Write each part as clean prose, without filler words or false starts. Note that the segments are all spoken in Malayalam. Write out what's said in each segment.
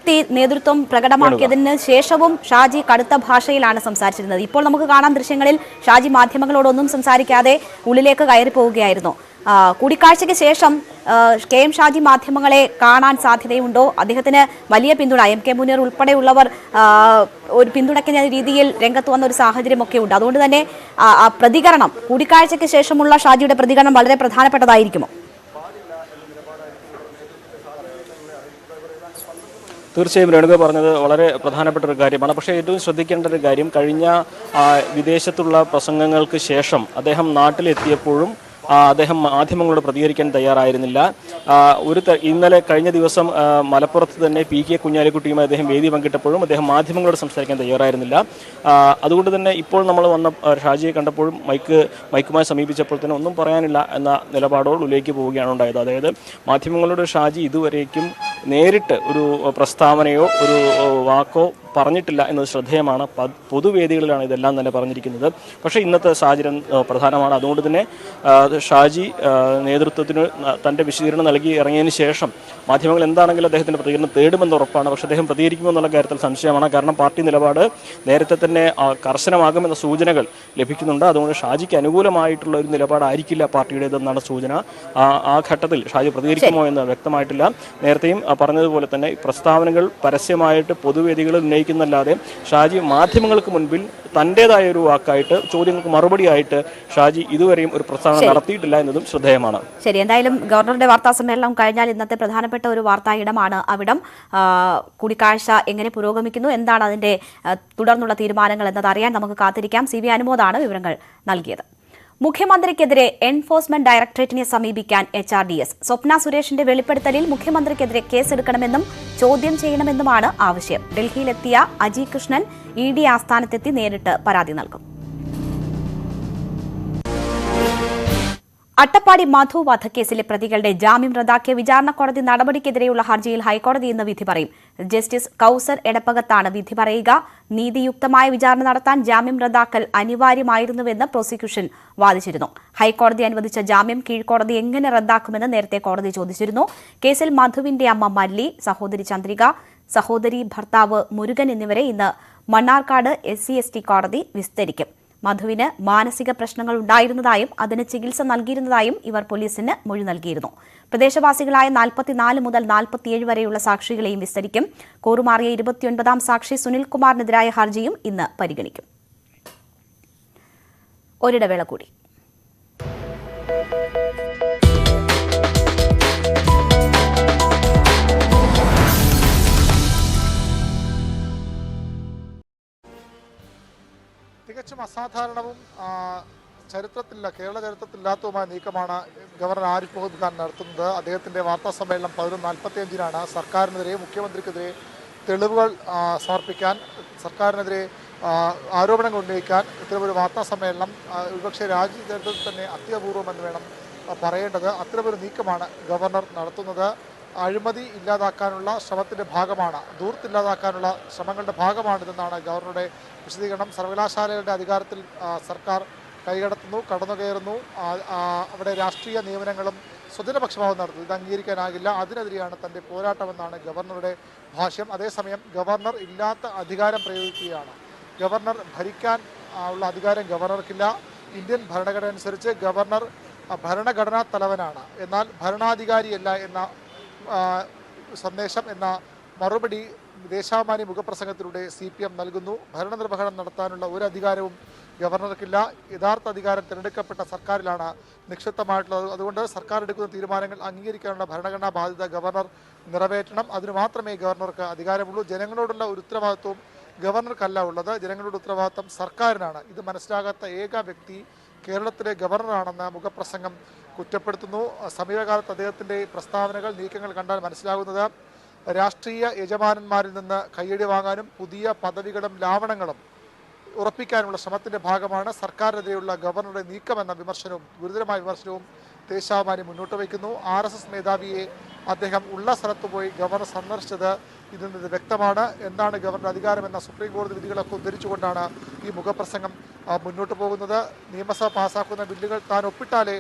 വിലയിരുത്തി നേതൃത്വം പ്രകടമാക്കിയതിന് ശേഷവും ഷാജി കടുത്ത ഭാഷയിലാണ് സംസാരിച്ചിരുന്നത്. ഇപ്പോൾ നമുക്ക് കാണാം ദൃശ്യങ്ങളിൽ ഷാജി മാധ്യമങ്ങളോടൊന്നും സംസാരിക്കാതെ ഉള്ളിലേക്ക് കയറി പോവുകയായിരുന്നു. കൂടിക്കാഴ്ചയ്ക്ക് ശേഷം കെ എം ഷാജി മാധ്യമങ്ങളെ കാണാൻ സാധ്യതയുണ്ടോ? അദ്ദേഹത്തിന് വലിയ പിന്തുണ MK മുനീർ ഉൾപ്പെടെയുള്ളവർ ഒരു പിന്തുണയ്ക്കുന്ന രീതിയിൽ രംഗത്ത് വന്ന ഒരു സാഹചര്യമൊക്കെ ഉണ്ട്. അതുകൊണ്ട് തന്നെ പ്രതികരണം, കൂടിക്കാഴ്ചയ്ക്ക് ശേഷമുള്ള ഷാജിയുടെ പ്രതികരണം വളരെ പ്രധാനപ്പെട്ടതായിരിക്കുമോ? തീർച്ചയായും രേണുക പറഞ്ഞത് വളരെ പ്രധാനപ്പെട്ട ഒരു കാര്യമാണ്. പക്ഷേ ഏറ്റവും ശ്രദ്ധിക്കേണ്ട ഒരു കാര്യം, കഴിഞ്ഞ വിദേശത്തുള്ള പ്രസംഗങ്ങൾക്ക് ശേഷം അദ്ദേഹം നാട്ടിലെത്തിയപ്പോഴും അദ്ദേഹം മാധ്യമങ്ങളോട് പ്രതികരിക്കാൻ തയ്യാറായിരുന്നില്ല. ഇന്നലെ കഴിഞ്ഞ ദിവസം മലപ്പുറത്ത് തന്നെ PK കുഞ്ഞാലിക്കുട്ടിയുമായി അദ്ദേഹം വേദി പങ്കിട്ടപ്പോഴും അദ്ദേഹം മാധ്യമങ്ങളോട് സംസാരിക്കാൻ തയ്യാറായിരുന്നില്ല. അതുകൊണ്ട് തന്നെ ഇപ്പോൾ നമ്മൾ വന്ന ഷാജിയെ കണ്ടപ്പോഴും മൈക്കുമായി സമീപിച്ചപ്പോൾ തന്നെ ഒന്നും പറയാനില്ല എന്ന നിലപാടോടുള്ളിലേക്ക് പോവുകയാണ് ഉണ്ടായത്. അതായത് മാധ്യമങ്ങളോട് ഷാജി ഇതുവരേക്കും നേരിട്ട് ഒരു പ്രസ്താവനയോ ഒരു വാക്കോ പറഞ്ഞിട്ടില്ല എന്നത് ശ്രദ്ധേയമാണ്. പൊതുവേദികളിലാണ് ഇതെല്ലാം തന്നെ പറഞ്ഞിരിക്കുന്നത്. പക്ഷേ ഇന്നത്തെ സാഹചര്യം പ്രധാനമാണ്. അതുകൊണ്ട് തന്നെ ഷാജി നേതൃത്വത്തിന് തൻ്റെ വിശദീകരണം നൽകി ഇറങ്ങിയതിന് ശേഷം മാധ്യമങ്ങൾ എന്താണെങ്കിലും അദ്ദേഹത്തിൻ്റെ പ്രതികരണം തേടുമെന്ന് ഉറപ്പാണ്. പക്ഷേ അദ്ദേഹം പ്രതികരിക്കുമോ എന്നുള്ള കാര്യത്തിൽ സംശയമാണ്. കാരണം പാർട്ടി നിലപാട് നേരത്തെ തന്നെ കർശനമാകുമെന്ന സൂചനകൾ ലഭിക്കുന്നുണ്ട്. അതുകൊണ്ട് ഷാജിക്ക് അനുകൂലമായിട്ടുള്ള ഒരു നിലപാടായിരിക്കില്ല പാർട്ടിയുടേതെന്നാണ് സൂചന. ആ ഘട്ടത്തിൽ ഷാജി പ്രതികരിക്കുമോ എന്ന് വ്യക്തമായിട്ടില്ല. നേരത്തെയും പറഞ്ഞതുപോലെ തന്നെ പ്രസ്താവനകൾ പരസ്യമായിട്ട് പൊതുവേദികളിൽ ഉന്നയിക്കുന്നല്ലാതെ ഷാജി മാധ്യമങ്ങൾക്ക് മുൻപിൽ തൻ്റെതായ ഒരു വാക്കായിട്ട് ചോദ്യങ്ങൾക്ക് മറുപടിയായിട്ട് ഷാജി ഇതുവരെയും ഒരു പ്രസ്താവന നടത്തിയിട്ടില്ല എന്നതും ശ്രദ്ധേയമാണ്. ശരി, എന്തായാലും ഗവർണറുടെ വാർത്താ സമ്മേളനം കഴിഞ്ഞാൽ ഇന്നത്തെ പ്രധാനപ്പെട്ട ഒരു വാർത്താ ഇടമാണ് അവിടം. കൂടിക്കാഴ്ച എങ്ങനെ പുരോഗമിക്കുന്നു, എന്താണ് അതിന്റെ തുടർന്നുള്ള തീരുമാനങ്ങൾ എന്നതറിയാൻ നമുക്ക് കാത്തിരിക്കാം. CV അനുമോദാണ് വിവരങ്ങൾ നൽകിയത്. മുഖ്യമന്ത്രിക്കെതിരെ എൻഫോഴ്സ്മെന്റ് ഡയറക്ടറേറ്റിനെ സമീപിക്കാൻ HRDS. സ്വപ്ന സുരേഷിന്റെ വെളിപ്പെടുത്തലിൽ മുഖ്യമന്ത്രിക്കെതിരെ കേസെടുക്കണമെന്നും ചോദ്യം ചെയ്യണമെന്നുമാണ് ആവശ്യം. ഡൽഹിയിലെത്തിയ അജി കൃഷ്ണൻ ED ആസ്ഥാനത്തെത്തി നേരിട്ട് പരാതി നൽകും. അട്ടപ്പാടി മധു വധക്കേസിലെ പ്രതികളുടെ ജാമ്യം റദ്ദാക്കിയ വിചാരണ കോടതി നടപടിക്കെതിരെയുള്ള ഹർജിയിൽ ഹൈക്കോടതി ഇന്ന് വിധി പറയും. ജസ്റ്റിസ് കൌസർ എടപ്പകത്താണ് വിധി പറയുക. നീതിയുക്തമായ വിചാരണ നടത്താൻ ജാമ്യം റദ്ദാക്കൽ അനിവാര്യമായിരുന്നുവെന്ന് പ്രോസിക്യൂഷൻ വാദിച്ചിരുന്നു. ഹൈക്കോടതി അനുവദിച്ച ജാമ്യം കീഴ്ക്കോടതി എങ്ങനെ റദ്ദാക്കുമെന്ന് നേരത്തെ കോടതി ചോദിച്ചിരുന്നു. കേസിൽ മധുവിന്റെ അമ്മ മല്ലി, സഹോദരി ചന്ദ്രിക, സഹോദരി ഭർത്താവ് മുരുകൻ എന്നിവരെ ഇന്ന് മണ്ണാർക്കാട് SC/ST കോടതി വിസ്തരിക്കും. മധുവിന് മാനസിക പ്രശ്നങ്ങൾ ഉണ്ടായിരുന്നതായും അതിന് ചികിത്സ നൽകിയിരുന്നതായും ഇവർ പോലീസിന് മൊഴി നൽകിയിരുന്നു. പ്രദേശവാസികളായ 44 മുതൽ 47 വരെയുള്ള സാക്ഷികളെയും വിസ്തരിക്കും. കൂറുമാറിയ 29ാം സാക്ഷി സുനിൽകുമാറിനെതിരായ ഹർജിയും ഇന്ന് പരിഗണിക്കും. ഒരിടവേള കൂടി. തികച്ചും അസാധാരണവും കേരള ചരിത്രത്തിലില്ലാത്തതുമായ നീക്കമാണ് ഗവർണർ ആരിഫ് മുഹമ്മദ് ഖാൻ നടത്തുന്നത്. അദ്ദേഹത്തിൻ്റെ വാർത്താ സമ്മേളനം 11:45 സർക്കാരിനെതിരെ, മുഖ്യമന്ത്രിക്കെതിരെ തെളിവുകൾ സമർപ്പിക്കാൻ, സർക്കാരിനെതിരെ ആരോപണങ്ങൾ ഉന്നയിക്കാൻ ഇത്തരമൊരു വാർത്താ സമ്മേളനം ഒരുപക്ഷെ രാജ്യചരിത്രത്തിൽ തന്നെ അത്യപൂർവമെന്ന് വേണം പറയേണ്ടത്. അത്തരമൊരു നീക്കമാണ് ഗവർണർ നടത്തുന്നത്. അഴിമതി ഇല്ലാതാക്കാനുള്ള ശ്രമത്തിൻ്റെ ഭാഗമാണ്, ധൂർത്തില്ലാതാക്കാനുള്ള ശ്രമങ്ങളുടെ ഭാഗമാണിതെന്നാണ് ഗവർണറുടെ വിശദീകരണം. സർവകലാശാലകളുടെ അധികാരത്തിൽ സർക്കാർ കൈകടത്തുന്നു, കടന്നുകയറുന്നു, അവിടെ രാഷ്ട്രീയ നിയമനങ്ങളും സ്വജനപക്ഷപാതം നടത്തുന്നു. ഇത് അംഗീകരിക്കാനാകില്ല. അതിനെതിരെയാണ് തൻ്റെ പോരാട്ടമെന്നാണ് ഗവർണറുടെ ഭാഷ്യം. അതേസമയം ഗവർണർ ഇല്ലാത്ത അധികാരം പ്രയോഗിക്കുകയാണ്. ഗവർണർ ഭരിക്കാൻ ഉള്ള അധികാരം ഗവർണർക്കില്ല. ഇന്ത്യൻ ഭരണഘടന അനുസരിച്ച് ഗവർണർ ഭരണഘടനാ തലവനാണ്, എന്നാൽ ഭരണാധികാരിയല്ല എന്ന സന്ദേശം, എന്ന മറുപടി ദേശാഭിമാനി മുഖപ്രസംഗത്തിലൂടെ CPM നൽകുന്നു. ഭരണനിർവഹണം നടത്താനുള്ള ഒരു അധികാരവും ഗവർണർക്കില്ല. യഥാർത്ഥ അധികാരം തിരഞ്ഞെടുക്കപ്പെട്ട സർക്കാരിലാണ് നിക്ഷിപ്തമായിട്ടുള്ളത്. അതുകൊണ്ട് സർക്കാർ എടുക്കുന്ന തീരുമാനങ്ങൾ അംഗീകരിക്കാനുള്ള ഭരണഘടനാ ബാധ്യത ഗവർണർ നിറവേറ്റണം. അതിന് മാത്രമേ ഗവർണർക്ക് അധികാരമുള്ളൂ. ജനങ്ങളോടുള്ള ഒരു ഉത്തരവാദിത്വവും ഗവർണർക്കല്ല ഉള്ളത്. ജനങ്ങളുടെ ഉത്തരവാദിത്വം സർക്കാരിനാണ്. ഇത് മനസ്സിലാകാത്ത ഏക വ്യക്തി കേരളത്തിലെ ഗവർണറാണെന്ന് മുഖപ്രസംഗം കുറ്റപ്പെടുത്തുന്നു. സമീപകാലത്ത് അദ്ദേഹത്തിൻ്റെ പ്രസ്താവനകൾ, നീക്കങ്ങൾ കണ്ടാൽ മനസ്സിലാകുന്നത് രാഷ്ട്രീയ യജമാനന്മാരിൽ നിന്ന് കയ്യടി വാങ്ങാനും പുതിയ പദവികളും ലാവണങ്ങളും ഉറപ്പിക്കാനുള്ള ശ്രമത്തിൻ്റെ ഭാഗമാണ് സർക്കാരിനെതിരെയുള്ള ഗവർണറുടെ നീക്കമെന്ന വിമർശനവും, ഗുരുതരമായ വിമർശനവും ദേശാഭിമാനി മുന്നോട്ട് വയ്ക്കുന്നു. RSS മേധാവിയെ അദ്ദേഹം ഉള്ള സ്ഥലത്ത് പോയി ഗവർണർ സന്ദർശിച്ചത് ഇതിൽ നിന്ന് വ്യക്തമാണ്. എന്താണ് ഗവർണർ അധികാരമെന്ന സുപ്രീം കോടതി വിധികളൊക്കെ ഉദ്ധരിച്ചുകൊണ്ടാണ് ഈ മുഖപ്രസംഗം മുന്നോട്ട് പോകുന്നത്. നിയമസഭ പാസ്സാക്കുന്ന ബില്ലുകൾ താൻ ഒപ്പിട്ടാലേ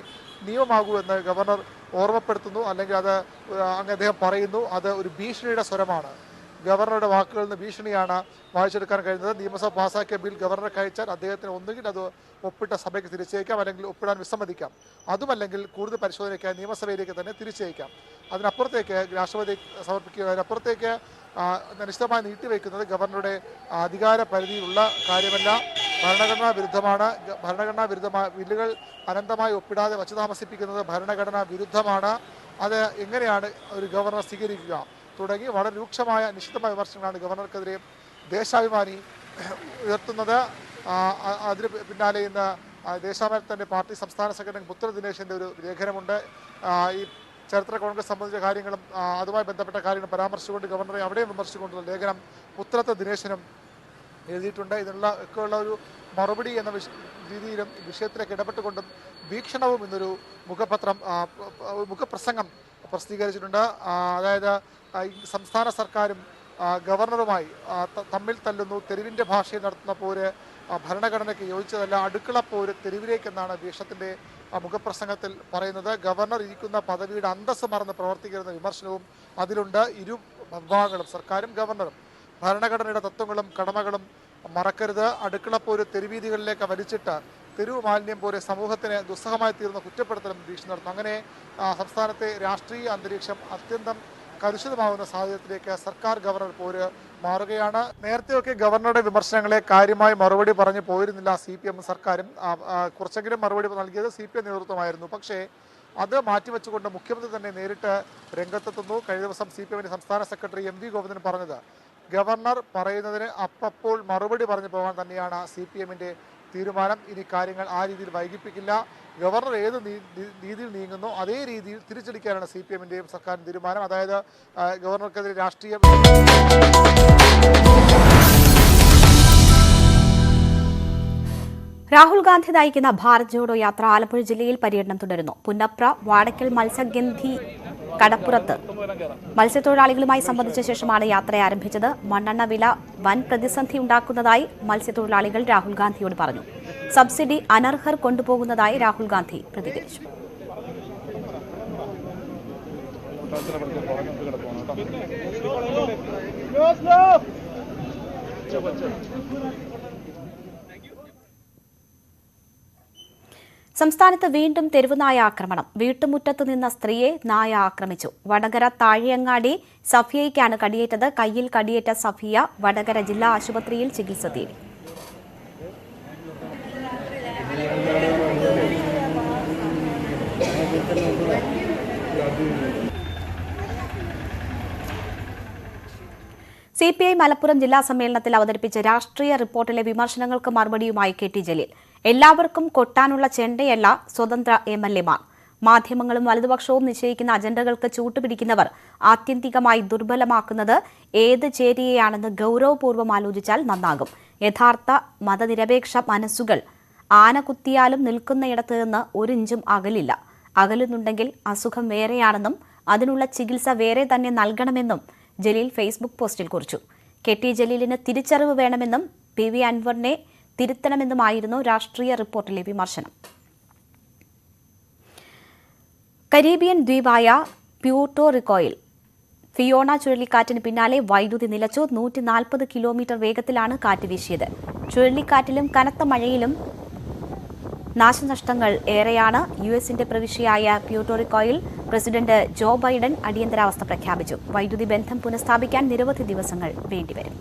നിയമമാകൂ എന്ന് ഗവർണർ ഓർമ്മപ്പെടുത്തുന്നു. അല്ലെങ്കിൽ അത് അദ്ദേഹം പറയുന്നു, അത് ഒരു ഭീഷണിയുടെ സ്വരമാണ്. ഗവർണറുടെ വാക്കുകളിൽ നിന്ന് ഭീഷണിയാണ് വായിച്ചെടുക്കാൻ കഴിയുന്നത്. നിയമസഭ പാസാക്കിയ ബിൽ ഗവർണർക്ക് അയച്ചാൽ അദ്ദേഹത്തിന് ഒന്നുകിൽ അത് ഒപ്പിട്ട സഭയ്ക്ക് തിരിച്ചയക്കാം, അല്ലെങ്കിൽ ഒപ്പിടാൻ വിസമ്മതിക്കാം. അതുമല്ലെങ്കിൽ കൂടുതൽ പരിശോധനയ്ക്കായി നിയമസഭയിലേക്ക് തന്നെ തിരിച്ചയക്കാം. അതിനപ്പുറത്തേക്ക് രാഷ്ട്രപതി സമർപ്പിക്കുക, അതിനപ്പുറത്തേക്ക് നിശ്ചിതമായി നീട്ടിവെക്കുന്നത് ഗവർണറുടെ അധികാര പരിധിയിലുള്ള കാര്യമല്ല. ഭരണഘടനാ വിരുദ്ധമാണ്. ഭരണഘടനാ വിരുദ്ധമായ ബില്ലുകൾ അനന്തമായി ഒപ്പിടാതെ വച്ചു താമസിപ്പിക്കുന്നത് ഭരണഘടനാ വിരുദ്ധമാണ്. അത് എങ്ങനെയാണ് ഒരു ഗവർണർ സ്വീകരിക്കുക തുടങ്ങി വളരെ രൂക്ഷമായ നിശ്ചിതമായ വിമർശനങ്ങളാണ് ഗവർണർക്കെതിരെ ദേശാഭിമാനി ഉയർത്തുന്നത്. അതിന് പിന്നാലെ ഇന്ന് ദേശാഭിമാനത്തിൻ്റെ പാർട്ടി സംസ്ഥാന സെക്രട്ടറി പുത്ര ദിനേശിൻ്റെ ഒരു ലേഖനമുണ്ട്. ഈ ചരിത്ര കോൺഗ്രസ് സംബന്ധിച്ച കാര്യങ്ങളും അതുമായി ബന്ധപ്പെട്ട കാര്യങ്ങളും പരാമർശിച്ചുകൊണ്ട് ഗവർണറെ അവിടെയും വിമർശിച്ചുകൊണ്ടുള്ള ലേഖനം പുത്രത്തെ ദിനേശനും എഴുതിയിട്ടുണ്ട്. ഇതിനുള്ള ഒക്കെയുള്ള ഒരു മറുപടി എന്ന രീതിയിലും വിഷയത്തിലേക്ക് ഇടപെട്ടുകൊണ്ടും വീക്ഷണവും ഇന്നൊരു മുഖപ്രസംഗം പ്രസിദ്ധീകരിച്ചിട്ടുണ്ട്. അതായത് സംസ്ഥാന സർക്കാരും ഗവർണറുമായി തമ്മിൽ തല്ലുന്നു, തെരുവിൻ്റെ ഭാഷയിൽ നടത്തുന്ന പോര് ഭരണഘടനയ്ക്ക് യോജിച്ചതല്ല, അടുക്കള പോര് തെരുവിലേക്കെന്നാണ് വീക്ഷണത്തിൻ്റെ മുഖപ്രസംഗത്തിൽ പറയുന്നത്. ഗവർണർ ഇരിക്കുന്ന പദവിയുടെ അന്തസ്സ് മറന്ന് പ്രവർത്തിക്കുന്ന വിമർശനവും അതിലുണ്ട്. ഇരു വിഭാഗങ്ങളും, സർക്കാരും ഗവർണറും, ഭരണഘടനയുടെ തത്വങ്ങളും കടമകളും മറക്കരുത്. അടുക്കളപ്പോര് തെരുവീതികളിലേക്ക് വലിച്ചിട്ട് തെരുവ് മാലിന്യം പോലെ സമൂഹത്തിന് ദുസ്സഹമായി തീർന്ന കുറ്റപ്പെടുത്തലും ഭീഷണി നടത്തുന്നു. അങ്ങനെ സംസ്ഥാനത്തെ രാഷ്ട്രീയ അന്തരീക്ഷം അത്യന്തം കലുഷിതമാവുന്ന സാഹചര്യത്തിലേക്ക് സർക്കാർ ഗവർണർ പോര് മാറുകയാണ്. നേരത്തെയൊക്കെ ഗവർണറുടെ വിമർശനങ്ങളെ കാര്യമായി മറുപടി പറഞ്ഞു പോയിരുന്നില്ല CPM സർക്കാരും. കുറച്ചെങ്കിലും മറുപടി നൽകിയത് CPM നേതൃത്വമായിരുന്നു. പക്ഷേ അത് മാറ്റിവെച്ചുകൊണ്ട് മുഖ്യമന്ത്രി തന്നെ നേരിട്ട് രംഗത്തെത്തുന്നു. കഴിഞ്ഞ ദിവസം CPMന്റെ സംസ്ഥാന സെക്രട്ടറി MV ഗോവിന്ദൻ പറഞ്ഞത് ഗവർണർ പറയുന്നതിന് അപ്പോൾ മറുപടി പറഞ്ഞു പോകാൻ തന്നെയാണ് CPMന്റെ തീരുമാനം. ഇനി കാര്യങ്ങൾ ആ രീതിയിൽ വൈകിപ്പിക്കില്ല. ഗവർണർ ഏത് രീതിയിൽ നീങ്ങുന്നു അതേ രീതിയിൽ തിരിച്ചടിക്കാനാണ് CPMന്റെയും സർക്കാരിൻ്റെ തീരുമാനം. അതായത് ഗവർണർക്കെതിരെ രാഷ്ട്രീയ രാഹുൽ ഗാന്ധി നയിക്കുന്ന ഭാരത് ജോഡോ യാത്ര ആലപ്പുഴ ജില്ലയിൽ പര്യടനം തുടരുന്നു. പുന്നപ്ര, വാടക്കൽ മത്സ്യഗന്ധി കടപ്പുറത്ത് മത്സ്യത്തൊഴിലാളികളുമായി സംബന്ധിച്ച ശേഷമാണ് യാത്ര ആരംഭിച്ചത്. മണ്ണെണ്ണ വില വൻ പ്രതിസന്ധി ഉണ്ടാക്കുന്നതായി മത്സ്യത്തൊഴിലാളികൾ രാഹുൽ ഗാന്ധിയോട് പറഞ്ഞു. സബ്സിഡി അനർഹർ കൊണ്ടുപോകുന്നതായി രാഹുൽ ഗാന്ധി പ്രതികരിച്ചു. സംസ്ഥാനത്ത് വീണ്ടും തെരുവുനായ ആക്രമണം. വീട്ടുമുറ്റത്ത് നിന്ന സ്ത്രീയെ നായ ആക്രമിച്ചു. വടകര താഴെയങ്ങാടി സഫിയയ്ക്കാണ് കടിയേറ്റത്. കയ്യിൽ കടിയേറ്റ സഫിയ വടകര ജില്ലാ ആശുപത്രിയിൽ ചികിത്സ തേടി. CPI മലപ്പുറം ജില്ലാ സമ്മേളനത്തിൽ അവതരിപ്പിച്ച രാഷ്ട്രീയ റിപ്പോർട്ടിലെ വിമർശനങ്ങൾക്ക് മറുപടിയുമായി KT ജലീൽ. എല്ലാവർക്കും കൊട്ടാനുള്ള ചെണ്ടയല്ല സ്വതന്ത്ര MLA-മാർ. മാധ്യമങ്ങളും വലതുപക്ഷവും നിശ്ചയിക്കുന്ന അജണ്ടകൾക്ക് ചൂട്ടുപിടിക്കുന്നവർ ആത്യന്തികമായി ദുർബലമാക്കുന്നത് ഏത് ചേരിയെയാണെന്ന് ഗൗരവപൂർവ്വം ആലോചിച്ചാൽ നന്നാകും. യഥാർത്ഥ മതനിരപേക്ഷ മനസ്സുകൾ ആന കുത്തിയാലും നിൽക്കുന്നയിടത്ത് നിന്ന് ഒരിഞ്ചും അകലില്ല. അകലുന്നുണ്ടെങ്കിൽ അസുഖം വേറെയാണെന്നും അതിനുള്ള ചികിത്സ വേറെ തന്നെ നൽകണമെന്നും ജലീൽ ഫേസ്ബുക്ക് പോസ്റ്റിൽ കുറിച്ചു. KT ജലീലിന് തിരിച്ചറിവ് വേണമെന്നും PV അൻവറിനെ തിരുത്തണമെന്നുമായിരുന്നു രാഷ്ട്രീയ റിപ്പോർട്ടിലെ വിമർശനം. കരീബിയൻ ദ്വീപായ പ്യൂർട്ടോറിക്കോയിൽ ഫിയോണ ചുഴലിക്കാറ്റിന് പിന്നാലെ വൈദ്യുതി നിലച്ചു. 140 കിലോമീറ്റർ വേഗത്തിലാണ് കാറ്റ് വീശിയത്. ചുഴലിക്കാറ്റിലും കനത്ത മഴയിലും നാശനഷ്ടങ്ങൾ ഏറെയാണ്. US-ന്റെ പ്രവിശ്യയായ പ്യൂർട്ടോറിക്കോയിൽ പ്രസിഡന്റ് ജോ ബൈഡൻ അടിയന്തരാവസ്ഥ പ്രഖ്യാപിച്ചു. വൈദ്യുതി ബന്ധം പുനഃസ്ഥാപിക്കാൻ നിരവധി ദിവസങ്ങൾ വേണ്ടിവരും.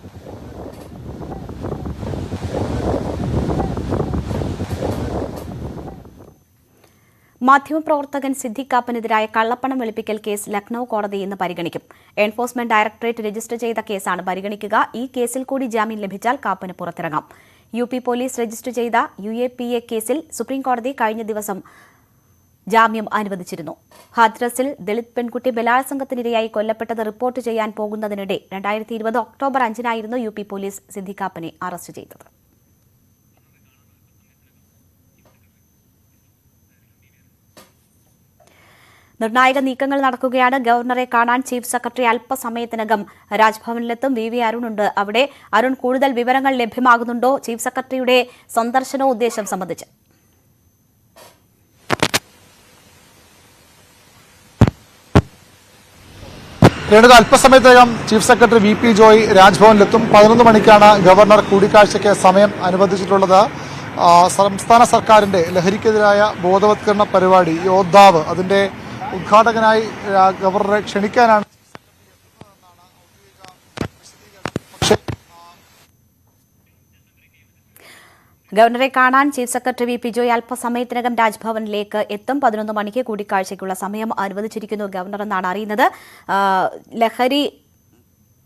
മാധ്യമപ്രവർത്തകൻ സിദ്ദിഖ് കാപ്പനെതിരായ കള്ളപ്പണം വെളുപ്പിക്കൽ കേസ് ലക്നൌ കോടതി ഇന്ന് പരിഗണിക്കും. എൻഫോഴ്സ്മെന്റ് ഡയറക്ടറേറ്റ് രജിസ്റ്റർ ചെയ്ത കേസാണ് പരിഗണിക്കുക. ഈ കേസിൽ കൂടി ജാമ്യം ലഭിച്ചാൽ കാപ്പന് പുറത്തിറങ്ങാം. UP പോലീസ് രജിസ്റ്റർ ചെയ്ത UAPA കേസിൽ സുപ്രീംകോടതി കഴിഞ്ഞ ദിവസം ജാമ്യം അനുവദിച്ചിരുന്നു. ഹാദ്രസിൽ ദളിത് പെൺകുട്ടി ബലാത്സംഗത്തിനിരയായി കൊല്ലപ്പെട്ടത് റിപ്പോർട്ട് ചെയ്യാൻ പോകുന്നതിനിടെ 2020 ഒക്ടോബർ 5-നായിരുന്നു UP പോലീസ് സിദ്ദിഖ് കാപ്പനെ അറസ്റ്റ് ചെയ്തത്. നിർണായക നീക്കങ്ങൾ നടക്കുകയാണ്. ഗവർണറെ കാണാൻ ചീഫ് സെക്രട്ടറി അല്പസമയത്തിനകം രാജ്ഭവനിലെത്തും. VV അരുണുണ്ട് അവിടെ. അരുൺ, കൂടുതൽ വിവരങ്ങൾ ലഭ്യമാകുന്നുണ്ടോ ചീഫ് സെക്രട്ടറിയുടെ സന്ദർശനോദ്ദേശം സംബന്ധിച്ച്? രേണുക അല്പസമയത്തിനകം ചീഫ് സെക്രട്ടറി VP ജോയ് രാജ്ഭവനിലെത്തും. 11 മണിക്കാണ് ഗവർണർ കൂടിക്കാഴ്ചയ്ക്ക് സമയം അനുവദിച്ചിട്ടുള്ളത്. സംസ്ഥാന സർക്കാരിന്റെ ലഹരിക്കെതിരായ ബോധവത്കരണ പരിപാടി യോദ്ധാവ് അതിന്റെ ഉദ്ഘാടകനായി ഗവർണറെ ക്ഷണിക്കാനാണ്. ഗവർണറെ കാണാൻ ചീഫ് സെക്രട്ടറി VP ജോയ് അല്പസമയത്തിനകം രാജ്ഭവനിലേക്ക് എത്തും. 11 മണിക്ക് കൂടിക്കാഴ്ചയ്ക്കുള്ള സമയം അനുവദിച്ചിരിക്കുന്നു ഗവർണർ എന്നാണ് അറിയുന്നത്. ലഹരി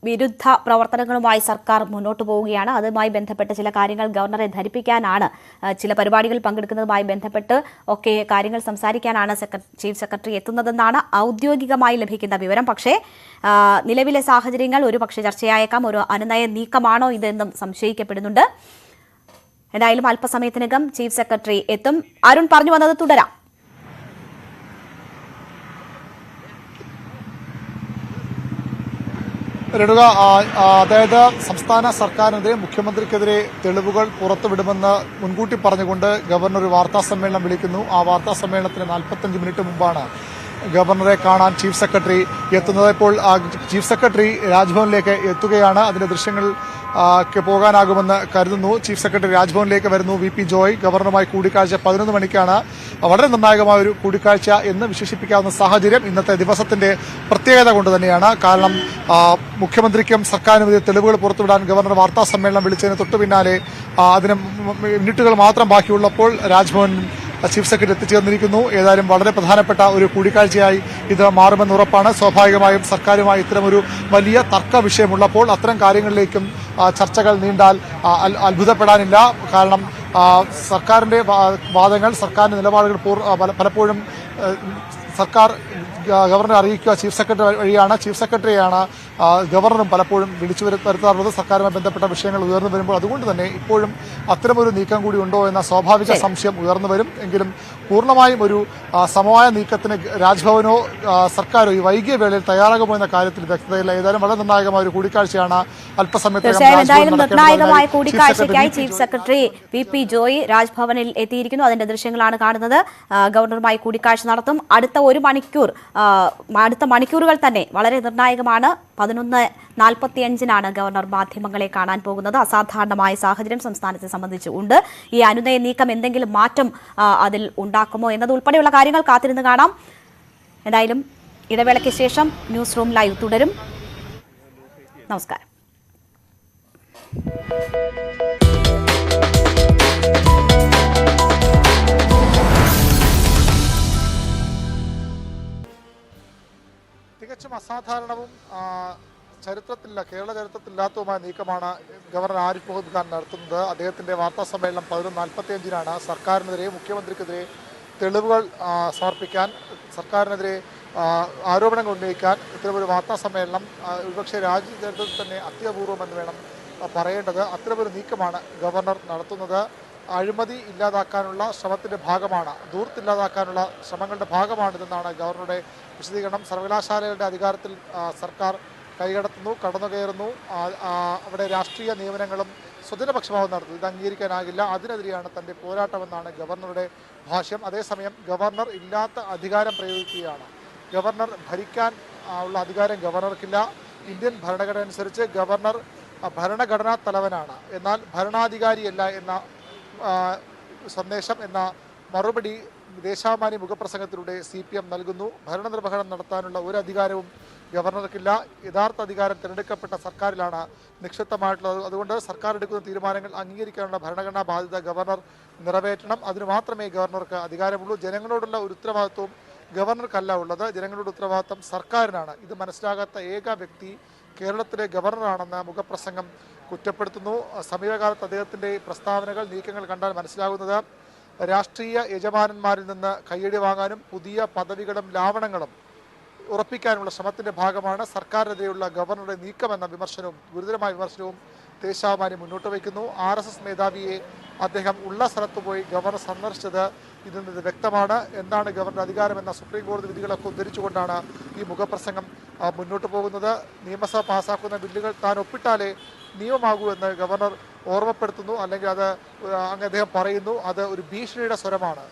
വിരുദ്ധ പ്രവർത്തനങ്ങളുമായി സർക്കാർ മുന്നോട്ട് പോവുകയാണ്. അതുമായി ബന്ധപ്പെട്ട ചില കാര്യങ്ങൾ ഗവർണറെ ധരിപ്പിക്കാനാണ്, ചില പരിപാടികൾ പങ്കെടുക്കുന്നതുമായി ബന്ധപ്പെട്ട് ഒക്കെ കാര്യങ്ങൾ സംസാരിക്കാനാണ് ചീഫ് സെക്രട്ടറി എത്തുന്നതെന്നാണ് ഔദ്യോഗികമായി ലഭിക്കുന്ന വിവരം. പക്ഷേ നിലവിലെ സാഹചര്യങ്ങൾ ഒരുപക്ഷെ ചർച്ചയായേക്കാം. ഒരു അനുനയ നീക്കമാണോ ഇതെന്നും സംശയിക്കപ്പെടുന്നുണ്ട്. എന്തായാലും അല്പസമയത്തിനകം ചീഫ് സെക്രട്ടറി എത്തും. അരുൺ പറഞ്ഞു വന്നത് തുടരാം. രേണുക, അതായത് സംസ്ഥാന സർക്കാരിനെതിരെ മുഖ്യമന്ത്രിക്കെതിരെ തെളിവുകൾ പുറത്തുവിടുമെന്ന് മുൻകൂട്ടി പറഞ്ഞുകൊണ്ട് ഗവർണർ ഒരു വാർത്താ സമ്മേളനം വിളിക്കുന്നു. ആ വാർത്താ സമ്മേളനത്തിന് 45 മിനിറ്റ് മുമ്പാണ് ഗവർണറെ കാണാൻ ചീഫ് സെക്രട്ടറി എത്തുന്നത്. ഇപ്പോൾ ചീഫ് സെക്രട്ടറി രാജ്ഭവനിലേക്ക് എത്തുകയാണ്. അതിന്റെ ദൃശ്യങ്ങൾ പോകാനാകുമെന്ന് കരുതുന്നു. ചീഫ് സെക്രട്ടറി രാജ്ഭവനിലേക്ക് വരുന്നു. VP ജോയ് ഗവർണറുമായി കൂടിക്കാഴ്ച 11 മണിക്കാണ്. വളരെ നിർണായകമായ ഒരു കൂടിക്കാഴ്ച എന്ന് വിശേഷിപ്പിക്കാവുന്ന സാഹചര്യം ഇന്നത്തെ ദിവസത്തിന്റെ പ്രത്യേകത കൊണ്ട് തന്നെയാണ്. കാരണം മുഖ്യമന്ത്രിക്കും സർക്കാരിനെതിരെ തെളിവുകൾ പുറത്തുവിടാൻ ഗവർണർ വാർത്താ സമ്മേളനം വിളിച്ചതിന് തൊട്ടു പിന്നാലെ അതിന് മിനിറ്റുകൾ മാത്രം ബാക്കിയുള്ളപ്പോൾ രാജ്ഭവൻ ചീഫ് സെക്രട്ടറി എത്തിച്ചേർന്നിരിക്കുന്നു. ഏതായാലും വളരെ പ്രധാനപ്പെട്ട ഒരു കൂടിക്കാഴ്ചയായി ഇത് മാറുമെന്ന് ഉറപ്പാണ്. സ്വാഭാവികമായും സർക്കാരുമായി ഇത്തരമൊരു വലിയ തർക്ക വിഷയമുള്ളപ്പോൾ അത്തരം കാര്യങ്ങളിലേക്കും ചർച്ചകൾ നീണ്ടാൽ അത്ഭുതപ്പെടാനില്ല. കാരണം സർക്കാരിന്റെ വാദങ്ങൾ, സർക്കാരിന്റെ നിലപാടുകൾ പലപ്പോഴും സർക്കാർ ഗവർണറെ അറിയിക്കുക ചീഫ് സെക്രട്ടറി വഴിയാണ്. ചീഫ് സെക്രട്ടറിയാണ് ഗവർണറും പലപ്പോഴും വിളിച്ചു വരുത്താറുള്ളത് സർക്കാരുമായി ബന്ധപ്പെട്ട വിഷയങ്ങൾ ഉയർന്നു വരുമ്പോൾ. അതുകൊണ്ട് തന്നെ ഇപ്പോഴും അത്തരമൊരു നീക്കം കൂടി ഉണ്ടോ എന്ന സ്വാഭാവിക സംശയം ഉയർന്നു വരും. എങ്കിലും പൂർണ്ണമായും ഒരു സമവായ നീക്കത്തിന് രാജ്ഭവനോ സർക്കാരോ ഈ വൈകിയ വേളയിൽ തയ്യാറാകുമോ എന്ന കാര്യത്തിൽ വ്യക്തതയില്ല. ഏതായാലും വളരെ നിർണായകമായ ഒരു കൂടിക്കാഴ്ചയാണ് തീർച്ചയായും നിർണായകമായ കൂടിക്കാഴ്ചയ്ക്കായി ചീഫ് സെക്രട്ടറി VP ജോയ് രാജ്ഭവനിൽ എത്തിയിരിക്കുന്നു. അതിന്റെ ദൃശ്യങ്ങളാണ് കാണുന്നത്. ഗവർണറുമായി കൂടിക്കാഴ്ച നടത്തും. അടുത്ത മണിക്കൂറുകൾ തന്നെ വളരെ നിർണായകമാണ്. 11:45 ഗവർണർ മാധ്യമങ്ങളെ കാണാൻ പോകുന്നത്. അസാധാരണമായ സാഹചര്യം സംസ്ഥാനത്തെ സംബന്ധിച്ച് ഉണ്ട്. ഈ അനുനയ നീക്കം എന്തെങ്കിലും മാറ്റം അതിൽ ഉണ്ടാക്കുമോ എന്നതുൾപ്പെടെയുള്ള കാര്യങ്ങൾ കാത്തിരുന്ന് കാണാം. എന്തായാലും ഇടവേളയ്ക്ക് ശേഷം ന്യൂസ് റൂം ലൈവ് തുടരും. നമസ്കാരം. തികച്ചും അസാധാരണവും കേരള ചരിത്രത്തിലില്ലാത്തതുമായ നീക്കമാണ് ഗവർണർ ആരിഫ് മുഹമ്മദ് ഖാൻ നടത്തുന്നത്. അദ്ദേഹത്തിന്റെ വാർത്താ സമ്മേളനം 11:45 സർക്കാരിനെതിരെ, മുഖ്യമന്ത്രിക്കെതിരെ തെളിവുകൾ സമർപ്പിക്കാൻ, സർക്കാരിനെതിരെ ആരോപണങ്ങൾ ഉന്നയിക്കാൻ ഇത്തരമൊരു വാർത്താ സമ്മേളനം ഒരുപക്ഷെ രാജ്യചരിത്രത്തിൽ തന്നെ അത്യപൂർവമെന്ന് വേണം പറയേണ്ടത്. അത്തരമൊരു നീക്കമാണ് ഗവർണർ നടത്തുന്നത്. അഴിമതി ഇല്ലാതാക്കാനുള്ള ശ്രമത്തിന്റെ ഭാഗമാണ്, ധൂർത്തില്ലാതാക്കാനുള്ള ശ്രമങ്ങളുടെ ഭാഗമാണിതെന്നാണ് ഗവർണറുടെ വിശദീകരണം. സർവകലാശാലകളുടെ അധികാരത്തിൽ സർക്കാർ കൈകടത്തുന്നു, കടന്നുകയറുന്നു, അവിടെ രാഷ്ട്രീയ നിയമനങ്ങളും സ്വജനപക്ഷപാതം നടത്തുന്നു. ഇത് അംഗീകരിക്കാനാകില്ല. അതിനെതിരെയാണ് തന്റെ പോരാട്ടമെന്നാണ് ഗവർണറുടെ ഭാഷ്യം. അതേസമയം ഗവർണർ ഇല്ലാത്ത അധികാരം പ്രയോഗിക്കുകയാണ്. ഗവർണർ ഭരിക്കാൻ ഉള്ള അധികാരം ഗവർണർക്കില്ല. ഇന്ത്യൻ ഭരണഘടന അനുസരിച്ച് ഗവർണർ ഭരണഘടനാ തലവനാണ്, എന്നാൽ ഭരണാധികാരിയല്ല എന്ന സന്ദേശം, എന്ന മറുപടി ദേശാഭിമാനി മുഖപ്രസംഗത്തിലൂടെ CPM നൽകുന്നു. ഭരണനിർവഹണം നടത്താനുള്ള ഒരു അധികാരവും ഗവർണർക്കില്ല. യഥാർത്ഥ അധികാരം തിരഞ്ഞെടുക്കപ്പെട്ട സർക്കാരിലാണ് നിക്ഷിപ്തമായിട്ടുള്ളത്. അതുകൊണ്ട് സർക്കാർ എടുക്കുന്ന തീരുമാനങ്ങൾ അംഗീകരിക്കാനുള്ള ഭരണഘടനാ ബാധ്യത ഗവർണർ നിറവേറ്റണം. അതിന് മാത്രമേ ഗവർണർക്ക് അധികാരമുള്ളൂ. ജനങ്ങളോടുള്ള ഒരു ഉത്തരവാദിത്വവും ഗവർണർക്കല്ല ഉള്ളത്. ജനങ്ങളുടെ ഉത്തരവാദിത്വം സർക്കാരിനാണ്. ഇത് മനസ്സിലാകാത്ത ഏക വ്യക്തി കേരളത്തിലെ ഗവർണറാണെന്ന് മുഖപ്രസംഗം കുറ്റപ്പെടുത്തുന്നു. സമീപകാലത്ത് അദ്ദേഹത്തിൻ്റെ പ്രസ്താവനകൾ, നീക്കങ്ങൾ കണ്ടാൽ മനസ്സിലാകുന്നത് രാഷ്ട്രീയ യജമാനന്മാരിൽ നിന്ന് കയ്യടി വാങ്ങാനും പുതിയ പദവികളും ലാവണങ്ങളും ഉറപ്പിക്കാനുള്ള ശ്രമത്തിന്റെ ഭാഗമാണ് സർക്കാരിനെതിരെയുള്ള ഗവർണറുടെ നീക്കമെന്ന വിമർശനവും, ഗുരുതരമായ വിമർശനവും ദേശാഭിമാനി മുന്നോട്ട് വയ്ക്കുന്നു. RSS മേധാവിയെ അദ്ദേഹം ഉള്ള സ്ഥലത്ത് പോയി ഗവർണർ സന്ദർശിച്ചത് ഇതിൽ നിന്ന് വ്യക്തമാണ്. എന്താണ് ഗവർണർ അധികാരമെന്ന സുപ്രീം കോടതി വിധികളൊക്കെ ഉദ്ധരിച്ചുകൊണ്ടാണ് ഈ മുഖപ്രസംഗം മുന്നോട്ട് പോകുന്നത്. നിയമസഭ പാസാക്കുന്ന ബില്ലുകൾ താൻ ഒപ്പിട്ടാലേ നിയമമാകൂ എന്ന് ഗവർണർ ഓർമ്മപ്പെടുത്തുന്നു. അല്ലെങ്കിൽ അത് അദ്ദേഹം പറയുന്നു, അത് ഒരു ഭീഷണിയുടെ സ്വരമാണ്.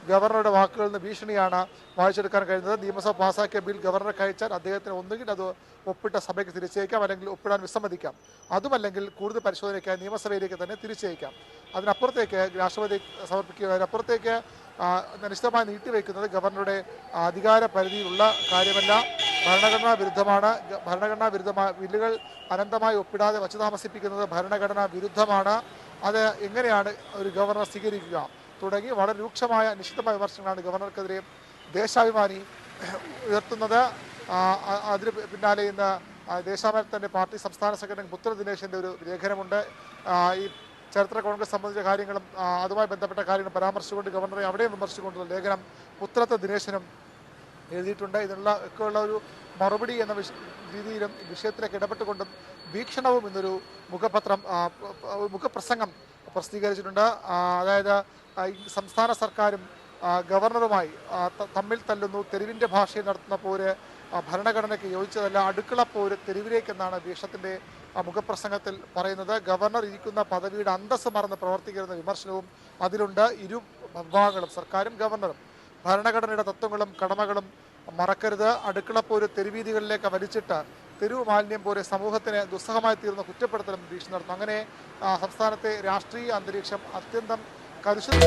ഗവർണറുടെ വാക്കുകളിൽ നിന്ന് ഭീഷണിയാണ് വായിച്ചെടുക്കാൻ കഴിയുന്നത്. നിയമസഭ പാസാക്കിയ ബിൽ ഗവർണർക്ക് അയച്ചാൽ അദ്ദേഹത്തിന് ഒന്നുകിൽ അത് ഒപ്പിട്ട സഭയ്ക്ക് തിരിച്ചയക്കാം, അല്ലെങ്കിൽ ഒപ്പിടാൻ വിസമ്മതിക്കാം. അതുമല്ലെങ്കിൽ കൂടുതൽ പരിശോധനയ്ക്കായി നിയമസഭയിലേക്ക് തന്നെ തിരിച്ചയക്കാം. അതിനപ്പുറത്തേക്ക് രാഷ്ട്രപതി സമർപ്പിക്കുക, അതിനപ്പുറത്തേക്ക് നിശ്ചിതമായി നീട്ടിവെക്കുന്നത് ഗവർണറുടെ അധികാര പരിധിയിലുള്ള കാര്യമല്ല. ഭരണഘടനാ വിരുദ്ധമാണ്. ഭരണഘടനാ വിരുദ്ധമായ ബില്ലുകൾ അനന്തമായി ഒപ്പിടാതെ വച്ചു താമസിപ്പിക്കുന്നത് ഭരണഘടനാ വിരുദ്ധമാണ്. അത് എങ്ങനെയാണ് ഒരു ഗവർണർ സ്വീകരിക്കുക തുടങ്ങി വളരെ രൂക്ഷമായ നിശ്ചിതമായ വിമർശനങ്ങളാണ് ഗവർണർക്കെതിരെ ദേശാഭിമാനി ഉയർത്തുന്നത്. അതിന് പിന്നാലെ ഇന്ന് ദേശാഭിമാനത്തിൻ്റെ പാർട്ടി സംസ്ഥാന സെക്രട്ടറി പുത്ര ദിനേശിൻ്റെ ഒരു ലേഖനമുണ്ട്. ഈ ചരിത്ര കോൺഗ്രസ് സംബന്ധിച്ച കാര്യങ്ങളും അതുമായി ബന്ധപ്പെട്ട കാര്യങ്ങളും പരാമർശിച്ചുകൊണ്ട് ഗവർണറെ അവിടെയും വിമർശിച്ചുകൊണ്ടുള്ള ലേഖനം പുത്രത്തെ ദിനേശനും എഴുതിയിട്ടുണ്ട്. ഇതിനുള്ള ഒക്കെയുള്ള ഒരു മറുപടി എന്ന രീതിയിലും വിഷയത്തിലേക്ക് ഇടപെട്ടുകൊണ്ടും വീക്ഷണവും ഇന്നൊരു മുഖപ്രസംഗം പ്രസിദ്ധീകരിച്ചിട്ടുണ്ട്. അതായത് സംസ്ഥാന സർക്കാരും ഗവർണറുമായി തമ്മിൽ തല്ലുന്നു, തെരുവിൻ്റെ ഭാഷയിൽ നടത്തുന്ന പോര് ഭരണഘടനയ്ക്ക് യോജിച്ചതല്ല, അടുക്കള പോര് തെരുവിലേക്കെന്നാണ് വീക്ഷണത്തിൻ്റെ മുഖപ്രസംഗത്തിൽ പറയുന്നത്. ഗവർണർ ഇരിക്കുന്ന പദവിയുടെ അന്തസ്സ് മറന്ന് പ്രവർത്തിക്കുന്ന വിമർശനവും അതിലുണ്ട്. ഇരു വിഭാഗങ്ങളും, സർക്കാരും ഗവർണറും, ഭരണഘടനയുടെ തത്വങ്ങളും കടമകളും മറക്കരുത്. അടുക്കളപ്പോര് തെരുവീതികളിലേക്ക് വലിച്ചിട്ട് തെരുവ് മാലിന്യം പോലെ സമൂഹത്തിന് ദുസ്സഹമായി തീർന്ന കുറ്റപ്പെടുത്തലും ഭീഷണി നടത്തുന്നു. അങ്ങനെ സംസ്ഥാനത്തെ രാഷ്ട്രീയ അന്തരീക്ഷം അത്യന്തം കലുഷിത.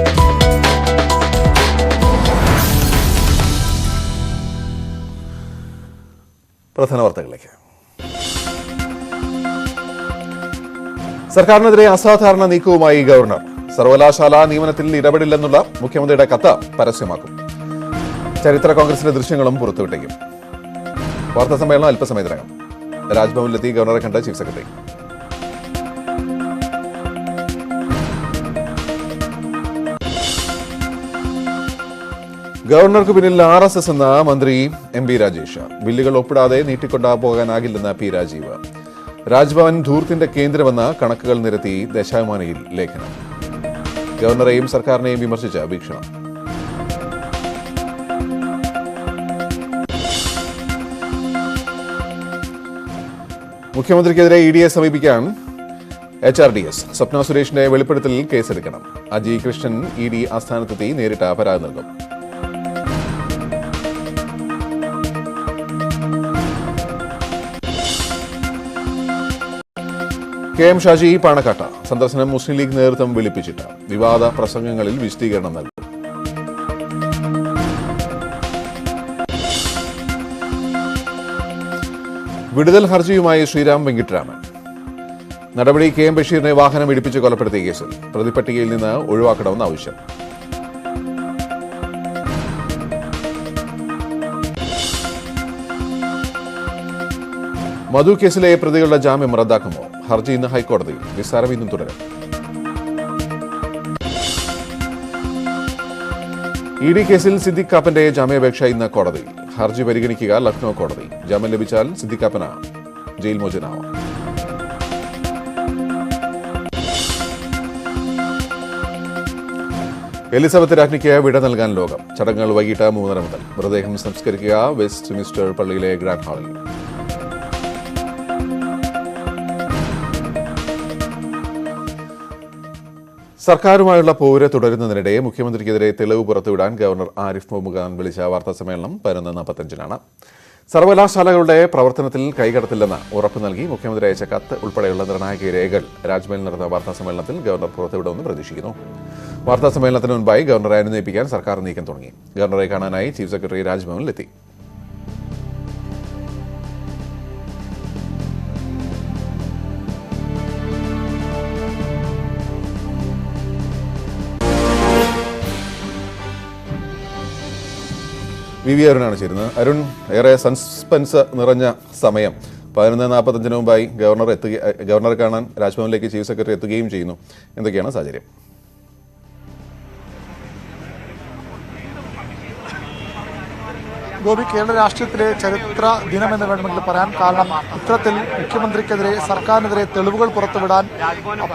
പ്രധാന വാർത്തകളിലേക്ക്. സർക്കാരിനെതിരെ അസാധാരണ നീക്കവുമായി ഗവർണർ. സർവകലാശാല നിയമനത്തിൽ ഇടപെടില്ലെന്നുള്ള മുഖ്യമന്ത്രിയുടെ കത്ത് പരസ്യമാക്കും. ചരിത്ര കോൺഗ്രസിന്റെ ദൃശ്യങ്ങളും പുറത്തുവിട്ടേക്കും. വാർത്താ സമ്മേളനം അല്പസമയത്തിനകം. രാജ്ഭവനിലെത്തി ഗവർണറെ കണ്ട ചീഫ് സെക്രട്ടറി. ഗവർണർക്ക് പിന്നിൽ RSS എന്ന മന്ത്രി MP രാജേഷ്. ബില്ലുകൾ ഒപ്പിടാതെ നീട്ടിക്കൊണ്ടുപോകാനാകില്ലെന്ന് P രാജീവ്. രാജ്ഭവൻ ധൂർത്തിന്റെ കേന്ദ്രമെന്ന കണക്കുകൾ നിരത്തി ദേശാഭിമാനിയിൽ ലേഖനം. ഗവർണറെയും സർക്കാരിനെയും വിമർശിച്ച വീക്ഷണം. മുഖ്യമന്ത്രിക്കെതിരെ EDയെ സമീപിക്കാൻ HRDS. സ്വപ്ന സുരേഷിന്റെ വെളിപ്പെടുത്തലിൽ കേസെടുക്കണം. അജി കൃഷ്ണൻ ED ആസ്ഥാനത്തെത്തി നേരിട്ട് പരാതി നൽകും. K M Shajiയ പണക്കാട്ട. സന്ദർശനം മുസ്ലിം ലീഗ് നേതൃത്വം വിളിപ്പിച്ചിട്ട് വിവാദ പ്രസംഗങ്ങളിൽ വിശദീകരണം നൽകും. വിടുതൽ ഹർജിയുമായി ശ്രീരാം വെങ്കിട്ടരാമൻ. നടപടി K M ബഷീറിനെ വാഹനം ഇടിപ്പിച്ച് കൊലപ്പെടുത്തിയ കേസിൽ പ്രതിപട്ടികയിൽ നിന്ന് ഒഴിവാക്കണമെന്ന് ആവശ്യം. മധു കേസിലെ പ്രതികളുടെ ജാമ്യം റദ്ദാക്കുമോ? ഹർജി ഇന്ന് ഹൈക്കോടതിയിൽ. വിസ്താരം ഇന്നും തുടരും. ED കേസിൽ സിദ്ദിഖ് കാപ്പന്റെ ജാമ്യാപേക്ഷ ഇന്ന് കോടതിയിൽ. ഹർജി പരിഗണിക്കുക ലക്നൌ കോടതി. ജാമ്യം ലഭിച്ചാൽ സിദ്ദിഖ് കാപ്പന് ജയിൽ മോചനമാവാം. എലിസബത്ത് രാജ്ഞിക്ക് വിട നൽകാൻ ലോകം. ചടങ്ങുകൾ വൈകിട്ട് 3:30 മുതൽ. മൃതദേഹം സംസ്കരിക്കുക വെസ്റ്റ് മിനിസ്റ്റർ പള്ളിയിലെ ഗ്രാൻഡ് ഹാളിൽ. സർക്കാരുമായുള്ള പോര് തുടരുന്നതിനിടെ മുഖ്യമന്ത്രിക്കെതിരെ തെളിവ് പുറത്തുവിടാൻ ഗവർണർ ആരിഫ് മുഹമ്മദ് ഖാൻ വിളിച്ച വാർത്താസമ്മേളനം 11:45-നാണ്. സർവകലാശാലകളുടെ പ്രവർത്തനത്തിൽ കൈകടത്തില്ലെന്ന് ഉറപ്പ് നൽകി മുഖ്യമന്ത്രി അയച്ച കത്ത് ഉൾപ്പെടെയുള്ള നിർണായക രേഖകൾ രാജ്ഭവനിൽ നടന്ന വാർത്താസമ്മേളനത്തിൽ ഗവർണർ പുറത്തുവിടുമെന്ന് പ്രതീക്ഷിക്കുന്നു. വാർത്താസമ്മേളനത്തിന് മുൻപായി ഗവർണറെ അനുനയിപ്പിക്കാൻ സർക്കാർ നീക്കം തുടങ്ങി. ഗവർണറെ കാണാനായി ചീഫ് സെക്രട്ടറി രാജ്ഭവനിലെത്തി. VV അരുണാണ് ചേരുന്നത്. അരുൺ, ഏറെ സസ്പെൻസ് നിറഞ്ഞ സമയം. 11:45 മുമ്പായി ഗവർണറെ കാണാൻ രാജ്ഭവനിലേക്ക് ചീഫ് സെക്രട്ടറി എത്തുകയും ചെയ്യുന്നു. എന്തൊക്കെയാണ് സാഹചര്യം? ഗോപി, കേരള രാഷ്ട്രീയത്തിലെ ചരിത്ര ദിനമെന്ന് വേണമെങ്കിൽ പറയാൻ. കാരണം ഇത്തരത്തിൽ മുഖ്യമന്ത്രിക്കെതിരെ സർക്കാരിനെതിരെ തെളിവുകൾ പുറത്തുവിടാൻ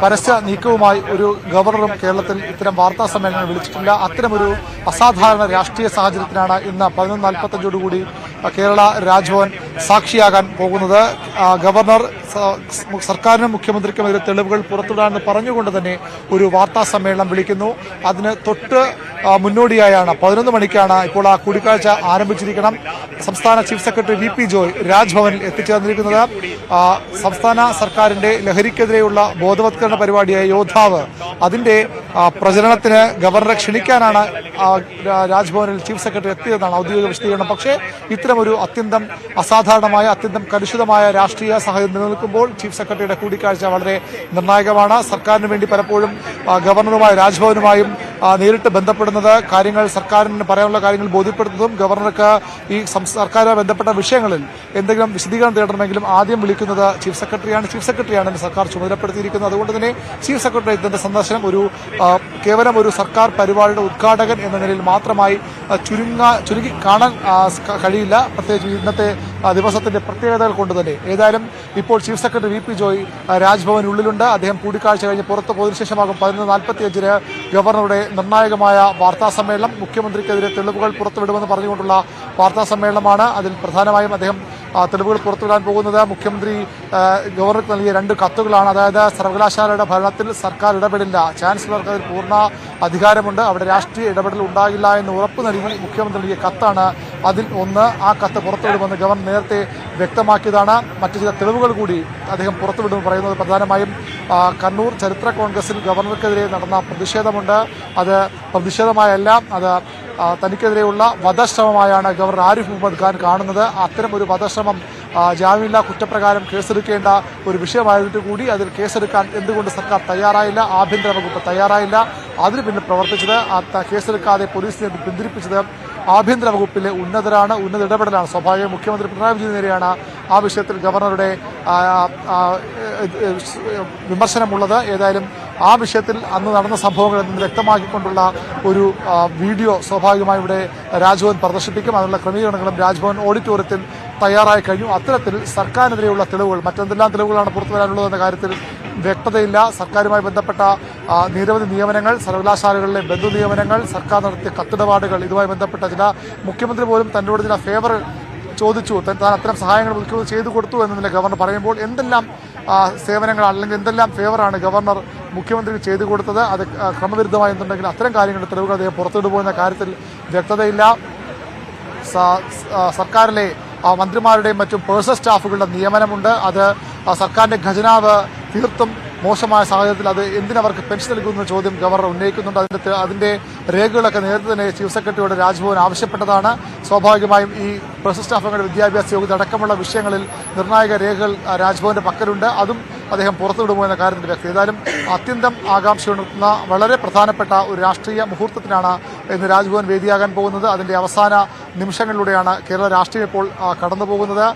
പരസ്യ നീക്കവുമായി ഒരു ഗവർണറും കേരളത്തിൽ ഇത്തരം വാർത്താ സമ്മേളനം വിളിച്ചിട്ടില്ല. അത്തരമൊരു അസാധാരണ രാഷ്ട്രീയ സാഹചര്യത്തിനാണ് ഇന്ന് 11:45 കേരള രാജ്ഭവൻ സാക്ഷിയാകാൻ പോകുന്നത്. ഗവർണർ സർക്കാരിനും മുഖ്യമന്ത്രിക്കുമെതിരെ തെളിവുകൾ പുറത്തുവിടാമെന്ന് പറഞ്ഞുകൊണ്ട് തന്നെ ഒരു വാർത്താ സമ്മേളനം വിളിക്കുന്നു. അതിന് തൊട്ട് മുന്നോടിയായാണ് 11 മണിക്കാണ് ഇപ്പോൾ ആ കൂടിക്കാഴ്ച ആരംഭിച്ചിരിക്കണം. സംസ്ഥാന ചീഫ് സെക്രട്ടറി VP ജോയ് രാജ്ഭവനിൽ എത്തിച്ചേർന്നിരിക്കുന്നത്. സംസ്ഥാന സർക്കാരിന്റെ ലഹരിക്കെതിരെയുള്ള ബോധവത്കരണ പരിപാടിയായ യോദ്ധാവ് അതിന്റെ പ്രചരണത്തിന് ഗവർണറെ ക്ഷണിക്കാനാണ് രാജ്ഭവനിൽ ചീഫ് സെക്രട്ടറി എത്തിയതെന്നാണ് ഔദ്യോഗിക വിശദീകരണം. പക്ഷേ ഇത്തരമൊരു അത്യന്തം അസാധാരണമായ അത്യന്തം കലുഷിതമായ രാഷ്ട്രീയ സാഹചര്യം നിലനിൽക്കുമ്പോൾ ചീഫ് സെക്രട്ടറിയുടെ കൂടിക്കാഴ്ച വളരെ നിർണായകമാണ്. സർക്കാരിന് വേണ്ടി പലപ്പോഴും ഗവർണറുമായി രാജ്ഭവനുമായും നേരിട്ട് ബന്ധപ്പെടുന്നത്, കാര്യങ്ങൾ സർക്കാരിന് പറയാനുള്ള കാര്യങ്ങൾ ബോധ്യപ്പെടുത്തുന്നതും ഗവർണർക്ക് ഈ സർക്കാരുമായി ബന്ധപ്പെട്ട വിഷയങ്ങളിൽ എന്തെങ്കിലും വിശദീകരണം തേടണമെങ്കിലും ആദ്യം വിളിക്കുന്നത് ചീഫ് സെക്രട്ടറിയാണ്. ചീഫ് സെക്രട്ടറിയാണ് സർക്കാർ ചുമതലപ്പെടുത്തിയിരിക്കുന്നത്. അതുകൊണ്ട് തന്നെ ചീഫ് സെക്രട്ടറി ഇതിന്റെ സന്ദർശനം കേവലം ഒരു സർക്കാർ പരിപാടിയുടെ ഉദ്ഘാടകൻ എന്ന നിലയിൽ മാത്രമായി ചുരുങ്ങി കാണാൻ കഴിയില്ല, പ്രത്യേകിച്ച് ഇന്നത്തെ ദിവസത്തിന്റെ പ്രത്യേകതകൾ കൊണ്ട് തന്നെ. ഏതായാലും ഇപ്പോൾ ചീഫ് സെക്രട്ടറി VP ജോയ് രാജ്ഭവനുള്ളിലുണ്ട്. അദ്ദേഹം കൂടിക്കാഴ്ച കഴിഞ്ഞ് പുറത്തു പോയതിനു ശേഷമാകും 11:45 ഗവർണറുടെ നിർണായകമായ വാർത്താ സമ്മേളനം. മുഖ്യമന്ത്രിക്കെതിരെ തെളിവുകൾ പുറത്തുവിടുമെന്ന് പറഞ്ഞുകൊണ്ടുള്ള വാർത്താ സമ്മേളനമാണ്. അതിൽ പ്രധാനമായും അദ്ദേഹം തെളിവുകൾ പുറത്തുവിടാൻ പോകുന്നത് മുഖ്യമന്ത്രി ഗവർണർക്ക് നൽകിയ 2 കത്തുകളാണ്. അതായത് സർവകലാശാലയുടെ ഭരണത്തിൽ സർക്കാർ ഇടപെടില്ല, ചാൻസലർക്ക് അതിൽ പൂർണ്ണ അധികാരമുണ്ട്, അവിടെ രാഷ്ട്രീയ ഇടപെടൽ ഉണ്ടാകില്ല എന്ന് ഉറപ്പ് നൽകി മുഖ്യമന്ത്രി നൽകിയ കത്താണ് അതിൽ ഒന്ന്. ആ കത്ത് പുറത്തുവിടുമെന്ന് ഗവർണർ നേരത്തെ വ്യക്തമാക്കിയതാണ്. മറ്റു ചില തെളിവുകൾ കൂടി അദ്ദേഹം പുറത്തുവിടുമെന്ന് പറയുന്നത് പ്രധാനമായും കണ്ണൂർ ചരിത്ര കോൺഗ്രസിൽ ഗവർണർക്കെതിരെ നടന്ന പ്രതിഷേധമുണ്ട്. അത് പ്രതിഷേധമായല്ല, അത് തനിക്കെതിരെയുള്ള വധശ്രമമായാണ് ഗവർണർ ആരിഫ് മുഹമ്മദ് ഖാൻ കാണുന്നത്. അത്തരം ഒരു വധശ്രമം ജാമ്യമില്ലാ കുറ്റപ്രകാരം കേസെടുക്കേണ്ട ഒരു വിഷയമായിട്ട് കൂടി അതിൽ കേസെടുക്കാൻ എന്തുകൊണ്ട് സർക്കാർ തയ്യാറായില്ല, ആഭ്യന്തര വകുപ്പ് തയ്യാറായില്ല, അതിന് പിന്നിൽ പ്രവർത്തിച്ചത് കേസെടുക്കാതെ പോലീസിനെ പിന്തിരിപ്പിച്ചത് ആഭ്യന്തര വകുപ്പിലെ ഉന്നത ഇടപെടലാണ്. സ്വാഭാവികം മുഖ്യമന്ത്രി പിണറായി വിജയന് നേരെയാണ് ആ വിഷയത്തിൽ ഗവർണറുടെ വിമർശനമുള്ളത്. ഏതായാലും ആ വിഷയത്തിൽ അന്ന് നടന്ന സംഭവങ്ങൾ എന്ന് വ്യക്തമാക്കിക്കൊണ്ടുള്ള ഒരു വീഡിയോ സ്വാഭാവികമായി ഇവിടെ രാജ്ഭവൻ പ്രദർശിപ്പിക്കും. അതിനുള്ള ക്രമീകരണങ്ങളും രാജ്ഭവൻ ഓഡിറ്റോറിയത്തിൽ തയ്യാറായി കഴിഞ്ഞു. അത്തരത്തിൽ സർക്കാരിനെതിരെയുള്ള തെളിവുകൾ, മറ്റെന്തെല്ലാം തെളിവുകളാണ് പുറത്തു വരാനുള്ളതെന്ന കാര്യത്തിൽ വ്യക്തതയില്ല. സർക്കാരുമായി ബന്ധപ്പെട്ട നിരവധി നിയമനങ്ങൾ, സർവകലാശാലകളിലെ ബന്ധു നിയമനങ്ങൾ, സർക്കാർ നടത്തിയ കത്തിടപാടുകൾ, ഇതുമായി ബന്ധപ്പെട്ട ചില മുഖ്യമന്ത്രി പോലും തന്നോട് ചില ഫേവർ ചോദിച്ചു, താൻ അത്തരം സഹായങ്ങൾ മുഖ്യമന്ത്രി ചെയ്തു കൊടുത്തു എന്നതിലെ ഗവർണർ പറയുമ്പോൾ എന്തെല്ലാം സേവനങ്ങൾ അല്ലെങ്കിൽ എന്തെല്ലാം ഫേവറാണ് ഗവർണർ മുഖ്യമന്ത്രിക്ക് ചെയ്തു കൊടുത്തത്, അത് ക്രമവിരുദ്ധമായെന്നുണ്ടെങ്കിൽ അത്തരം കാര്യങ്ങളുടെ തെളിവുകൾ അദ്ദേഹം പുറത്തുവിടുപോകുന്ന കാര്യത്തിൽ വ്യക്തതയില്ല. സർക്കാരിലെ മന്ത്രിമാരുടെയും മറ്റും പേഴ്സണൽ സ്റ്റാഫുകളുടെ നിയമനമുണ്ട്. അത് സർക്കാരിന്റെ ഖജനാവ് തീർത്തും മോശമായ സാഹചര്യത്തിൽ അത് എന്തിനവർക്ക് പെൻഷൻ നൽകുന്ന ചോദ്യം ഗവർണർ ഉന്നയിക്കുന്നുണ്ട്. അതിന്റെ രേഖകളൊക്കെ നേരത്തെ തന്നെ ചീഫ് സെക്രട്ടറിയോട് രാജ്ഭവൻ ആവശ്യപ്പെട്ടതാണ്. സ്വാഭാവികമായും ഈ പേഴ്സണൽ സ്റ്റാഫുകളുടെ വിദ്യാഭ്യാസ യോഗ്യത അടക്കമുള്ള വിഷയങ്ങളിൽ നിർണായക രേഖകൾ രാജ്ഭവന്റെ പക്കലുണ്ട്. അതും അദ്ദേഹം പുറത്തുവിടുമോ എന്ന കാര്യത്തിൽ വ്യക്തത. ഏതായാലും അത്യന്തം ആകാംക്ഷയുണർത്തുന്ന വളരെ പ്രധാനപ്പെട്ട ഒരു രാഷ്ട്രീയ മുഹൂർത്തത്തിനാണ് ഇന്ന് രാജ്ഭവൻ വേദിയാകാൻ പോകുന്നത്. അതിന്റെ അവസാന നിമിഷങ്ങളിലൂടെയാണ് കേരള രാഷ്ട്രീയം ഇപ്പോൾ കടന്നുപോകുന്നത്.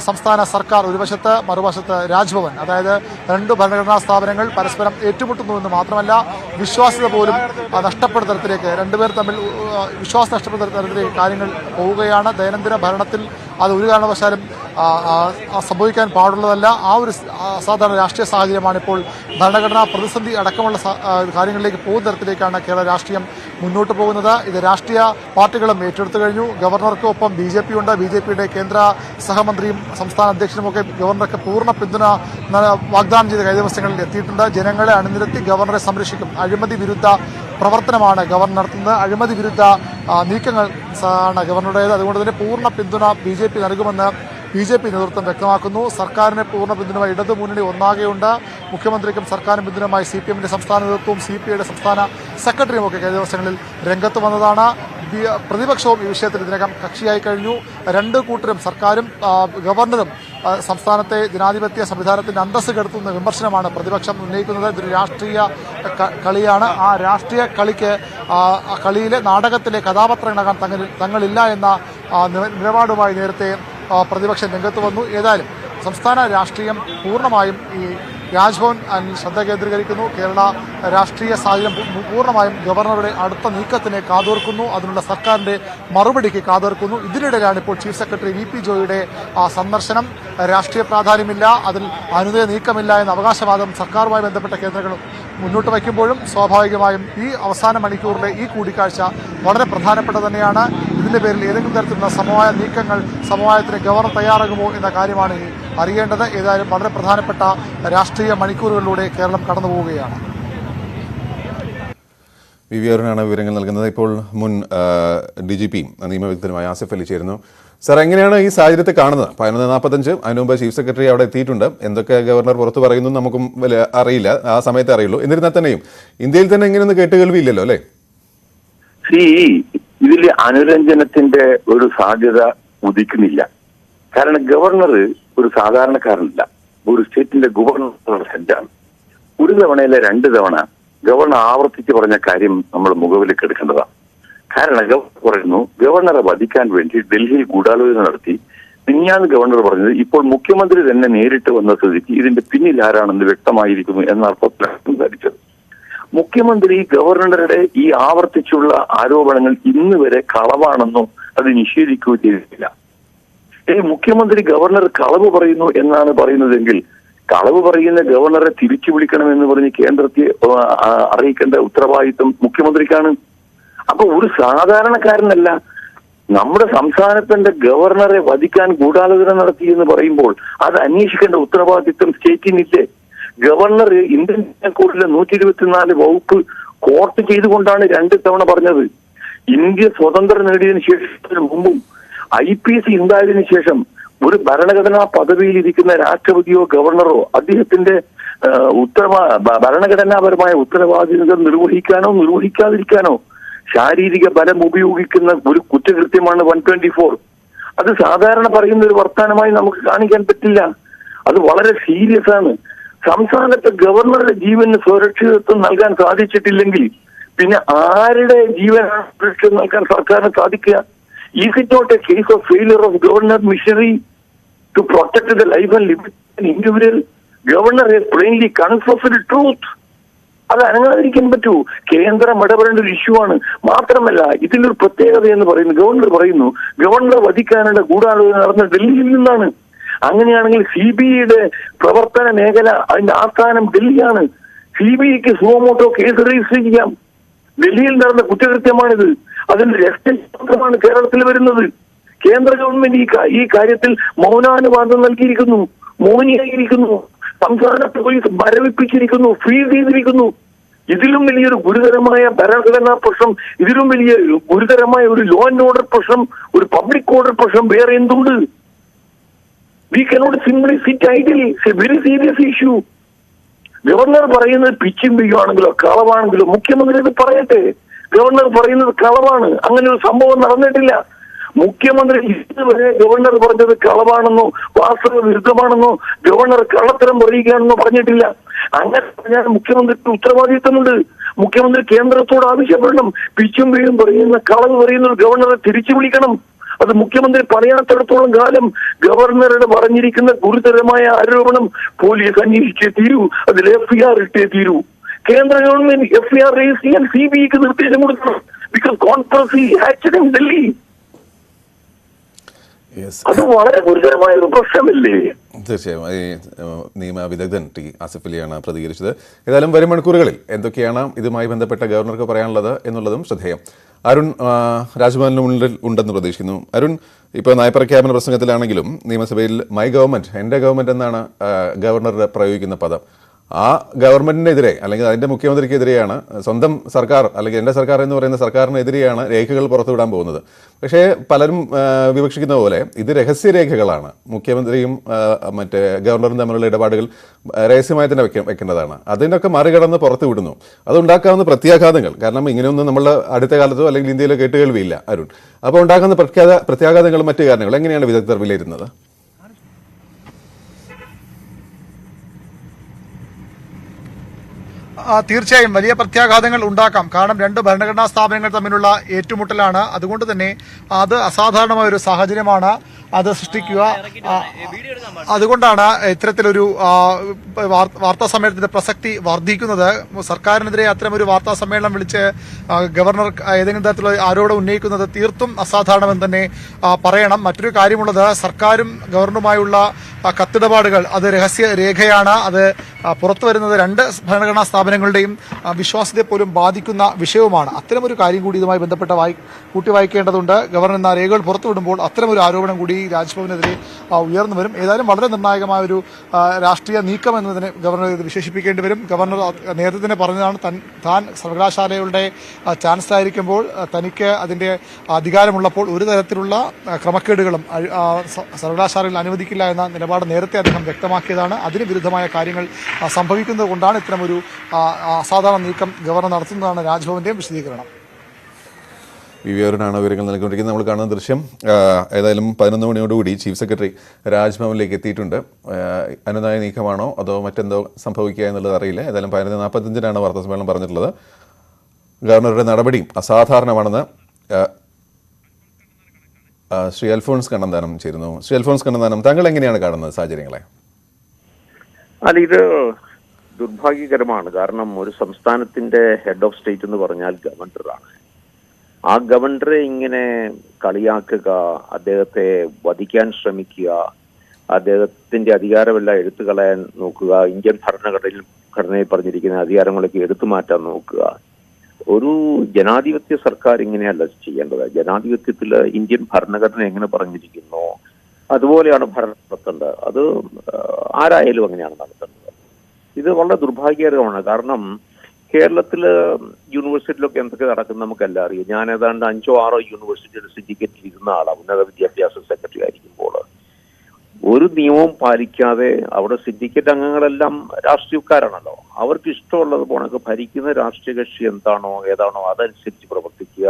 സംസ്ഥാന സർക്കാർ ഒരു വശത്ത്, മറുവശത്ത് രാജ്ഭവൻ, അതായത് 2 ഭരണഘടനാ സ്ഥാപനങ്ങൾ പരസ്പരം ഏറ്റുമുട്ടുന്നുവെന്ന് മാത്രമല്ല വിശ്വാസ്യത പോലും നഷ്ടപ്പെടുന്ന തരത്തിലേക്ക്, രണ്ടുപേർ തമ്മിൽ വിശ്വാസം നഷ്ടപ്പെടുന്ന തരത്തിലേക്ക് കാര്യങ്ങൾ പോവുകയാണ്. ദൈനംദിന ഭരണത്തിൽ അത് ഒരു കാരണവശാലും സംഭവിക്കാൻ പാടുള്ളതല്ല. ആ ഒരു അസാധാരണ രാഷ്ട്രീയ സാഹചര്യമാണ് ഇപ്പോൾ ഭരണഘടനാ പ്രതിസന്ധി അടക്കമുള്ള കാര്യങ്ങളിലേക്ക് പോകുന്ന തരത്തിലേക്കാണ് കേരള രാഷ്ട്രീയം മുന്നോട്ട് പോകുന്നത്. ഇത് രാഷ്ട്രീയ പാർട്ടികളും ഏറ്റെടുത്തു കഴിഞ്ഞു. ഗവർണർക്കൊപ്പം BJP ഉണ്ട്. BJPയുടെ കേന്ദ്ര സഹമന്ത്രിയും സംസ്ഥാന അധ്യക്ഷനുമൊക്കെ ഗവർണർക്ക് പൂർണ്ണ പിന്തുണ വാഗ്ദാനം ചെയ്ത കഴിഞ്ഞ ദിവസങ്ങളിൽ എത്തിയിട്ടുണ്ട്. ജനങ്ങളെ അണിനിരത്തി ഗവർണറെ സംരക്ഷിക്കും. അഴിമതി വിരുദ്ധ പ്രവർത്തനമാണ് ഗവർണർ നടത്തുന്നത്. അഴിമതി വിരുദ്ധ നീക്കങ്ങൾ ആണ് ഗവർണറുടേത്. അതുകൊണ്ട് തന്നെ പൂർണ്ണ പിന്തുണ BJP നൽകുമെന്ന് BJP നേതൃത്വം വ്യക്തമാക്കുന്നു. സർക്കാരിന് പൂർണ്ണ പിന്തുണമായി ഇടതുമുന്നണി ഒന്നാകെയുണ്ട്. മുഖ്യമന്ത്രിക്കും സർക്കാരിന് പിന്തുണമായി CPMന്റെ സംസ്ഥാന നേതൃത്വവും CPIയുടെ സംസ്ഥാന സെക്രട്ടറിയും ഒക്കെ കഴിഞ്ഞ ദിവസങ്ങളിൽ രംഗത്ത് വന്നതാണ്. പ്രതിപക്ഷവും ഈ വിഷയത്തിൽ ഇതിനകം കക്ഷിയായി കഴിഞ്ഞു. 2 കൂട്ടരും, സർക്കാരും ഗവർണറും സംസ്ഥാനത്തെ ജനാധിപത്യ സംവിധാനത്തിന്റെ അന്തസ്സ് കെടുത്തുന്ന വിമർശനമാണ് പ്രതിപക്ഷം ഉന്നയിക്കുന്നത്. ഇതൊരു രാഷ്ട്രീയ കളിയാണ്. ആ രാഷ്ട്രീയ കളിയിലെ നാടകത്തിലെ കഥാപാത്രങ്ങളാകാൻ തങ്ങളില്ല എന്ന നിലപാടുമായി നേരത്തെ പ്രതിപക്ഷം രംഗത്ത് വന്നു. ഏതായാലും സംസ്ഥാന രാഷ്ട്രീയം പൂർണ്ണമായും ഈ രാജ്ഭവൻ ശ്രദ്ധ കേന്ദ്രീകരിക്കുന്നു. കേരള രാഷ്ട്രീയ സാഹചര്യം പൂർണ്ണമായും ഗവർണറുടെ അടുത്ത നീക്കത്തിന് കാതോർക്കുന്നു. അതിനുള്ള സർക്കാരിൻ്റെ മറുപടിക്ക് കാതോർക്കുന്നു. ഇതിനിടയിലാണ് ഇപ്പോൾ ചീഫ് സെക്രട്ടറി VP ജോയിയുടെ സന്ദർശനം. രാഷ്ട്രീയ പ്രാധാന്യമില്ല, അതിൽ അനുനയ നീക്കമില്ല എന്ന അവകാശവാദം സർക്കാരുമായി ബന്ധപ്പെട്ട കേന്ദ്രങ്ങൾ മുന്നോട്ട് വയ്ക്കുമ്പോഴും സ്വാഭാവികമായും ഈ അവസാന മണിക്കൂറിലെ ഈ കൂടിക്കാഴ്ച വളരെ പ്രധാനപ്പെട്ട തന്നെയാണ്. ഇതിൻ്റെ പേരിൽ ഏതെങ്കിലും തരത്തിലുള്ള സമവായ നീക്കങ്ങൾ സമവായത്തിന് ഗവർണർ തയ്യാറാകുമോ എന്ന കാര്യമാണ് ഇനി അറിയേണ്ടത്. ഏതായാലും വളരെ പ്രധാനപ്പെട്ട രാഷ്ട്രീയ മണിക്കൂറുകളിലൂടെ കേരളം കടന്നു പോവുകയാണ്. വി അരുണാണ് വിവരങ്ങൾ നൽകുന്നത്. ഇപ്പോൾ മുൻ DGP നിയമവിദഗ്ധനുമായ ആസിഫ് അലി ചേരുന്നു. സാർ, എങ്ങനെയാണ് ഈ സാഹചര്യത്തെ കാണുന്നത്? 11:45 അതിന് മുമ്പ് ചീഫ് സെക്രട്ടറി അവിടെ എത്തിയിട്ടുണ്ട്. എന്തൊക്കെ ഗവർണർ പുറത്ത് പറയുന്നു നമുക്കും അറിയില്ല, ആ സമയത്ത് അറിയുള്ളൂ. എന്നിരുന്നാൽ തന്നെയും ഇന്ത്യയിൽ തന്നെ ഇങ്ങനെയൊന്നും കേട്ടുകേൾവിയില്ലല്ലോ അല്ലേ? ഇതിൽ അനുരഞ്ജനത്തിന്റെ ഒരു സാധ്യത ഉദിക്കുന്നില്ല. കാരണം ഗവർണർ ഒരു സാധാരണക്കാരനല്ല, ഒരു സ്റ്റേറ്റിന്റെ ഗവർണർ ഹെഡാണ്. ഒരു തവണയല്ല 2 തവണ ഗവർണർ ആവർത്തിച്ച് പറഞ്ഞ കാര്യം നമ്മൾ മുഖവിലേക്ക് എടുക്കേണ്ടതാണ്. കാരണം ഗവർണർ പറയുന്നു ഗവർണറെ വധിക്കാൻ വേണ്ടി ഡൽഹിയിൽ ഗൂഢാലോചന നടത്തി. മിനിഞ്ഞാന്ന് ഗവർണർ പറഞ്ഞത് ഇപ്പോൾ മുഖ്യമന്ത്രി തന്നെ നേരിട്ട് വന്ന സ്ഥിതിക്ക് ഇതിന്റെ പിന്നിൽ ആരാണെന്ന് വ്യക്തമായിരിക്കുന്നു എന്ന അർത്ഥത്തിലാണ് സംസാരിച്ചത്. മുഖ്യമന്ത്രി ഗവർണറുടെ ഈ ആവർത്തിച്ചുള്ള ആരോപണങ്ങൾ ഇന്ന് വരെ കളവാണെന്നോ അത് നിഷേധിക്കുകയോ ചെയ്തിട്ടില്ല. മുഖ്യമന്ത്രി ഗവർണർ കളവ് പറയുന്നു എന്നാണ് പറയുന്നതെങ്കിൽ കളവ് പറയുന്ന ഗവർണറെ തിരിച്ചു വിളിക്കണമെന്ന് പറഞ്ഞ് കേന്ദ്രത്തെ അറിയിക്കേണ്ട ഉത്തരവാദിത്വം മുഖ്യമന്ത്രിക്കാണ്. അപ്പൊ ഒരു സാധാരണക്കാരനല്ല, നമ്മുടെ സംസ്ഥാനത്തിന്റെ ഗവർണറെ വധിക്കാൻ ഗൂഢാലോചന നടത്തി എന്ന് പറയുമ്പോൾ അത് അന്വേഷിക്കേണ്ട ഉത്തരവാദിത്വം സ്റ്റേറ്റിനില്ലേ? ഗവർണർ ഇന്ത്യൻ കോഡിലെ 124 വകുപ്പ് കോർട്ട് ചെയ്തുകൊണ്ടാണ് 2 തവണ പറഞ്ഞത്. ഇന്ത്യ സ്വതന്ത്രം നേടിയതിനു ശേഷം മുമ്പും IPC ഉണ്ടായതിനു ശേഷം ഒരു ഭരണഘടനാ പദവിയിൽ ഇരിക്കുന്ന രാഷ്ട്രപതിയോ ഗവർണറോ അദ്ദേഹത്തിന്റെ ഭരണഘടനാപരമായ ഉത്തരവാദിത്തങ്ങൾ നിർവഹിക്കാതിരിക്കാനോ ശാരീരിക ബലം ഉപയോഗിക്കുന്ന ഒരു കുറ്റകൃത്യമാണ് 124. അത് സാധാരണ പറയുന്ന ഒരു വർത്തമാനമായി നമുക്ക് കാണിക്കാൻ പറ്റില്ല. അത് വളരെ സീരിയസ് ആണ്. സംസ്ഥാനത്തെ ഗവർണറുടെ ജീവന് സുരക്ഷിതത്വം നൽകാൻ സാധിച്ചിട്ടില്ലെങ്കിൽ പിന്നെ ആരുടെ ജീവനാണ് സുരക്ഷിതം നൽകാൻ സർക്കാരിന് സാധിക്കുക? Is it not a case of failure of governor machinery to protect the life and liberty of an individual? Governor has plainly confessed the truth. അത് അനങ്ങാതിരിക്കാൻ പറ്റൂ. കേന്ദ്രം ഇടപെടേണ്ട ഒരു ഇഷ്യൂ ആണ്. മാത്രമല്ല ഇതിന്റെ ഒരു പ്രത്യേകത എന്ന് പറയുന്നത് ഗവർണർ പറയുന്നു ഗവർണറെ വധിക്കാനുള്ള ഗൂഢാലോചന നടന്ന ഡൽഹിയിൽ നിന്നാണ്. അങ്ങനെയാണെങ്കിൽ CBIയുടെ പ്രവർത്തന മേഖല അതിന്റെ ആസ്ഥാനം ഡൽഹിയാണ്. CBIക്ക് സുമോട്ടോ കേസ് രജിസ്റ്റർ ചെയ്യാം. ഡൽഹിയിൽ നടന്ന കുറ്റകൃത്യമാണിത്. അതിന്റെ രഹസ്യമാണ് കേരളത്തിൽ വരുന്നത്. കേന്ദ്ര ഗവൺമെന്റ് ഈ കാര്യത്തിൽ മൗനാനുവാദം നൽകിയിരിക്കുന്നു, മൗനിയായിരിക്കുന്നു. സംസ്ഥാന പോലീസ് മരവിപ്പിച്ചിരിക്കുന്നു, ഫ്രീസ് ചെയ്തിരിക്കുന്നു. ഇതിലും വലിയൊരു ഗുരുതരമായ ഭരണഘടനാ പ്രശ്നം, ഇതിലും വലിയ ഗുരുതരമായ ഒരു ലോ ആൻഡ് ഓർഡർ പ്രശ്നം, ഒരു പബ്ലിക് ഓർഡർ പ്രശ്നം വേറെ എന്തുണ്ട്? We cannot simply sit idle. It's a very serious issue. Governor പറയുന്നത് പിച്ചും പിയ്യുവാണെങ്കിലോ കളവാണെങ്കിലോ മുഖ്യമന്ത്രി ഇത് പറയട്ടെ. ഗവർണർ പറയുന്നത് കളവാണ്, അങ്ങനെ ഒരു സംഭവം നടന്നിട്ടില്ല. മുഖ്യമന്ത്രി ഇതുവരെ ഗവർണർ പറഞ്ഞത് കളവാണെന്നോ വാസ്തവ വിരുദ്ധമാണെന്നോ ഗവർണർ കള്ളത്തരം പറയുകയാണെന്നോ പറഞ്ഞിട്ടില്ല. അങ്ങനെ പറഞ്ഞാൽ മുഖ്യമന്ത്രിക്ക് ഉത്തരവാദിത്തമുണ്ട്. മുഖ്യമന്ത്രി കേന്ദ്രത്തോട് ആവശ്യപ്പെടണം. പിച്ചും പിയ്യും പറയുന്ന കളവ് പറയുന്ന ഗവർണറെ തിരിച്ചു വിളിക്കണം. അത് മുഖ്യമന്ത്രി പറയാത്തിടത്തോളം കാലം ഗവർണറുടെ പറഞ്ഞിരിക്കുന്ന ഗുരുതരമായ ആരോപണം പോലീസ് അന്വേഷിച്ചേ തീരൂ, അതിൽ FIR ഇട്ടേ തീരൂ. കേന്ദ്ര ഗവൺമെന്റ് FIR രജിസ്റ്റർ ചെയ്യാൻ CBIക്ക് നിർദ്ദേശം കൊടുക്കണം. Because contrary action in Delhi. അത് വളരെ ഗുരുതരമായ ഒരു പ്രശ്നമല്ലേ? തീർച്ചയായും ഈ നിയമ വിദഗ്ധൻ ആസിഫ് അലിയാണ് പ്രതികരിച്ചത്. ഏതായാലും വരും മണിക്കൂറുകളിൽ എന്തൊക്കെയാണ് ഇതുമായി ബന്ധപ്പെട്ട ഗവർണർക്ക് പറയാനുള്ളത് എന്നുള്ളതും ശ്രദ്ധേയം. അരുൺ രാജ്ഭവനിന് മുന്നിൽ ഉണ്ടെന്ന് പ്രതീക്ഷിക്കുന്നു. അരുൺ, ഇപ്പോൾ നയപ്രഖ്യാപന പ്രസംഗത്തിലാണെങ്കിലും നിയമസഭയിൽ മൈ ഗവൺമെന്റ്, എൻ്റെ ഗവൺമെന്റ് എന്നാണ് ഗവർണർ പ്രയോഗിക്കുന്ന പദം. ആ ഗവൺമെന്റിനെതിരെ അല്ലെങ്കിൽ അതിന്റെ മുഖ്യമന്ത്രിക്കെതിരെയാണ് സ്വന്തം സർക്കാർ അല്ലെങ്കിൽ എൻ്റെ സർക്കാർ എന്ന് പറയുന്ന സർക്കാരിനെതിരെയാണ് രേഖകൾ പുറത്തുവിടാൻ പോകുന്നത്. പക്ഷേ പലരും വിവക്ഷിക്കുന്ന പോലെ ഇത് രഹസ്യരേഖകളാണ്. മുഖ്യമന്ത്രിയും മറ്റേ ഗവർണറും തമ്മിലുള്ള ഇടപാടുകൾ രഹസ്യമായി തന്നെ വെക്കേണ്ടതാണ്. അതിനൊക്കെ മറികടന്ന് പുറത്തു വിടുന്നു. അതുണ്ടാക്കാവുന്ന പ്രത്യാഘാതങ്ങൾ, കാരണം ഇങ്ങനെയൊന്നും നമ്മൾ അടുത്ത കാലത്തോ അല്ലെങ്കിൽ ഇന്ത്യയിലോ കേട്ടുകേൾവിയില്ല അരുൺ. അപ്പോൾ ഉണ്ടാക്കുന്ന പ്രത്യാഘാതങ്ങളും മറ്റു കാരണങ്ങൾ എങ്ങനെയാണ് വിദഗ്ധർ വിലയിരുത്തുന്നത്? തീർച്ചയായും വലിയ പ്രത്യാഘാതങ്ങൾ ഉണ്ടാക്കാം. കാരണം രണ്ട് ഭരണഘടനാ സ്ഥാപനങ്ങൾ തമ്മിലുള്ള ഏറ്റുമുട്ടലാണ്. അതുകൊണ്ട് തന്നെ അത് അസാധാരണമായ ഒരു സാഹചര്യമാണ് അത് സൃഷ്ടിക്കുക. അതുകൊണ്ടാണ് ഇത്തരത്തിലൊരു വാർത്താ സമ്മേളനത്തിന്റെ പ്രസക്തി വർദ്ധിക്കുന്നത്. സർക്കാരിനെതിരെ അത്തരമൊരു വാർത്താ സമ്മേളനം വിളിച്ച് ഗവർണർ ഏതെങ്കിലും തരത്തിലുള്ള ആരോപണം ഉന്നയിക്കുന്നത് തീർത്തും അസാധാരണമെന്ന് തന്നെ പറയണം. മറ്റൊരു കാര്യമുള്ളത്, സർക്കാരും ഗവർണറുമായുള്ള കത്തിടപാടുകൾ അത് രഹസ്യ രേഖയാണ്. അത് പുറത്തു വരുന്നത് രണ്ട് ഭരണഘടനാ സ്ഥാപനങ്ങളുടെയും വിശ്വാസ്യതയെ പോലും ബാധിക്കുന്ന വിഷയവുമാണ്. അത്തരമൊരു കാര്യം കൂടി ഇതുമായി ബന്ധപ്പെട്ട കൂട്ടി വായിക്കേണ്ടതുണ്ട്. ഗവർണർ എന്ന രേഖകൾ പുറത്തുവിടുമ്പോൾ അത്തരമൊരു ആരോപണം കൂടി രാജ്ഭവനെതിരെ ഉയർന്നു വരും. ഏതായാലും വളരെ നിർണായകമായ ഒരു രാഷ്ട്രീയ നീക്കം എന്നതിനെ ഗവർണർ ഇത് വിശേഷിപ്പിക്കേണ്ടി വരും. ഗവർണർ നേരത്തെ തന്നെ പറഞ്ഞതാണ്, താൻ സർവകലാശാലയുടെ ചാൻസലർ ആയിരിക്കുമ്പോൾ തനിക്ക് അതിൻ്റെ അധികാരമുള്ളപ്പോൾ ഒരു തരത്തിലുള്ള ക്രമക്കേടുകളും സർവകലാശാലയിൽ അനുവദിക്കില്ല എന്ന നിലപാട് നേരത്തെ അദ്ദേഹം വ്യക്തമാക്കിയതാണ്. അതിന് വിരുദ്ധമായ കാര്യങ്ങൾ സംഭവിക്കുന്നത് കൊണ്ടാണ് ഇത്തരമൊരു അസാധാരണ നീക്കം ഗവർണർ നടത്തുന്നതാണ് രാജ്ഭവന്റെയും വിശദീകരണം. വിവരനാണ് വിവരങ്ങൾ നൽകിക്കൊണ്ടിരിക്കുന്നത്. നമ്മൾ കാണുന്ന ദൃശ്യം ഏതായാലും 11 മണിയോടുകൂടി ചീഫ് സെക്രട്ടറി രാജ്ഭവനിലേക്ക് എത്തിയിട്ടുണ്ട്. അനുനയ നീക്കമാണോ അതോ മറ്റെന്തോ സംഭവിക്കുക എന്നുള്ളത് അറിയില്ല. ഏതായാലും 11:45 വാർത്താ സമ്മേളനം പറഞ്ഞിട്ടുള്ളത്. ഗവർണറുടെ നടപടിയും അസാധാരണമാണെന്ന് ശ്രീ അൽഫോൺസ് കണ്ണന്താനം ചേരുന്നു. ശ്രീ അൽഫോൺസ് കണ്ണന്താനം, താങ്കൾ എങ്ങനെയാണ് കാണുന്നത് സാഹചര്യങ്ങളെ? അല്ല, ഇത് ദുർഭാഗ്യകരമാണ്. കാരണം ഒരു സംസ്ഥാനത്തിന്റെ ഹെഡ് ഓഫ് സ്റ്റേറ്റ് എന്ന് പറഞ്ഞാൽ ഗവർണറാണ്. ആ ഗവർണറെ ഇങ്ങനെ കളിയാക്കുക, അദ്ദേഹത്തെ വധിക്കാൻ ശ്രമിക്കുക, അദ്ദേഹത്തിന്റെ അധികാരമെല്ലാം എടുത്തു കളയാൻ നോക്കുക, ഇന്ത്യൻ ഭരണഘടനയിൽ പറഞ്ഞിരിക്കുന്ന അധികാരങ്ങളൊക്കെ എടുത്തു മാറ്റാൻ നോക്കുക. ഒരു ജനാധിപത്യ സർക്കാർ ഇങ്ങനെയല്ല ചെയ്യേണ്ടത്. ജനാധിപത്യത്തിൽ ഇന്ത്യൻ ഭരണഘടന എങ്ങനെ പറഞ്ഞിരിക്കുന്നു അതുപോലെയാണ് ഭരണം നടത്തേണ്ടത്. അത് ആരായാലും അങ്ങനെയാണ് നടത്തേണ്ടത്. ഇത് വളരെ ദുർഭാഗ്യകരമാണ്. കാരണം കേരളത്തില് യൂണിവേഴ്സിറ്റിയിലൊക്കെ എന്തൊക്കെ നടക്കുന്നത് നമുക്കെല്ലാം അറിയാം. ഞാൻ ഏതാണ്ട് 5 or 6 യൂണിവേഴ്സിറ്റിയുടെ സിൻഡിക്കേറ്റിൽ ഇരുന്ന ആളാണ്. ഉന്നത വിദ്യാഭ്യാസ സെക്രട്ടറി ആയിരിക്കുമ്പോൾ ഒരു നിയമവും പാലിക്കാതെ അവിടെ സിൻഡിക്കേറ്റ് അംഗങ്ങളെല്ലാം രാഷ്ട്രീയക്കാരാണല്ലോ. അവർക്ക് ഇഷ്ടമുള്ളത് പോണക്ക് ഭരിക്കുന്ന രാഷ്ട്രീയ കക്ഷി എന്താണോ ഏതാണോ അതനുസരിച്ച് പ്രവർത്തിക്കുക,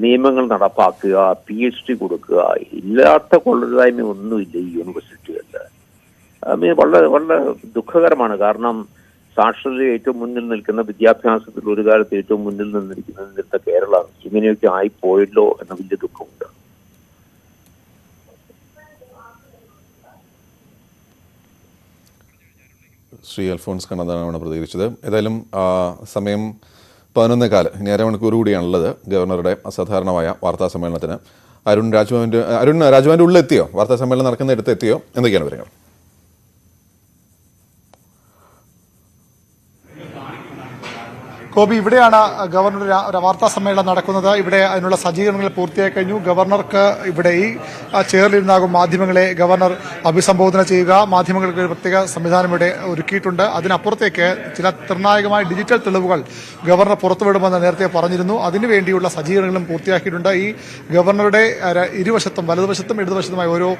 നിയമങ്ങൾ നടപ്പാക്കുക, PhD കൊടുക്കുക. ഇല്ലാത്ത കൊള്ളരുതായ്മ ഒന്നുമില്ല ഈ യൂണിവേഴ്സിറ്റികളിൽ. വളരെ വളരെ ദുഃഖകരമാണ്. കാരണം സാക്ഷരതയിൽ ഏറ്റവും മുന്നിൽ നിൽക്കുന്ന, വിദ്യാഭ്യാസത്തിൽ ഒരു കാലത്ത് ഏറ്റവും മുന്നിൽ നിന്നിരുന്ന കേരളം ഇങ്ങനെയൊക്കെ ആയിപ്പോയല്ലോ എന്ന വലിയ ദുഃഖമുണ്ട്. ശ്രീ അൽഫോൺസ് കണ്ണന്താനമാണ് പ്രതികരിച്ചത്. ഏതായാലും സമയം 11:15, ഇനി അരമണിക്കൂർ കൂടിയാണുള്ളത് ഗവർണറുടെ അസാധാരണമായ വാർത്താ സമ്മേളനത്തിന്. അരുൺ രാജ്ഭവന്റെ ഉള്ളിലെത്തിയോ? വാർത്താ സമ്മേളനം നടക്കുന്ന ഇടത്ത് എത്തിയോ? എന്തൊക്കെയാണ് വിവരങ്ങൾ? കോബി, ഇവിടെയാണ് ഗവർണറുടെ വാർത്താ സമ്മേളനം നടക്കുന്നത്. ഇവിടെ അതിനുള്ള സജ്ജീകരണങ്ങൾ പൂർത്തിയായി കഴിഞ്ഞു. ഗവർണർക്ക് ഇവിടെ ഈ ചെയറിലിരുന്നാകും മാധ്യമങ്ങളെ ഗവർണർ അഭിസംബോധന ചെയ്യുക. മാധ്യമങ്ങൾക്ക് ഒരു പ്രത്യേക സംവിധാനം ഇവിടെ ഒരുക്കിയിട്ടുണ്ട്. അതിനപ്പുറത്തേക്ക് ചില നിർണായകമായ ഡിജിറ്റൽ തെളിവുകൾ ഗവർണർ പുറത്തുവിടുമെന്ന് നേരത്തെ പറഞ്ഞിരുന്നു. അതിനുവേണ്ടിയുള്ള സജ്ജീകരണങ്ങളും പൂർത്തിയാക്കിയിട്ടുണ്ട്. ഈ ഗവർണറുടെ ഇരുവശത്തും, വലതുവശത്തും ഇടതുവശത്തുമായി ഓരോ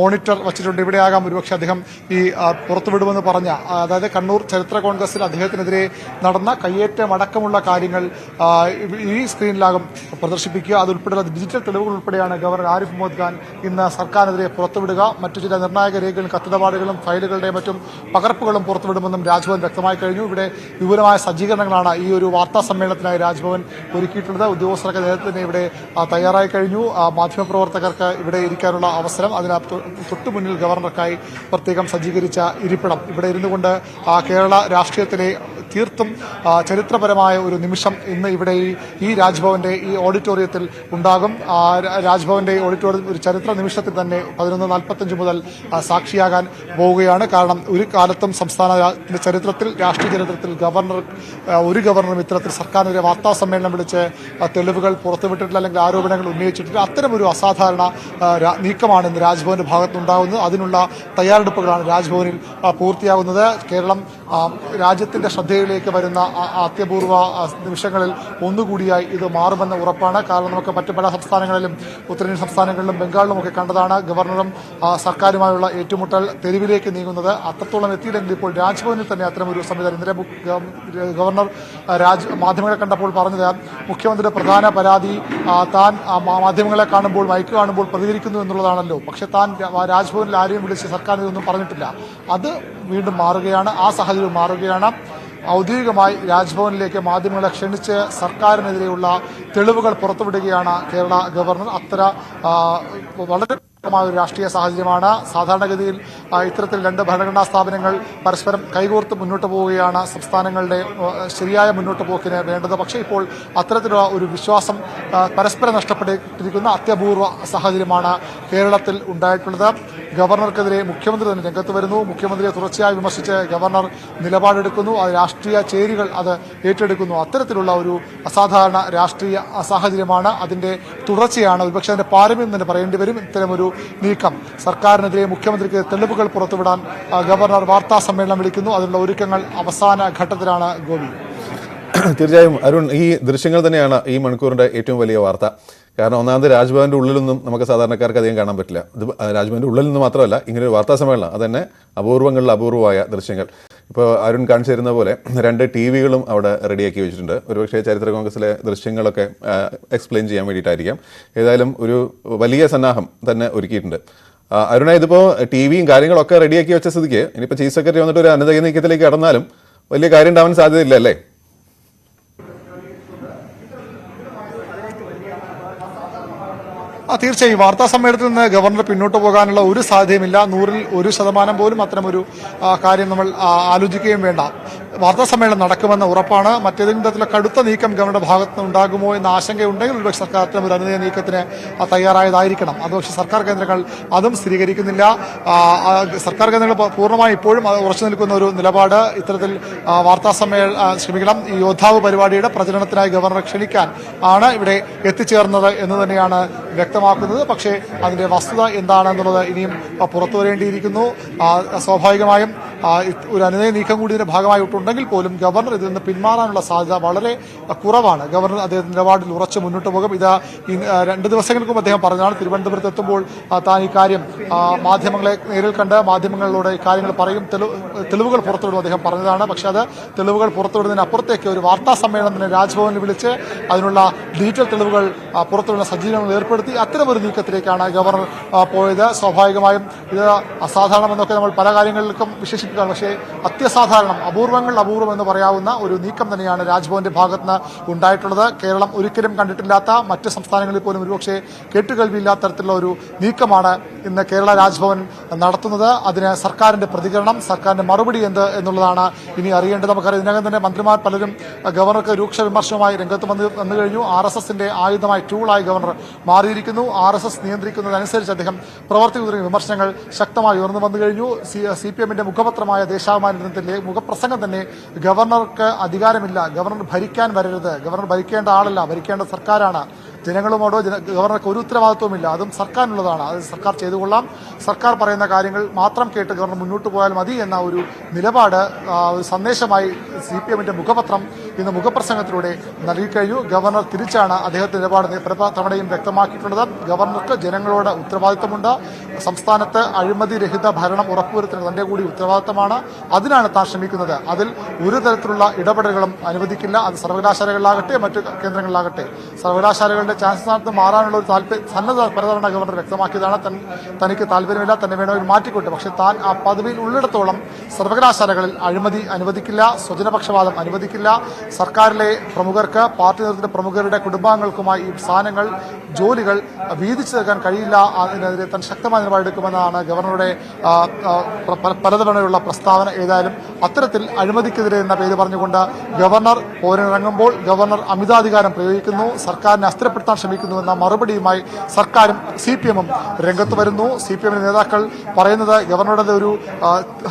മോണിറ്റർ വച്ചിട്ടുണ്ട്. ഇവിടെയാകാം ഒരുപക്ഷെ അദ്ദേഹം ഈ പുറത്തുവിടുമെന്ന് പറഞ്ഞ, അതായത് കണ്ണൂർ ചരിത്ര കോൺഗ്രസിൽ അദ്ദേഹത്തിനെതിരെ നടന്ന കയ്യേറ്റം അടക്കമുള്ള കാര്യങ്ങൾ ഈ സ്ക്രീനിലാകും പ്രദർശിപ്പിക്കുക. അതുൾപ്പെടെയുള്ള ഡിജിറ്റൽ തെളിവുകൾ ഉൾപ്പെടെയാണ് ഗവർണർ ആരിഫ് മുഹമ്മദ് ഖാൻ ഇന്ന് സർക്കാരിനെതിരെ പുറത്തുവിടുക. മറ്റു ചില നിർണായക രേഖകളും കത്തിടപാടുകളും ഫയലുകളുടെ മറ്റും പകർപ്പുകളും പുറത്തുവിടുമെന്നും രാജ്ഭവൻ വ്യക്തമായി കഴിഞ്ഞു. ഇവിടെ വിപുലമായ സജ്ജീകരണങ്ങളാണ് ഈ ഒരു വാർത്താ സമ്മേളനത്തിനായി രാജ്ഭവൻ ഒരുക്കിയിട്ടുള്ളത്. ഉദ്യോഗസ്ഥരൊക്കെ നേരത്തെ തന്നെ ഇവിടെ തയ്യാറായി കഴിഞ്ഞു. മാധ്യമപ്രവർത്തകർക്ക് ഇവിടെ ഇരിക്കാനുള്ള അവസരം, അതിന് തൊട്ടു മുന്നിൽ ഗവർണർക്കായി പ്രത്യേകം സജ്ജീകരിച്ച ഇരിപ്പിടം. ഇവിടെ ഇരുന്നു കൊണ്ട് കേരള രാഷ്ട്രീയത്തിലെ തീർത്തും ചരിത്രപരമായ ഒരു നിമിഷം ഇന്ന് ഇവിടെ ഈ രാജ്ഭവന്റെ ഈ ഓഡിറ്റോറിയത്തിൽ ഉണ്ടാകും. രാജ്ഭവന്റെ ഓഡിറ്റോറിയം ഒരു ചരിത്ര നിമിഷത്തിൽ തന്നെ 11:45 മുതൽ സാക്ഷിയാകാൻ പോവുകയാണ്. കാരണം ഒരു കാലത്തും സംസ്ഥാന ചരിത്രത്തിൽ, രാഷ്ട്രീയ ചരിത്രത്തിൽ ഒരു ഗവർണറും ഇത്തരത്തിൽ സർക്കാരിനെതിരെ വാർത്താ സമ്മേളനം വിളിച്ച് തെളിവുകൾ പുറത്തുവിട്ടിട്ടില്ല, അല്ലെങ്കിൽ ആരോപണങ്ങൾ ഉന്നയിച്ചിട്ടില്ല. അത്തരമൊരു അസാധാരണ നീക്കമാണ് ഇന്ന് രാജ്ഭവന്റെ ഭാഗത്തുണ്ടാകുന്നത്. അതിനുള്ള തയ്യാറെടുപ്പുകളാണ് രാജ്ഭവനിൽ പൂർത്തിയാകുന്നത്. കേരളം രാജ്യത്തിന്റെ ശ്രദ്ധയിലേക്ക് വരുന്ന അത്യപൂർവ നിമിഷങ്ങളിൽ ഒന്നുകൂടിയായി ഇത് മാറുമെന്ന് ഉറപ്പാണ്. കാരണം നമുക്ക് മറ്റു പല സംസ്ഥാനങ്ങളിലും, ഉത്തരേന്ത്യൻ സംസ്ഥാനങ്ങളിലും ബംഗാളിലുമൊക്കെ കണ്ടതാണ് ഗവർണറും സർക്കാരുമായുള്ള ഏറ്റുമുട്ടൽ തെരുവിലേക്ക് നീങ്ങുന്നത്. അത്രത്തോളം എത്തിയില്ലെങ്കിൽ ഇപ്പോൾ രാജ്ഭവനിൽ തന്നെ അത്തരമൊരു സംവിധാനം. ഇന്നലെ ഗവർണർ മാധ്യമങ്ങളെ കണ്ടപ്പോൾ പറഞ്ഞത്, മുഖ്യമന്ത്രിയുടെ പ്രധാന പരാതി താൻ മാധ്യമങ്ങളെ കാണുമ്പോൾ, മൈക്ക് കാണുമ്പോൾ പ്രതികരിക്കുന്നു എന്നുള്ളതാണല്ലോ. പക്ഷെ താൻ രാജ്ഭവനിൽ ആരെയും വിളിച്ച് സർക്കാരിനൊന്നും പറഞ്ഞിട്ടില്ല. അത് വീണ്ടും മാറുകയാണ്. ആ സാഹചര്യം മാറുകയാണ്. ഔദ്യോഗികമായി രാജ്ഭവനിലേക്ക് മാധ്യമങ്ങളെ ക്ഷണിച്ച് സർക്കാരിനെതിരെയുള്ള തെളിവുകൾ പുറത്തുവിടുകയാണ് കേരള ഗവർണർ. വളരെ ഒരു രാഷ്ട്രീയ സാഹചര്യമാണ്. സാധാരണഗതിയിൽ ഇത്തരത്തിൽ രണ്ട് ഭരണഘടനാ സ്ഥാപനങ്ങൾ പരസ്പരം കൈകോർത്ത് മുന്നോട്ട് പോവുകയാണ് സംസ്ഥാനങ്ങളുടെ ശരിയായ മുന്നോട്ട് പോക്കിന് വേണ്ടത്. പക്ഷേ ഇപ്പോൾ അത്തരത്തിലുള്ള ഒരു വിശ്വാസം പരസ്പരം നഷ്ടപ്പെട്ടിരിക്കുന്ന അത്യപൂർവ സാഹചര്യമാണ് കേരളത്തിൽ ഉണ്ടായിട്ടുള്ളത്. ഗവർണർക്കെതിരെ മുഖ്യമന്ത്രി തന്നെ രംഗത്ത് വരുന്നു. മുഖ്യമന്ത്രിയെ തുടർച്ചയായി വിമർശിച്ച് ഗവർണർ നിലപാടെടുക്കുന്നു. അത് രാഷ്ട്രീയ ചേരികൾ അത് ഏറ്റെടുക്കുന്നു. അത്തരത്തിലുള്ള ഒരു അസാധാരണ രാഷ്ട്രീയ സാഹചര്യമാണ്. അതിന്റെ തുടർച്ചയാണ്, ഒരുപക്ഷെ അതിന്റെ പാരമ്യം തന്നെ പറയേണ്ടി വരും. ഇത്തരമൊരു നീക്കം സർക്കാരിനെതിരെ മുഖ്യമന്ത്രിക്ക് തെളിവുകൾ പുറത്തുവിടാൻ ഗവർണർ വാർത്താ സമ്മേളനം വിളിക്കുന്നു. അതിനുള്ള ഒരുക്കങ്ങൾ അവസാന ഘട്ടത്തിലാണ്. ഗോപി, തീർച്ചയായും അരുൺ, ഈ ദൃശ്യങ്ങൾ തന്നെയാണ് ഈ മണിക്കൂറിന്റെ ഏറ്റവും വലിയ വാർത്ത. കാരണം ഒന്നാമത് രാജ്ഭവന്റെ ഉള്ളിലൊന്നും നമുക്ക് സാധാരണക്കാർക്ക് അധികം കാണാൻ പറ്റില്ല. ഇത് രാജ്ഭവന്റെ ഉള്ളിൽ നിന്ന് മാത്രമല്ല, ഇങ്ങനെ ഒരു വാർത്താ സമ്മേളനം അതന്നെ അപൂർവങ്ങളിൽ അപൂർവമായ ദൃശ്യങ്ങൾ. ഇപ്പോൾ അരുൺ കാണിച്ചു തരുന്ന പോലെ 2 TV-കളും അവിടെ റെഡിയാക്കി വെച്ചിട്ടുണ്ട്. ഒരുപക്ഷെ ചരിത്ര കോൺഗ്രസിലെ ദൃശ്യങ്ങളൊക്കെ എക്സ്പ്ലെയിൻ ചെയ്യാൻ വേണ്ടിയിട്ടായിരിക്കാം. ഏതായാലും ഒരു വലിയ സന്നാഹം തന്നെ ഒരുക്കിയിട്ടുണ്ട്. അരുണ, ഇതിപ്പോൾ TV-യും കാര്യങ്ങളൊക്കെ റെഡിയാക്കി വെച്ച സ്ഥിതിക്ക് ഇനിയിപ്പോൾ ചീഫ് സെക്രട്ടറി വന്നിട്ട് ഒരു അനധികൃത നീക്കത്തിലേക്ക് കടന്നാലും വലിയ കാര്യം ഉണ്ടാവാൻ സാധ്യതയില്ല അല്ലേ? തീർച്ചയായും വാർത്താ സമ്മേളനത്തിൽ നിന്ന് ഗവർണർ പിന്നോട്ട് പോകാനുള്ള ഒരു സാധ്യതയുമില്ല. 100% പോലും അത്തരമൊരു കാര്യം നമ്മൾ ആലോചിക്കുകയും വേണ്ട. വാർത്താ സമ്മേളനം നടക്കുമെന്ന് ഉറപ്പാണ്. മറ്റേതെങ്കിലും തരത്തിലുള്ള കടുത്ത നീക്കം ഗവർണറുടെ ഭാഗത്ത് നിന്ന് ഉണ്ടാകുമോ എന്ന ആശങ്കയുണ്ടെങ്കിൽ ഒരുപക്ഷെ സർക്കാർ അത്തരം ഒരു അനുനയ നീക്കത്തിന് തയ്യാറായതായിരിക്കണം. അത് പക്ഷേ സർക്കാർ കേന്ദ്രങ്ങൾ അതും സ്ഥിരീകരിക്കുന്നില്ല. സർക്കാർ കേന്ദ്രങ്ങൾ പൂർണ്ണമായി ഇപ്പോഴും ഉറച്ചു നിൽക്കുന്ന ഒരു നിലപാട് ഇത്തരത്തിൽ വാർത്താ സമ്മേളനം ഈ യോദ്ധാവ് പരിപാടിയുടെ പ്രചരണത്തിനായി ഗവർണറെ ക്ഷണിക്കാൻ ആണ് ഇവിടെ എത്തിച്ചേർന്നത് എന്ന് തന്നെയാണ് വ്യക്തമാക്കുന്നത്. പക്ഷേ അതിന്റെ വസ്തുത എന്താണെന്നുള്ളത് ഇനിയും പുറത്തു വരേണ്ടിയിരിക്കുന്നു. സ്വാഭാവികമായും ഒരു അനുനയ നീക്കം കൂടി ഇതിന്റെ ഭാഗമായിട്ടുണ്ടെങ്കിൽ പോലും ഗവർണർ ഇതിൽ നിന്ന് പിന്മാറാനുള്ള സാധ്യത വളരെ കുറവാണ്. ഗവർണർ അദ്ദേഹത്തിന്റെ നിലപാടിൽ ഉറച്ചു മുന്നോട്ട് പോകും. ഇത് 2 ദിവസങ്ങൾക്കും അദ്ദേഹം പറഞ്ഞതാണ്. തിരുവനന്തപുരത്ത് എത്തുമ്പോൾ താൻ ഈ കാര്യം മാധ്യമങ്ങളെ നേരിൽ കണ്ട് മാധ്യമങ്ങളിലൂടെ ഈ കാര്യങ്ങൾ പറയും, തെളിവുകൾ പുറത്തുവിടും അദ്ദേഹം പറഞ്ഞതാണ്. പക്ഷേ അത് തെളിവുകൾ പുറത്തുവിടുന്നതിനപ്പുറത്തേക്ക് ഒരു വാർത്താ സമ്മേളനത്തിന് രാജ്ഭവനിൽ വിളിച്ച് അതിനുള്ള ഡീറ്റെയിൽ തെളിവുകൾ പുറത്തുവിടുന്ന സജ്ജീകരണങ്ങൾ ഏർപ്പെടുത്തി അത്തരമൊരു നീക്കത്തിലേക്കാണ് ഗവർണർ പോയത്. സ്വാഭാവികമായും ഇത് അസാധാരണമെന്നൊക്കെ നമ്മൾ പല കാര്യങ്ങളിലേക്കും വിശേഷിപ്പിക്കുകയാണ്. പക്ഷേ അത്യസാധാരണം, അപൂർവം എന്ന് പറയാവുന്ന ഒരു നീക്കം തന്നെയാണ് രാജ്ഭവന്റെ ഭാഗത്തുനിന്ന് ഉണ്ടായിട്ടുള്ളത്. കേരളം ഒരിക്കലും കണ്ടിട്ടില്ലാത്ത, മറ്റ് സംസ്ഥാനങ്ങളിൽ പോലും ഒരുപക്ഷെ കേട്ടുകേൾവിയില്ലാത്ത തരത്തിലുള്ള ഒരു നീക്കമാണ് ഇന്ന് കേരള രാജ്ഭവൻ നടത്തുന്നത്. അതിന് സർക്കാരിന്റെ പ്രതികരണം, സർക്കാരിന്റെ മറുപടി എന്ത് എന്നുള്ളതാണ് ഇനി അറിയേണ്ടത്. നമുക്കറിയാം, ഇതിനകം തന്നെ മന്ത്രിമാർ പലരും ഗവർണർക്ക് രൂക്ഷ വിമർശനവുമായി രംഗത്ത് വന്നു കഴിഞ്ഞു. RSSന്റെ ആയുധമായി, ടൂളായി ഗവർണർ മാറിയിരിക്കുന്നു. RSS നിയന്ത്രിക്കുന്നതനുസരിച്ച് അദ്ദേഹം പ്രവർത്തിക്കുന്ന വിമർശനങ്ങൾ ശക്തമായി ഉയർന്നു വന്നു കഴിഞ്ഞു. CPMന്റെ മുഖപത്രമായ ദേശാഭിമാനത്തിന്റെ മുഖപ്രസംഗം തന്നെ ഗവർണർക്ക് അധികാരമില്ല, ഗവർണർ ഭരിക്കാൻ വരരുത്, ഗവർണർ ഭരിക്കേണ്ട ആളല്ല, ഭരിക്കേണ്ട സർക്കാരാണ്, ജനങ്ങളുമോടോ ഗവർണർക്ക് ഒരു ഉത്തരവാദിത്വമില്ല, അതും സർക്കാരിനുള്ളതാണ്, അത് സർക്കാർ ചെയ്തുകൊള്ളാം, സർക്കാർ പറയുന്ന കാര്യങ്ങൾ മാത്രം കേട്ട് ഗവർണർ മുന്നോട്ട് പോയാൽ മതി എന്ന ഒരു നിലപാട്, ഒരു സന്ദേശമായി CPMന്റെ മുഖപത്രം ഇന്ന് മുഖപ്രസംഗത്തിലൂടെ നൽകിക്കഴിഞ്ഞു. ഗവർണർ തിരിച്ചാണ് അദ്ദേഹത്തിന്റെ നിലപാട് തവണയും വ്യക്തമാക്കിയിട്ടുള്ളത്. ഗവർണർക്ക് ജനങ്ങളോട് ഉത്തരവാദിത്തമുണ്ട്. സംസ്ഥാനത്ത് അഴിമതി രഹിത ഭരണം ഉറപ്പുവരുത്തുന്നത് തന്റെ കൂടി ഉത്തരവാദിത്തമാണ്. അതിനാണ് താൻ ശ്രമിക്കുന്നത്. അതിൽ ഒരു തരത്തിലുള്ള ഇടപെടലുകളും അനുവദിക്കില്ല. അത് സർവകലാശാലകളിലാകട്ടെ മറ്റു കേന്ദ്രങ്ങളിലാകട്ടെ. സർവകലാശാലകളുടെ ചാൻസലർ മാറാനുള്ള ഒരു സന്നദ്ധ പരതവണ ഗവർണർ വ്യക്തമാക്കിയതാണ്. തനിക്ക് താല്പര്യമില്ല, തന്നെ വേണമെങ്കിൽ മാറ്റിക്കൊണ്ട്, പക്ഷേ താൻ ആ പദവിയിൽ ഉള്ളിടത്തോളം സർവകലാശാലകളിൽ അഴിമതി അനുവദിക്കില്ല, സ്വജനപക്ഷപാതം അനുവദിക്കില്ല. സർക്കാരിലെ പ്രമുഖർക്ക്, പാർട്ടി നേതൃത്വത്തിലെ പ്രമുഖരുടെ കുടുംബാംഗങ്ങൾക്കുമായി ഈ സ്ഥാനങ്ങൾ, ജോലികൾ വീതിച്ചു നൽകാൻ കഴിയില്ല. അതിനെതിരെ താൻ ശക്തമായ നിലപാടെടുക്കുമെന്നാണ് ഗവർണറുടെ പലതവണയുള്ള പ്രസ്താവന. ഏതായാലും അത്തരത്തിൽ അഴിമതിക്കെതിരെ എന്ന പേര് പറഞ്ഞുകൊണ്ട് ഗവർണർ പോരിനിറങ്ങുമ്പോൾ ഗവർണർ അമിതാധികാരം പ്രയോഗിക്കുന്നു, സർക്കാരിനെ അസ്ഥിരപ്പെടുത്താൻ ശ്രമിക്കുന്നുവെന്ന മറുപടിയുമായി സർക്കാരും CPMും രംഗത്ത് വരുന്നു. CPMന്റെ നേതാക്കൾ പറയുന്നത് ഗവർണറുടെ ഒരു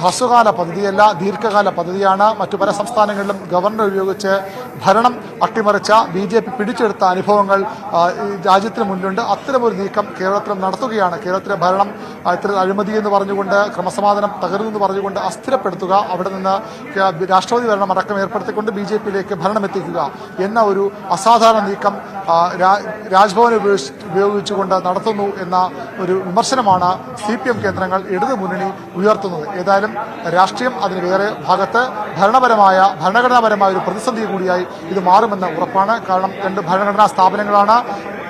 ഹ്രസ്വകാല പദ്ധതിയല്ല, ദീർഘകാല പദ്ധതിയാണ്. മറ്റു പല സംസ്ഥാനങ്ങളിലും ഗവർണറെ ഉപയോഗിച്ച് ഭരണം അട്ടിമറിച്ച BJP പിടിച്ചെടുത്ത അനുഭവങ്ങൾ രാജ്യത്തിന് മുന്നിലുണ്ട്. അത്തരമൊരു നീക്കം കേരളത്തിലും നടത്തുകയാണ്. കേരളത്തിലെ ഭരണം ഇത്തരം അഴിമതി എന്ന് പറഞ്ഞുകൊണ്ട്, ക്രമസമാധാനം തകരുന്നു എന്ന് പറഞ്ഞുകൊണ്ട് അസ്ഥിരപ്പെടുത്തുക, അവിടെ നിന്ന് രാഷ്ട്രപതി ഭരണം അടക്കം ഏർപ്പെടുത്തിക്കൊണ്ട് BJPയിലേക്ക് ഭരണം എത്തിക്കുക എന്ന ഒരു അസാധാരണ നീക്കം രാജ്ഭവനെ ഉപയോഗിച്ചുകൊണ്ട് നടത്തുന്നു എന്ന ഒരു വിമർശനമാണ് CPM കേന്ദ്രങ്ങൾ, ഇടതു മുന്നണി ഉയർത്തുന്നത്. ഏതായാലും രാഷ്ട്രീയം അതിന് വേറെ ഭാഗത്ത് ഭരണഘടനാപരമായ ഒരു പ്രതിസന്ധി കൂടിയായി ഇത് മാറുമെന്ന് ഉറപ്പാണ്. കാരണം 2 ഭരണഘടനാ സ്ഥാപനങ്ങളാണ്.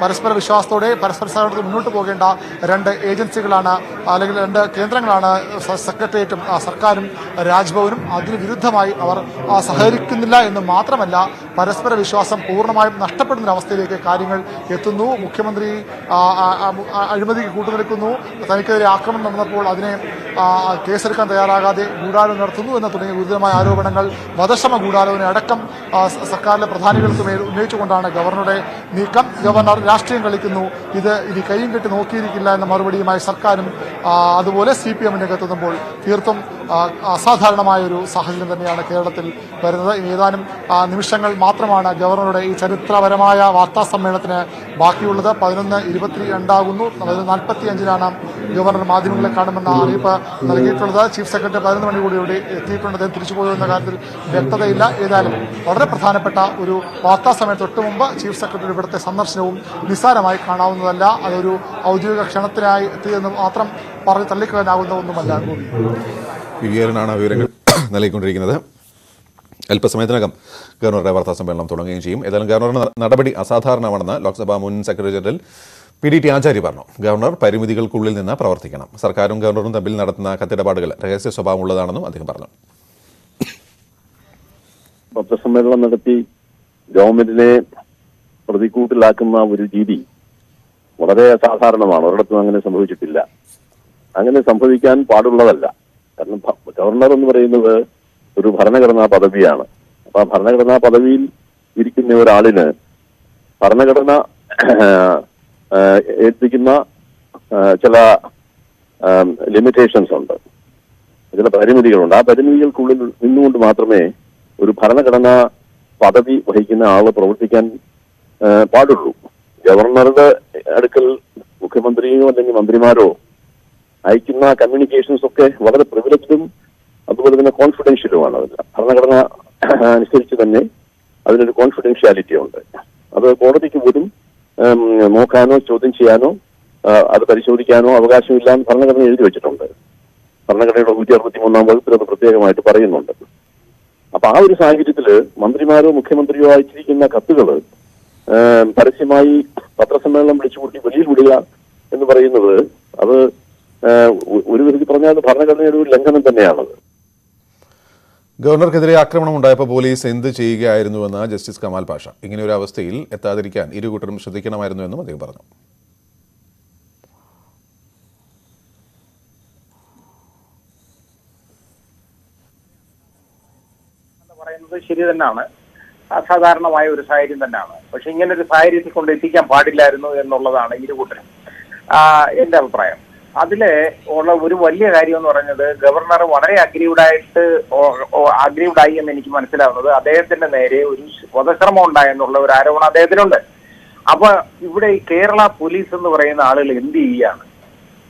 പരസ്പര വിശ്വാസത്തോടെ പരസ്പര സഹകരണത്തിൽ മുന്നോട്ട് പോകേണ്ട രണ്ട് ഏജൻസികളാണ് അല്ലെങ്കിൽ രണ്ട് കേന്ദ്രങ്ങളാണ് സെക്രട്ടേറിയറ്റും സർക്കാരും രാജ്ഭവനും. അതിന് വിരുദ്ധമായി അവർ സഹകരിക്കുന്നില്ല എന്ന് മാത്രമല്ല, പരസ്പര വിശ്വാസം പൂർണ്ണമായും നഷ്ടപ്പെടുന്ന അവസ്ഥയിലേക്ക് കാര്യങ്ങൾ എത്തുന്നു. മുഖ്യമന്ത്രി അഴിമതിക്ക് കൂട്ടുനിൽക്കുന്നു, തനിക്കെതിരെ ആക്രമണം നടന്നപ്പോൾ അതിനെ കേസെടുക്കാൻ തയ്യാറാകാതെ ഗൂഢാലോചന നടത്തുന്നു എന്ന തുടങ്ങിയ ഗുരുതരമായ ആരോപണങ്ങൾ, വധശ്രമ ഗൂഢാലോചന അടക്കം സർക്കാരിലെ പ്രധാനികൾക്ക് മേൽ ഉന്നയിച്ചുകൊണ്ടാണ് ഗവർണറുടെ നീക്കം. ഗവർണർ രാഷ്ട്രീയം കളിക്കുന്നു, ഇത് ഇനി കൈയും കെട്ടി നോക്കിയിരിക്കില്ല എന്ന മറുപടിയുമായി സർക്കാരും അതുപോലെ CPM രംഗത്തെത്തുമ്പോൾ തീർത്തും അസാധാരണമായ ഒരു സാഹചര്യം തന്നെയാണ് കേരളത്തിൽ വരുന്നത്. ഇനി ഏതാനും നിമിഷങ്ങൾ മാത്രമാണ് ഗവർണറുടെ ഈ ചരിത്രപരമായ വാർത്താ സമ്മേളനത്തിന് ബാക്കിയുള്ളത്. 11:22 11:45 ഗവർണർ മാധ്യമങ്ങളെ കാണുമെന്ന അറിയിപ്പ് നൽകിയിട്ടുള്ളത്. ചീഫ് സെക്രട്ടറി 11 മണി കൂടി ഇവിടെ എത്തിയിട്ടുണ്ട്. അദ്ദേഹം തിരിച്ചുപോയോ എന്ന കാര്യത്തിൽ വ്യക്തതയില്ല. ഏതായാലും വളരെ പ്രധാനപ്പെട്ട ഒരു വാർത്താ സമയത്ത് തൊട്ട് മുമ്പ് ചീഫ് സെക്രട്ടറി ഇവിടുത്തെ സന്ദർശനവും നിസ്സാരമായി കാണാവുന്നതല്ല. അതൊരു ഔദ്യോഗിക ക്ഷണത്തിനായി എത്തിയെന്ന് മാത്രം പറഞ്ഞ് തള്ളിക്കളയാനാകുന്ന ഒന്നുമല്ല. വിവരനാണ് വിവരങ്ങൾ നൽകിക്കൊണ്ടിരിക്കുന്നത്. അല്പസമയത്തിനകം ഗവർണറുടെ വാർത്താ സമ്മേളനം തുടങ്ങുകയും ചെയ്യും. ഏതായാലും ഗവർണറുടെ നടപടി അസാധാരണമാണെന്ന് ലോക്സഭാ മുൻ സെക്രട്ടറി ജനറൽ PDT ആചാര്യ പറഞ്ഞു. ഗവർണർ പരിമിതികൾക്കുള്ളിൽ നിന്ന് പ്രവർത്തിക്കണം. സർക്കാരും ഗവർണറും തമ്മിൽ നടത്തുന്ന കത്തിടപാടുകൾ രഹസ്യ സ്വഭാവമുള്ളതാണെന്നും അദ്ദേഹം പറഞ്ഞു. പത്രസമ്മേളനം നടത്തി ഗവൺമെന്റിനെ പ്രതികൂട്ടിലാക്കുന്ന ഒരു രീതി വളരെ അസാധാരണമാണ്. ഒരിടത്തും അങ്ങനെ സംഭവിച്ചിട്ടില്ല. അങ്ങനെ സംഭവിക്കാൻ പാടുള്ളതല്ല. കാരണം ഗവർണർ എന്ന് പറയുന്നത് ഒരു ഭരണഘടനാ പദവിയാണ്. അപ്പൊ ആ ഭരണഘടനാ പദവിയിൽ ഇരിക്കുന്ന ഒരാളിന് ഭരണഘടന ഏൽപ്പിക്കുന്ന ചില ലിമിറ്റേഷൻസ് ഉണ്ട്, ചില പരിമിതികളുണ്ട്. ആ പരിമിതികൾക്കുള്ളിൽ നിന്നുകൊണ്ട് മാത്രമേ ഒരു ഭരണഘടനാ പദവി വഹിക്കുന്ന ആള് പ്രവർത്തിക്കാൻ പാടുള്ളൂ. ഗവർണറുടെ അടുക്കൽ മുഖ്യമന്ത്രിയോ അല്ലെങ്കിൽ മന്ത്രിമാരോ അയക്കുന്ന കമ്മ്യൂണിക്കേഷൻസ് ഒക്കെ വളരെ പ്രിവിലേജ്ഡും അതുപോലെ തന്നെ കോൺഫിഡൻഷ്യലുമാണ്. ഭരണഘടന അനുസരിച്ച് തന്നെ അതിനൊരു കോൺഫിഡൻഷ്യാലിറ്റി ഉണ്ട്. അത് കോടതിക്ക് പോലും നോക്കാനോ ചോദ്യം ചെയ്യാനോ അത് പരിശോധിക്കാനോ അവകാശമില്ല എന്ന് ഭരണഘടന എഴുതി വെച്ചിട്ടുണ്ട്. ഭരണഘടനയുടെ 163 വകുപ്പിൽ അത് പ്രത്യേകമായിട്ട് പറയുന്നുണ്ട്. അപ്പൊ ആ ഒരു സാഹചര്യത്തില് മന്ത്രിമാരോ മുഖ്യമന്ത്രിയോ അയച്ചിരിക്കുന്ന കത്തുകൾ പരസ്യമായി പത്രസമ്മേളനം വിളിച്ചുകൂട്ടി വെളിയിൽ വിടുക എന്ന് പറയുന്നത് അത് ഒരു വിധത്തിൽ പറഞ്ഞാൽ ഭരണഘടനയുടെ ഒരു ലംഘനം തന്നെയാണത്. ഗവർണർക്കെതിരെ ആക്രമണം ഉണ്ടായപ്പോൾ പോലീസ് എന്ത് ചെയ്യുകയായിരുന്നുവെന്ന് ജസ്റ്റിസ് കമാൽ പാഷ. ഇങ്ങനെയൊരു അവസ്ഥയിൽ എത്താതിരിക്കാൻ ഇരുകൂട്ടരും ശ്രദ്ധിക്കണമായിരുന്നുവെന്നും അദ്ദേഹം പറഞ്ഞു. പറയുന്നത് ശരി തന്നെയാണ്, അസാധാരണമായ ഒരു സാഹചര്യം തന്നെയാണ്. പക്ഷെ ഇങ്ങനെ ഒരു സാഹചര്യത്തിൽ കൊണ്ട് എത്തിക്കാൻ പാടില്ലായിരുന്നു എന്നുള്ളതാണ് ഇരുകൂട്ടരും എന്റെ അഭിപ്രായം. അതില് ഉള്ള ഒരു വലിയ കാര്യം എന്ന് പറയുന്നത് ഗവർണർ വളരെ അഗ്രീവ്ഡായി എന്ന് എനിക്ക് മനസ്സിലാവുന്നത് അദ്ദേഹത്തിന്റെ നേരെ ഒരു വധശ്രമം ഉണ്ടായെന്നുള്ള ഒരു ആരോപണം അദ്ദേഹത്തിനുണ്ട്. അപ്പൊ ഇവിടെ ഈ കേരള പോലീസ് എന്ന് പറയുന്ന ആളുകൾ എന്ത് ചെയ്യാണ്?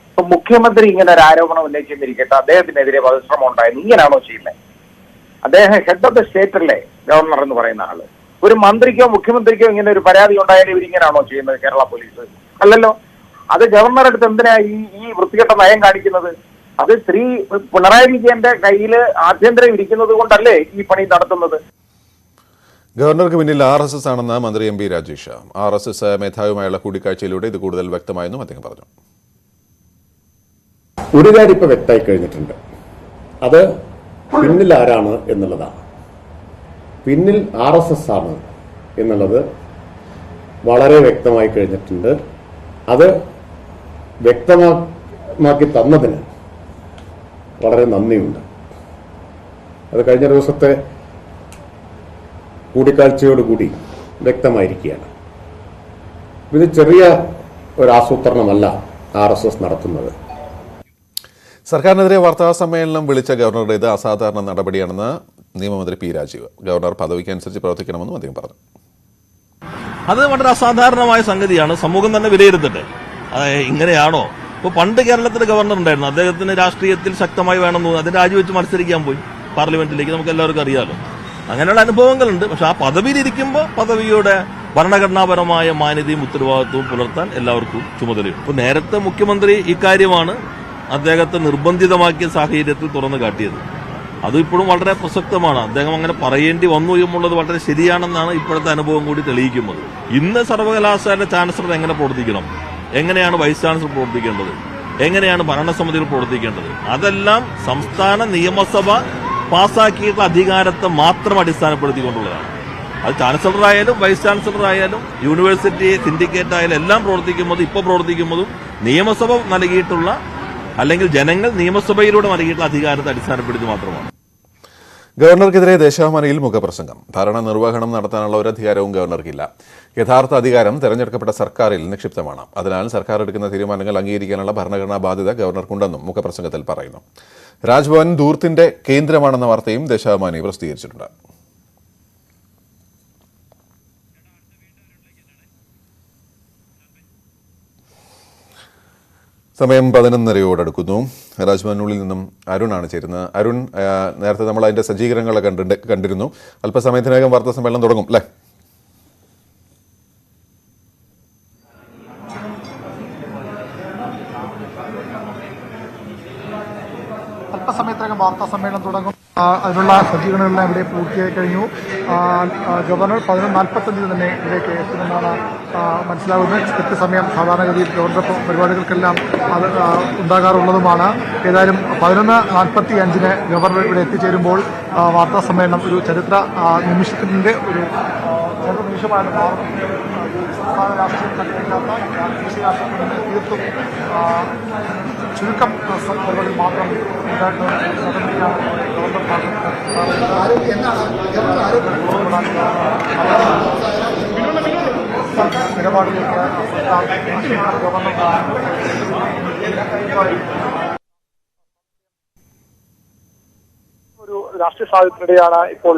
ഇപ്പൊ മുഖ്യമന്ത്രി ഇങ്ങനെ ഒരു ആരോപണം ഉന്നയിച്ചിരിക്കട്ടെ, അദ്ദേഹത്തിനെതിരെ വധശ്രമം ഉണ്ടായെന്ന് ഇങ്ങനെയാണോ ചെയ്യുന്നത്? അദ്ദേഹം ഹെഡ് ഓഫ് ദ സ്റ്റേറ്റ് അല്ലേ ഗവർണർ എന്ന് പറയുന്ന ആള്. ഒരു മന്ത്രിക്കോ മുഖ്യമന്ത്രിക്കോ ഇങ്ങനെ ഒരു പരാതി ഉണ്ടായാലും ഇവരിങ്ങനെയാണോ ചെയ്യുന്നത് കേരള പോലീസ്? അല്ലല്ലോ. അത് ഗവർണറുടെ അടുത്ത് എന്തിനാ ഈ വൃത്തികെട്ട നയം കാണിക്കുന്നത്? അത് ശ്രീ പിണറായി വിജയന്റെ കയ്യിൽ ആഭ്യന്തരം ഇരിക്കുന്നത് കൊണ്ടല്ലേ ഈ പണി നടത്തുന്നത്? ഗവർണർക്ക് പിന്നിൽ RSS ആണെന്ന് മന്ത്രി MP രാജേഷ്. RSS മേധാവിയുമായുള്ള കൂടിക്കാഴ്ചയിലൂടെ ഇത് കൂടുതൽ വ്യക്തമായെന്നും അദ്ദേഹം പറഞ്ഞു. ഒരു കാര്യം ഇപ്പൊ വ്യക്തമായി കഴിഞ്ഞിട്ടുണ്ട്, അത് പിന്നിൽ ആരാണ് എന്നുള്ളതാണ്. പിന്നിൽ RSS ആണ് എന്നുള്ളത് വളരെ വ്യക്തമായി കഴിഞ്ഞിട്ടുണ്ട്. അത് വ്യക്തമാക്കി തന്നതിന് വളരെ നന്ദിയുണ്ട്. അത് കഴിഞ്ഞ ദിവസത്തെ കൂടിക്കാഴ്ചയോടുകൂടി വ്യക്തമായിരിക്കുകയാണ്. ഇത് ചെറിയ ഒരു ആസൂത്രണമല്ല RSS നടത്തുന്നത്. സർക്കാരിനെതിരെ വാർത്താ സമ്മേളനം വിളിച്ച ഗവർണറുടേത് അസാധാരണ നടപടിയാണെന്ന് നിയമമന്ത്രി P രാജീവ്. ഗവർണർ പദവിക്കനുസരിച്ച് പ്രവർത്തിക്കണമെന്നും അദ്ദേഹം പറഞ്ഞു. അത് വളരെ അസാധാരണമായ സംഗതിയാണ്. സമൂഹം തന്നെ വിലയിരുത്തട്ടെ, ഇങ്ങനെയാണോ? ഇപ്പോൾ പണ്ട് കേരളത്തിൽ ഗവർണർ ഉണ്ടായിരുന്നു, അദ്ദേഹത്തിന് രാഷ്ട്രീയത്തിൽ ശക്തമായി വേണം തോന്നുന്നു, അതിന് രാജിവെച്ച് മത്സരിക്കാൻ പോയി പാർലമെന്റിലേക്ക്. നമുക്ക് എല്ലാവർക്കും അറിയാലോ, അങ്ങനെയുള്ള അനുഭവങ്ങളുണ്ട്. പക്ഷെ ആ പദവിയിലിരിക്കുമ്പോൾ പദവിയുടെ ഭരണഘടനാപരമായ മാന്യതയും ഉത്തരവാദിത്വവും പുലർത്താൻ എല്ലാവർക്കും ചുമതലയുണ്ട്. ഇപ്പോൾ നേരത്തെ മുഖ്യമന്ത്രി ഇക്കാര്യമാണ് അദ്ദേഹത്തെ നിർബന്ധിതമാക്കിയ സാഹചര്യത്തിൽ തുറന്നു കാട്ടിയത്. അതും ഇപ്പോഴും വളരെ പ്രസക്തമാണ്. അദ്ദേഹം അങ്ങനെ പറയേണ്ടി വന്നു എന്നുള്ളത് വളരെ ശരിയാണെന്നാണ് ഇപ്പോഴത്തെ അനുഭവം കൂടി തെളിയിക്കുന്നത്. ഇന്ന് സർവകലാശാല ചാൻസലർ എങ്ങനെ പ്രവർത്തിക്കണം, എങ്ങനെയാണ് വൈസ് ചാൻസലർ പ്രവർത്തിക്കേണ്ടത്, എങ്ങനെയാണ് ഭരണസമിതികൾ പ്രവർത്തിക്കേണ്ടത്, അതെല്ലാം സംസ്ഥാന നിയമസഭ പാസാക്കിയിട്ടുള്ള അധികാരത്തെ മാത്രം അടിസ്ഥാനപ്പെടുത്തിക്കൊണ്ടുള്ളതാണ്. അത് ചാൻസലറായാലും വൈസ് ചാൻസലറായാലും യൂണിവേഴ്സിറ്റി സിൻഡിക്കേറ്റ് ആയാലും എല്ലാം പ്രവർത്തിക്കുന്നതും നിയമസഭ നൽകിയിട്ടുള്ള അല്ലെങ്കിൽ ജനങ്ങൾ നിയമസഭയിലൂടെ നൽകിയിട്ടുള്ള അധികാരത്തെ അടിസ്ഥാനപ്പെടുത്തി മാത്രമാണ്. ഗവർണർക്കെതിരെ ദേശാഭിമാനിയിൽ മുഖപ്രസംഗം. ഭരണ നിർവഹണം നടത്താനുള്ള ഒരു അധികാരവും ഗവർണർക്കില്ല. യഥാർത്ഥ അധികാരം തെരഞ്ഞെടുക്കപ്പെട്ട സർക്കാരിൽ നിക്ഷിപ്തമാണ്. അതിനാൽ സർക്കാർ എടുക്കുന്ന തീരുമാനങ്ങൾ അംഗീകരിക്കാനുള്ള ഭരണഘടനാ ബാധ്യത ഗവർണർക്കുണ്ടെന്നും മുഖപ്രസംഗത്തിൽ പറയുന്നു. രാജ്ഭവൻ ധൂർത്തിന്റെ കേന്ദ്രമാണെന്ന വാർത്തയും ദേശാഭിമാനി പ്രസിദ്ധീകരിച്ചിട്ടുണ്ട്. സമയം 11:30 രാജ്ഭവനുള്ളിൽ നിന്നും അരുണാണ് ചേരുന്നത്. അരുൺ, നേരത്തെ നമ്മൾ അതിന്റെ സജ്ജീകരണങ്ങളൊക്കെ കണ്ടിരുന്നു. അല്പസമയത്തിനകം വാർത്താ സമ്മേളനം തുടങ്ങും അല്ലേ? അല്പസമയത്തിനകം വാർത്താ സമ്മേളനം തുടങ്ങും. അതിനുള്ള സജ്ജീകരണങ്ങളെല്ലാം ഇവിടെ പൂർത്തിയായി കഴിഞ്ഞു. ഗവർണർ 11:45 തന്നെ ഇവിടേക്ക് എത്തുമെന്നാണ് മനസ്സിലാകുന്നത്. കൃത്യസമയം സാധാരണഗതിയിൽ ഗവർണർ പരിപാടികൾക്കെല്ലാം അത് ഉണ്ടാകാറുള്ളതുമാണ്. ഏതായാലും 11:45 ഗവർണർ ഇവിടെ എത്തിച്ചേരുമ്പോൾ വാർത്താ സമ്മേളനം ഒരു ചരിത്ര നിമിഷത്തിന്റെ ഒരു നിമിഷമാണ് മാറുന്നത്. സംസ്ഥാന രാഷ്ട്രീയം കണ്ടിട്ടില്ലാത്ത ദേശീയ രാഷ്ട്രീയത്തിൽ തീർത്തും ചുരുക്കം പരിപാടികൾ മാത്രം നടപടിയാണ് ഗവർണർ നിലപാടിലേക്ക് ഗവർണർ ഒരു രാഷ്ട്രീയ സാഹചര്യത്തിനിടെയാണ് ഇപ്പോൾ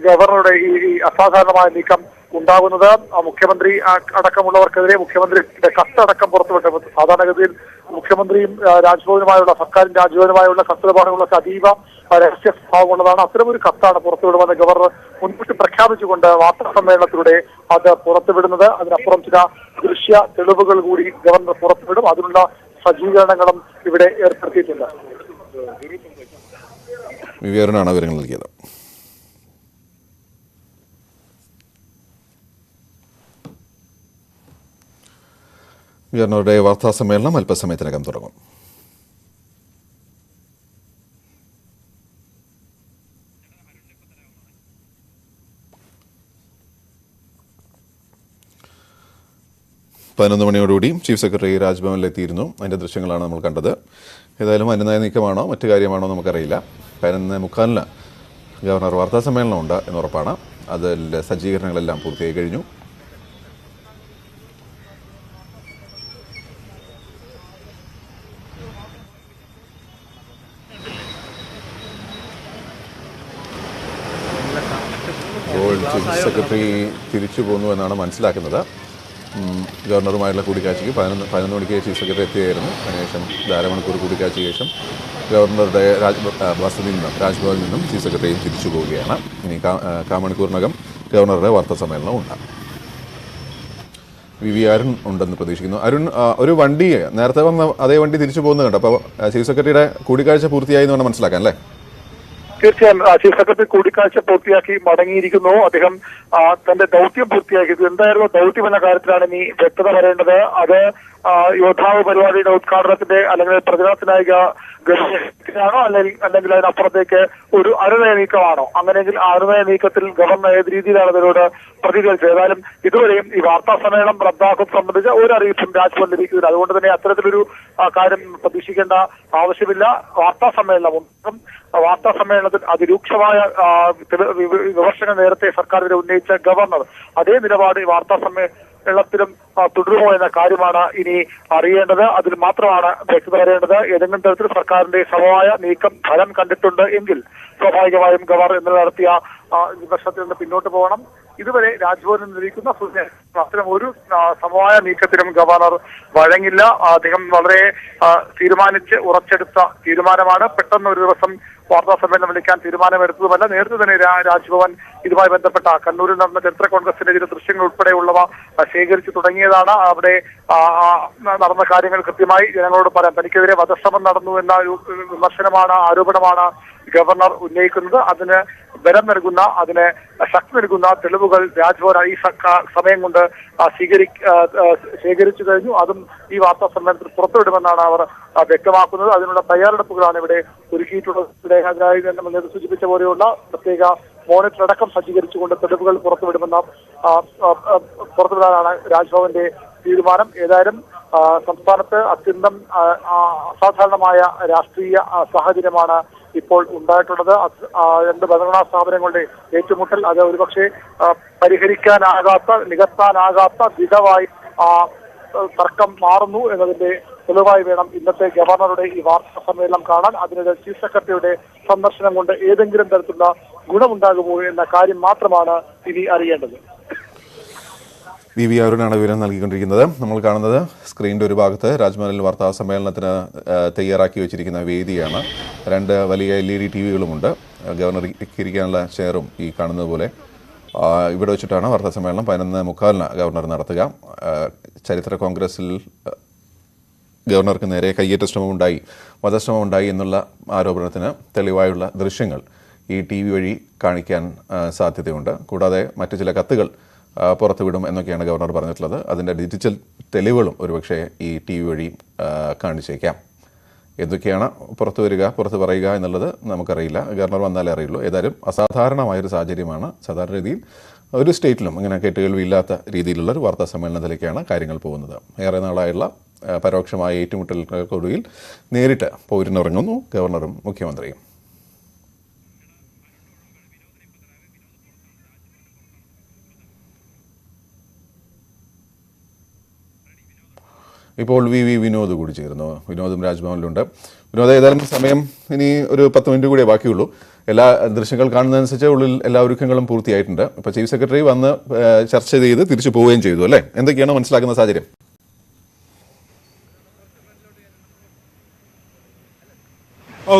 ഗവർണറുടെ ഈ അസാധാരണമായ നീക്കം ഉണ്ടാകുന്നത്. മുഖ്യമന്ത്രി അടക്കമുള്ളവർക്കെതിരെ മുഖ്യമന്ത്രിയുടെ കത്തടക്കം പുറത്തുവിട്ടത്. സാധാരണഗതിയിൽ മുഖ്യമന്ത്രിയും രാജ്ഭവനുമായുള്ള സർക്കാരിന്റെ രാജ്ഭവനുമായുള്ള കത്തിടപാടുകളൊക്കെ അതീവ രഹസ്യ സ്വഭാവമുള്ളതാണ്. അത്തരമൊരു കത്താണ് പുറത്തുവിടുമെന്ന് ഗവർണർ മുൻകൂട്ടി പ്രഖ്യാപിച്ചുകൊണ്ട് വാർത്താ സമ്മേളനത്തിലൂടെ അത് പുറത്തുവിടുന്നത്. അതിനപ്പുറം ചില ദൃശ്യ തെളിവുകൾ കൂടി ഗവർണർ പുറത്തുവിടും. അതിനുള്ള സജ്ജീകരണങ്ങളും ഇവിടെ ഏർപ്പെടുത്തിയിട്ടുണ്ട്. വിവരണമാണ് വിവരങ്ങൾ നൽകിയത്. ഗവർണറുടെ വാർത്താ സമ്മേളനം അല്പസമയത്തിനകം തുടങ്ങും. മണിയോടുകൂടി ചീഫ് സെക്രട്ടറി രാജ്ഭവനിലെത്തിയിരുന്നു. അതിൻ്റെ ദൃശ്യങ്ങളാണ് നമ്മൾ കണ്ടത്. ഏതായാലും അനുനയ നീക്കമാണോ മറ്റു കാര്യമാണോ നമുക്കറിയില്ല. 11:45 ഗവർണർ വാർത്താ സമ്മേളനമുണ്ട് എന്നുറപ്പാണ്. അതിൻ്റെ സജ്ജീകരണങ്ങളെല്ലാം പൂർത്തിയായി കഴിഞ്ഞു. ചീഫ് സെക്രട്ടറി തിരിച്ചു പോന്നു എന്നാണ് മനസ്സിലാക്കുന്നത്. ഗവർണറുമായുള്ള കൂടിക്കാഴ്ചയ്ക്ക് 11 മണിക്ക് ചീഫ് സെക്രട്ടറി എത്തിയായിരുന്നു. അതിനുശേഷം അരമണിക്കൂർ കൂടിക്കാഴ്ചയ്ക്ക് ശേഷം ഗവർണറുടെ വസതിയിൽ നിന്നും രാജ്ഭവനിൽ നിന്നും ചീഫ് സെക്രട്ടറിയും തിരിച്ചു പോവുകയാണ്. ഇനി കാമണിക്കൂറിനകം ഗവർണറുടെ വാർത്താ സമ്മേളനം ഉണ്ടാകും. വി അരുൺ ഉണ്ടെന്ന് പ്രതീക്ഷിക്കുന്നു. അരുൺ, ഒരു വണ്ടി നേരത്തെ വന്ന അതേ വണ്ടി തിരിച്ചു പോകുന്നത് കണ്ടോ? അപ്പോൾ ചീഫ് സെക്രട്ടറിയുടെ കൂടിക്കാഴ്ച പൂർത്തിയായി എന്ന് വേണം മനസ്സിലാക്കാൻ അല്ലേ? തീർച്ചയായും ചീഫ് സെക്രട്ടറി കൂടിക്കാഴ്ച പൂർത്തിയാക്കി മടങ്ങിയിരിക്കുന്നു. അദ്ദേഹം തന്റെ ദൗത്യം പൂർത്തിയാക്കി. എന്തായിരുന്നു ദൗത്യം എന്ന കാര്യത്തിലാണ് ഇനി വ്യക്തത വരേണ്ടത്. അത് യോദ്ധാവ് പരിപാടിയുടെ ഉദ്ഘാടനത്തിന്റെ അല്ലെങ്കിൽ പ്രചരണത്തിനായി ഗവർണറാണോ അല്ലെങ്കിൽ അതിനപ്പുറത്തേക്ക് ഒരു അനുനയ നീക്കമാണോ? അങ്ങനെയെങ്കിൽ അനുനയ നീക്കത്തിൽ ഗവർണർ ഏത് രീതിയിലാണ് അതിനോട് പ്രതികരിച്ചത്? ഏതായാലും ഇതുവരെയും ഈ വാർത്താ സമ്മേളനം റദ്ദാക്കുന്നത് സംബന്ധിച്ച ഒരു അറിയിപ്പും രാജ്ഭവൻ ലഭിക്കുന്നില്ല. അതുകൊണ്ട് തന്നെ അത്തരത്തിലൊരു കാര്യം പ്രതീക്ഷിക്കേണ്ട ആവശ്യമില്ല. വാർത്താ സമ്മേളനത്തിൽ അതിരൂക്ഷമായ വിമർശനം നേരത്തെ സർക്കാരിനെ ഉന്നയിച്ച ഗവർണർ അതേ നിലപാട് ഈ വാർത്താ സമ്മേളനത്തിലും തുടരുമോ എന്ന കാര്യമാണ് ഇനി അറിയേണ്ടത്. അതിൽ മാത്രമാണ് വ്യക്തത വരേണ്ടത്. ഏതെങ്കിലും തരത്തിൽ സർക്കാരിന്റെ സമവായ നീക്കം ഫലം കണ്ടിട്ടുണ്ട് എങ്കിൽ സ്വാഭാവികമായും ഗവർണർ ഇന്നലെ നടത്തിയ വിമർശനത്തിൽ നിന്ന് പിന്നോട്ട് പോകണം. ഇതുവരെ രാജ്ഭവനിൽ നിന്നിരിക്കുന്ന അത്തരം ഒരു സമവായ നീക്കത്തിനും ഗവർണർ വഴങ്ങില്ല. അദ്ദേഹം വളരെ തീരുമാനിച്ച് ഉറച്ചെടുത്ത തീരുമാനമാണ്. പെട്ടെന്ന് ഒരു ദിവസം വാർത്താ സമ്മേളനം വിളിക്കാൻ തീരുമാനമെടുത്തതുമല്ല. നേരത്തെ തന്നെ രാജ്ഭവൻ ഇതുമായി ബന്ധപ്പെട്ട കണ്ണൂരിൽ നടന്ന ചരിത്ര കോൺഗ്രസിന്റെ ചില ദൃശ്യങ്ങൾ ഉൾപ്പെടെയുള്ളവ ശേഖരിച്ചു തുടങ്ങിയതാണ്. അവിടെ നടന്ന കാര്യങ്ങൾ കൃത്യമായി ജനങ്ങളോട് പറയാം. തനിക്കെതിരെ വധശ്രമം നടന്നു എന്ന ഒരു വിമർശനമാണ്, ആരോപണമാണ് ഗവർണർ ഉന്നയിക്കുന്നത്. അതിന് ബലം നൽകുന്ന, അതിന് ശക്തി നൽകുന്ന തെളിവുകൾ രാജ്ഭവൻ ഈ സമയം കൊണ്ട് ശേഖരിച്ചു കഴിഞ്ഞു. അതും ഈ വാർത്താ സമ്മേളനത്തിൽ പുറത്തുവിടുമെന്നാണ് അവർ വ്യക്തമാക്കുന്നത്. അതിനുള്ള തയ്യാറെടുപ്പുകളാണ് ഇവിടെ ഒരുക്കിയിട്ടുള്ളത്. ഇവിടെ നേതൃത്വം സൂചിപ്പിച്ച പോലെയുള്ള പ്രത്യേക മോണിറ്റർ അടക്കം സജ്ജീകരിച്ചുകൊണ്ട് തെളിവുകൾ പുറത്തുവിടാനാണ് രാജ്ഭവന്റെ തീരുമാനം. ഏതായാലും സംസ്ഥാനത്ത് അത്യന്തം അസാധാരണമായ രാഷ്ട്രീയ സാഹചര്യമാണ് ഇപ്പോൾ ഉണ്ടായിട്ടുള്ളത്. രണ്ട് ഭരണഘടനാ സ്ഥാപനങ്ങളുടെ ഏറ്റുമുട്ടൽ അത് ഒരുപക്ഷെ പരിഹരിക്കാനാകാത്ത, നികത്താനാകാത്ത വിധമായി തർക്കം മാറുന്നു എന്നതിന്റെ തെളിവായി വേണം ഇന്നത്തെ ഗവർണറുടെ ഈ വാർത്താ സമ്മേളനം കാണാൻ. അതിനിടെ ചീഫ് സെക്രട്ടറിയുടെ സന്ദർശനം കൊണ്ട് ഏതെങ്കിലും തരത്തിലുള്ള ഗുണമുണ്ടാകുമോ എന്ന കാര്യം മാത്രമാണ് ഇനി അറിയേണ്ടത്. വി അരുണാണ് വിവരം നൽകിക്കൊണ്ടിരിക്കുന്നത്. നമ്മൾ കാണുന്നത് സ്ക്രീനിൻ്റെ ഒരു ഭാഗത്ത് രാജ്ഭവനിൽ വാർത്താ സമ്മേളനത്തിന് തയ്യാറാക്കി വെച്ചിരിക്കുന്ന വേദിയാണ്. രണ്ട് വലിയ LED TVകളുമുണ്ട്. ഗവർണർ ഇരിക്കാനുള്ള ചെയറും ഈ കാണുന്നത് പോലെ ഇവിടെ വെച്ചിട്ടാണ് വാർത്താ സമ്മേളനം 11:45 ഗവർണർ നടത്തുക. ചരിത്ര കോൺഗ്രസിൽ ഗവർണർക്ക് നേരെ കയ്യേറ്റ ശ്രമമുണ്ടായി, വധശ്രമമുണ്ടായി എന്നുള്ള ആരോപണത്തിന് തെളിവായുള്ള ദൃശ്യങ്ങൾ ഈ TV വഴി കാണിക്കാൻ സാധ്യതയുണ്ട്. കൂടാതെ മറ്റു ചില കത്തുകൾ പുറത്തുവിടും എന്നൊക്കെയാണ് ഗവർണർ പറഞ്ഞിട്ടുള്ളത്. അതിൻ്റെ ഡിജിറ്റൽ തെളിവുകളും ഒരുപക്ഷെ ഈ TV വഴി കാണിച്ചേക്കാം. എന്തൊക്കെയാണ് പുറത്ത് പറയുക എന്നുള്ളത് നമുക്കറിയില്ല. ഗവർണർ വന്നാലേ അറിയുള്ളൂ. ഏതായാലും അസാധാരണമായൊരു സാഹചര്യമാണ്. സാധാരണ രീതിയിൽ ഒരു സ്റ്റേറ്റിലും ഇങ്ങനെ കേട്ടുകേൾവിയില്ലാത്ത രീതിയിലുള്ള ഒരു വാർത്താ സമ്മേളനത്തിലേക്കാണ് കാര്യങ്ങൾ പോകുന്നത്. ഏറെ നാളായുള്ള പരോക്ഷമായ ഏറ്റുമുട്ടലുകൾക്കൊടുവിൽ നേരിട്ട് പോരിനിറങ്ങുന്നു ഗവർണറും മുഖ്യമന്ത്രിയും. ഇപ്പോൾ വിനോദ് കൂടി ചേരുന്നു. വിനോദും രാജ്ഭവനിലുണ്ട്. വിനോദ്, ഏതായാലും സമയം ഇനി ഒരു 10 മിനിറ്റ് കൂടിയേ ബാക്കിയുള്ളൂ. എല്ലാ ദൃശ്യങ്ങൾ കാണുന്നതനുസരിച്ച് ഉള്ളിൽ എല്ലാ ഒരുക്കങ്ങളും പൂർത്തിയായിട്ടുണ്ട്. ഇപ്പോൾ ചീഫ് സെക്രട്ടറി വന്ന് ചർച്ച ചെയ്ത് തിരിച്ചു പോവുകയും ചെയ്തു അല്ലേ? എന്തൊക്കെയാണ് മനസ്സിലാക്കുന്ന സാഹചര്യം?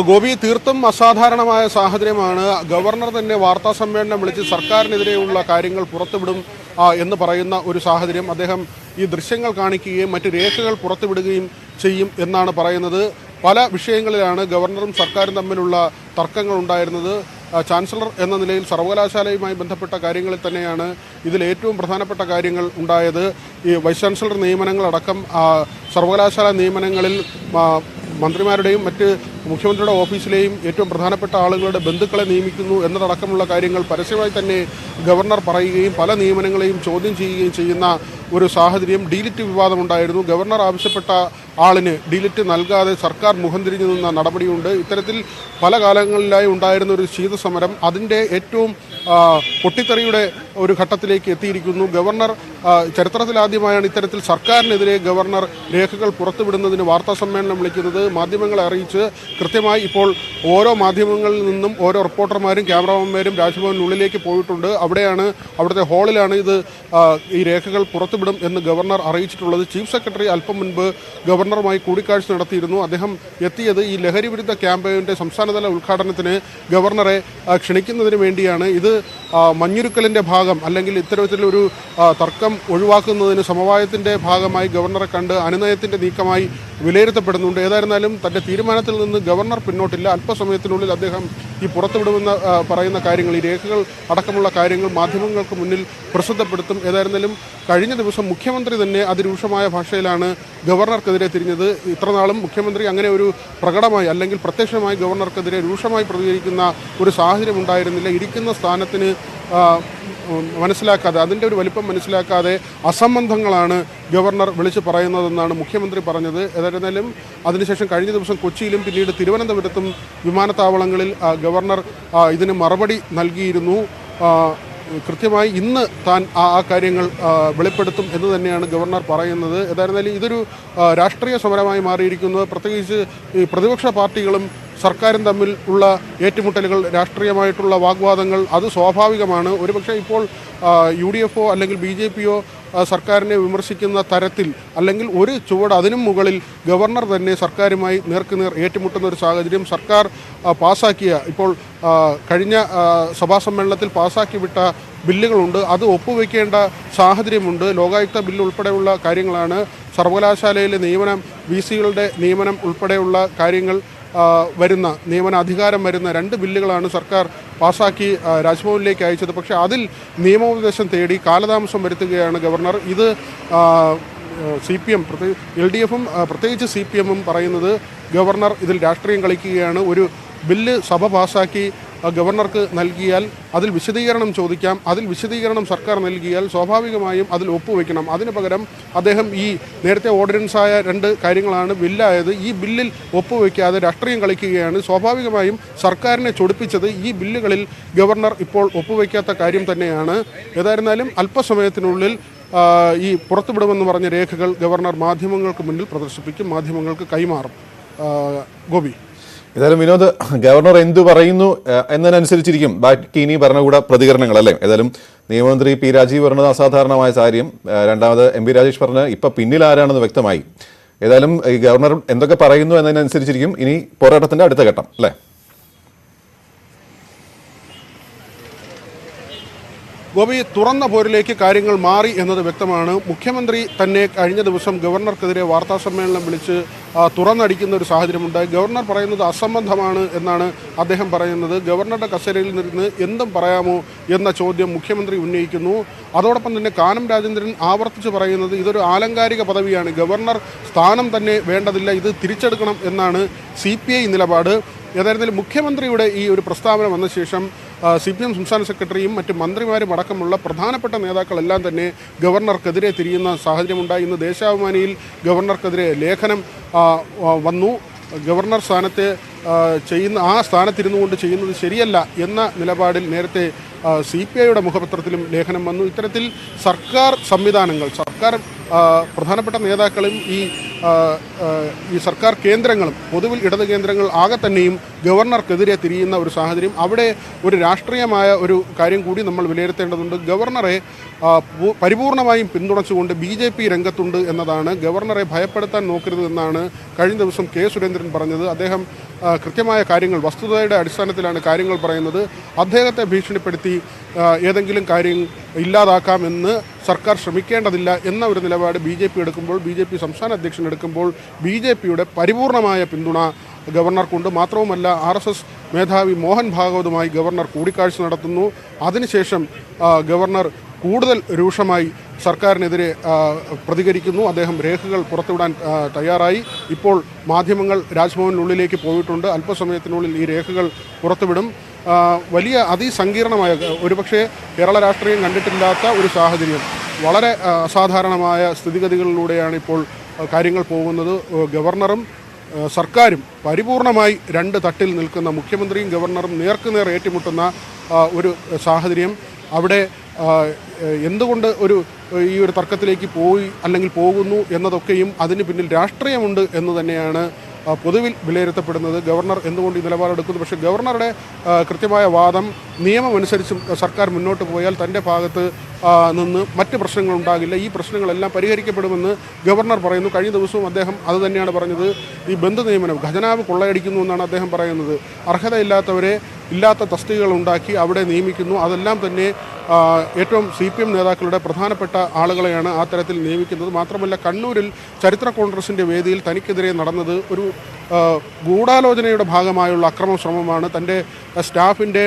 ഗോപി, തീർത്തും അസാധാരണമായ സാഹചര്യമാണ്. ഗവർണർ തന്നെ വാർത്താ സമ്മേളനം വിളിച്ച് സർക്കാരിനെതിരെയുള്ള കാര്യങ്ങൾ പുറത്തുവിടും എന്ന് പറയുന്ന ഒരു സാഹചര്യം. അദ്ദേഹം ഈ ദൃശ്യങ്ങൾ കാണിക്കുകയും മറ്റ് രേഖകൾ പുറത്തുവിടുകയും ചെയ്യും എന്നാണ് പറയുന്നത്. പല വിഷയങ്ങളിലാണ് ഗവർണറും സർക്കാരും തമ്മിലുള്ള തർക്കങ്ങൾ ഉണ്ടായിരുന്നത്. ചാൻസലർ എന്ന നിലയിൽ സർവകലാശാലയുമായി ബന്ധപ്പെട്ട കാര്യങ്ങളിൽ തന്നെയാണ് ഇതിൽ ഏറ്റവും പ്രധാനപ്പെട്ട കാര്യങ്ങൾ ഉണ്ടായത്. ഈ വൈസ് ചാൻസലർ നിയമനങ്ങളടക്കം സർവകലാശാല നിയമനങ്ങളിൽ മന്ത്രിമാരുടെയും മറ്റ് മുഖ്യമന്ത്രിയുടെ ഓഫീസിലെയും ഏറ്റവും പ്രധാനപ്പെട്ട ആളുകളുടെ ബന്ധുക്കളെ നിയമിക്കുന്നു എന്നതടക്കമുള്ള കാര്യങ്ങൾ പരസ്യമായി തന്നെ ഗവർണർ പറയുകയും പല നിയമനങ്ങളെയും ചോദ്യം ചെയ്യുകയും ചെയ്യുന്ന ഒരു സാഹചര്യം. ഡീലിറ്റ് വിവാദമുണ്ടായിരുന്നു. ഗവർണർ ആവശ്യപ്പെട്ട ആളിന് ഡീലിറ്റ് നൽകാതെ സർക്കാർ മുഖം തിരിഞ്ഞു നിന്ന നടപടിയുണ്ട്. ഇത്തരത്തിൽ പല കാലങ്ങളിലായി ഉണ്ടായിരുന്ന ഒരു ശീതസമരം അതിൻ്റെ ഏറ്റവും പൊട്ടിത്തെറിയുടെ ഒരു ഘട്ടത്തിലേക്ക് എത്തിയിരിക്കുന്നു. ഗവർണർ ചരിത്രത്തിലാദ്യമായാണ് ഇത്തരത്തിൽ സർക്കാരിനെതിരെ ഗവർണർ രേഖകൾ പുറത്തുവിടുന്നതിന് വാർത്താ സമ്മേളനം വിളിക്കുന്നത്. മാധ്യമങ്ങളെ അറിയിച്ച് കൃത്യമായി ഇപ്പോൾ ഓരോ മാധ്യമങ്ങളിൽ നിന്നും ഓരോ റിപ്പോർട്ടർമാരും ക്യാമറാമാന്മാരും രാജ്ഭവനുള്ളിലേക്ക് പോയിട്ടുണ്ട്. അവിടുത്തെ ഹാളിലാണ് ഈ രേഖകൾ പുറത്തുവിടും എന്ന് ഗവർണർ അറിയിച്ചിട്ടുള്ളത്. ചീഫ് സെക്രട്ടറി അല്പം മുൻപ് ഗവർണറുമായി കൂടിക്കാഴ്ച നടത്തിയിരുന്നു. അദ്ദേഹം എത്തിയത് ഈ ലഹരി വിരുദ്ധ ക്യാമ്പയിൻ്റെ സംസ്ഥാനതല ഉദ്ഘാടനത്തിന് ഗവർണറെ ക്ഷണിക്കുന്നതിന് വേണ്ടിയാണ്. ഇത് മഞ്ഞുരുക്കലിൻ്റെ ഭാഗം അല്ലെങ്കിൽ ഇത്തരത്തിലൊരു തർക്കം ഒഴിവാക്കുന്നതിന് സമവായത്തിൻ്റെ ഭാഗമായി ഗവർണറെ കണ്ട് അനുനയത്തിൻ്റെ നീക്കമായി വിലയിരുത്തപ്പെടുന്നുണ്ട്. ഏതായിരുന്നാലും തൻ്റെ തീരുമാനത്തിൽ നിന്ന് ഗവർണർ പിന്നോട്ടില്ല. അല്പസമയത്തിനുള്ളിൽ അദ്ദേഹം ഈ പുറത്തുവിടുമെന്ന് പറയുന്ന കാര്യങ്ങൾ, ഈ രേഖകൾ അടക്കമുള്ള കാര്യങ്ങൾ മാധ്യമങ്ങൾക്ക് മുന്നിൽ പ്രസിദ്ധപ്പെടുത്തും. ഏതായിരുന്നാലും കഴിഞ്ഞ ദിവസം മുഖ്യമന്ത്രി തന്നെ അതിരൂക്ഷമായ ഭാഷയിലാണ് ഗവർണർക്കെതിരെ തിരിഞ്ഞത്. ഇത്രനാളും മുഖ്യമന്ത്രി അങ്ങനെ ഒരു പ്രകടമായി അല്ലെങ്കിൽ പ്രത്യക്ഷമായി ഗവർണർക്കെതിരെ രൂക്ഷമായി പ്രതികരിക്കുന്ന ഒരു സാഹചര്യം ഉണ്ടായിരുന്നില്ല. ഇരിക്കുന്ന സ്ഥാനത്തിന് മനസ്സിലാക്കാതെ, അതിൻ്റെ ഒരു വലിപ്പം മനസ്സിലാക്കാതെ അസംബന്ധങ്ങളാണ് ഗവർണർ വിളിച്ച് പറയുന്നതെന്നാണ് മുഖ്യമന്ത്രി പറഞ്ഞത്. ഏതായിരുന്നാലും അതിനുശേഷം കഴിഞ്ഞ ദിവസം കൊച്ചിയിലും പിന്നീട് തിരുവനന്തപുരത്തും വിമാനത്താവളങ്ങളിൽ ഗവർണർ ഇതിന് മറുപടി നൽകിയിരുന്നു. കൃത്യമായി ഇന്ന് താൻ ആ കാര്യങ്ങൾ വെളിപ്പെടുത്തും എന്ന് തന്നെയാണ് ഗവർണർ പറയുന്നത്. ഏതായിരുന്നാലും ഇതൊരു രാഷ്ട്രീയ സമരമായി മാറിയിരിക്കുന്നത്. പ്രത്യേകിച്ച് ഈ പ്രതിപക്ഷ പാർട്ടികളും സർക്കാരും തമ്മിൽ ഉള്ള ഏറ്റുമുട്ടലുകൾ, രാഷ്ട്രീയമായിട്ടുള്ള വാഗ്വാദങ്ങൾ അത് സ്വാഭാവികമാണ്. ഒരുപക്ഷെ ഇപ്പോൾ UDF അല്ലെങ്കിൽ BJPയോ സർക്കാരിനെ വിമർശിക്കുന്ന തരത്തിൽ അല്ലെങ്കിൽ ഒരു ചുവട് അതിനും മുകളിൽ ഗവർണർ തന്നെ സർക്കാരുമായി നേർക്കുനേർ ഏറ്റുമുട്ടുന്ന ഒരു സാഹചര്യം. സർക്കാർ പാസാക്കിയ ഇപ്പോൾ കഴിഞ്ഞ സഭാ സമ്മേളനത്തിൽ പാസാക്കി വിട്ട ബില്ലുകളുണ്ട്. അത് ഒപ്പുവെക്കേണ്ട സാഹചര്യമുണ്ട്. ലോകായുക്ത ബില്ല് ഉൾപ്പെടെയുള്ള കാര്യങ്ങളാണ്. സർവകലാശാലയിലെ നിയമനം, VCകളുടെ നിയമനം ഉൾപ്പെടെയുള്ള കാര്യങ്ങൾ വരുന്ന നിയമനാധികാരം വരുന്ന 2 ബില്ലുകളാണ് സർക്കാർ പാസാക്കി രാജ്ഭവനിലേക്ക് അയച്ചത്. പക്ഷേ അതിൽ നിയമോപദേശം തേടി കാലതാമസം വരുത്തുകയാണ് ഗവർണർ. ഇത് CPM LDFും പ്രത്യേകിച്ച് CPMും പറയുന്നത് ഗവർണർ ഇതിൽ രാഷ്ട്രീയം കളിക്കുകയാണ്. ഒരു ബില്ല് സഭ പാസാക്കി ഗവർണർക്ക് നൽകിയാൽ അതിൽ വിശദീകരണം ചോദിക്കാം. അതിൽ വിശദീകരണം സർക്കാർ നൽകിയാൽ സ്വാഭാവികമായും അതിൽ ഒപ്പുവെക്കണം. അതിന് പകരം അദ്ദേഹം ഈ നേരത്തെ ഓർഡിനൻസായ 2 കാര്യങ്ങളാണ് ബില്ലായത്. ഈ ബില്ലിൽ ഒപ്പുവെക്കാതെ രാഷ്ട്രീയം കളിക്കുകയാണ്. സ്വാഭാവികമായും സർക്കാരിനെ ചൊടിപ്പിച്ചത് ഈ ബില്ലുകളിൽ ഗവർണർ ഇപ്പോൾ ഒപ്പുവെക്കാത്ത കാര്യം തന്നെയാണ്. ഏതായിരുന്നാലും അല്പസമയത്തിനുള്ളിൽ ഈ പുറത്തുവിടുമെന്ന് പറഞ്ഞ രേഖകൾ ഗവർണർ മാധ്യമങ്ങൾക്ക് മുന്നിൽ പ്രദർശിപ്പിക്കും, മാധ്യമങ്ങൾക്ക് കൈമാറും. ഗോപി, ഏതായാലും വിനോദ്, ഗവർണർ എന്തു പറയുന്നു എന്നതിനനുസരിച്ചിരിക്കും ബാക്കി ഇനി ഭരണകൂട പ്രതികരണങ്ങൾ, അല്ലേ? ഏതായാലും നിയമമന്ത്രി P രാജീവ് പറഞ്ഞത് അസാധാരണമായ കാര്യം, രണ്ടാമത് MP രാജേഷ് പറഞ്ഞ് ഇപ്പം പിന്നിൽ ആരാണെന്ന് വ്യക്തമായി. ഏതായാലും ഈ ഗവർണർ എന്തൊക്കെ പറയുന്നു എന്നതിനനുസരിച്ചിരിക്കും ഇനി പോരാട്ടത്തിന്റെ അടുത്ത ഘട്ടം, അല്ലേ? ഗോപി, തുറന്ന പോരിലേക്ക് കാര്യങ്ങൾ മാറി എന്നത് വ്യക്തമാണ്. മുഖ്യമന്ത്രി തന്നെ കഴിഞ്ഞ ദിവസം ഗവർണർക്കെതിരെ വാർത്താസമ്മേളനം വിളിച്ച് തുറന്നടിക്കുന്ന ഒരു സാഹചര്യമുണ്ടായി. ഗവർണർ പറയുന്നത് അസംബന്ധമാണ് എന്നാണ് അദ്ദേഹം പറയുന്നത്. ഗവർണറുടെ കസേരയിൽ നിന്ന് എന്തും പറയാമോ എന്ന ചോദ്യം മുഖ്യമന്ത്രി ഉന്നയിക്കുന്നു. അതോടൊപ്പം തന്നെ കാനം രാജേന്ദ്രൻ ആവർത്തിച്ച് പറയുന്നത് ഇതൊരു ആലങ്കാരിക പദവിയാണ്, ഗവർണർ സ്ഥാനം തന്നെ വേണ്ടതില്ല, ഇത് തിരിച്ചെടുക്കണം എന്നാണ് CPI നിലപാട്. ഏതായിരുന്നാലും മുഖ്യമന്ത്രിയുടെ ഈ ഒരു പ്രസ്താവന വന്ന ശേഷം CPM സംസ്ഥാന സെക്രട്ടറിയും മറ്റ് മന്ത്രിമാരും അടക്കമുള്ള പ്രധാനപ്പെട്ട നേതാക്കളെല്ലാം തന്നെ ഗവർണർക്കെതിരെ തിരിയുന്ന സാഹചര്യമുണ്ടായി. ഇന്ന് ദേശാഭിമാനിയിൽ ഗവർണർക്കെതിരെ ലേഖനം വന്നു. ഗവർണർ സ്ഥാനത്തെ ആ സ്ഥാനത്തിരുന്നു കൊണ്ട് ചെയ്യുന്നത് ശരിയല്ല എന്ന നിലപാടിൽ നേരത്തെ CPIയുടെ മുഖപത്രത്തിലും ലേഖനം വന്നു. ഇത്തരത്തിൽ സർക്കാർ സംവിധാനങ്ങൾ, സർക്കാർ പ്രധാനപ്പെട്ട നേതാക്കളും ഈ സർക്കാർ കേന്ദ്രങ്ങളും പൊതുവിൽ ഇടത് കേന്ദ്രങ്ങൾ ആകെ തന്നെയും ഗവർണർക്കെതിരെ തിരിയുന്ന ഒരു സാഹചര്യം. അവിടെ ഒരു രാഷ്ട്രീയമായ ഒരു കാര്യം കൂടി നമ്മൾ വിലയിരുത്തേണ്ടതുണ്ട്. ഗവർണറെ പരിപൂർണമായും പിന്തുണച്ചുകൊണ്ട് BJP രംഗത്തുണ്ട് എന്നതാണ്. ഗവർണറെ ഭയപ്പെടുത്താൻ നോക്കരുത് എന്നാണ് കഴിഞ്ഞ ദിവസം K സുരേന്ദ്രൻ പറഞ്ഞത്. അദ്ദേഹം കൃത്യമായ കാര്യങ്ങൾ, വസ്തുതയുടെ അടിസ്ഥാനത്തിലാണ് കാര്യങ്ങൾ പറയുന്നത്. അദ്ദേഹത്തെ ഭീഷണിപ്പെടുത്തി ഏതെങ്കിലും കാര്യം ഇല്ലാതാക്കാമെന്ന് സർക്കാർ ശ്രമിക്കേണ്ടതില്ല എന്ന ഒരു നിലപാട് BJP എടുക്കുമ്പോൾ, BJP സംസ്ഥാന അധ്യക്ഷൻ എടുക്കുമ്പോൾ BJPയുടെ പരിപൂർണമായ പിന്തുണ ഗവർണർക്കുണ്ട്. മാത്രവുമല്ല, RSS മേധാവി മോഹൻ ഭാഗവതുമായി ഗവർണർ കൂടിക്കാഴ്ച നടത്തുന്നു. അതിനുശേഷം ഗവർണർ കൂടുതൽ രൂക്ഷമായി സർക്കാരിനെതിരെ പ്രതികരിക്കുന്നു. അദ്ദേഹം രേഖകൾ പുറത്തുവിടാൻ തയ്യാറായി. ഇപ്പോൾ മാധ്യമങ്ങൾ രാജ്ഭവനുള്ളിലേക്ക് പോയിട്ടുണ്ട്. അല്പസമയത്തിനുള്ളിൽ ഈ രേഖകൾ പുറത്തുവിടും. വലിയ അതിസങ്കീർണമായ, ഒരുപക്ഷെ കേരള രാഷ്ട്രീയം കണ്ടിട്ടില്ലാത്ത ഒരു സാഹചര്യം, വളരെ അസാധാരണമായ സ്ഥിതിഗതികളിലൂടെയാണ് ഇപ്പോൾ കാര്യങ്ങൾ പോകുന്നത്. ഗവർണറും സർക്കാരും പരിപൂർണമായി 2 തട്ടിൽ നിൽക്കുന്ന, മുഖ്യമന്ത്രിയും ഗവർണറും നേർക്കുനേർ ഏറ്റുമുട്ടുന്ന ഒരു സാഹചര്യം. അവിടെ എന്തുകൊണ്ട് ഈ ഒരു തർക്കത്തിലേക്ക് അല്ലെങ്കിൽ പോകുന്നു എന്നതൊക്കെയും അതിന് പിന്നിൽ രാഷ്ട്രീയമുണ്ട് എന്ന് തന്നെയാണ് പൊതുവിൽ വിലയിരുത്തപ്പെടുന്നത്. ഗവർണർ എന്തുകൊണ്ട് ഈ നിലപാടെടുക്കുന്നു? പക്ഷേ ഗവർണറുടെ കൃത്യമായ വാദം, നിയമമനുസരിച്ചും സർക്കാർ മുന്നോട്ട് പോയാൽ തൻ്റെ ഭാഗത്ത് നിന്ന് മറ്റ് പ്രശ്നങ്ങളുണ്ടാകില്ല, ഈ പ്രശ്നങ്ങളെല്ലാം പരിഹരിക്കപ്പെടുമെന്ന് ഗവർണർ പറയുന്നു. കഴിഞ്ഞ ദിവസവും അദ്ദേഹം അതുതന്നെയാണ് പറഞ്ഞത്. ഈ ബന്ധു നിയമനം, ഖജനാവ് കൊള്ളയടിക്കുന്നു എന്നാണ് അദ്ദേഹം പറയുന്നത്. അർഹതയില്ലാത്തവരെ ഇല്ലാത്ത തസ്തികകൾ ഉണ്ടാക്കി അവിടെ നിയമിക്കുന്നു. അതെല്ലാം തന്നെ ഏറ്റവും CPM നേതാക്കളുടെ പ്രധാനപ്പെട്ട ആളുകളെയാണ് ആ തരത്തിൽ നിയമിക്കുന്നത്. മാത്രമല്ല, കണ്ണൂരിൽ ചരിത്ര കോൺഗ്രസിൻ്റെ വേദിയിൽ തനിക്കെതിരെ നടന്നത് ഒരു ഗൂഢാലോചനയുടെ ഭാഗമായുള്ള അക്രമ ശ്രമമാണ്. തൻ്റെ സ്റ്റാഫിൻ്റെ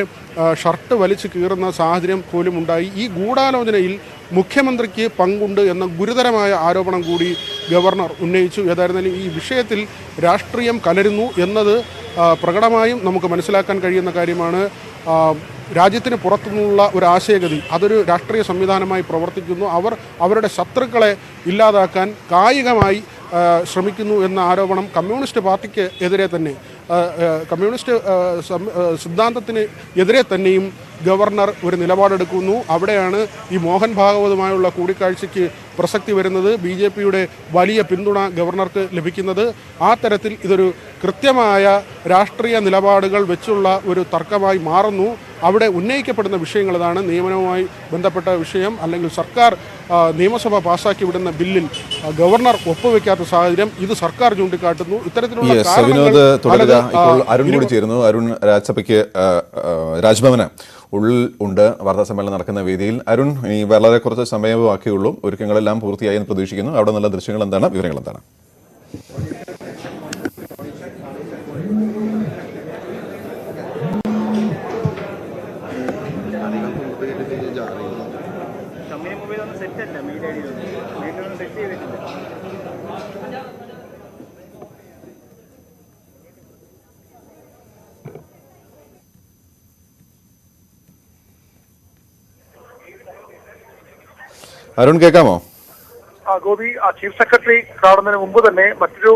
ഷർട്ട് വലിച്ചു കീറുന്ന സാഹചര്യം പോലും ഉണ്ടായി. ഈ ഗൂഢാലോചനയിൽ മുഖ്യമന്ത്രിക്ക് പങ്കുണ്ട് എന്ന ഗുരുതരമായ ആരോപണം കൂടി ഗവർണർ ഉന്നയിച്ചു. ഏതായിരുന്നാലും ഈ വിഷയത്തിൽ രാഷ്ട്രീയം കലരുന്നു എന്നത് പ്രകടമായും നമുക്ക് മനസ്സിലാക്കാൻ കഴിയുന്ന കാര്യമാണ്. രാജ്യത്തിന് പുറത്തുനിന്നുള്ള ഒരു ആശയഗതി, അതൊരു രാഷ്ട്രീയ സംവിധാനമായി പ്രവർത്തിക്കുന്നു. അവരുടെ ശത്രുക്കളെ ഇല്ലാതാക്കാൻ കായികമായി ശ്രമിക്കുന്നു എന്ന ആരോപണം കമ്മ്യൂണിസ്റ്റ് പാർട്ടിക്ക് എതിരെ തന്നെ, കമ്മ്യൂണിസ്റ്റ് സിദ്ധാന്തത്തിന് എതിരെ തന്നെയും ഗവർണർ ഒരു നിലപാടെടുക്കുന്നു. അവിടെയാണ് ഈ മോഹൻ ഭാഗവതുമായുള്ള കൂടിക്കാഴ്ചയ്ക്ക് പ്രസക്തി വരുന്നത്. BJPയുടെ വലിയ പിന്തുണ ഗവർണർക്ക് ലഭിക്കുന്നത്. ആ തരത്തിൽ ഇതൊരു കൃത്യമായ രാഷ്ട്രീയ നിലപാടുകൾ വെച്ചുള്ള ഒരു തർക്കമായി മാറുന്നു. അവിടെ ഉന്നയിക്കപ്പെടുന്ന വിഷയങ്ങൾ ഇതാണ്. നിയമനവുമായി ബന്ധപ്പെട്ട വിഷയം, അല്ലെങ്കിൽ സർക്കാർ നിയമസഭ പാസാക്കി വിടുന്ന ബില്ലിൽ ഗവർണർ ഒപ്പുവെക്കാത്ത സാഹചര്യം, ഇത് സർക്കാർ ചൂണ്ടിക്കാട്ടുന്നു. ഇത്തരത്തിലുള്ള അരുൺ കൂടി ചേരുന്നു. അരുൺ, രാജ്യസഭയ്ക്ക് രാജ്ഭവന് ഉള്ളിൽ ഉണ്ട്, വാർത്താ സമ്മേളനം നടക്കുന്ന വേദിയിൽ. അരുൺ, ഇനി വളരെ കുറച്ച് സമയമേ ബാക്കിയുള്ളൂ, ഒരുക്കങ്ങളെല്ലാം പൂർത്തിയായി എന്ന് പ്രതീക്ഷിക്കുന്നു. അവിടെ നല്ല ദൃശ്യങ്ങൾ എന്താണ്, വിവരങ്ങൾ എന്താണ്? അരുൺ കേൾക്കാമോ? ഗോപി, ചീഫ് സെക്രട്ടറി കാണുന്നതിന് മുമ്പ് തന്നെ മറ്റൊരു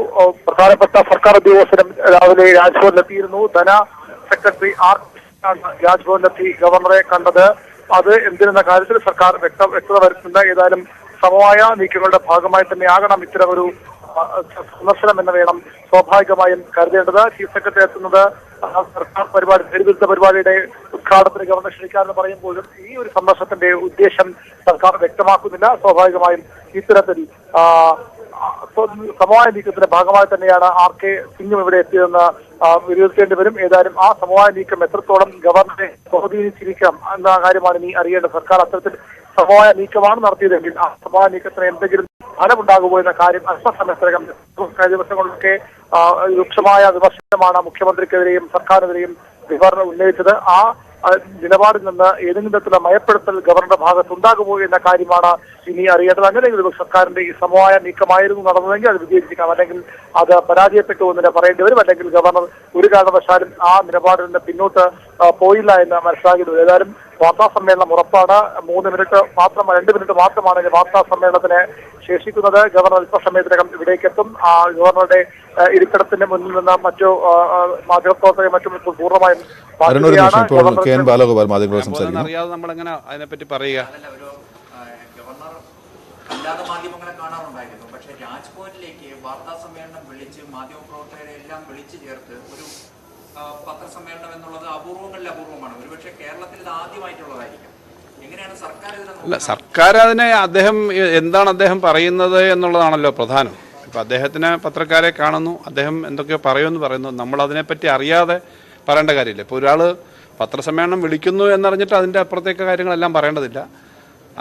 പ്രധാനപ്പെട്ട സർക്കാർ ഉദ്യോഗസ്ഥരും രാവിലെ രാജ്ഭവനിലെത്തിയിരുന്നു. ധന സെക്രട്ടറി ആർ രാജ്ഭവനിലെത്തി ഗവർണറെ കണ്ടത്. അത് എന്തിനെന്ന കാര്യത്തിൽ സർക്കാർ വ്യക്തത വരുത്തുന്ന ഏതായാലും സമവായ നീക്കങ്ങളുടെ ഭാഗമായി തന്നെയാകണം ഇത്തരം ഒരു സന്ദർശനം എന്ന് വേണം സ്വാഭാവികമായും കരുതേണ്ടത്. ചീഫ് സെക്രട്ടറി എത്തുന്നത് സർക്കാർ പരിപാടി നേതൃത്വ പരിപാടിയുടെ ഉദ്ഘാടനത്തിന് ഗവർണർ ക്ഷണിക്കാമെന്ന് പറയുമ്പോഴും ഈ ഒരു സന്ദർശനത്തിന്റെ ഉദ്ദേശം സർക്കാർ വ്യക്തമാക്കുന്നില്ല. സ്വാഭാവികമായും ഇത്തരത്തിൽ സമവായ നീക്കത്തിന്റെ ഭാഗമായി തന്നെയാണ് ആർ കെ സിംഗും ഇവിടെ എത്തിയതെന്ന് വിലയിരുത്തേണ്ടി വരും. ഏതായാലും ആ സമവായ നീക്കം എത്രത്തോളം ഗവർണറെ സ്വാധീനിച്ചിരിക്കാം എന്ന കാര്യമാണ് ഇനി അറിയേണ്ടത്. സർക്കാർ അത്തരത്തിൽ സമവായ നീക്കമാണ് നടത്തിയതെങ്കിൽ ആ സമവായ നീക്കത്തിന് എന്തെങ്കിലും ഫലമുണ്ടാകുമോ എന്ന കാര്യം അല്പസമയത്തിനകം കഴിഞ്ഞ ദിവസങ്ങളിലൊക്കെ രൂക്ഷമായ വിമർശനമാണ് മുഖ്യമന്ത്രിക്കെതിരെയും സർക്കാരിനെതിരെയും ഗവർണർ ഉന്നയിച്ചത്. ആ നിലപാടിൽ നിന്ന് ഏതെങ്കിലും തരത്തിലുള്ള മയപ്പെടുത്തൽ ഗവർണറുടെ ഭാഗത്തുണ്ടാകുമോ എന്ന കാര്യമാണ് ഇനി അറിയേണ്ടത്. അങ്ങനെയെങ്കിലും സർക്കാരിന്റെ ഈ സമവായ നീക്കമായിരുന്നു നടന്നതെങ്കിൽ അത് വിജയിച്ചിരിക്കാം, അല്ലെങ്കിൽ അത് പരാജയപ്പെട്ടു എന്ന് പറയേണ്ടി വരും. അല്ലെങ്കിൽ ഗവർണർ ഒരു കാരണവശാലും ആ നിലപാടിൽ നിന്ന് പിന്നോട്ട് പോയില്ല എന്ന് മനസ്സിലാക്കിയത്. ഏതായാലും വാർത്താ സമ്മേളനം ഉറപ്പാണ്. 2 മിനിറ്റ് മാത്രമാണ് വാർത്താ സമ്മേളനത്തിന് ശേഷിക്കുന്നത്. ഗവർണർ അല്പസമയത്തിനകം ഇവിടേക്ക് എത്തും. ഗവർണറുടെ ഇരിപ്പിടത്തിന്റെ മുന്നിൽ നിന്ന് മറ്റു മാധ്യമപ്രവർത്തകരെ മറ്റും പൂർണ്ണമായും അറിയാതെ നമ്മളെങ്ങനെ അതിനെപ്പറ്റി പറയുക? അല്ലാതെ മാധ്യമങ്ങളെ കാണാറുണ്ടായിരുന്നു. പക്ഷെ രാജ്ഭവനിലേക്ക് വാർത്താ സമ്മേളനം വിളിച്ച് മാധ്യമപ്രവർത്തകരെ എല്ലാം വിളിച്ചു ചേർത്ത് ഒരു പത്രസമ്മേളനം എന്നുള്ളത് അപൂർവങ്ങളിൽ അപൂർവമാണ്. ഒരുപക്ഷെ കേരളത്തിൽ ഇത് ആദ്യമായിട്ടുള്ളതായിരിക്കും. എങ്ങനെയാണ് സർക്കാർ ഇതിനെ? സർക്കാർ അതിനെ എന്താണ് അദ്ദേഹം പറയുന്നത് എന്നുള്ളതാണല്ലോ പ്രധാനം. ഇപ്പം അദ്ദേഹത്തിന് പത്രക്കാരെ കാണുന്നു, അദ്ദേഹം എന്തൊക്കെയോ പറയുമെന്ന് പറയുന്നു. നമ്മൾ അതിനെപ്പറ്റി അറിയാതെ പറയേണ്ട കാര്യമില്ല. ഇപ്പോൾ ഒരാൾ പത്രസമ്മേളനം വിളിക്കുന്നു എന്നറിഞ്ഞിട്ട് അതിൻ്റെ അപ്പുറത്തേക്ക് കാര്യങ്ങളെല്ലാം പറയേണ്ടതില്ല.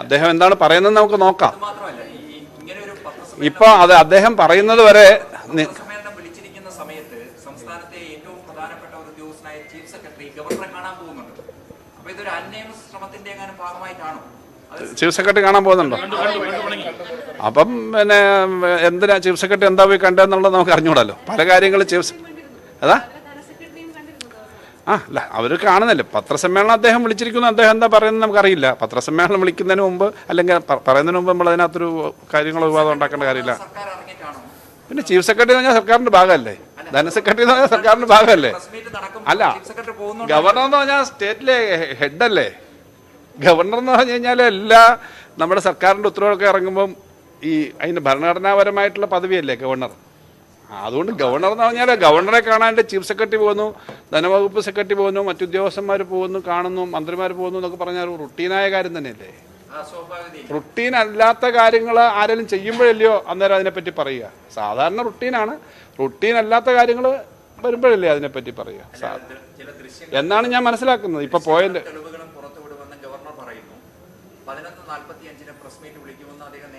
അദ്ദേഹം എന്താണ് പറയുന്നത് നമുക്ക് നോക്കാം. ഇപ്പൊ അത് അദ്ദേഹം പറയുന്നത് വരെ വിളിച്ചിരിക്കുന്ന സമയത്ത് സംസ്ഥാനത്തെ ഏറ്റവും പ്രധാനപ്പെട്ട ഒരു ഉദ്യോഗസ്ഥനായ ചീഫ് സെക്രട്ടറി ഗവർണറെ കാണാൻ പോകുന്നുണ്ട്. അപ്പൊ ഇതൊരു അന്വേഷണ ശ്രമത്തിന്റെ ഭാഗമായിട്ടാണോ? ചീഫ് സെക്രട്ടറി കാണാൻ പോകുന്നുണ്ടോ? അപ്പം പിന്നെ എന്തിനാ ചീഫ് സെക്രട്ടറി എന്താ പോയി കണ്ടതെന്നുള്ളത് നമുക്ക് അറിഞ്ഞൂടല്ലോ. പല കാര്യങ്ങളും അതാ അല്ല അവർ കാണുന്നില്ല. പത്രസമ്മേളനം അദ്ദേഹം വിളിച്ചിരിക്കുന്നു, അദ്ദേഹം എന്താ പറയുന്നത് നമുക്കറിയില്ല. പത്രസമ്മേളനം വിളിക്കുന്നതിന് മുമ്പ് അല്ലെങ്കിൽ പറയുന്നതിന് മുമ്പ് നമ്മൾ അതിനകത്തൊരു കാര്യങ്ങളോ വിവാദം ഉണ്ടാക്കേണ്ട കാര്യമില്ല. പിന്നെ ചീഫ് സെക്രട്ടറി എന്ന് പറഞ്ഞാൽ സർക്കാരിന്റെ ഭാഗമല്ലേ, ധനസെക്രട്ടറി എന്ന് പറഞ്ഞാൽ സർക്കാരിന്റെ ഭാഗമല്ലേ? അല്ല, ഗവർണർ എന്ന് പറഞ്ഞാൽ സ്റ്റേറ്റിലെ ഹെഡല്ലേ. ഗവർണർ എന്ന് പറഞ്ഞു കഴിഞ്ഞാൽ എല്ലാ നമ്മുടെ സർക്കാരിന്റെ ഉത്തരവൊക്കെ ഇറങ്ങുമ്പം അതിന് ഭരണഘടനാപരമായിട്ടുള്ള പദവിയല്ലേ ഗവർണർ. അതുകൊണ്ട് ഗവർണർ എന്ന് പറഞ്ഞാൽ ഗവർണറെ കാണാണ്ട് ചീഫ് സെക്രട്ടറി പോകുന്നു, ധനവകുപ്പ് സെക്രട്ടറി പോകുന്നു, മറ്റുദ്യോഗസ്ഥന്മാർ പോകുന്നു, കാണുന്നു, മന്ത്രിമാർ പോകുന്നു എന്നൊക്കെ പറഞ്ഞാൽ റുട്ടീനായ കാര്യം തന്നെയല്ലേ. റുട്ടീൻ അല്ലാത്ത കാര്യങ്ങൾ ആരെങ്കിലും ചെയ്യുമ്പോഴല്ലയോ അന്നേരം അതിനെപ്പറ്റി പറയുക. സാധാരണ റുട്ടീനാണ്. റുട്ടീൻ അല്ലാത്ത കാര്യങ്ങൾ വരുമ്പോഴല്ലേ അതിനെപ്പറ്റി പറയുക എന്നാണ് ഞാൻ മനസ്സിലാക്കുന്നത്. ഇപ്പൊ പോയിന്റ്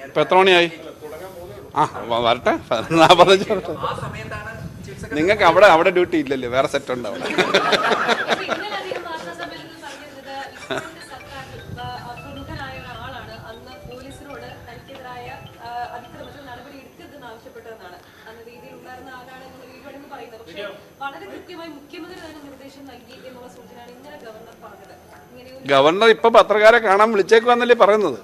ഇപ്പൊ എത്ര മണിയായി? വരട്ടെ, 45 വരട്ടെ. നിങ്ങൾക്ക് അവിടെ ഡ്യൂട്ടി ഇല്ലല്ലോ, വേറെ സെറ്റ് ഉണ്ടാവും. ഗവർണർ ഇപ്പൊ പത്രക്കാരെ കാണാൻ വിളിച്ചേക്കുവാന്നല്ലേ പറയുന്നത്.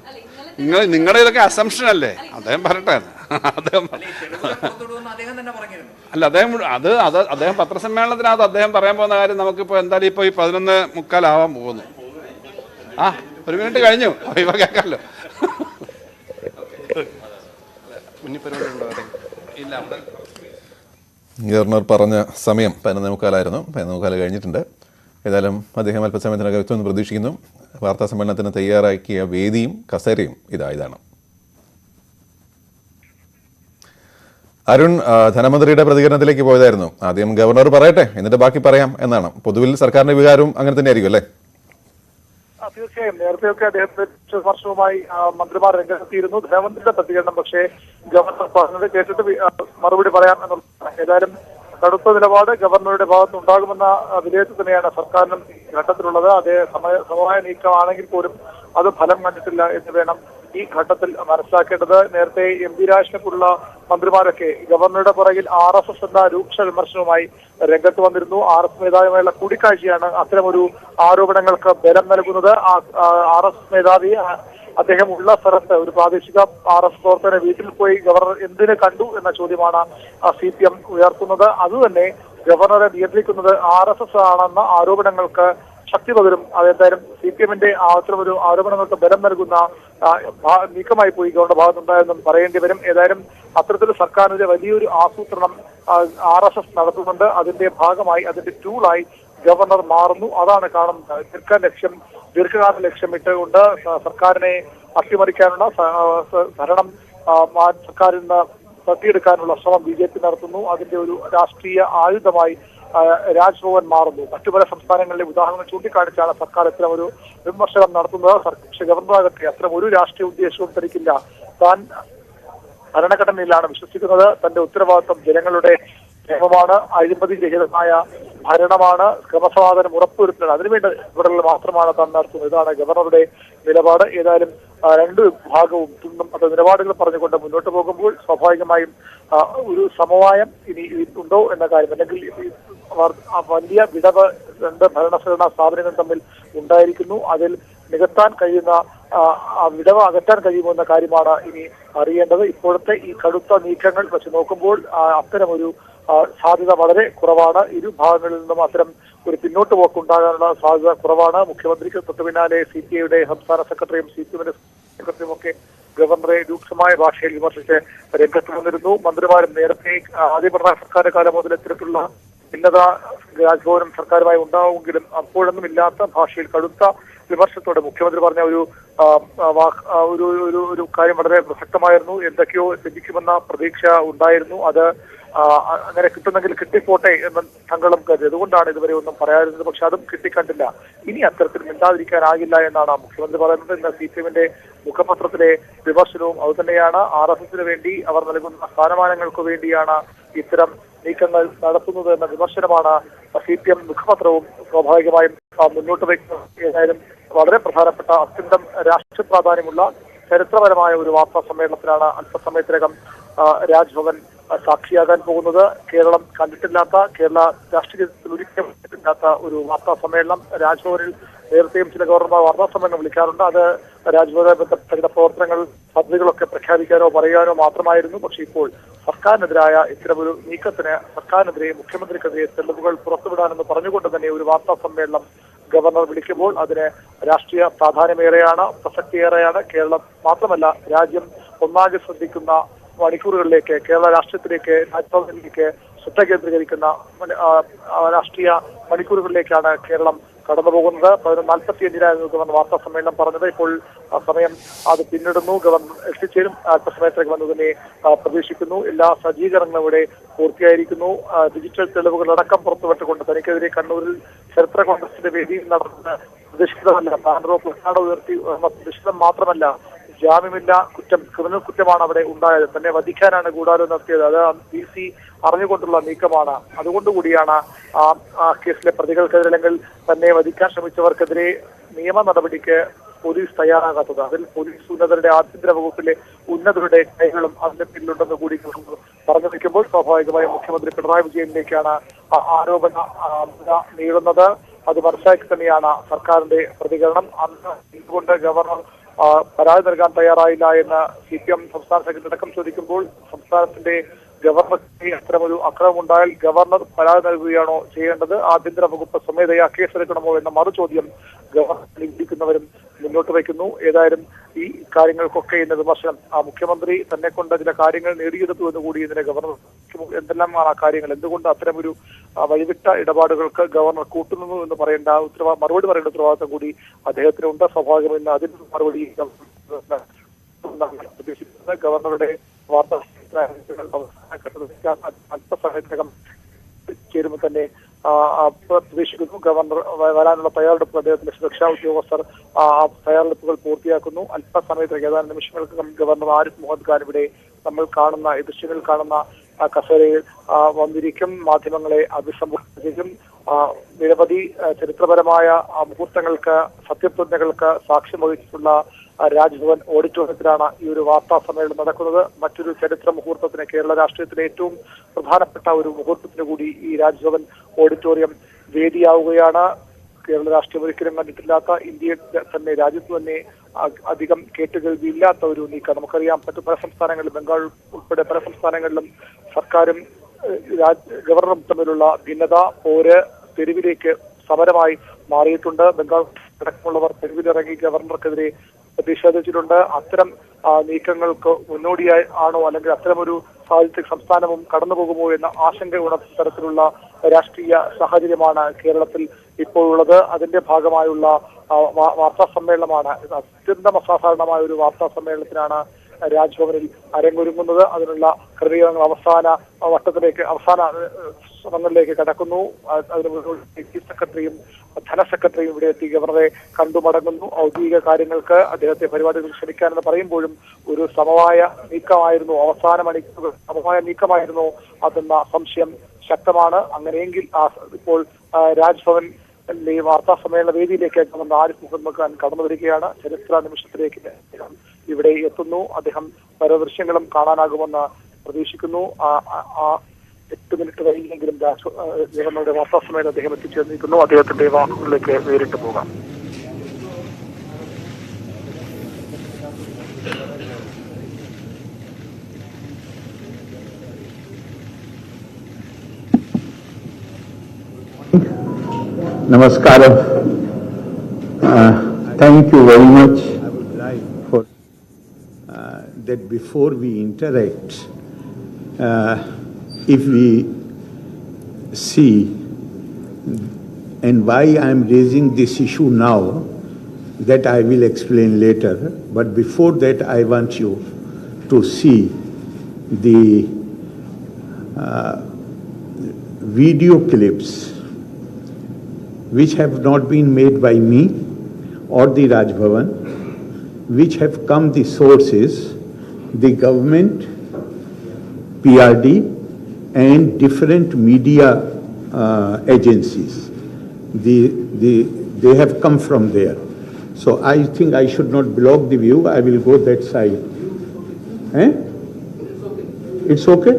നിങ്ങളുടെ ഇതൊക്കെ അസംഷൻ അല്ലേ. അദ്ദേഹം പറയട്ടെ. അല്ല, അദ്ദേഹം പത്രസമ്മേളനത്തിനകത്ത് അദ്ദേഹം പറയാൻ പോകുന്ന കാര്യം നമുക്കിപ്പോ എന്തായാലും ഇപ്പൊ 11:45 പോകുന്നു. 1 മിനിറ്റ് കഴിഞ്ഞു. ഇപ്പൊ കേൾക്കാമല്ലോ. ഗവർണർ പറഞ്ഞ സമയം 11:45 11:45 കഴിഞ്ഞിട്ടുണ്ട്. ഏതായാലും അദ്ദേഹം അല്പസമയത്തിനകം എത്തുമെന്ന് പ്രതീക്ഷിക്കുന്നു. വാർത്താ സമ്മേളനത്തിന് തയ്യാറാക്കിയ വേദിയും കസേരയും ഇതാണ്. അരുൺ, ധനമന്ത്രിയുടെ പ്രതികരണത്തിലേക്ക് പോയതായിരുന്നു. ആദ്യം ഗവർണർ പറയട്ടെ, എന്നിട്ട് ബാക്കി പറയാം എന്നാണ്. പൊതുവിൽ സർക്കാരിന്റെ വികാരവും അങ്ങനെ തന്നെ ആയിരിക്കും അല്ലേ? തീർച്ചയായും. നേരത്തെയൊക്കെ അദ്ദേഹത്തിന്റെ വിമർശനവുമായി മന്ത്രിമാർ രംഗത്തെത്തിയിരുന്നു. ധനമന്ത്രിയുടെ പ്രതികരണം പക്ഷേ ഗവർണർ പറഞ്ഞത് കേട്ടിട്ട് മറുപടി പറയാം എന്നുള്ളതാണ്. ഏതായാലും കടുത്ത നിലപാട് ഗവർണറുടെ ഭാഗത്തുനിന്നുണ്ടാകുമെന്ന വിലയിരുത്തൽ തന്നെയാണ് സർക്കാരിനും ഘട്ടത്തിലുള്ളത്. അതേ സമവായ നീക്കമാണെങ്കിൽ പോലും അത് ഫലം കണ്ടിട്ടില്ല എന്ന് വേണം ഈ ഘട്ടത്തിൽ മനസ്സിലാക്കേണ്ടത്. നേരത്തെ എം പി രാജേഷിനെക്കുള്ള മന്ത്രിമാരൊക്കെ ഗവർണറുടെ പുറകിൽ RSS എന്ന രൂക്ഷ വിമർശനവുമായി രംഗത്ത് വന്നിരുന്നു. RSS മേധാവിയുമായുള്ള കൂടിക്കാഴ്ചയാണ് അത്തരമൊരു ആരോപണങ്ങൾക്ക് ബലം നൽകുന്നത്. RSS മേധാവി അദ്ദേഹം ഉള്ള സ്ഥലത്ത് ഒരു പ്രാദേശിക RSS പ്രവർത്തകനെ വീട്ടിൽ പോയി ഗവർണർ എന്തിന് കണ്ടു എന്ന ചോദ്യമാണ് CPM ഉയർത്തുന്നത്. അതുതന്നെ ഗവർണറെ നിയന്ത്രിക്കുന്നത് RSS ആണെന്ന ആരോപണങ്ങൾക്ക് ശക്തി പകരും. അതെന്തായാലും CPMന്റെ അത്തരമൊരു ആരോപണങ്ങൾക്ക് ബലം നൽകുന്ന നീക്കമായി പോയി ഗവർണറുടെ ഭാഗത്തുണ്ടായെന്നും പറയേണ്ടി വരും. ഏതായാലും അത്തരത്തിൽ സർക്കാരിന്റെ വലിയൊരു ആസൂത്രണം RSS നടത്തുന്നുണ്ട്. അതിന്റെ ഭാഗമായി അതിന്റെ ടൂളായി ഗവർണർ മാറുന്നു. അതാണ് കാണുന്നത്. ദീർഘകാല ലക്ഷ്യമിട്ടുകൊണ്ട് സർക്കാരിനെ അട്ടിമറിക്കാനുള്ള ഭരണം സർക്കാരിൽ നിന്ന് തട്ടിയെടുക്കാനുള്ള ശ്രമം BJP നടത്തുന്നു. അതിന്റെ ഒരു രാഷ്ട്രീയ ആയുധമായി രാജ്ഭവൻ മാറുന്നു. മറ്റു പല സംസ്ഥാനങ്ങളിലെ ഉദാഹരണങ്ങൾ ചൂണ്ടിക്കാണിച്ചാണ് സർക്കാർ ഇത്തരം ഒരു വിമർശനം നടത്തുന്നത്. പക്ഷേ ഗവർണറാകട്ടെ അത്തരം ഒരു രാഷ്ട്രീയ ഉദ്ദേശവും തനിക്കില്ല. താൻ ഭരണഘടനയിലാണ് വിശ്വസിക്കുന്നത്. തന്റെ ഉത്തരവാദിത്വം ജനങ്ങളുടെ നിയമമാണ്, അഴിമതി രഹിതമായ ഭരണമാണ്, ക്രമസമാധാനം ഉറപ്പുവരുത്തുന്നത്. അതിനുവേണ്ട ഇടപെടലുകൾ മാത്രമാണ് താൻ നടത്തുന്നത്. ഇതാണ് ഗവർണറുടെ നിലപാട്. ഏതായാലും രണ്ട് വിഭാഗവും അത് നിലപാടുകൾ പറഞ്ഞുകൊണ്ട് മുന്നോട്ട് പോകുമ്പോൾ സ്വാഭാവികമായും ഒരു സമവായം ഇനി ഉണ്ടോ എന്ന കാര്യം, അല്ലെങ്കിൽ വലിയ വിടവ് രണ്ട് ഭരണഘടനാ സ്ഥാപനങ്ങൾ തമ്മിൽ ഉണ്ടായിരിക്കുന്നു. അതിൽ നികത്താൻ കഴിയുന്ന വിടവ് അകറ്റാൻ കഴിയുമോ എന്ന കാര്യമാണ് ഇനി അറിയേണ്ടത്. ഇപ്പോഴത്തെ ഈ കടുത്ത നീക്കങ്ങൾ വെച്ച് നോക്കുമ്പോൾ അത്തരമൊരു സാധ്യത വളരെ കുറവാണ്. ഇരു ഭാഗങ്ങളിൽ നിന്നും അത്തരം ഒരു പിന്നോട്ട് പോക്ക് ഉണ്ടാകാനുള്ള സാധ്യത കുറവാണ്. മുഖ്യമന്ത്രിക്ക് തൊട്ടു പിന്നാലെ CPIയുടെ സംസ്ഥാന സെക്രട്ടറിയും CPMന്റെ സെക്രട്ടറിയും ഒക്കെ ഗവർണറെ രൂക്ഷമായ ഭാഷയിൽ വിമർശിച്ച് രംഗത്ത് വന്നിരുന്നു. മന്ത്രിമാരും നേരത്തെ ആദ്യ പിണറായി സർക്കാരിന്റെ കാലം മുതൽ ഇത്തരത്തിലുള്ള ഭിന്നത രാജ്ഭവനും സർക്കാരുമായി ഉണ്ടാവുമെങ്കിലും അപ്പോഴൊന്നും ഇല്ലാത്ത ഭാഷയിൽ കടുത്ത വിമർശനത്തോടെ മുഖ്യമന്ത്രി പറഞ്ഞ ഒരു കാര്യം വളരെ പ്രസക്തമായിരുന്നു. എന്തൊക്കെയോ ലഭിക്കുമെന്ന പ്രതീക്ഷ ഉണ്ടായിരുന്നു. അത് അങ്ങനെ കിട്ടുന്നെങ്കിൽ കിട്ടിപ്പോട്ടെ എന്ന് തങ്ങളും കരുതി. അതുകൊണ്ടാണ് ഇതുവരെ ഒന്നും പറയാതിരുന്നത്. പക്ഷെ അതും കിട്ടിക്കണ്ടില്ല. ഇനി അത്തരത്തിൽ മിണ്ടാതിരിക്കാനാകില്ല എന്നാണ് മുഖ്യമന്ത്രി പറയുന്നത്. ഇന്ന് CPMന്റെ മുഖപത്രത്തിലെ വിമർശനവും അതുതന്നെയാണ്. RSSന് വേണ്ടി അവർ നൽകുന്ന സ്ഥാനമാനങ്ങൾക്ക് വേണ്ടിയാണ് ഇത്തരം നീക്കങ്ങൾ നടത്തുന്നത് എന്ന വിമർശനമാണ് CPM മുഖപത്രവും സ്വാഭാവികമായും മുന്നോട്ട് വയ്ക്കുന്നത്. ഏതായാലും വളരെ പ്രധാനപ്പെട്ട അത്യന്തം രാഷ്ട്രീയ പ്രാധാന്യമുള്ള ചരിത്രപരമായ ഒരു വാർത്താ സമ്മേളനത്തിലാണ് അല്പസമയത്തിനകം രാജ്ഭവൻ സാക്ഷിയാകാൻ പോകുന്നത്. കേരളം കണ്ടിട്ടില്ലാത്ത, കേരള രാഷ്ട്രീയത്തിൽ ഒരിക്കലും കണ്ടിട്ടില്ലാത്ത ഒരു വാർത്താ സമ്മേളനം. രാജ്ഭവനിൽ നേരത്തെയും ചില ഗവർണർമാർ വാർത്താ സമ്മേളനം വിളിക്കാറുണ്ട്. അത് രാജ്ഭവനുമായി ബന്ധപ്പെട്ട പ്രവർത്തനങ്ങൾ പദ്ധതികളൊക്കെ പ്രഖ്യാപിക്കാനോ പറയാനോ മാത്രമായിരുന്നു. പക്ഷേ ഇപ്പോൾ സർക്കാരിനെതിരായ ഇത്തരമൊരു നീക്കത്തിന് സർക്കാരിനെതിരെ, മുഖ്യമന്ത്രിക്കെതിരെ തെളിവുകൾ പുറത്തുവിടാനെന്ന് പറഞ്ഞുകൊണ്ട് തന്നെ ഒരു വാർത്താ സമ്മേളനം ഗവർണർ വിളിക്കുമ്പോൾ അതിന് രാഷ്ട്രീയ പ്രാധാന്യമേറെയാണ്, പ്രസക്തിയേറെയാണ്. കേരളം മാത്രമല്ല രാജ്യം ഒന്നാകെ ശ്രദ്ധിക്കുന്ന മണിക്കൂറുകളിലേക്ക്, കേരള രാഷ്ട്രീയത്തിലേക്ക്, രാജ്ഭവനിലേക്ക് ശ്രദ്ധ കേന്ദ്രീകരിക്കുന്ന രാഷ്ട്രീയ മണിക്കൂറുകളിലേക്കാണ് കേരളം കടന്നുപോകുന്നത്. 11:45 ഗവർണർ വാർത്താ സമ്മേളനം പറഞ്ഞത്. ഇപ്പോൾ സമയം അത് പിന്നിടുന്നു. ഗവർണർ എത്തിച്ചേരും. അല്പസമയത്തേക്ക് വന്നു തന്നെ പ്രതീക്ഷിക്കുന്നു. എല്ലാ സജ്ജീകരണങ്ങളും ഇവിടെ പൂർത്തിയായിരിക്കുന്നു. ഡിജിറ്റൽ തെളിവുകളടക്കം പുറത്തുവിട്ടുകൊണ്ട് തനിക്കെതിരെ കണ്ണൂരിൽ ചരിത്ര കോൺഗ്രസിന്റെ വേദിയിൽ നടന്ന പ്രതിഷേധമല്ല, ബാനറോ പ്ലക്കാർഡോ ഉയർത്തി പ്രതിഷേധം മാത്രമല്ല, ജാമ്യമില്ല കുറ്റം, ക്രിമിനൽ കുറ്റമാണ് അവിടെ ഉണ്ടായത്. തന്നെ വധിക്കാനാണ് ഗൂഢാലോചന നടത്തിയത്. അത് DC അറിഞ്ഞുകൊണ്ടുള്ള നീക്കമാണ്. അതുകൊണ്ടുകൂടിയാണ് ആ കേസിലെ പ്രതികൾക്കെതിരെ, അല്ലെങ്കിൽ തന്നെ വധിക്കാൻ ശ്രമിച്ചവർക്കെതിരെ നിയമ നടപടിക്ക് പോലീസ് തയ്യാറാകാത്തത്. അതിൽ പോലീസ് ഉന്നതരുടെ, ആഭ്യന്തര വകുപ്പിലെ ഉന്നതരുടെ കൈകളും അതിന്റെ പിന്നിലുണ്ടെന്ന് കൂടി പറഞ്ഞു നിൽക്കുമ്പോൾ സ്വാഭാവികമായും മുഖ്യമന്ത്രി പിണറായി വിജയനിലേക്കാണ് ആരോപണ നീളുന്നത്. അത് മനസ്സിലാക്കി തന്നെയാണ് സർക്കാരിന്റെ പ്രതികരണം. അന്ന് ഇതുകൊണ്ട് ഗവർണർ പരാതി നൽകാൻ തയ്യാറായില്ല എന്ന് CPM സംസ്ഥാന സെക്രട്ടറി അടക്കം ചോദിക്കുമ്പോൾ സംസ്ഥാനത്തിന്റെ ഗവർണർക്ക് അത്തരമൊരു അക്രമം ഉണ്ടായാൽ ഗവർണർ പരാതി നൽകുകയാണോ ചെയ്യേണ്ടത്, ആഭ്യന്തര വകുപ്പ് സ്വമേധയാ കേസെടുക്കണമോ എന്ന മറുചോദ്യം ഗവർണർ ഇരിക്കുന്നവരും മുന്നോട്ട് വയ്ക്കുന്നു. ഏതായാലും ഈ കാര്യങ്ങൾക്കൊക്കെ ഇന്ന് വിമർശനം. മുഖ്യമന്ത്രി തന്നെ കൊണ്ട് ചില കാര്യങ്ങൾ നേടിയെടുത്തു എന്ന് കൂടി ഇതിനെ ഗവർണർ എന്തെല്ലാമാണ് ആ കാര്യങ്ങൾ, എന്തുകൊണ്ട് അത്തരമൊരു വഴിവിട്ട ഇടപാടുകൾക്ക് ഗവർണർ കൂട്ടുന്നു എന്ന് മറുപടി പറയേണ്ട ഉത്തരവാദിത്തം കൂടി അദ്ദേഹത്തിനുണ്ട്. സ്വാഭാവികമെന്ന് അതിന് മറുപടി ഗവർണറുടെ വാർത്താ അല്പസമയത്തിനകം ചേരുമ്പോൾ തന്നെ പ്രതീക്ഷിക്കുന്നു. ഗവർണർ വരാനുള്ള തയ്യാറെടുപ്പ്, അദ്ദേഹത്തിന്റെ സുരക്ഷാ ഉദ്യോഗസ്ഥർ തയ്യാറെടുപ്പുകൾ പൂർത്തിയാക്കുന്നു. അല്പസമയത്തേക്ക്, ഏതാനും നിമിഷങ്ങൾക്കകം ഗവർണർ ആരിഫ് മുഹമ്മദ് ഖാൻ ഇവിടെ നമ്മൾ കാണുന്ന ഈ ദൃശ്യങ്ങളിൽ കാണുന്ന കസേരയിൽ വന്നിരിക്കും, മാധ്യമങ്ങളെ അഭിസംബോധന ചെയ്യും. നിരവധി ചരിത്രപരമായ മുഹൂർത്തങ്ങൾക്ക്, സത്യപ്രതിജ്ഞകൾക്ക് സാക്ഷ്യം വഹിച്ചിട്ടുള്ള രാജ്ഭവൻ ഓഡിറ്റോറിയത്തിലാണ് ഈ ഒരു വാർത്താ സമ്മേളനം നടക്കുന്നത്. മറ്റൊരു ചരിത്ര മുഹൂർത്തത്തിന്, കേരള രാഷ്ട്രീയത്തിലെ ഏറ്റവും പ്രധാനപ്പെട്ട ഒരു മുഹൂർത്തത്തിന് കൂടി ഈ രാജ്ഭവൻ ഓഡിറ്റോറിയം വേദിയാവുകയാണ്. കേരള രാഷ്ട്രീയം ഒരിക്കലും കണ്ടിട്ടില്ലാത്ത, ഇന്ത്യയിൽ തന്നെ, രാജ്യത്ത് തന്നെ അധികം കേട്ടുകേൾവിയില്ലാത്ത ഒരു നീക്കം. നമുക്കറിയാം, മറ്റു പല സംസ്ഥാനങ്ങളിലും, ബംഗാൾ ഉൾപ്പെടെ പല സംസ്ഥാനങ്ങളിലും സർക്കാരും ഗവർണറും തമ്മിലുള്ള ഭിന്നത, പോര് തെരുവിലേക്ക് സമരമായി മാറിയിട്ടുണ്ട്. ബംഗാൾ അടക്കമുള്ളവർ തെരുവിലിറങ്ങി ഗവർണർക്കെതിരെ പ്രതിഷേധിച്ചിട്ടുണ്ട്. അത്തരം നീക്കങ്ങൾക്ക് മുന്നോടിയായി ആണോ, അല്ലെങ്കിൽ അത്തരമൊരു സാഹചര്യത്തിൽ സംസ്ഥാനവും കടന്നുപോകുമോ എന്ന ആശങ്ക ഉണർത്തുന്ന തരത്തിലുള്ള രാഷ്ട്രീയ സാഹചര്യമാണ് കേരളത്തിൽ ഇപ്പോഴുള്ളത്. അതിന്റെ ഭാഗമായുള്ള വാർത്താ സമ്മേളനമാണ്. അത്യന്തം അസാധാരണമായ ഒരു വാർത്താ സമ്മേളനത്തിനാണ് രാജ്ഭവനിൽ അരങ്ങൊരുങ്ങുന്നത്. അതിനുള്ള ക്രമീകരണങ്ങൾ അവസാന വട്ടത്തിലേക്ക്, അവസാന ശ്രമങ്ങളിലേക്ക് കടക്കുന്നു. അതിന് മുന്നോട്ട് ചീഫ് സെക്രട്ടറിയും ധനസെക്രട്ടറിയും ഇവിടെ എത്തി ഗവർണറെ കണ്ടുമടങ്ങുന്നു. ഔദ്യോഗിക കാര്യങ്ങൾക്ക് അദ്ദേഹത്തെ പരിപാടികൾ ക്ഷണിക്കാനെന്ന് പറയുമ്പോഴും ഒരു സമവായ നീക്കമായിരുന്നു, അവസാന മണിക്കൂർ സമവായ നീക്കമായിരുന്നു അതെന്ന സംശയം ശക്തമാണ്. അങ്ങനെയെങ്കിൽ ഇപ്പോൾ രാജ്ഭവൻ ഈ വാർത്താ സമ്മേളന വേദിയിലേക്ക് ഗവർണർ ആരിഫ് മുഹമ്മദ് ഖാൻ കടന്നു വരികയാണ്. ചരിത്ര നിമിഷത്തിലേക്ക് അദ്ദേഹം ഇവിടെ എത്തുന്നു. അദ്ദേഹം പല ദൃശ്യങ്ങളും കാണാനാകുമെന്ന് പ്രതീക്ഷിക്കുന്നു. 8 മിനിറ്റ് കഴിഞ്ഞെങ്കിലും ഗവർണറുടെ വാർത്താ സമ്മേളനം അദ്ദേഹം എത്തിച്ചേർന്നിരിക്കുന്നു. അദ്ദേഹത്തിന്റെ വാക്കുകളിലേക്ക് നേരിട്ട് പോകാം. Namaskaram. Thank you very much for that. Before we interact, if we see, and why I am raising this issue now, that I will explain later. But before that, I want you to see the video clips which have not been made by me or the Raj Bhavan, which have come the sources, the government, PRD and different media agencies. They have come from there. So I think I should not block the view. I will go that side. It's okay?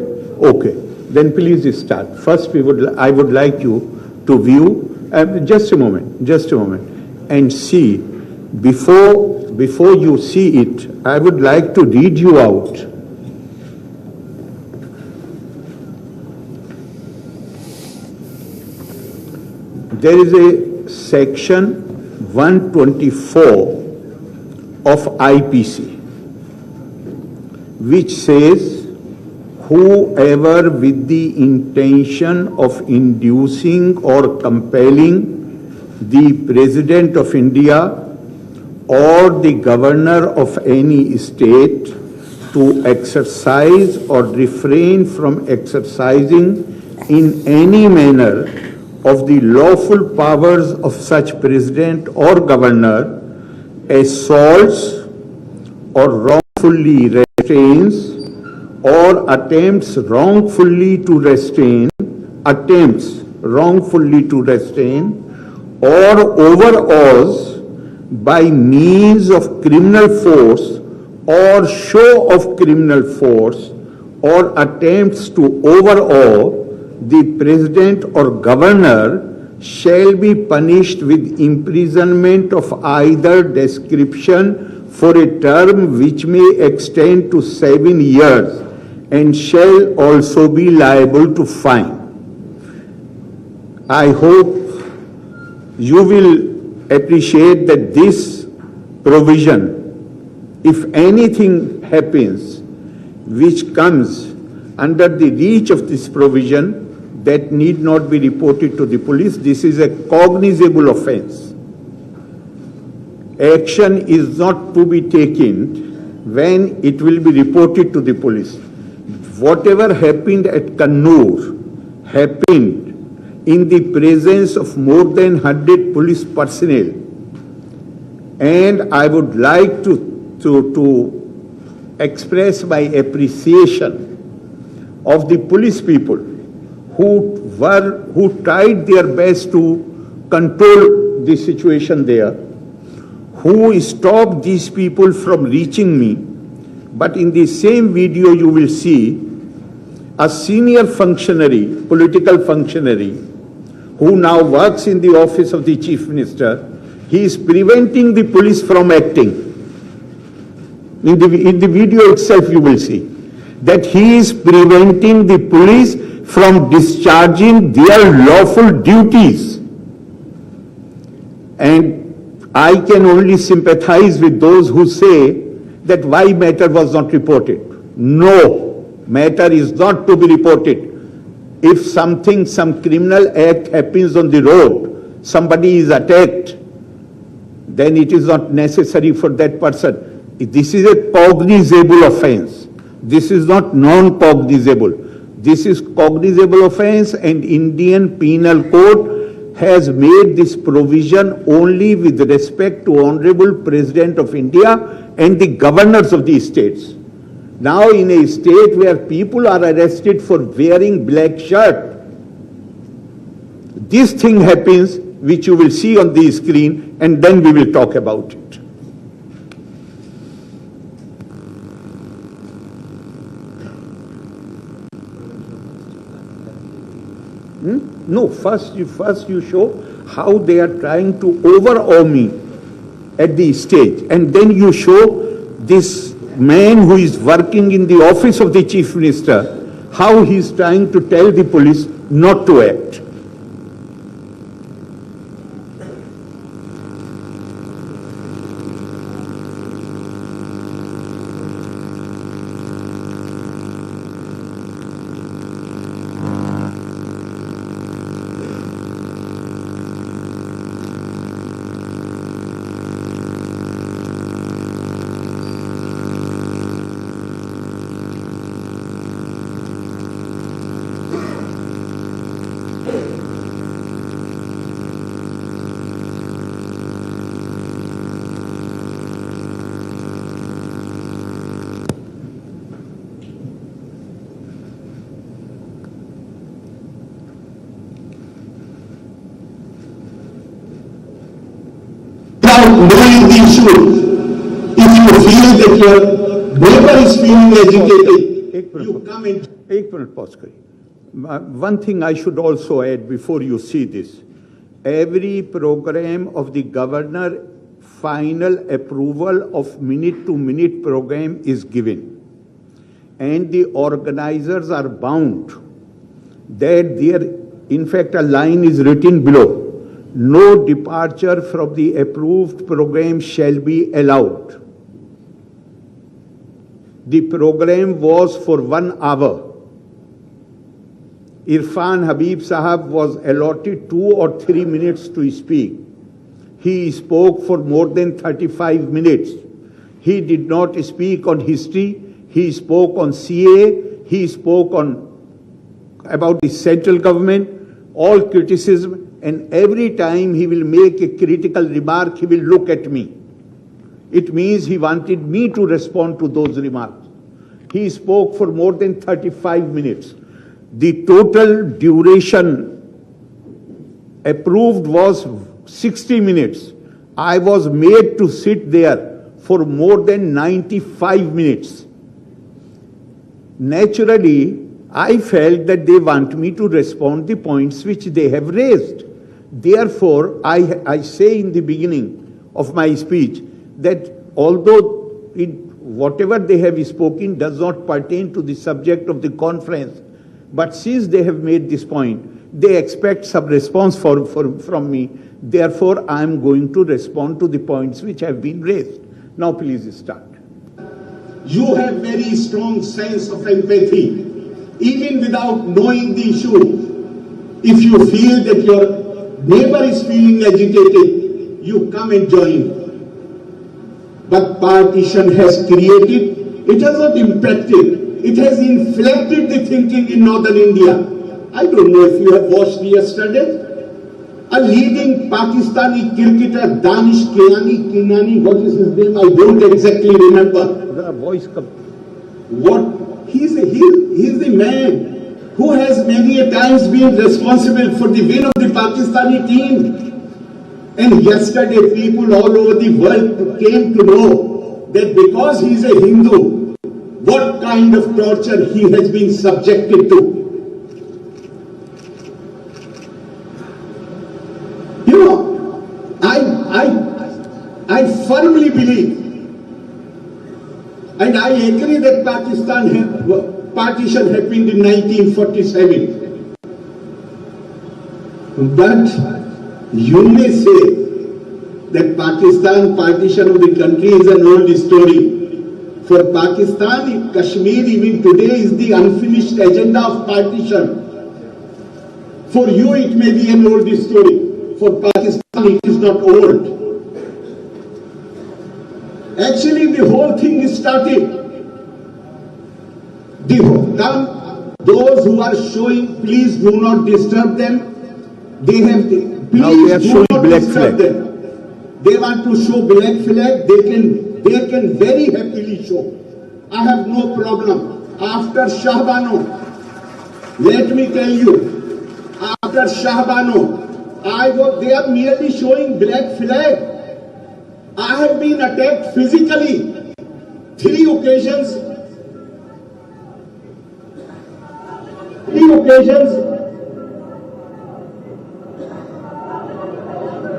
Okay. Then please start. First I would like you to view, just a moment, and see, before you see it, I would like to read you out. There is a section 124 of IPC which says, whoever with the intention of inducing or compelling the President of India or the Governor of any state to exercise or refrain from exercising in any manner of the lawful powers of such President or Governor assaults or wrongfully restrains or attempts wrongfully to restrain or overawes by means of criminal force or show of criminal force or attempts to overawe the President or Governor shall be punished with imprisonment of either description for a term which may extend to 7 years and shall also be liable to fine. I hope you will appreciate that this provision, if anything happens which comes under the reach of this provision, that need not be reported to the police. This is a cognizable offence. Action is not to be taken when it will be reported to the police. Whatever happened at Kannur happened in the presence of more than 100 police personnel, and I would like to express my appreciation of the police people who tried their best to control the situation there, who stopped these people from reaching me. But in the same video you will see a senior functionary, political functionary, who now works in the office of the Chief Minister. He is preventing the police from acting. In the video itself you will see that he is preventing the police from discharging their lawful duties. And I can only sympathize with those who say that why matter was not reported. No, matter is not to be reported. If some criminal act happens on the road, somebody is attacked, then it is not necessary for that person. This is a cognizable offense. This is not non-cognizable. This is cognizable offense, and Indian Penal Code has made this provision only with respect to Honorable President of India and the governors of the states. Now in a state where people are arrested for wearing black shirt, this thing happens, which you will see on the screen, and then we will talk about it. No, first you show how they are trying to overawe me at the stage, and then you show this man who is working in the office of the Chief Minister, how he is trying to tell the police not to act. Knowing the issue, if you feel that your neighbor is feeling agitated, you come in. एक मिनट pause करिए. One thing I should also add before you see this: every program of the governor, final approval of minute-to-minute program is given, and the organizers are bound that there, in fact, a line is written below. No departure from the approved program shall be allowed. The program was for 1 hour. Irfan Habib Sahab was allotted 2 or 3 minutes to speak. He spoke for more than 35 minutes. He did not speak on history. He spoke on CA. He spoke about the central government, all criticism. And every time he will make a critical remark, he will look at me. It means he wanted me to respond to those remarks. He spoke for more than 35 minutes. The total duration approved was 60 minutes. I was made to sit there for more than 95 minutes. Naturally, I felt that they want me to respond the points which they have raised. Therefore, I say in the beginning of my speech that although whatever they have spoken does not pertain to the subject of the conference, but since they have made this point, they expect some response from me. Therefore, I am going to respond to the points which have been raised. Now, please start. You have very strong sense of empathy, even without knowing the issue. If you feel that your neighbor is feeling agitated, you come and join. But partition has created, it has not impacted, it has inflected the thinking in northern India. I don't know if you have watched yesterday. A leading Pakistani cricketer, Danish Kinani, what is his name? I don't exactly remember. Voice. What He's the man who has many a times been responsible for the win of the Pakistani team. And yesterday people all over the world came to know that because he's a Hindu, what kind of torture he has been subjected to. You know, I firmly believe, and I agree that partition happened in 1947. But you may say that Pakistan partition of the country is an old story. For Pakistan, Kashmir even today is the unfinished agenda of partition. For you it may be an old story. For Pakistan it is not old. Actually the whole thing started. Those who are showing, please do not disturb them. Please do not disturb them. They want to show black flag, they can very happily show. I have no problem. After Shahbano, let me tell you, after Shahbano, they are merely showing black flag. I have been attacked physically 3 occasions. 3 occasions.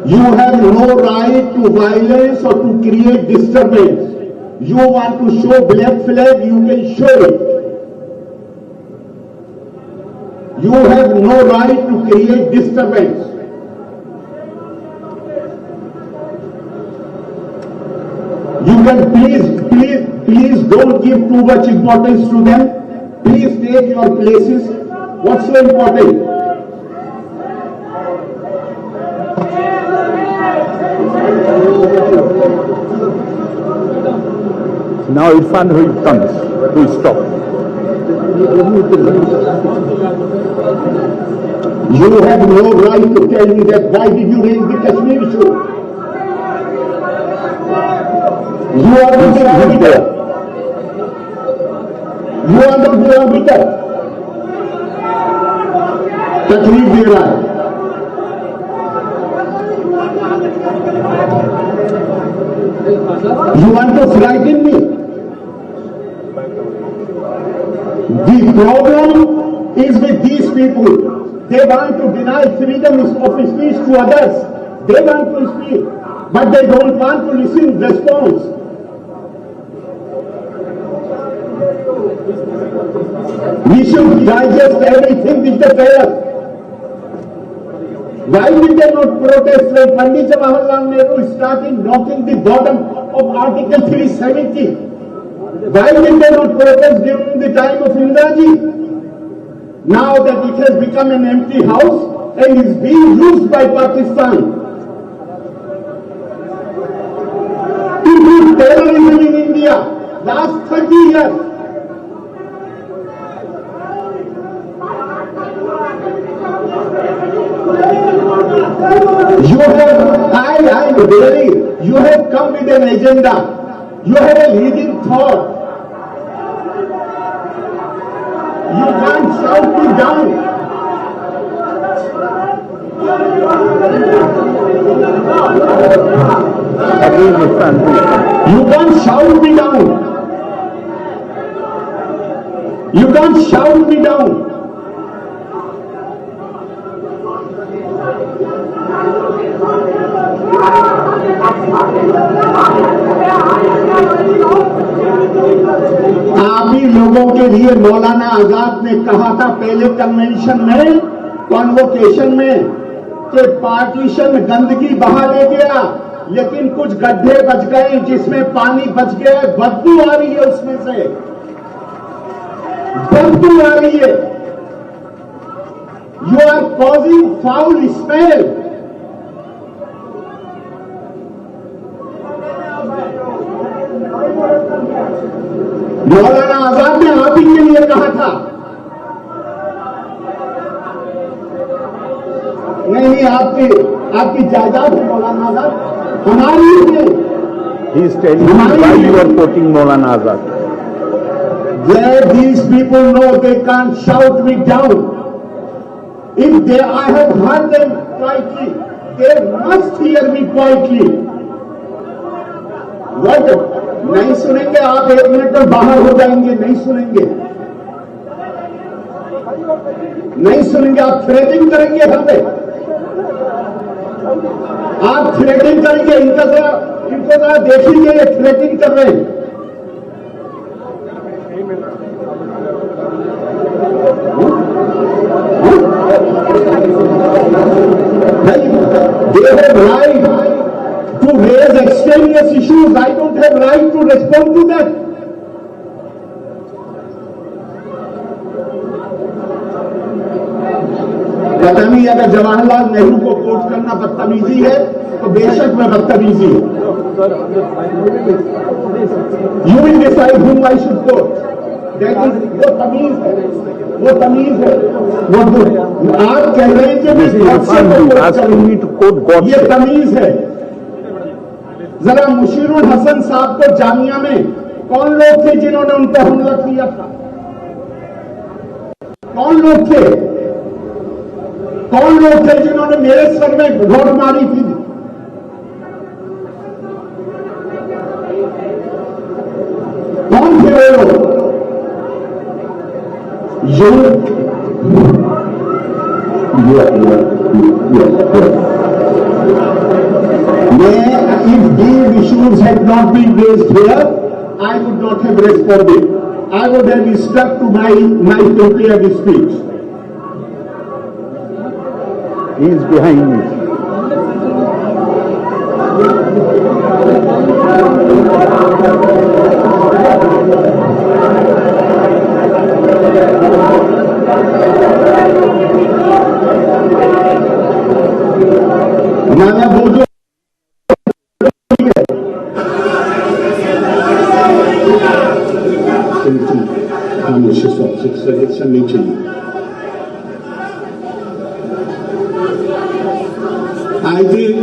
You have no right to violence or to create disturbance. You want to show black flag, you can show it. You have no right to create disturbance. You can please don't give too much importance to them. Please take your places. What's so important? Now Irfan who comes, who stop. You have no right to tell me that why did you raise the Kashmir issue? You are not the arbiter. You are not the arbiter. तकलीफ दे रहा है. You want to frighten me? The problem is with these people. They want to deny freedom of speech to others. They want to speak, but they don't want to listen response. We should digest everything which they tell us. Why did they not protest like Pandit Jawaharlal Nehru starting knocking the bottom of Article 370? Why did they not protest during the time of Indiraji? Now that it has become an empty house and is being used by Pakistan to do terrorism in India last 30 years. You have come with an agenda. You have a leading thought. You can't shout me down. You can't shout me down. You can't shout me down. आप ही लोगों के लिए मौलाना आजाद ने कहा था पहले कन्वेंशन में, कॉन्वोकेशन में, कि पार्टीशन गंदगी बहा ले गया, लेकिन कुछ गड्ढे बच गए जिसमें पानी बच गया, बदबू आ रही है उसमें से, बदबू आ रही है. You are causing foul smell. मौलाना आजाद ने आप ही के लिए कहा था. नहीं, आपकी जायदाद है मौलाना आजाद, हमारी है. He is telling you why you are quoting Maulana Azad. where these people know they can't shout me down. If they, I have heard them quietly, they must hear me quietly. What? नहीं सुनेंगे आप, 1 मिनट में बाहर हो जाएंगे, नहीं सुनेंगे, नहीं सुनेंगे, आप थ्रेटिंग करेंगे हमें, आप थ्रेटिंग करेंगे, इनको जरा देखिए ये थ्रेटिंग कर रहे हैं. They have right to raise extraneous issues. I don't have right to respond to that. पता नहीं अगर जवाहरलाल नेहरू को कोट करना बदतमीजी है तो बेशक में बदतमीजी है. You will decide whom I should quote. That is वो तमीज है, वो तमीज है. वो आप कह रहे हैं कि ये तमीज है. जरा मुशीरुल हसन साहब को जामिया में कौन लोग थे जिन्होंने उन पर हमला किया था? कौन लोग थे? कौन लोग थे जिन्होंने मेरे सर में रोड मारी थी? कौन थे वो लोग? If these issues had not been raised here, I would not have responded. I would have stuck to my prepared speech. He is behind me. मैं बोल दो सजेशन नहीं चाहिए. I think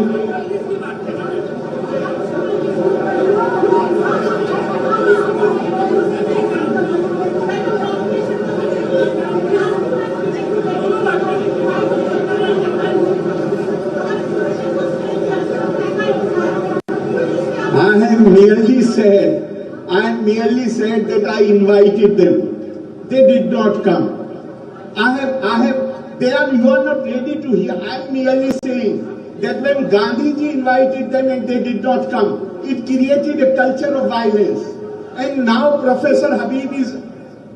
I merely said that I invited them. They did not come. You are not ready to hear. I am merely saying that when Gandhiji invited them and they did not come, it created a culture of violence. And now Professor Habib is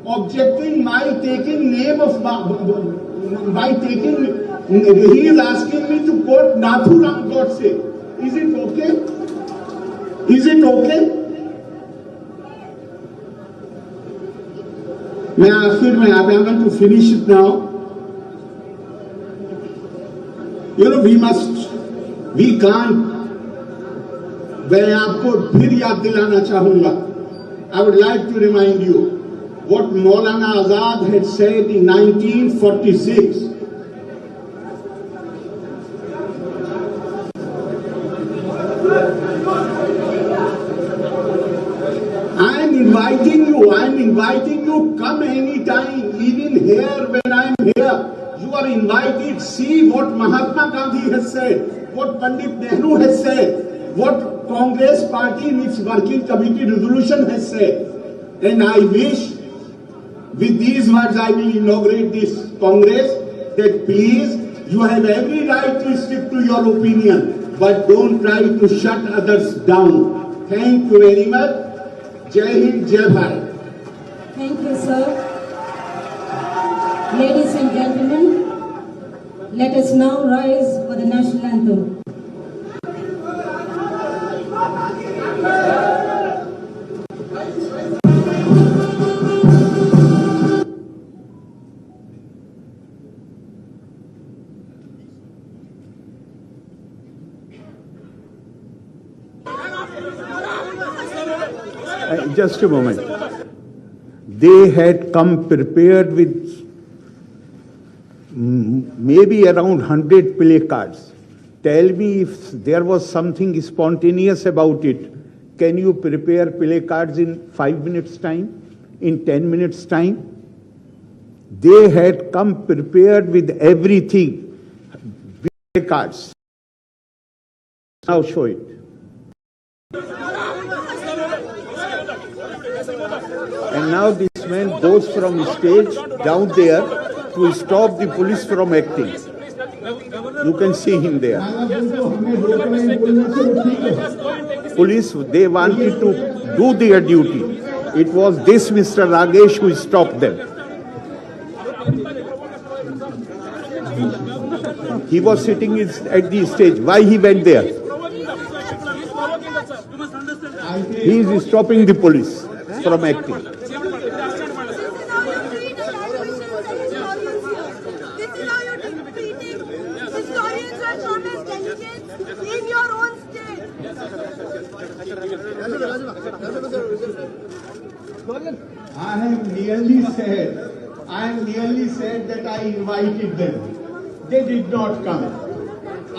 objecting my taking name of, he is asking me to quote Nathuram Godse. Is it okay? Is it okay? मैं आखिर में I want to finish it now. You know, we can't. मैं आपको फिर याद दिलाना चाहूंगा. I would like to remind you what Maulana Azad had said in 1946. I'm inviting you, come anytime, even here when I'm here. You are invited. See what Mahatma Gandhi has said, what Pandit Nehru has said, what Congress Party in its working committee resolution has said. And I wish, with these words I will inaugurate this Congress, that please, you have every right to stick to your opinion, but don't try to shut others down. Thank you very much. Jai Hind, Jai Bharat. Thank you, sir. Ladies and gentlemen, let us now rise for the national anthem. Just a moment. They had come prepared with maybe around 100 play cards. Tell me if there was something spontaneous about it. Can you prepare play cards in 5 minutes' time? in 10 minutes' time. They had come prepared with everything, with cards. Now show it. And now this man goes from stage down there to stop the police from acting. You can see him there. Police, they wanted to do their duty. It was this Mr. Ragesh who stopped them. He was sitting at the stage. Why he went there? He is stopping the police from acting. I have nearly said that I invited them. They did not come. You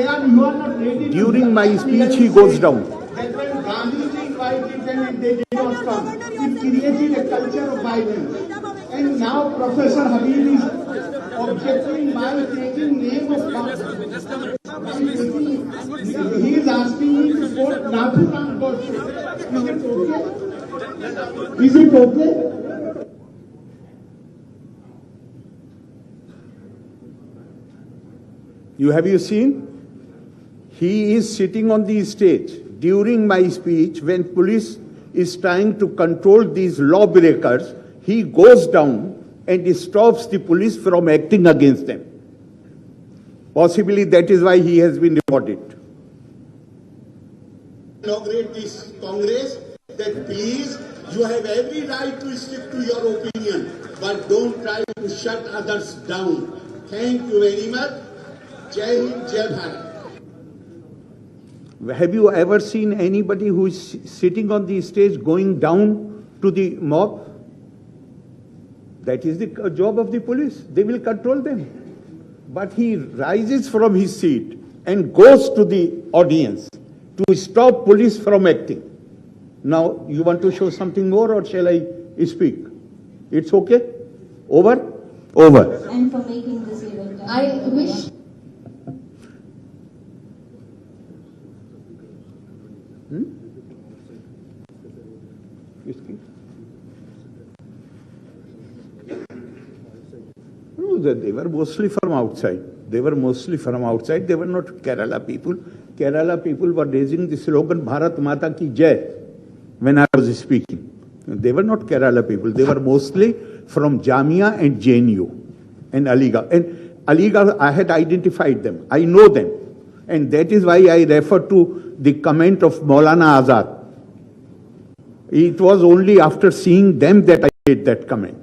are not ready. During my speech, he goes down. That when Gandhiji invited them and they did not come, it created a culture of violence. And now Professor Habib is objecting by taking name of Gandhi. He is asking me to quote Nathuram Godse. Is it okay? Have you seen? He is sitting on the stage during my speech when police is trying to control these lawbreakers. He goes down and stops the police from acting against them. Possibly that is why he has been reported. Inaugurate this Congress that please, you have every right to stick to your opinion, but don't try to shut others down. Thank you very much. Jai Hind, Jai Bharat. Have you ever seen anybody who is sitting on the stage going down to the mob? That is the job of the police. They will control them. But he rises from his seat and goes to the audience to stop police from acting. Now, you want to show something more or shall I speak? It's okay? Over? Over. And for making this event. I wish... No, they were mostly from outside. They were not Kerala people. Kerala people were raising the slogan Bharat Mata Ki Jai when I was speaking. They were not Kerala people. They were mostly from Jamia and JNU and Aligarh. And Aligarh, I had identified them. I know them. And that is why I refer to the comment of Maulana Azad. It was only after seeing them that I made that comment.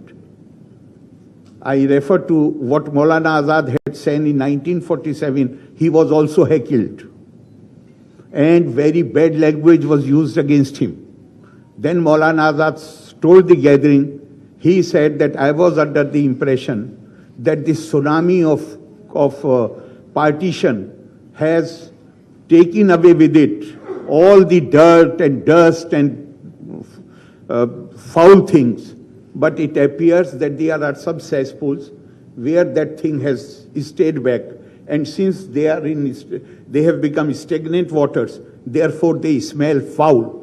I refer to what Maulana Azad had said in 1947. He was also heckled. And very bad language was used against him. Then Maulana Azad told the gathering, he said that I was under the impression that this tsunami of partition has taken away with it all the dirt and dust and foul things. But it appears that there are some cesspools where that thing has stayed back. And since they have become stagnant waters, therefore they smell foul.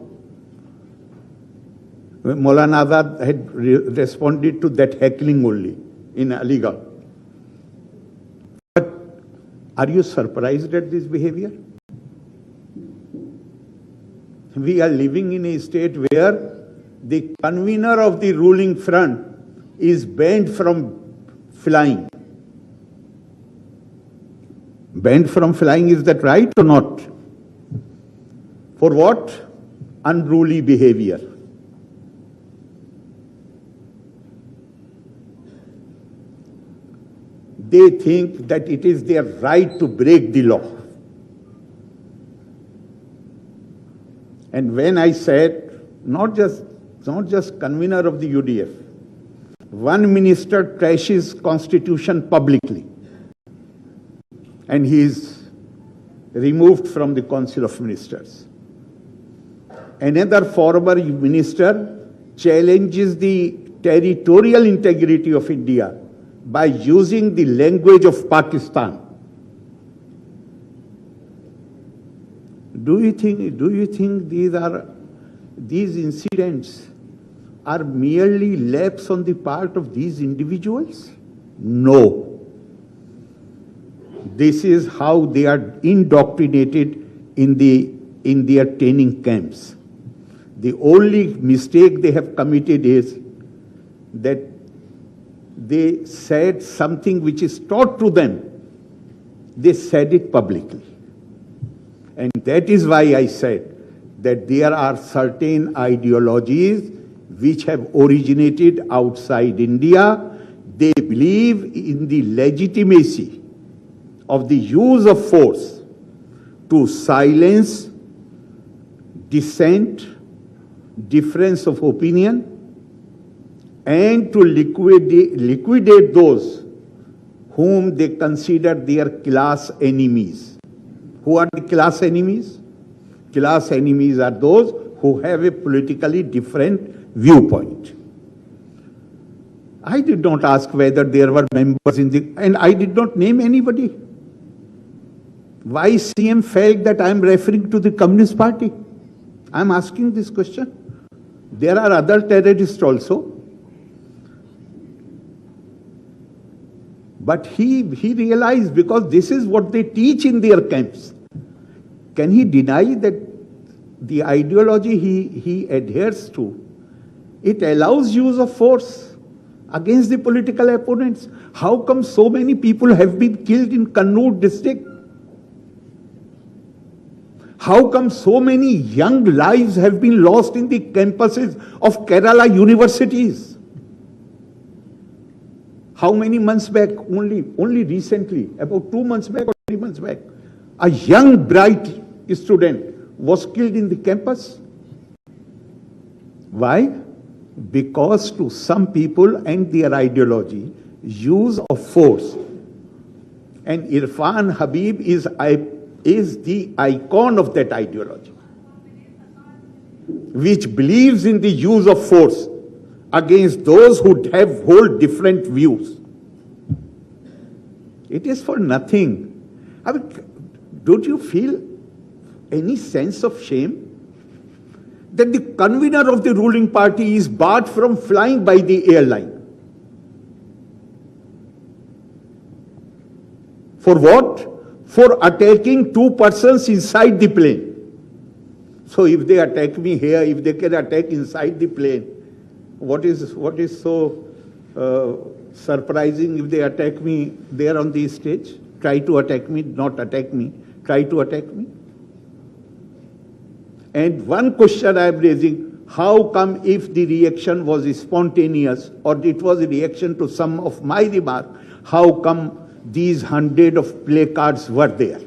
Maulana Azad had responded to that heckling only in Aligarh. But are you surprised at this behavior? We are living in a state where the convener of the ruling front is banned from flying. Banned from flying, is that right or not? For what? Unruly behavior. They think that it is their right to break the law. And when I said, not just convener of the UDF, one minister trashes constitution publicly and he is removed from the Council of Ministers. Another former minister challenges the territorial integrity of India by using the language of Pakistan. Do you think these incidents are merely lapse on the part of these individuals? No. This is how they are indoctrinated in their training camps. The only mistake they have committed is that they said something which is taught to them. They said it publicly. And that is why I said that there are certain ideologies which have originated outside India. They believe in the legitimacy of the use of force to silence dissent, difference of opinion, and to liquidate those whom they consider their class enemies. Who are the class enemies? Class enemies are those who have a politically different viewpoint. I did not ask whether there were members and I did not name anybody. Why CM felt that I am referring to the Communist Party? I am asking this question. There are other terrorists also. But he realized, because this is what they teach in their camps. Can he deny that the ideology he adheres to, it allows use of force against the political opponents? How come so many people have been killed in Kannur district? How come so many young lives have been lost in the campuses of Kerala universities? How many months back? Only recently, about 2 months back or 3 months back, a young bright student was killed in the campus. Why? Because to some people and their ideology, use of force. And Irfan Habib is the icon of that ideology, which believes in the use of force against those who hold different views. It is for nothing. I mean, don't you feel any sense of shame that the convener of the ruling party is barred from flying by the airline? For what? For attacking 2 persons inside the plane. So if they attack me here, if they can attack inside the plane, what is so surprising if they attack me there on the stage? Try to attack me, not attack me. Try to attack me. And one question I am raising, how come if the reaction was spontaneous or it was a reaction to some of my remark, how come these 100 of placards were there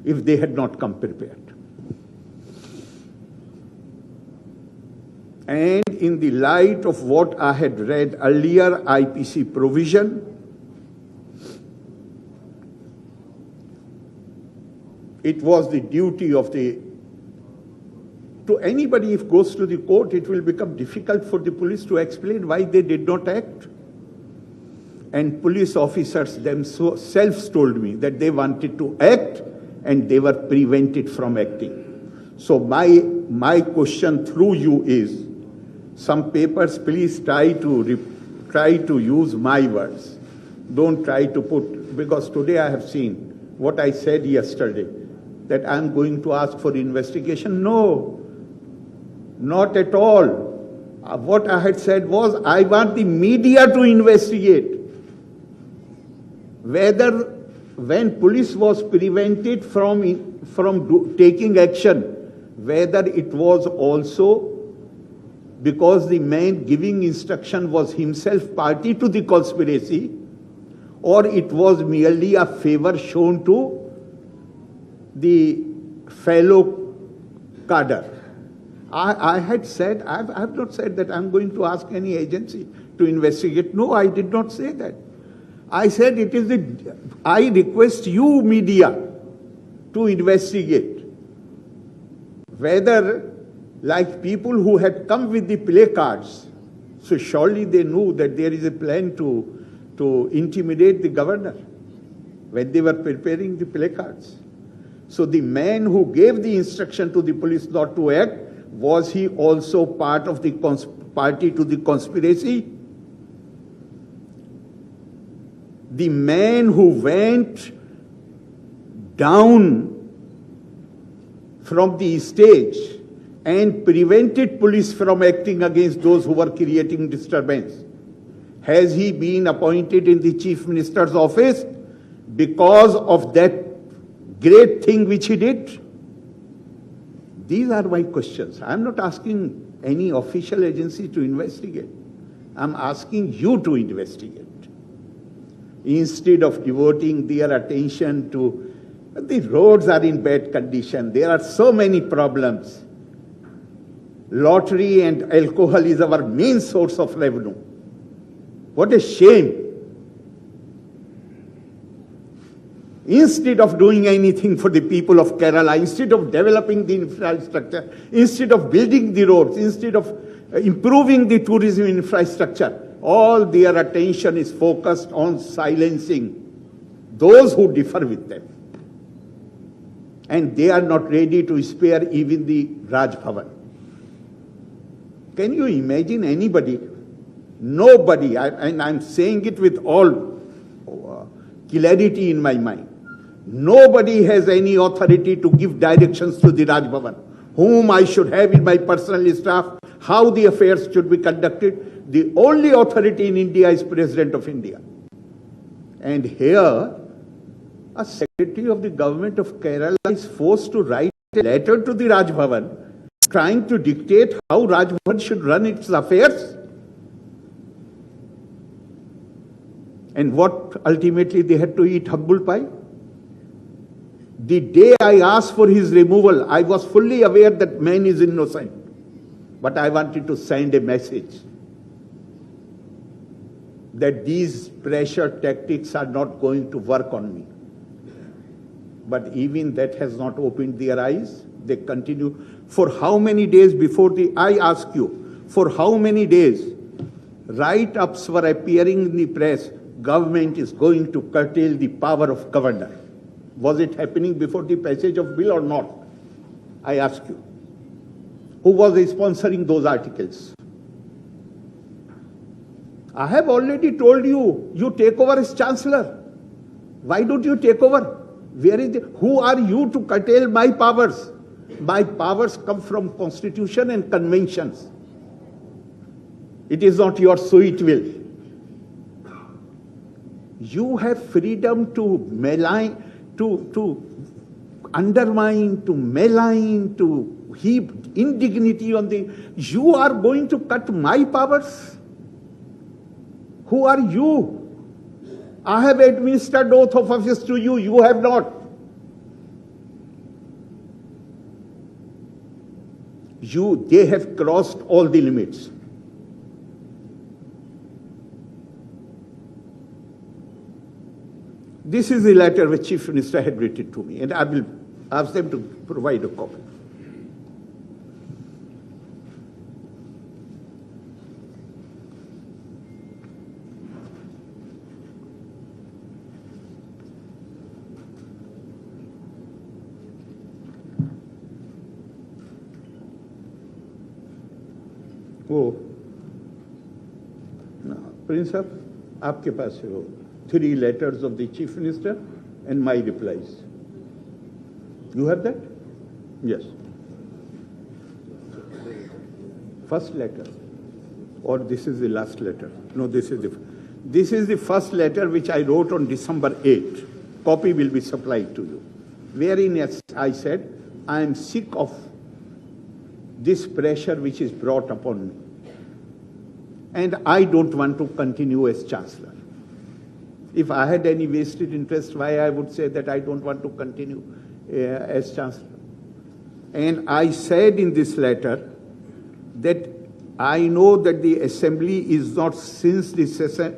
if they had not come prepared? And in the light of what I had read earlier, IPC provision, it was the duty of to anybody, if goes to the court, it will become difficult for the police to explain why they did not act. And police officers themselves told me that they wanted to act and they were prevented from acting. So my question through you is, some papers, please try to use my words. Don't try to put, because today I have seen what I said yesterday, that I'm going to ask for investigation. No, not at all. What I had said was, I want the media to investigate whether when police was prevented from taking action, whether it was also because the man giving instruction was himself party to the conspiracy, or it was merely a favor shown to the fellow cadre. I had said, I have not said that I'm going to ask any agency to investigate. No, I did not say that. I said I request you media to investigate whether like people who had come with the placards. So surely they knew that there is a plan to intimidate the governor when they were preparing the placards. So the man who gave the instruction to the police not to act, was he also part of the party to the conspiracy? The man who went down from the stage and prevented police from acting against those who were creating disturbance, has he been appointed in the Chief Minister's office because of that great thing which he did? These are my questions. I am not asking any official agency to investigate. I am asking you to investigate. Instead of devoting their attention to the roads are in bad condition, there are so many problems. Lottery and alcohol is our main source of revenue. What a shame. Instead of doing anything for the people of Kerala, instead of developing the infrastructure, instead of building the roads, instead of improving the tourism infrastructure, all their attention is focused on silencing those who differ with them. And they are not ready to spare even the Raj Bhavan. Can you imagine anybody? Nobody, and I'm saying it with all clarity in my mind, nobody has any authority to give directions to the Raj Bhavan, whom I should have in my personal staff, how the affairs should be conducted. The only authority in India is President of India. And here, a secretary of the government of Kerala is forced to write a letter to the Raj Bhavan, trying to dictate how Raj Bhavan should run its affairs. And what ultimately they had to eat humble pie. The day I asked for his removal, I was fully aware that man is innocent. But I wanted to send a message that these pressure tactics are not going to work on me. But even that has not opened their eyes. They continue. For how many days I ask you, for how many days write-ups were appearing in the press, government is going to curtail the power of governor. Was it happening before the passage of bill or not? I ask you. Who was sponsoring those articles? I have already told you, you take over as chancellor. Why don't you take over? Who are you to curtail my powers? My powers come from constitution and conventions. It is not your sweet will. You have freedom to malign, to undermine, to malign, to heap indignity on the... You are going to cut my powers? Who are you? I have administered oath of office to you, you have not. They have crossed all the limits. This is the letter which Chief Minister had written to me, and I will ask them to provide a copy. Prince Sahab, आपके पास है वो 3 letters of the Chief Minister and my replies. You have that? Yes. First letter, or this is the last letter? No, this is the first letter which I wrote on December 8. Copy will be supplied to you. Wherein I said, I am sick of this pressure which is brought upon me. And I don't want to continue as Chancellor. If I had any vested interest, why I would say that I don't want to continue as Chancellor. And I said in this letter that I know that the Assembly is not, since the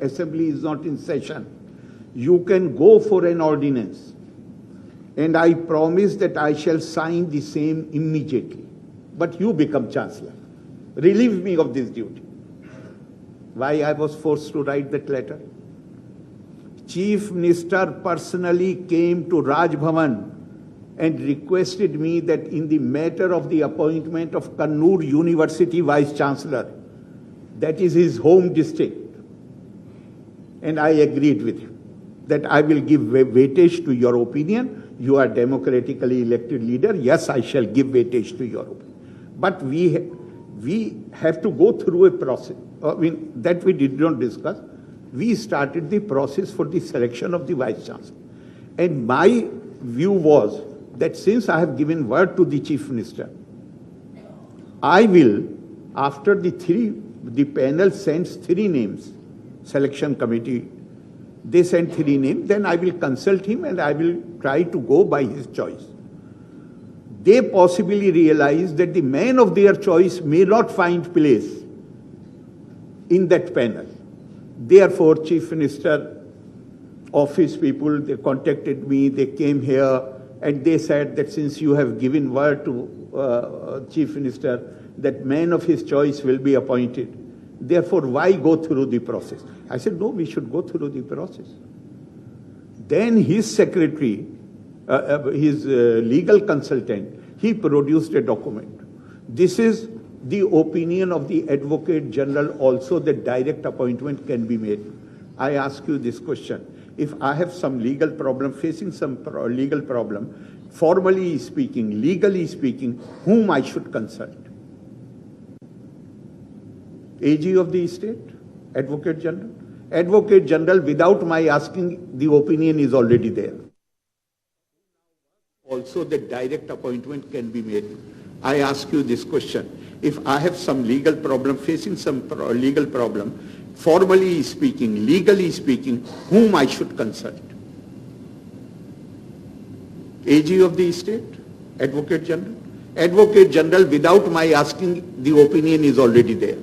Assembly is not in session, you can go for an ordinance. And I promise that I shall sign the same immediately. but you become Chancellor. Relieve me of this duty. Why I was forced to write that letter? Chief Minister personally came to Raj Bhavan and requested me that in the matter of the appointment of Kannur University Vice Chancellor, that is his home district, and I agreed with him that I will give weightage to your opinion. You are democratically elected leader. Yes, I shall give weightage to your opinion. But we have to go through a process. I mean, that we did not discuss. We started the process for the selection of the Vice Chancellor. And my view was that since I have given word to the Chief Minister, I will, after the panel sends 3 names, selection committee, they send 3 names, then I will consult him and I will try to go by his choice. They possibly realize that the man of their choice may not find place in that panel. Therefore, Chief Minister, office people, they contacted me, they came here, and they said that since you have given word to Chief Minister that man of his choice will be appointed, therefore why go through the process? I said, no, we should go through the process. Then his secretary, his legal consultant, he produced a document. This is the opinion of the Advocate General also that direct appointment can be made. I ask you this question. If I have some legal problem, facing some legal problem, formally speaking, legally speaking, whom I should consult? AG of the state? Advocate General? Advocate General, without my asking, the opinion is already there. Also, the direct appointment can be made. I ask you this question. If I have some legal problem, facing some legal problem, formally speaking, legally speaking, whom I should consult? AG of the state? Advocate General? Advocate General, without my asking, the opinion is already there.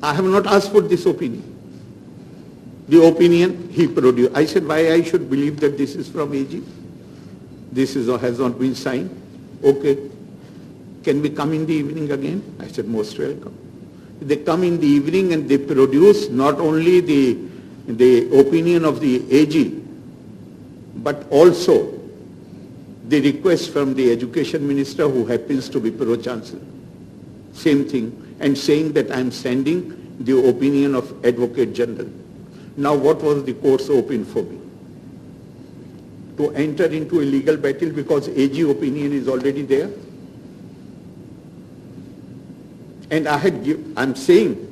I have not asked for this opinion. The opinion he produced. I said, why I should believe that this is from AG? This has not been signed. Okay. Can we come in the evening again? I said, most welcome. They come in the evening and they produce not only the opinion of the AG, but also the request from the Education Minister, who happens to be Pro-Chancellor. Same thing. And saying that I am sending the opinion of Advocate General. Now what was the course open for me? To enter into a legal battle because AG opinion is already there? And I'm saying,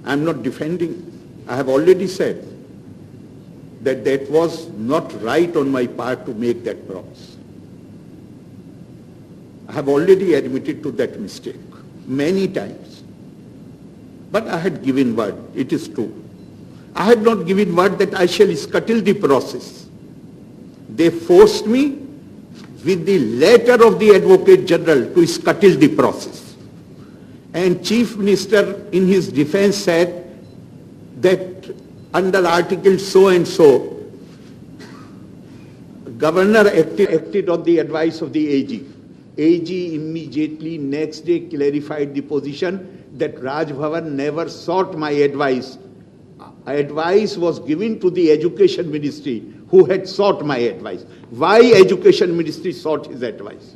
I'm not defending, I have already said that that was not right on my part to make that promise. I have already admitted to that mistake many times. But I had given word, it is true. I had not given word that I shall scuttle the process. They forced me with the letter of the Advocate General to scuttle the process. And Chief Minister in his defense said that under Article so and so, Governor acted on the advice of the AG. AG immediately next day clarified the position that Raj Bhavan never sought my advice. Advice was given to the Education Ministry, who had sought my advice. Why Education Ministry sought his advice?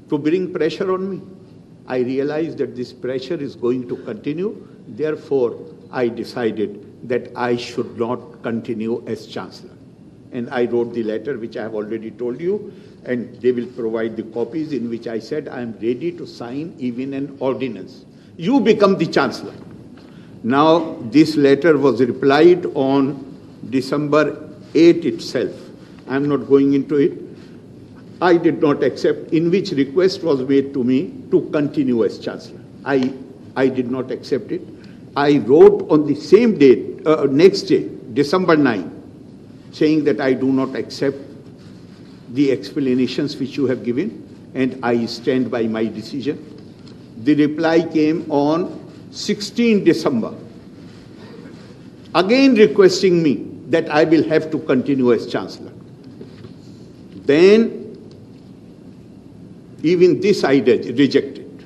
To bring pressure on me. I realized that this pressure is going to continue. Therefore, I decided that I should not continue as Chancellor. And I wrote the letter, which I have already told you, and they will provide the copies in which I said I am ready to sign even an ordinance. You become the Chancellor. Now, this letter was replied on December 8 itself. I am not going into it. I did not accept, in which request was made to me to continue as Chancellor. I did not accept it. I wrote on the same date, next day, December 9, saying that I do not accept the explanations which you have given, and I stand by my decision. The reply came on 16 December, again requesting me that I will have to continue as Chancellor. Then Even this I rejected.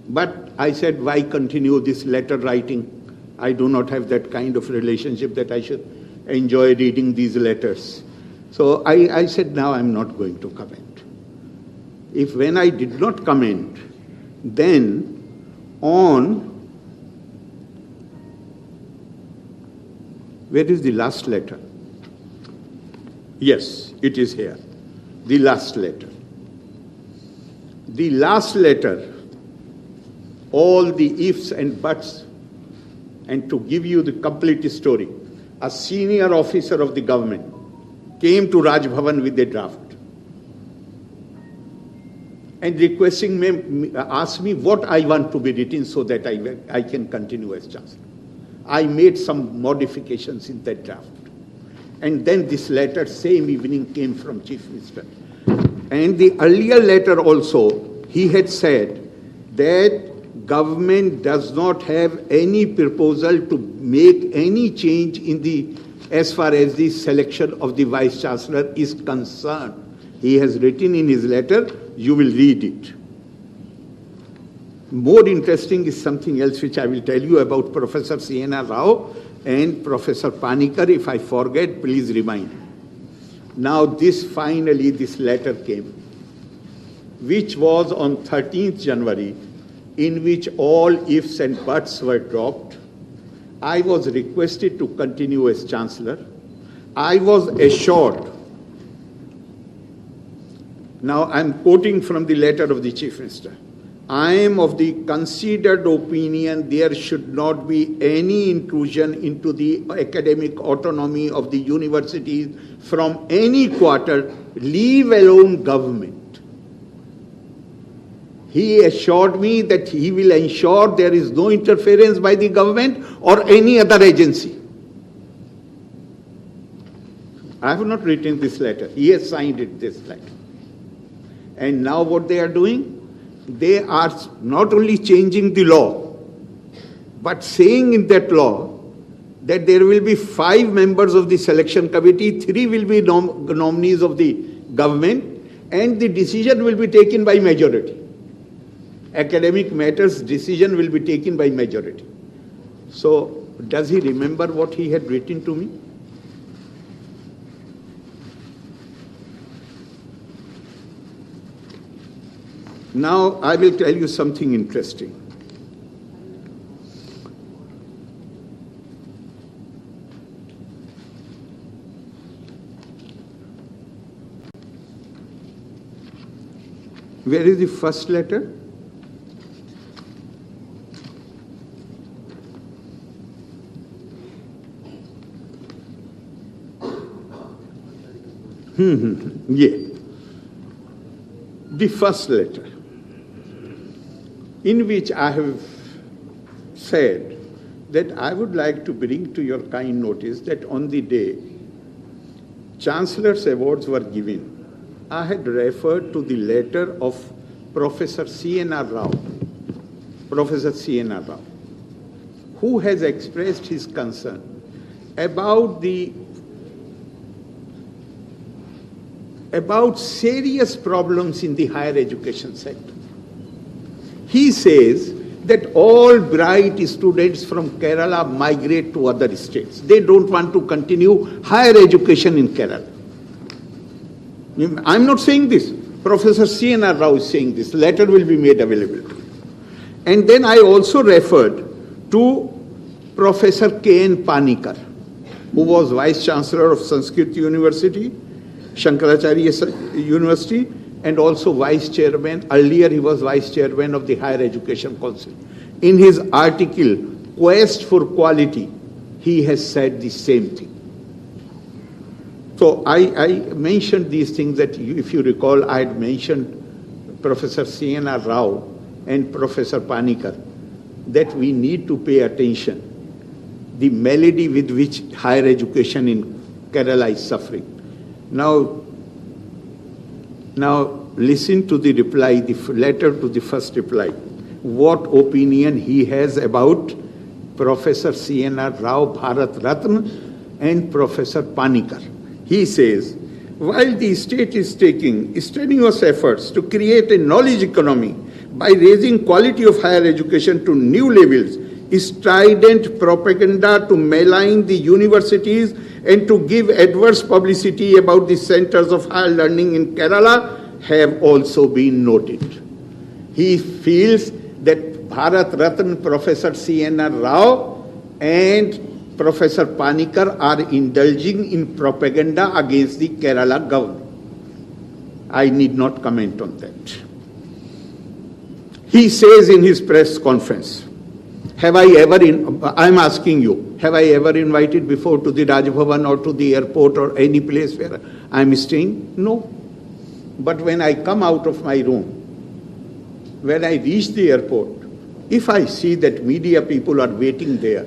But I said, why continue this letter writing? I do not have that kind of relationship that I should enjoy reading these letters. So I said, now I'm not going to comment. If when I did not comment, then where is the last letter? Yes, it is here. The last letter. The last letter, all the ifs and buts, and to give you the complete story, a senior officer of the government came to Raj Bhavan with a draft and requesting me, asked me what I want to be written so that I can continue as Chancellor. I made some modifications in that draft. And then this letter, same evening, came from Chief Minister. And the earlier letter also, he had said that government does not have any proposal to make any change in the, as far as the selection of the Vice Chancellor is concerned. He has written in his letter, you will read it. More interesting is something else which I will tell you about Professor C.N.R. Rao and Professor Panakkad. If I forget, please remind me. Now finally this letter came, which was on 13th January, in which all ifs and buts were dropped. I was requested to continue as Chancellor. I was assured. Now I'm quoting from the letter of the Chief Minister. I am of the considered opinion there should not be any intrusion into the academic autonomy of the universities from any quarter, leave alone government. He assured me that he will ensure there is no interference by the government or any other agency. I have not written this letter. He has signed it, this letter. And now what they are doing? They are not only changing the law, but saying in that law that there will be 5 members of the selection committee, 3 will be nominees of the government, and the decision will be taken by majority. Academic matters decision will be taken by majority. So does he remember what he had written to me? Now, I will tell you something interesting. Where is the first letter? Yeah. The first letter, in which I have said that I would like to bring to your kind notice that on the day Chancellor's awards were given, I had referred to the letter of Professor C.N.R. Rao, who has expressed his concern about serious problems in the higher education sector. He says that all bright students from Kerala migrate to other states. They don't want to continue higher education in Kerala. I'm not saying this. Professor C.N.R. Rao is saying this. Letter will be made available to you. And then I also referred to Professor K M Shajiya, who was Vice Chancellor of Sanskrit University, Shankaracharya University, and also Vice Chairman. Earlier he was Vice Chairman of the Higher Education Council. In his article, Quest for Quality, he has said the same thing. So I mentioned these things that, if you recall, I had mentioned Professor C.N.R. Rao and Professor Panakkad, that we need to pay attention the malady with which higher education in Kerala is suffering. Now listen to the reply, the letter to the first reply. What opinion he has about Professor C.N.R. Rao, Bharat Ratna, and Professor Panakkad. He says, while the state is taking strenuous efforts to create a knowledge economy by raising quality of higher education to new levels, strident propaganda to malign the universities and to give adverse publicity about the centers of higher learning in Kerala have also been noted. He feels that Bharat Ratna Professor C.N.R. Rao and Professor Panakkad are indulging in propaganda against the Kerala government. I need not comment on that. He says in his press conference, I'm asking you, have I ever invited before to the Raj Bhavan or to the airport or any place where I'm staying? No. But when I come out of my room, when I reach the airport, if I see that media people are waiting there,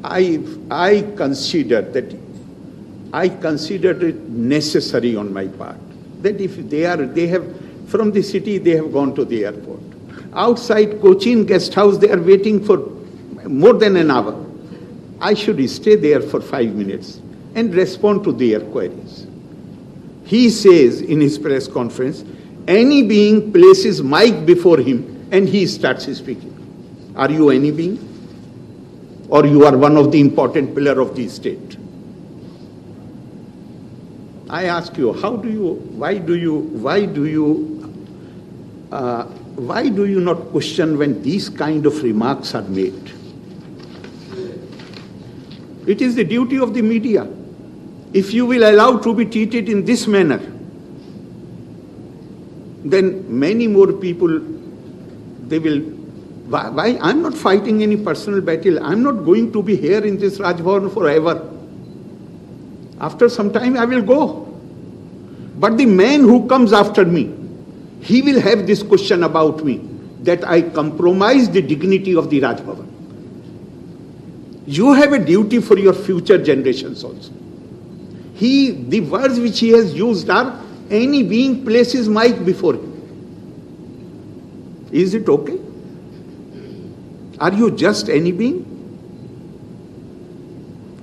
I consider it necessary on my part that if they have from the city, they have gone to the airport. Outside Cochin guest house, they are waiting for more than an hour. I should stay there for 5 minutes and respond to their queries. He says in his press conference, any being places mic before him and he starts speaking. Are you any being? Or you are one of the important pillar of the state? I ask you, why do you not question when these kind of remarks are made? It is the duty of the media. If you will allow to be treated in this manner, then many more people, they will. Why? I'm not fighting any personal battle. I'm not going to be here in this Raj Bhavan forever. After some time, I will go. But the man who comes after me, he will have this question about me, that I compromise the dignity of the Raj Bhavan. You have a duty for your future generations also. The words which he has used are, any being places mic before him. Is it okay? Are you just any being?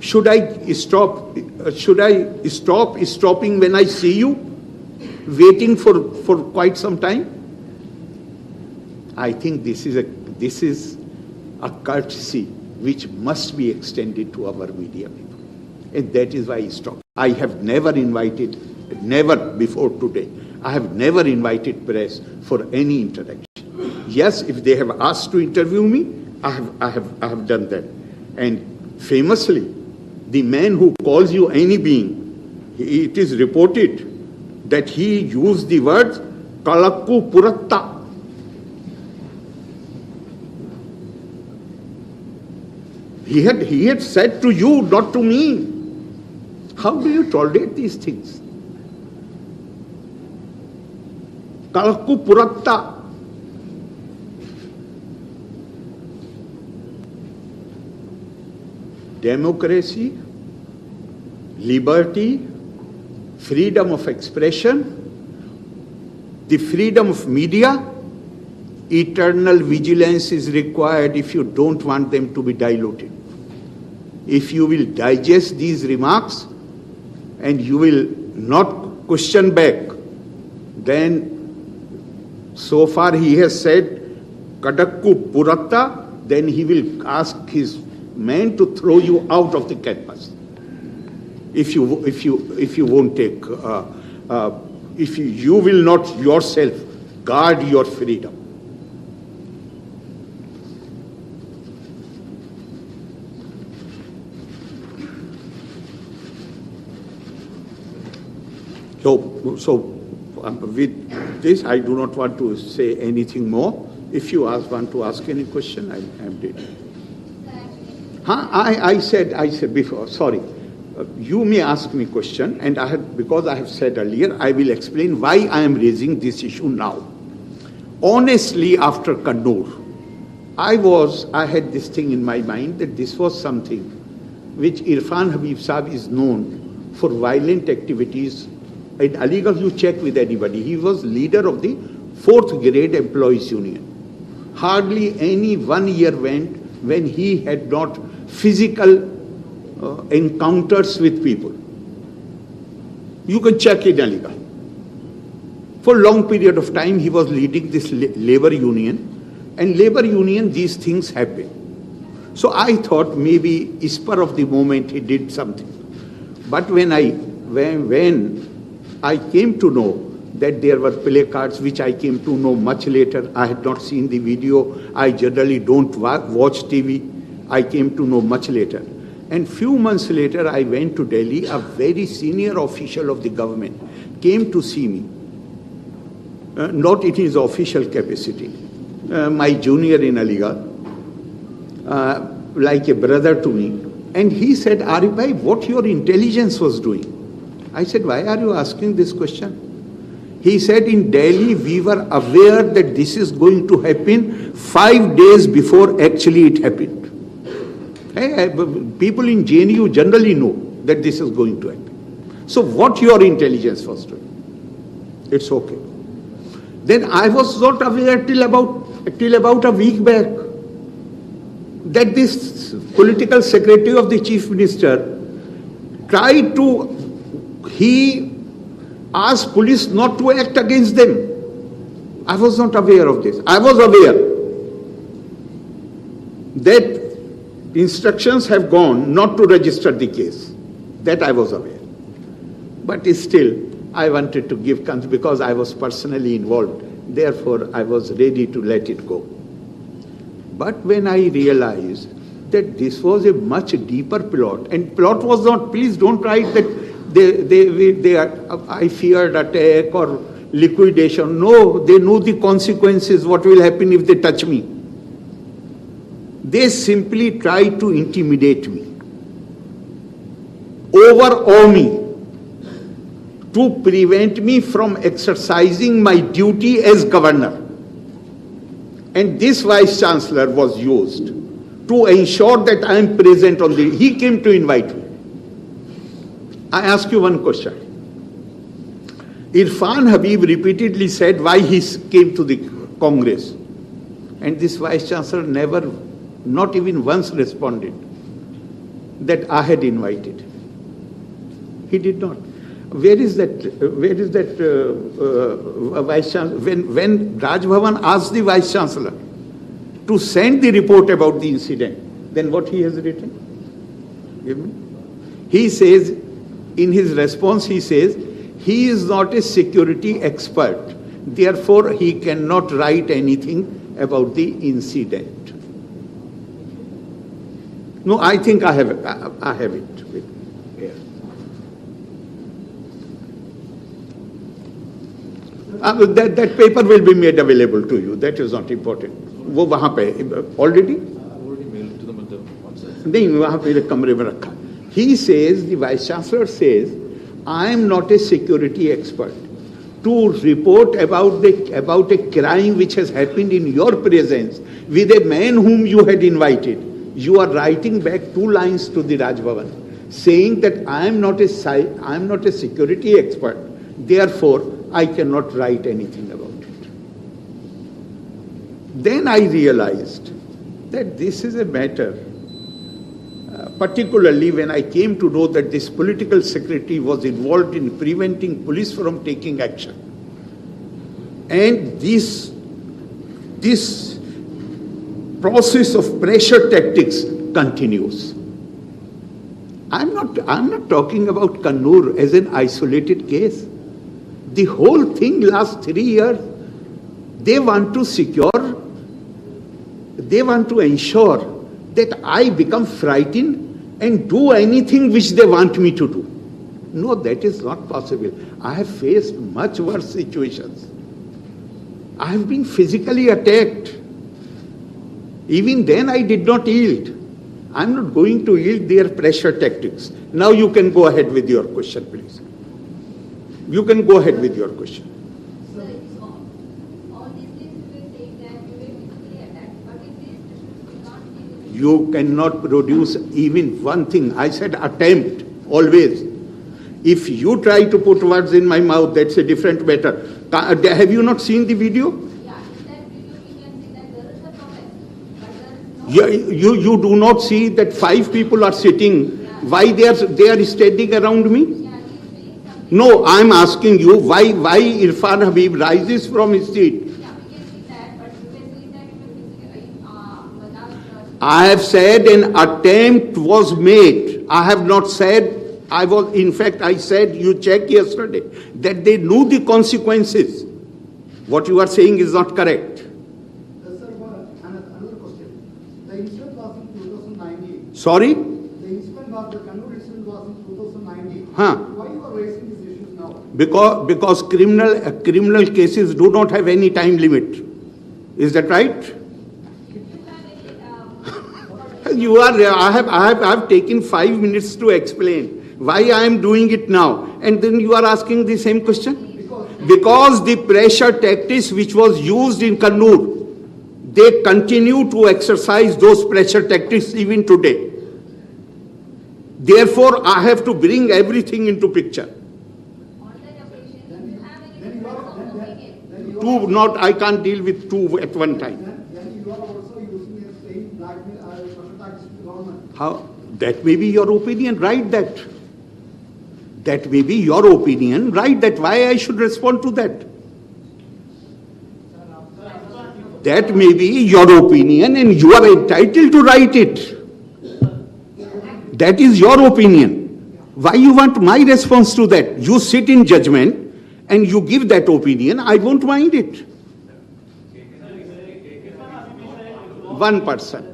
Should I stop stopping when I see you, waiting for quite some time? I think this is a courtesy which must be extended to our media people. And that is why I stopped. I have never before today, I have never invited press for any interaction. Yes, if they have asked to interview me, I have done that. And famously, the man who calls you any being, it is reported that he used the words Kalakku Puratta. He had said to you, not to me. How do you tolerate these things? Kalakku Puratta. Democracy, liberty, freedom of expression, the freedom of media, eternal vigilance is required if you don't want them to be diluted. If you will digest these remarks and you will not question back, then so far he has said Kadakku Puratta, then he will ask his men to throw you out of the campus. If you won't take, if you will not yourself guard your freedom. So with this, I do not want to say anything more. If you want to ask any question, I am ready. I said before, sorry. You may ask me question, and because I have said earlier, I will explain why I am raising this issue now. Honestly, after Kannur, I had this thing in my mind that this was something which Irfan Habib Saab is known for violent activities. In Aligarh, you check with anybody. He was leader of the 4th grade employees union. Hardly any 1 year went when he had not physical encounters with people. You can check in Aligarh. For a long period of time, he was leading this labor union, and labor union, these things happen. So I thought maybe spur of the moment he did something. But when I came to know that there were placards, which I came to know much later, I had not seen the video, I generally don't watch TV, I came to know much later. And few months later, I went to Delhi, a very senior official of the government came to see me, not in his official capacity, my junior in Aligarh, like a brother to me. And he said, Arif bhai, what your intelligence was doing? I said, why are you asking this question? He said, in Delhi, we were aware that this is going to happen 5 days before actually it happened. Hey, people in JNU generally know that this is going to happen. So what your intelligence was doing? It's okay. Then I was not aware till about a week back that this political secretary of the chief minister tried to, he asked police not to act against them. I was not aware of this. I was aware that instructions have gone not to register the case. That I was aware. But still, I wanted to give consent because I was personally involved. Therefore, I was ready to let it go. But when I realized that this was a much deeper plot, and plot was not, please don't write that I feared attack or liquidation. No, they knew the consequences, what will happen if they touch me. They simply tried to intimidate me, overawe me, to prevent me from exercising my duty as governor. And this vice chancellor was used to ensure that I am present on the, he came to invite me. I ask you one question. Irfan Habib repeatedly said why he came to the Congress. And this vice chancellor never, not even once responded that I had invited. He did not. Where is that vice chancellor? When Raj Bhavan asked the vice chancellor to send the report about the incident, then what he has written? He says, in his response, he says, he is not a security expert. Therefore, he cannot write anything about the incident. No, I think I have it. Here. That paper will be made available to you. That is not important. वो वहाँ पे already? नहीं, वहाँ पे कमरे में रखा. He says, the vice chancellor says, I am not a security expert to report about a crime which has happened in your presence with a man whom you had invited. You are writing back 2 lines to the Raj Bhavan saying that I am not a security expert. Therefore, I cannot write anything about it. Then I realized that this is a matter, particularly when I came to know that this political secretary was involved in preventing police from taking action. And this process of pressure tactics continues. I'm not talking about Kannur as an isolated case. The whole thing last 3 years, they want to ensure that I become frightened and do anything which they want me to do. No, that is not possible. I have faced much worse situations. I have been physically attacked. Even then I did not yield. I'm not going to yield their pressure tactics. Now you can go ahead with your question, please. You can go ahead with your question. Sir, all these things you will take that you will physically attack, but in these we can't give. You cannot produce even one thing. I said attempt, always. If you try to put words in my mouth, that's a different matter. Have you not seen the video? Yeah, in that video we can see that there is a protest, but there is no. Yeah, you do not see that 5 people are sitting. Why they are standing around me? Yeah, he is saying something No, I'm asking you why Irfan Habib rises from his seat. I have said an attempt was made. I have not said, in fact, I said, you checked yesterday, that they knew the consequences. What you are saying is not correct. Sir, another question. The incident was in 2019. Sorry? The incident was, the Kannur incident was in 2019. Huh. Why you are raising these issues now? Because criminal cases do not have any time limit. Is that right? I have taken 5 minutes to explain why I am doing it now, and then you are asking the same question? Because the pressure tactics which was used in Kannur, they continue to exercise those pressure tactics even today. Therefore, I have to bring everything into picture. I can't deal with two at one time. Then you are also using a same blackmail pressure tactics to the government. How? That may be your opinion, write that. That may be your opinion, write that. Why I should respond to that? That may be your opinion and you are entitled to write it. That is your opinion. Why you want my response to that? You sit in judgment and you give that opinion, I won't mind it. One person.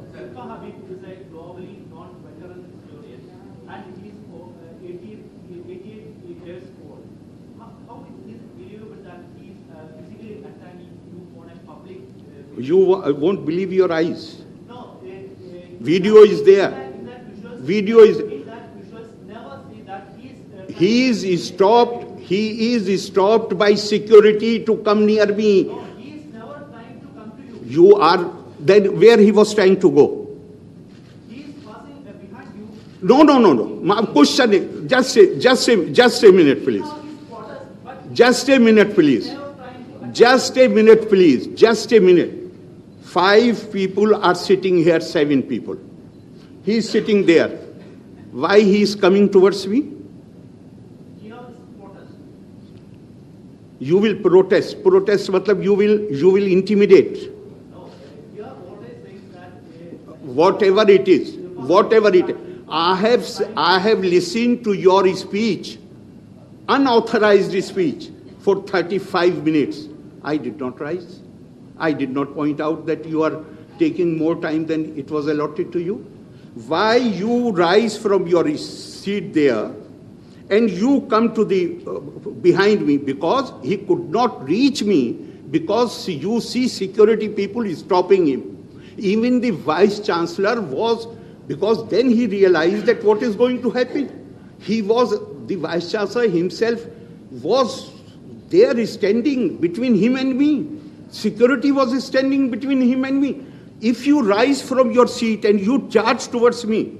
You won't believe your eyes. Video is there. Video is. He is stopped by security to come near me. You are then where he was trying to go. No. My question is, just a minute, please. Just a minute, please. Just a minute, please. Just a minute. 5 people are sitting here, 7 people. He is sitting there. Why he is coming towards me? You will protest. Protest matlab you will intimidate. Whatever it is. I have listened to your speech, unauthorized speech, for 35 minutes. I did not rise. I did not point out that you are taking more time than it was allotted to you. Why you rise from your seat there and you come to the behind me? Because he could not reach me, because you see security people stopping him. Even the Vice Chancellor was, because then he realized that what is going to happen. The Vice Chancellor himself was there standing between him and me. Security was standing between him and me. If you rise from your seat and you charge towards me,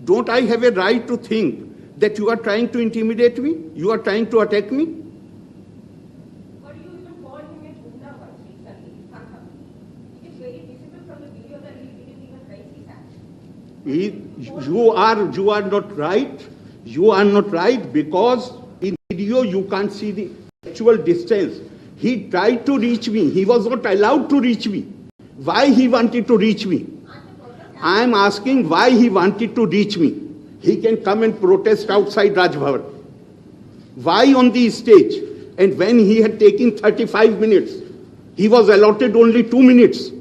don't I have a right to think that you are trying to intimidate me? You are trying to attack me? But you even called him a gunda recently. It is very visible from the video that he didn't even raise his hand. You are not right. You are not right, because in video you can't see the actual distance. He tried to reach me. He was not allowed to reach me. Why he wanted to reach me? I am asking why he wanted to reach me. He can come and protest outside Raj Bhavan. Why on the stage? And when he had taken 35 minutes, he was allotted only 2 minutes.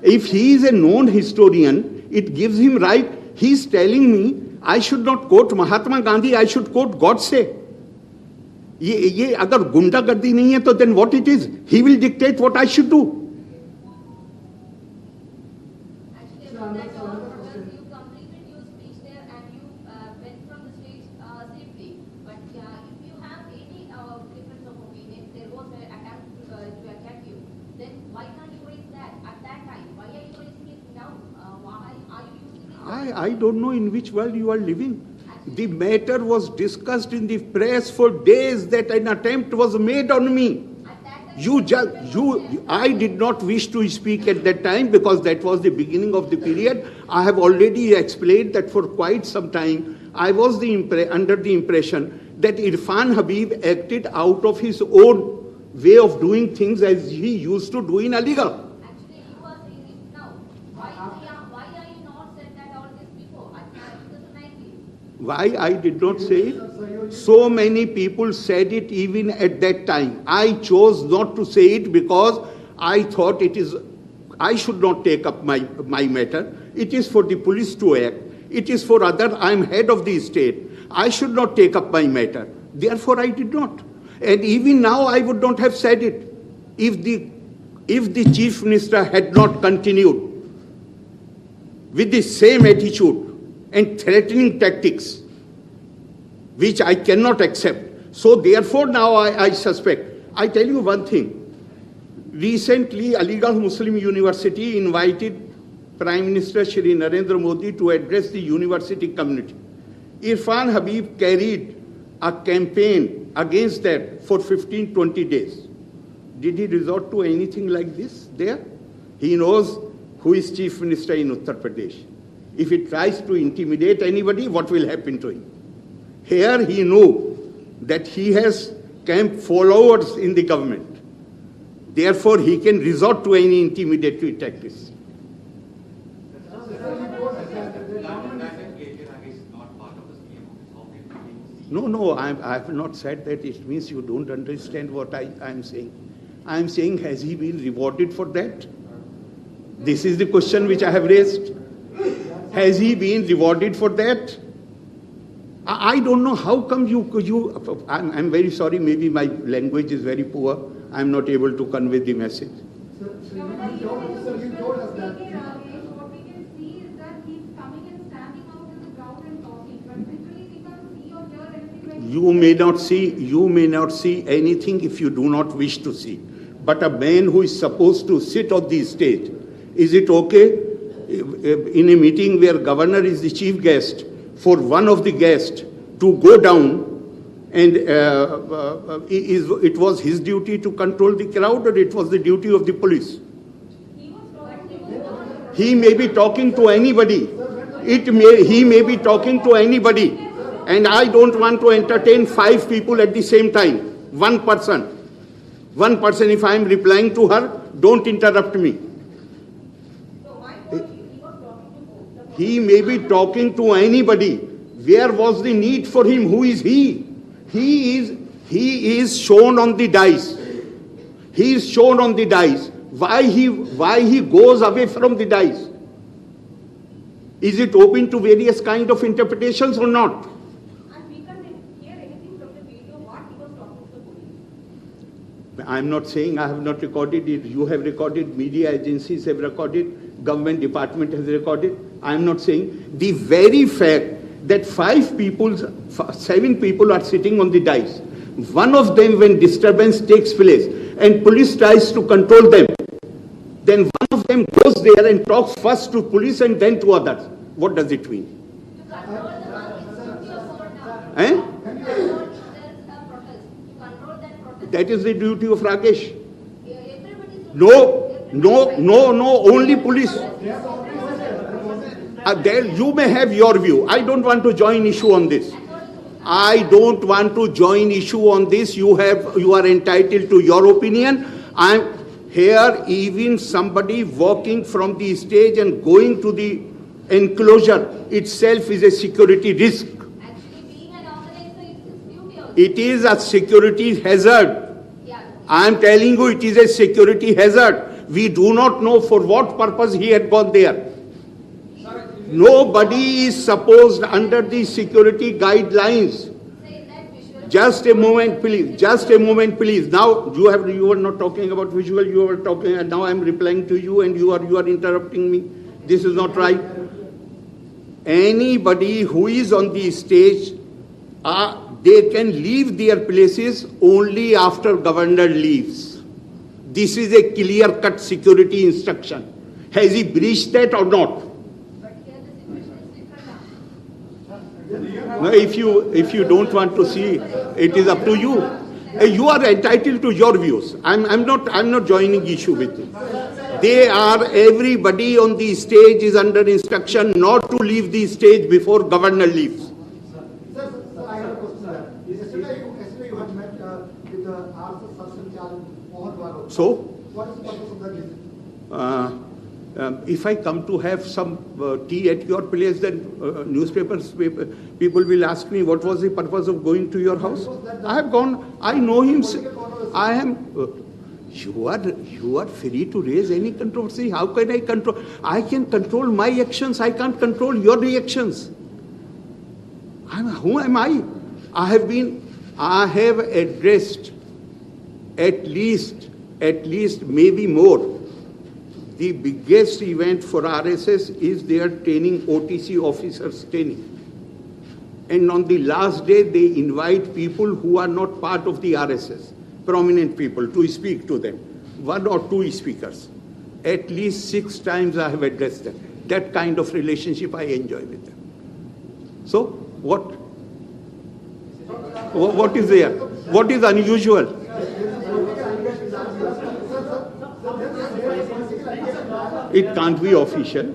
If he is a known historian, it gives him right. He is telling me I should not quote Mahatma Gandhi, I should quote Godse. ये अगर गुंडागर्दी नहीं है तो then what it is? He will dictate what I should do. Actually, about that, you completed your speech there and you went from the stage safely. But if you have any difference of opinion, there was an attempt to attack you, then why can't you raise that at that time? Why are you raising it now? Why are you using it? I don't know in which world you are living. The matter was discussed in the press for days that an attempt was made on me. I did not wish to speak at that time because that was the beginning of the period. I have already explained that for quite some time I was under the impression that Irfan Habib acted out of his own way of doing things as he used to do in Aligarh. Actually, he was in it now. Why are you not said that all this before? At 2019. Why I did not say it? So many people said it even at that time. I chose not to say it because I thought I should not take up my matter. It is for the police to act. It is for other. I am head of the state. I should not take up my matter. Therefore, I did not. And even now, I would not have said it if the chief minister had not continued with the same attitude and threatening tactics, which I cannot accept. So therefore, now I suspect. I tell you one thing. Recently, Aligarh Muslim University invited Prime Minister Shri Narendra Modi to address the university community. Irfan Habib carried a campaign against that for 15-20 days. Did he resort to anything like this there? He knows who is Chief Minister in Uttar Pradesh. If he tries to intimidate anybody, what will happen to him? Here he knew that he has camp followers in the government. Therefore, he can resort to any intimidatory tactics. No, I have not said that. It means you don't understand what I am saying. I am saying, has he been rewarded for that? This is the question which I have raised. Has he been rewarded for that? I don't know how come I'm very sorry, maybe my language is very poor. I'm not able to convey the message. What we can see is that he's coming and standing out in the crowd and talking, but literally we can't see or hear anything. You may not see anything if you do not wish to see. But a man who is supposed to sit on the stage, is it okay in a meeting where governor is the chief guest for one of the guests to go down and it was his duty to control the crowd or it was the duty of the police? He may be talking to anybody. He may be talking to anybody. And I don't want to entertain 5 people at the same time. One person, if I am replying to her, don't interrupt me. He may be talking to anybody. Where was the need for him? Who is he? He is shown on the dice. He is shown on the dice. Why he goes away from the dice? Is it open to various kind of interpretations or not? And we can't hear anything from the video what he was talking to the police. I'm not saying I have not recorded it. You have recorded, media agencies have recorded, government department has recorded. I'm not saying. The very fact that 7 people are sitting on the dice. One of them, when disturbance takes place and police tries to control them, then one of them goes there and talks first to police and then to others. What does it mean? That is the duty of Rakesh. No, only police. You may have your view. I don't want to join issue on this. I don't want to join issue on this. You are entitled to your opinion. I'm here. Even somebody walking from the stage and going to the enclosure itself is a security risk. Actually, being an organizer is duty also. It is a security hazard. I am telling you, it is a security hazard. We do not know for what purpose he had gone there. Nobody is supposed under the security guidelines. Just a moment, please. Now you are not talking about visual. You are talking, and now I am replying to you, and you are interrupting me. This is not right. Anybody who is on the stage, they can leave their places only after governor leaves. This is a clear-cut security instruction. Has he breached that or not? No, if you don't want to see, it is up to you. You are entitled to your views. I'm not joining issue with you. Everybody on the stage is under instruction not to leave the stage before governor leaves. So? What is the purpose of that visit? If I come to have some tea at your place, then people will ask me what was the purpose of going to your house. I have gone. I know him. I am. You are free to raise any controversy. How can I control? I can control my actions. I can't control your reactions. Who am I? I have addressed at least maybe more. The biggest event for RSS is their training, OTC officers training. And on the last day, they invite people who are not part of the RSS, prominent people, to speak to them. 1 or 2 speakers. At least 6 times I have addressed them. That kind of relationship I enjoy with them. So, what is there? What is unusual? It can't be official.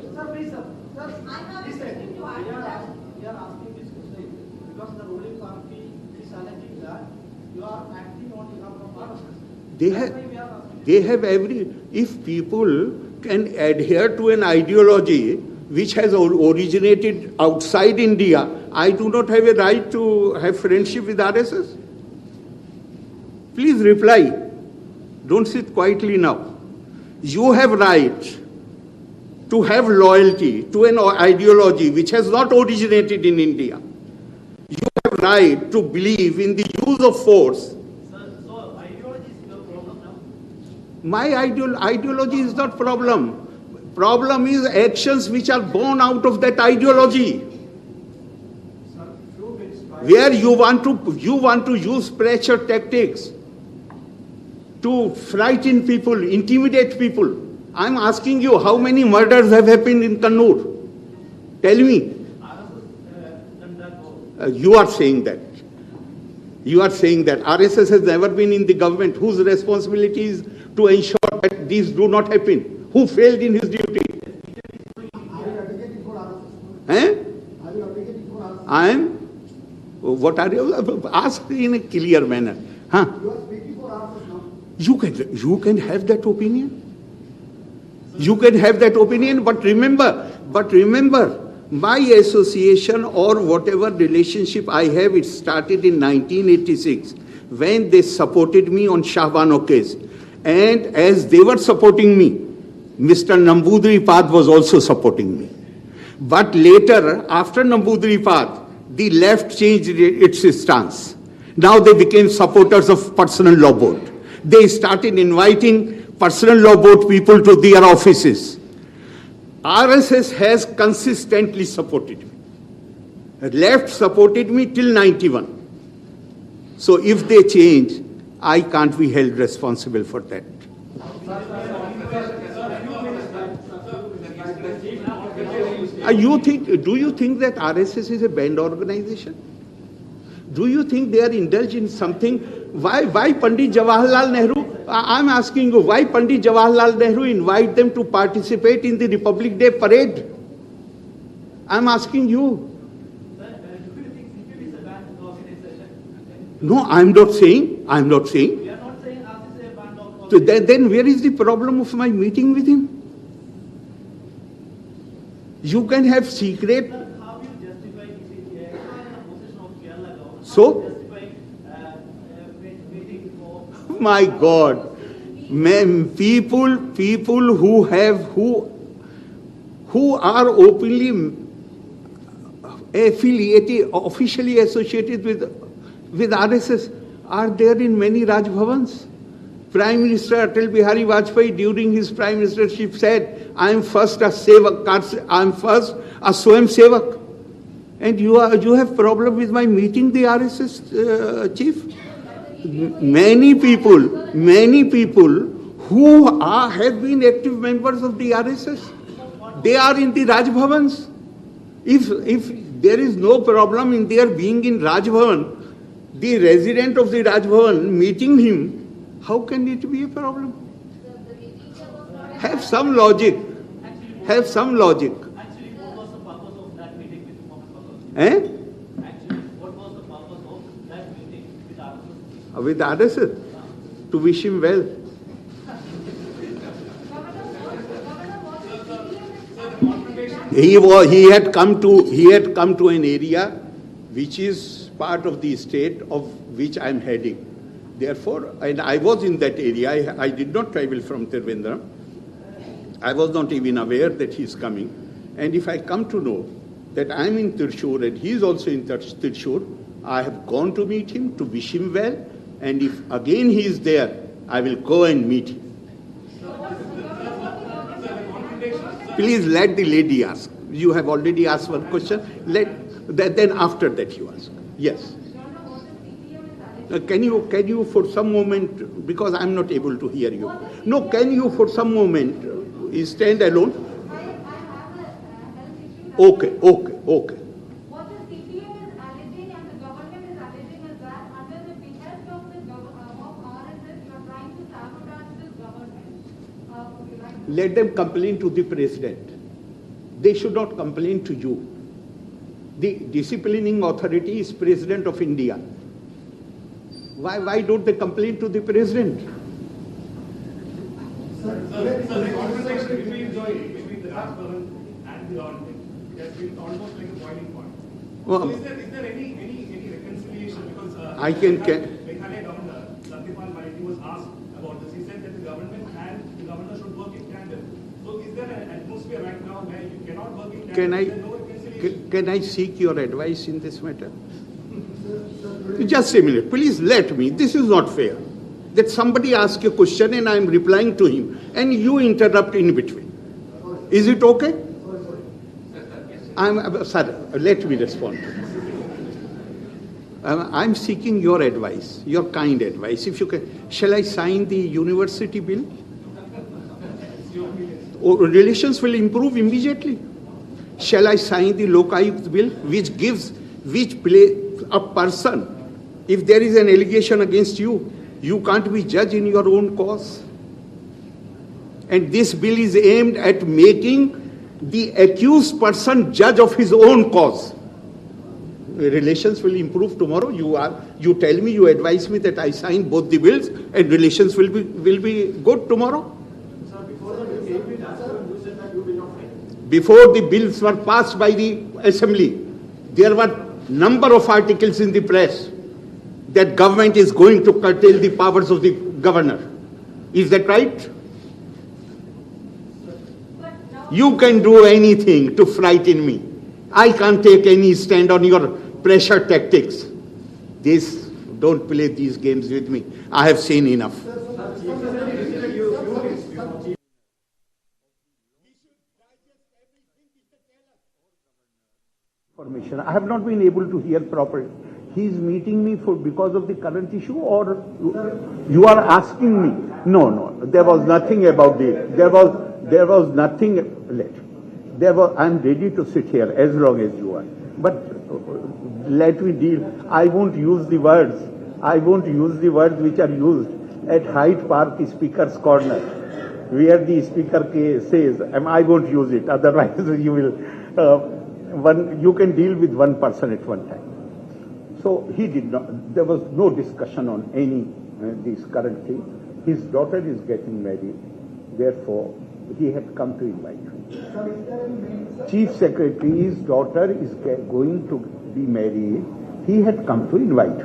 They have every. If people can adhere to an ideology which has originated outside India, I do not have a right to have friendship with RSS. Please reply. Don't sit quietly now. You have right to have loyalty to an ideology which has not originated in India. You have right to believe in the use of force. So ideology is your problem now? My ideology is not problem. Problem is actions which are born out of that ideology. Where you want to use pressure tactics to frighten people, intimidate people. I'm asking you, how many murders have happened in Kannur? Tell me. You are saying that. You are saying that RSS has never been in the government. Whose responsibility is to ensure that these do not happen? Who failed in his duty? I am. What are you? Ask in a clear manner. Huh? You can have that opinion. You can have that opinion, but remember, my association or whatever relationship I have, it started in 1986 when they supported me on Shahbano case. And as they were supporting me, Mr. Namboodiripad was also supporting me. But later, after Namboodiripad, the left changed its stance. Now they became supporters of personal law board. They started inviting personal law board people to their offices. RSS has consistently supported me. Left supported me till 91. So if they change, I can't be held responsible for that. Do you think that RSS is a banned organization? Do you think they are indulged in something? Why Pandit Jawaharlal Nehru? I'm asking you, why Pandit Jawaharlal Nehru invite them to participate in the Republic Day parade? I'm asking you. No, I'm not saying. We are not saying RSS is a band of. So then where is the problem of my meeting with him? You can have secret. How do you justify this in a position of Kerala government? So? My God, people who are openly affiliated, officially associated with RSS, are there in many Raj Bhavans. Prime Minister Atal Bihari Vajpayee, during his prime ministership, said, "I am first a sevak, I am first a Swayam Sevak." And you have problem with my meeting the RSS chief. Many people who have been active members of the RSS, they are in the Raj Bhavans. If there is no problem in their being in Raj Bhavan, the resident of the Raj Bhavan meeting him, how can it be a problem? Have some logic. Have some logic. Actually, what was the purpose of that meeting with Mohammed Bakr? With RSS? to wish him well. He had come to an area which is part of the state of which I am heading. Therefore, and I was in that area. I did not travel from Trivandrum. I was not even aware that he is coming. And if I come to know that I am in Thrissur and he is also in Thrissur, I have gone to meet him to wish him well. And if again he is there, I will go and meet him. Please let the lady ask. You have already asked one question. Then after that you ask. Yes. Can you for some moment, because I am not able to hear you. No, can you for some moment stand alone? Okay. What the CPM is alleging and the government is alleging is that under the behest of the RSS, you are trying to sabotage this government. Let them complain to the president. They should not complain to you. The disciplining authority is President of India. Why don't they complain to the president? Sir, the conversation between the last government and the government has been almost like a boiling point. So is there any reconciliation? Because I can. Meghalaya Governor Sadiq was asked about this. He said that the government and the governor should work in tandem. So is there an atmosphere right now where you cannot work in tandem? Can I seek your advice in this matter? Just a minute, please let me. This is not fair. That somebody asks a question and I am replying to him and you interrupt in between. Is it okay? Sorry, let me respond. I'm seeking your advice, your kind advice. If you can, shall I sign the university bill? Or relations will improve immediately. Shall I sign the Lokayukt bill, which play a person, if there is an allegation against you, you can't be judge in your own cause. And this bill is aimed at making the accused person judge of his own cause. Relations will improve tomorrow. You tell me, you advise me that I sign both the bills and relations will be good tomorrow. Sir, before the bills were passed by the assembly, there were number of articles in the press that government is going to curtail the powers of the governor. Is that right? You can do anything to frighten me. I can't take any stand on your pressure tactics. Don't play these games with me. I have seen enough. I have not been able to hear properly. He is meeting me because of the current issue, or you are asking me? No. There was nothing about there was nothing. I am ready to sit here as long as you are. But let me deal. I won't use the words which are used at Hyde Park Speaker's Corner, where the speaker says, I won't use it. Otherwise, you will. You can deal with one person at one time. So he did not. There was no discussion on any this current thing. His daughter is getting married. Therefore, he had come to invite me. Chief Secretary's daughter is going to be married. He had come to invite me.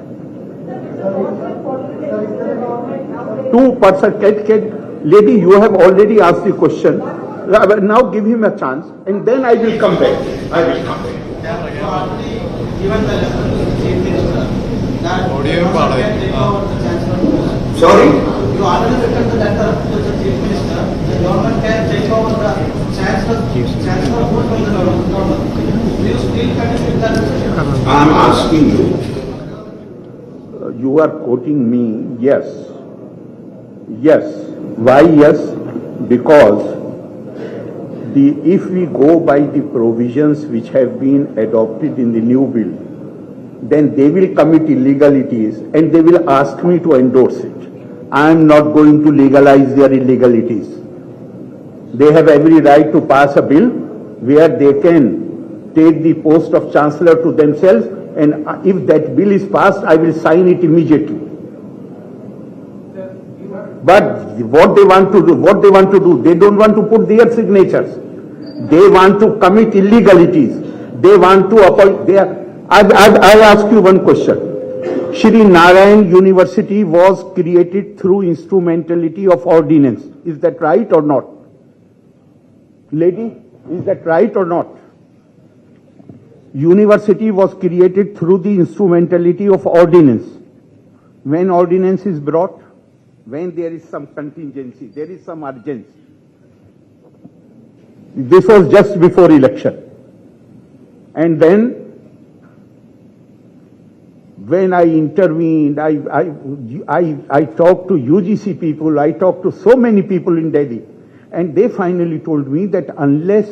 2%. Lady, you have already asked the question. Now give him a chance, and then I will come back. Sorry? You already written the letter to the Chief Minister. The government can take over the chancellor post from the government. Do you still continue with that? I am asking you. You are quoting me. Yes. Why yes? Because if we go by the provisions which have been adopted in the new bill, then they will commit illegalities and they will ask me to endorse it. I am not going to legalize their illegalities. They have every right to pass a bill where they can take the post of chancellor to themselves, and if that bill is passed, I will sign it immediately. But what they want to do, they don't want to put their signatures. They want to commit illegalities. They want to appoint. I'll ask you one question. Shri Narayan University was created through instrumentality of ordinance. Is that right or not? Lady, is that right or not? University was created through the instrumentality of ordinance. When ordinance is brought, when there is some contingency, there is some urgency. This was just before election. And then, when I intervened, I talked to UGC people, I talked to so many people in Delhi, and they finally told me that unless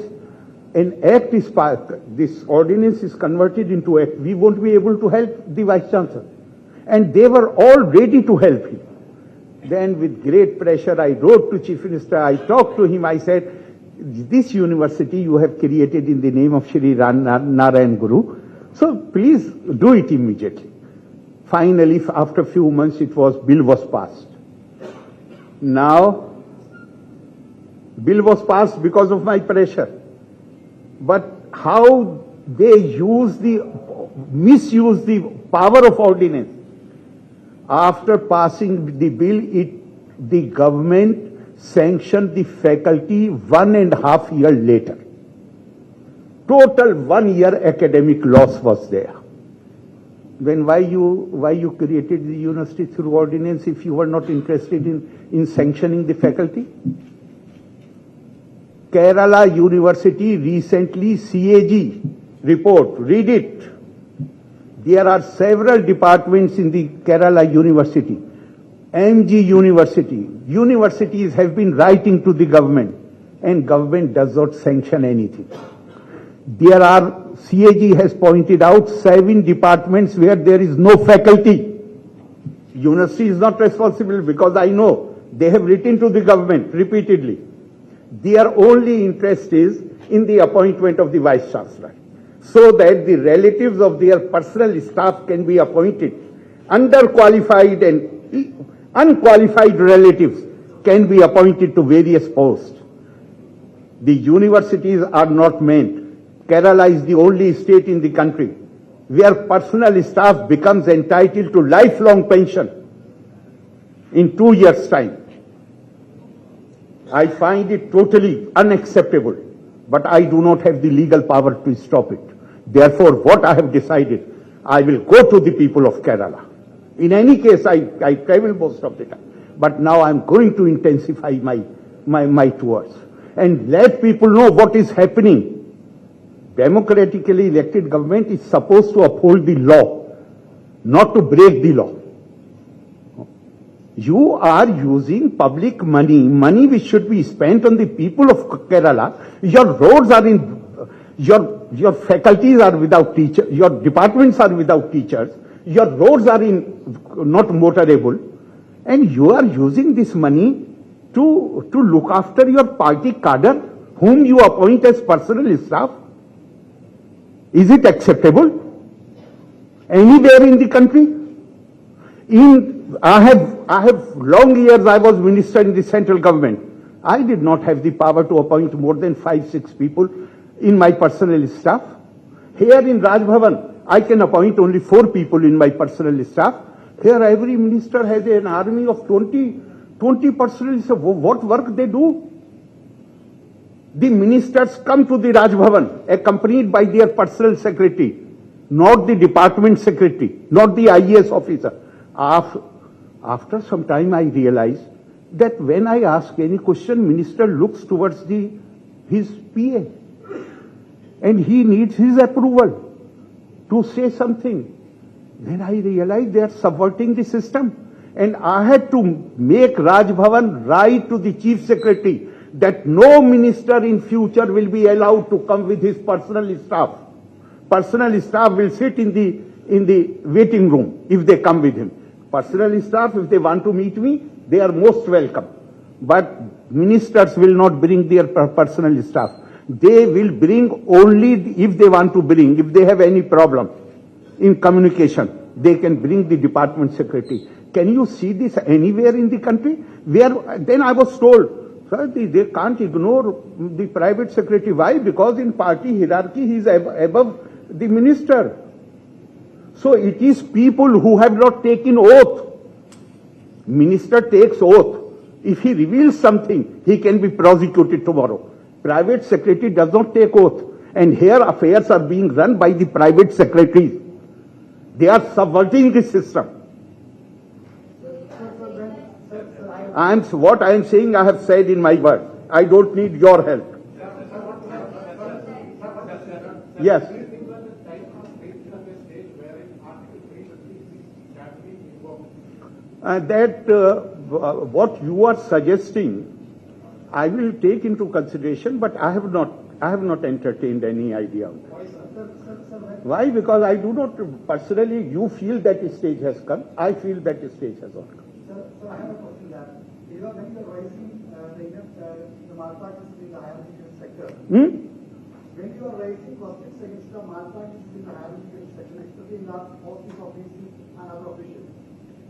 an act is passed, this ordinance is converted into act, we won't be able to help the Vice Chancellor. And they were all ready to help him. Then with great pressure, I wrote to Chief Minister, I talked to him, I said, this university you have created in the name of Shri Narayan Guru, so please do it immediately. Finally, after a few months, bill was passed. Now, bill was passed because of my pressure. But how they misuse the power of ordinance. After passing the bill, the government sanctioned the faculty 1.5 years later. Total 1 year academic loss was there. Then why you created the university through ordinance if you were not interested in sanctioning the faculty? Kerala University recently CAG report, read it. There are several departments in the Kerala University. MG University. Universities have been writing to the government and government does not sanction anything. There are, CAG has pointed out 7 departments where there is no faculty. University is not responsible because I know they have written to the government repeatedly. Their only interest is in the appointment of the Vice Chancellor, so that the relatives of their personal staff can be appointed. Underqualified and unqualified relatives can be appointed to various posts. The universities are not meant. Kerala is the only state in the country where personal staff becomes entitled to lifelong pension in 2 years' time. I find it totally unacceptable, but I do not have the legal power to stop it. Therefore, what I have decided, I will go to the people of Kerala. In any case, I travel most of the time. But now I am going to intensify my tours and let people know what is happening. Democratically elected government is supposed to uphold the law, not to break the law. You are using public money which should be spent on the people of Kerala. Your roads are in, your faculties are without teachers, your departments are without teachers, your roads are not motorable, and you are using this money to look after your party cadre, whom you appoint as personal staff. Is it acceptable? Anywhere in the country? I have long years I was minister in the central government. I did not have the power to appoint more than 5-6 people in my personal staff. Here in Raj Bhavan, I can appoint only 4 people in my personal staff. Here every minister has an army of 20 personal staff. What work they do? The ministers come to the Raj Bhavan accompanied by their personal secretary, not the department secretary, not the IAS officer. After some time I realized that when I ask any question, minister looks towards his PA and he needs his approval to say something. Then I realized they are subverting the system, and I had to make Raj Bhavan write to the chief secretary that no minister in future will be allowed to come with his personal staff. Personal staff will sit in the waiting room if they come with him. Personal staff, if they want to meet me, they are most welcome. But ministers will not bring their personal staff. They will bring only if they want to bring, if they have any problem in communication, they can bring the department secretary. Can you see this anywhere in the country? Then I was told, sir, they can't ignore the private secretary. Why? Because in party hierarchy, he is above the minister. So it is people who have not taken oath. Minister takes oath. If he reveals something, he can be prosecuted tomorrow. Private secretary does not take oath. And here affairs are being run by the private secretaries. They are subverting the system. What I am saying, I have said in my word. I don't need your help. Yes. What you are suggesting, I will take into consideration, but I have not entertained any idea of that. Why? Because I do not personally. You feel that stage has come. I feel that stage has not come. Sir, I have a question that when you are raising the malpractice in the higher education sector, when you are raising questions against the malpractice in the higher education sector, especially in the office of VC and other officials,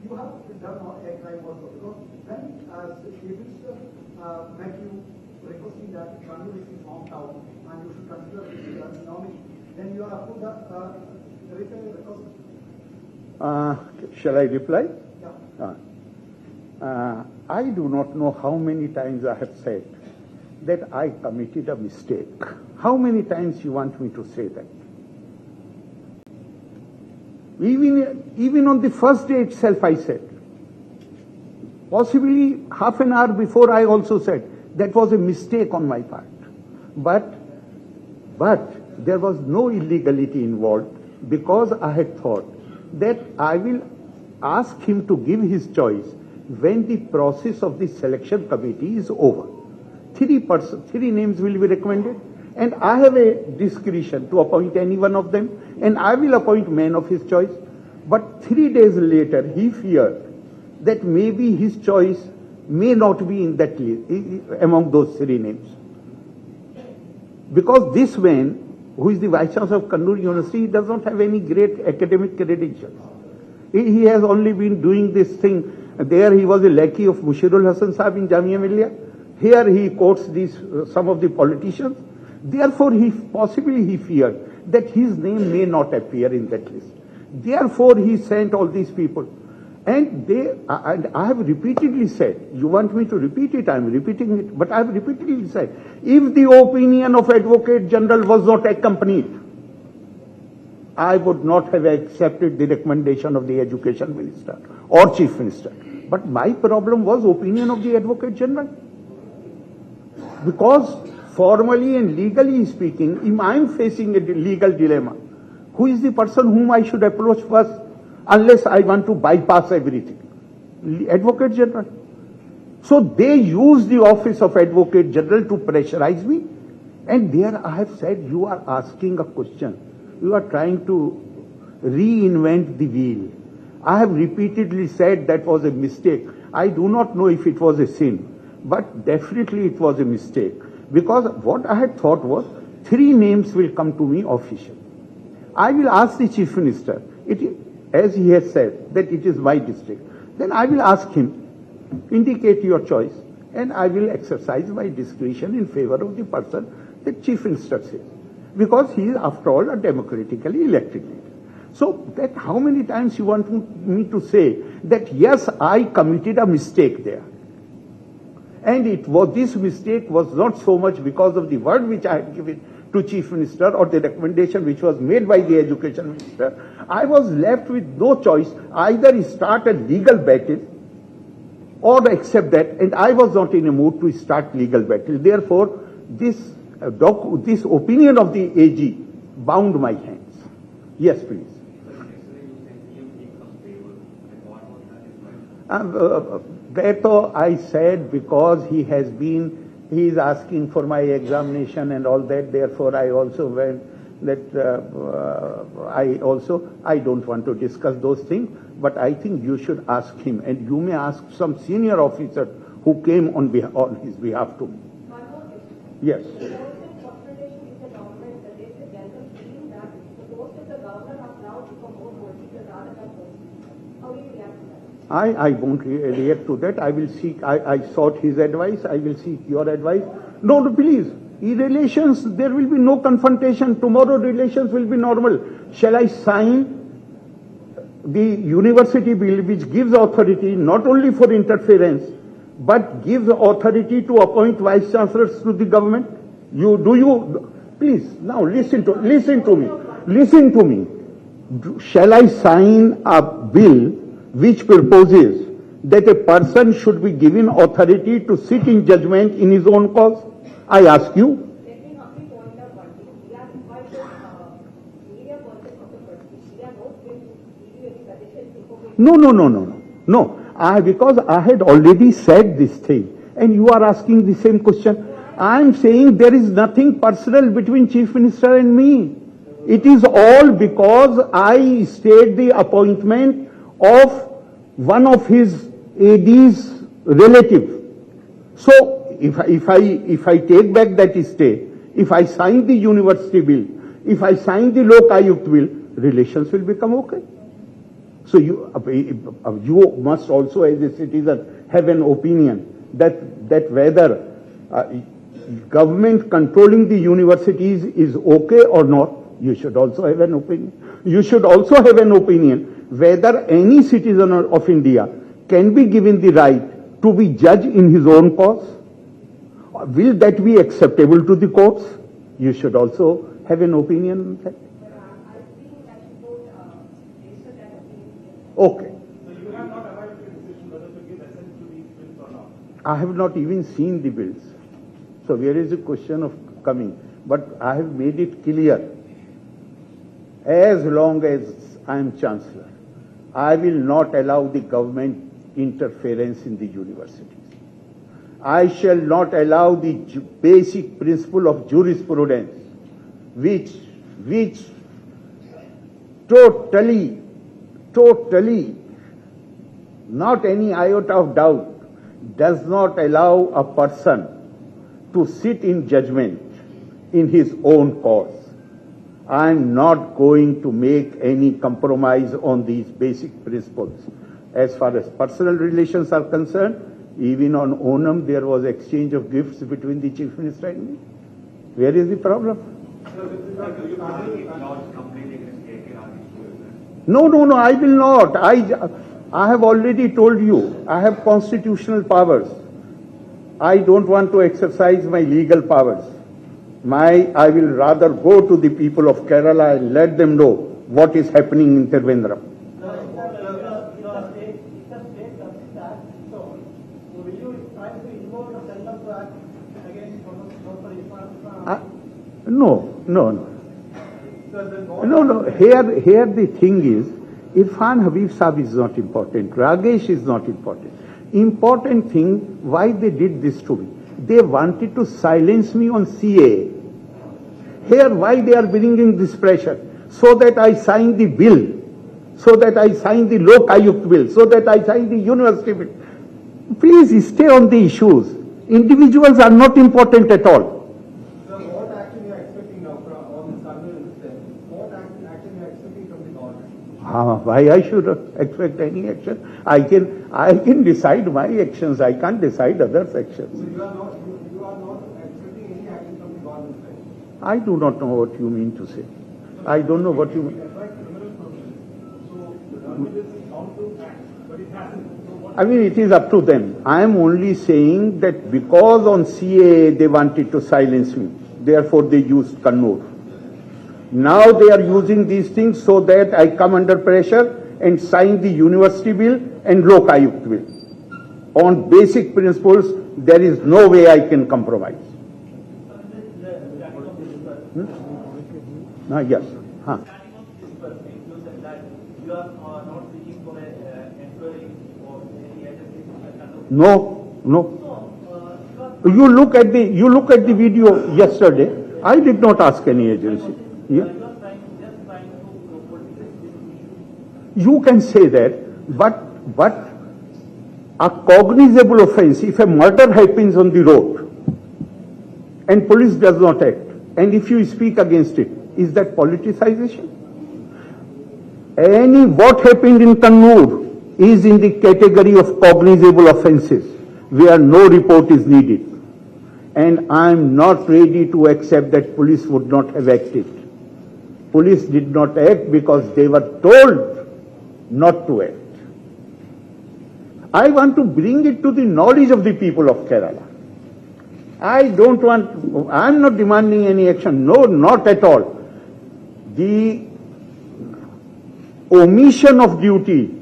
you have done a crime also, because when the chief minister met you requesting that Kanur is formed out and you should consider this nominee, then you are up to the request. Shall I reply? Yeah. I do not know how many times I have said that I committed a mistake. How many times you want me to say that? Even on the first day itself I said. Possibly half an hour before I also said that was a mistake on my part. But there was no illegality involved, because I had thought that I will ask him to give his choice when the process of the selection committee is over. Three names will be recommended, and I have a discretion to appoint any one of them, and I will appoint man of his choice. But 3 days later, he feared that maybe his choice may not be in that list, among those 3 names. Because this man, who is the Vice Chancellor of Kannur University, he does not have any great academic credentials. He has only been doing this thing. There he was a lackey of Mushirul Hasan Sahib in Jamia Millia. Here he quotes some of the politicians. Therefore, he feared that his name may not appear in that list. Therefore, he sent all these people. And I have repeatedly said, you want me to repeat it, I am repeating it, but I have repeatedly said, if the opinion of Advocate General was not accompanied, I would not have accepted the recommendation of the Education Minister or Chief Minister. But my problem was opinion of the Advocate General. Because formally and legally speaking, I am facing a legal dilemma. Who is the person whom I should approach first, unless I want to bypass everything? Advocate General. So they use the office of Advocate General to pressurize me. And there I have said, you are asking a question. You are trying to reinvent the wheel. I have repeatedly said that was a mistake. I do not know if it was a sin, but definitely it was a mistake. Because what I had thought was, 3 names will come to me officially. I will ask the Chief Minister, as he has said, that it is my district. Then I will ask him, indicate your choice, and I will exercise my discretion in favor of the person that Chief Minister says. Because he is, after all, a democratically elected leader. So that how many times you want me to say that yes, I committed a mistake there. And this mistake was not so much because of the word which I had given to Chief Minister or the recommendation which was made by the Education Minister. I was left with no choice, either start a legal battle or accept that, and I was not in a mood to start legal battle. Therefore, this opinion of the AG bound my hands. Yes, please. That I said because he is asking for my examination and all that. Therefore, I also went that I don't want to discuss those things. But I think you should ask him, and you may ask some senior officer who came on his behalf to me. Yes. I won't react to that. I will seek, I sought his advice. I will seek your advice. No, please. Relations, there will be no confrontation. Tomorrow relations will be normal. Shall I sign the university bill which gives authority not only for interference, but gives authority to appoint vice chancellors to the government? Please, now listen to me. Shall I sign a bill which proposes that a person should be given authority to sit in judgment in his own cause? I ask you. No. Because I had already said this thing, and you are asking the same question. I am saying there is nothing personal between Chief Minister and me. It is all because I stayed the appointment of one of his AD's relative. So if I take back that stay, if I sign the university bill, if I sign the Lok Ayukt bill, relations will become okay. So you must also, as a citizen, have an opinion that whether government controlling the universities is okay or not. You should also have an opinion. You should also have an opinion whether any citizen of India can be given the right to be judged in his own cause. Will that be acceptable to the courts? You should also have an opinion on that. Okay. So you have not arrived at a decision whether to give assent to these bills or not? I have not even seen the bills. So where is the question of coming? But I have made it clear. As long as I am Chancellor, I will not allow the government interference in the universities. I shall not allow the basic principle of jurisprudence, which totally, not any iota of doubt, does not allow a person to sit in judgment in his own cause. I am not going to make any compromise on these basic principles. As far as personal relations are concerned, even on Onam there was exchange of gifts between the Chief Minister and me. Where is the problem? No, I will not. I have already told you, I have constitutional powers. I don't want to exercise my legal powers. I will rather go to the people of Kerala and let them know what is happening in Trivandrum. No. Here the thing is, Irfan Habib Saab is not important. Ragesh is not important. Important thing, why they did this to me. They wanted to silence me on CA. Here, why they are bringing this pressure? So that I sign the bill, so that I sign the Lok Ayukt bill, so that I sign the university bill. Please stay on the issues. Individuals are not important at all. So what action you are expecting now on this Karnal incident? What action you are expecting from the government? Why I should expect any action? I can decide my actions. I can't decide others' actions. So you are not expecting any action from the government side? I do not know what you mean to say. I don't know what you mean. I mean, it is up to them. I am only saying that because on CA they wanted to silence me, therefore they used Kannur. Now they are using these things so that I come under pressure and sign the university bill and Lok Ayukt bill. On basic principles, there is no way I can compromise. Yes. No. You look at the video yesterday. I did not ask any agency. Yeah. You can say that, but a cognizable offense, if a murder happens on the road and police does not act, and if you speak against it, is that politicization? What happened in Kannur is in the category of cognizable offences where no report is needed. And I am not ready to accept that police would not have acted. Police did not act because they were told not to act. I want to bring it to the knowledge of the people of Kerala. I am not demanding any action. No, not at all. The omission of duty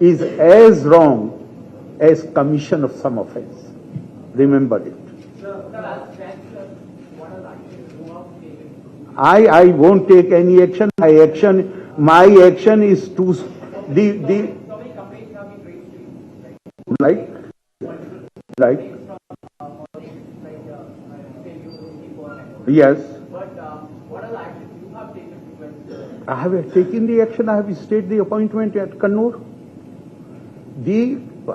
is as wrong as commission of some offense. Remember it. I won't take any action. My action is to like yes. I have taken the action. I have stayed the appointment at Kannur.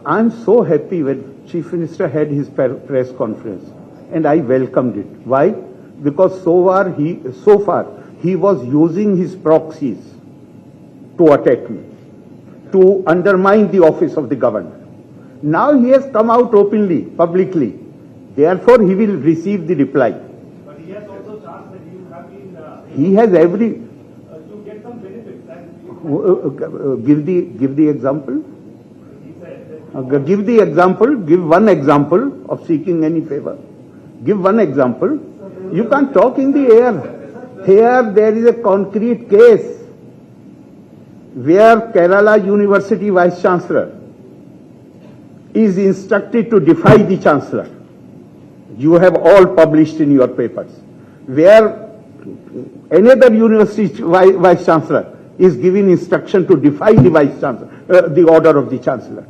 I am so happy when Chief Minister had his press conference, and I welcomed it. Why? Because so far he was using his proxies to attack me, to undermine the office of the governor. Now he has come out openly, publicly. Therefore, he will receive the reply. But he has also charged that you have been. He has every. To get some benefits. Give the example. Give the example. Give one example of seeking any favor. Give one example. You can't talk in the air. Here there is a concrete case where Kerala University Vice Chancellor is instructed to defy the Chancellor. You have all published in your papers. Where another university Vice Chancellor is given instruction to defy the Vice Chancellor, the order of the Chancellor.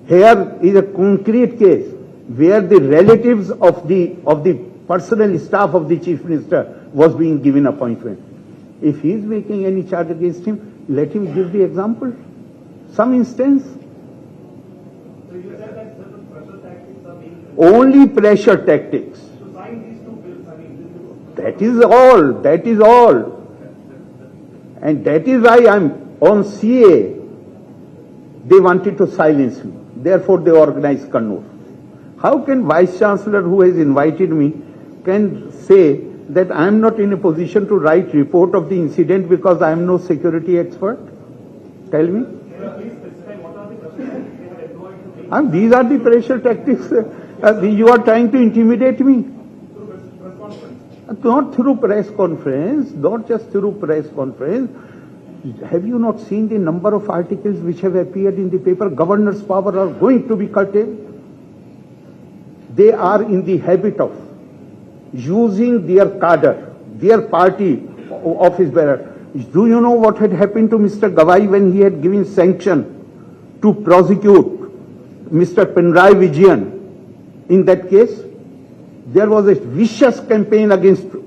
Here is a concrete case where the relatives of the personnel staff of the Chief Minister was being given appointment. If he is making any charge against him, let him give the example. Some instance. So you said that certain pressure tactics are being. Only pressure tactics. To sign these two bills, I mean. That is all. That is all. And that is why I'm on CA. They wanted to silence me. Therefore, they organized Kannur. How can Vice Chancellor who has invited me can say that I am not in a position to write report of the incident because I am no security expert? Tell me. These are the pressure tactics. You are trying to intimidate me. Not through press conference, not just through press conference. Have you not seen the number of articles which have appeared in the paper? Governor's power are going to be curtailed. They are in the habit of using their cadre, their party office bearer. Do you know what had happened to Mr. Gawai when he had given sanction to prosecute Mr. Pinarayi Vijayan in that case? There was a vicious campaign against the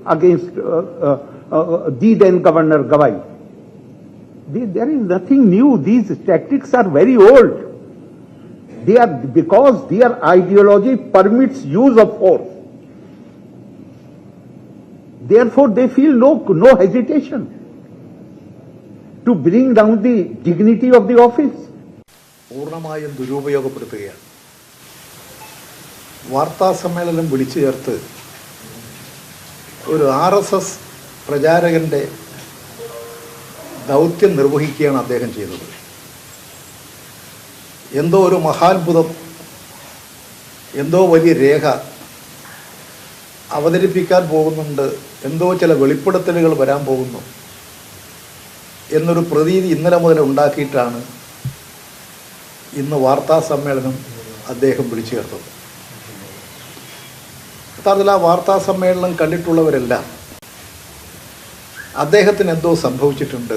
then Governor Gawai. There is nothing new. These tactics are very old. They are because their ideology permits use of force. Therefore, they feel no hesitation to bring down the dignity of the office. പൂർണ്ണമായും ദുരുപയോഗപ്പെടുത്തുകയാണ്. വാർത്താ സമ്മേളനം വിളിച്ചു ചേർത്ത് ഒരു RSS പ്രചാരകന്റെ ദൗത്യം നിർവഹിക്കുകയാണ് അദ്ദേഹം ചെയ്തത്. എന്തോ ഒരു മഹാത്ഭുതം, എന്തോ വലിയ രേഖ അവതരിപ്പിക്കാൻ പോകുന്നുണ്ട്, എന്തോ ചില വെളിപ്പെടുത്തലുകൾ വരാൻ പോകുന്നു എന്നൊരു പ്രതീതി ഇന്നലെ മുതൽ ഉണ്ടാക്കിയിട്ടാണ് ഇന്ന് വാർത്താ സമ്മേളനം അദ്ദേഹം വിളിച്ചു ചേർത്തത്. യഥാർത്ഥത്തിൽ ആ വാർത്താ സമ്മേളനം കണ്ടിട്ടുള്ളവരെല്ലാം അദ്ദേഹത്തിന് എന്തോ സംഭവിച്ചിട്ടുണ്ട്,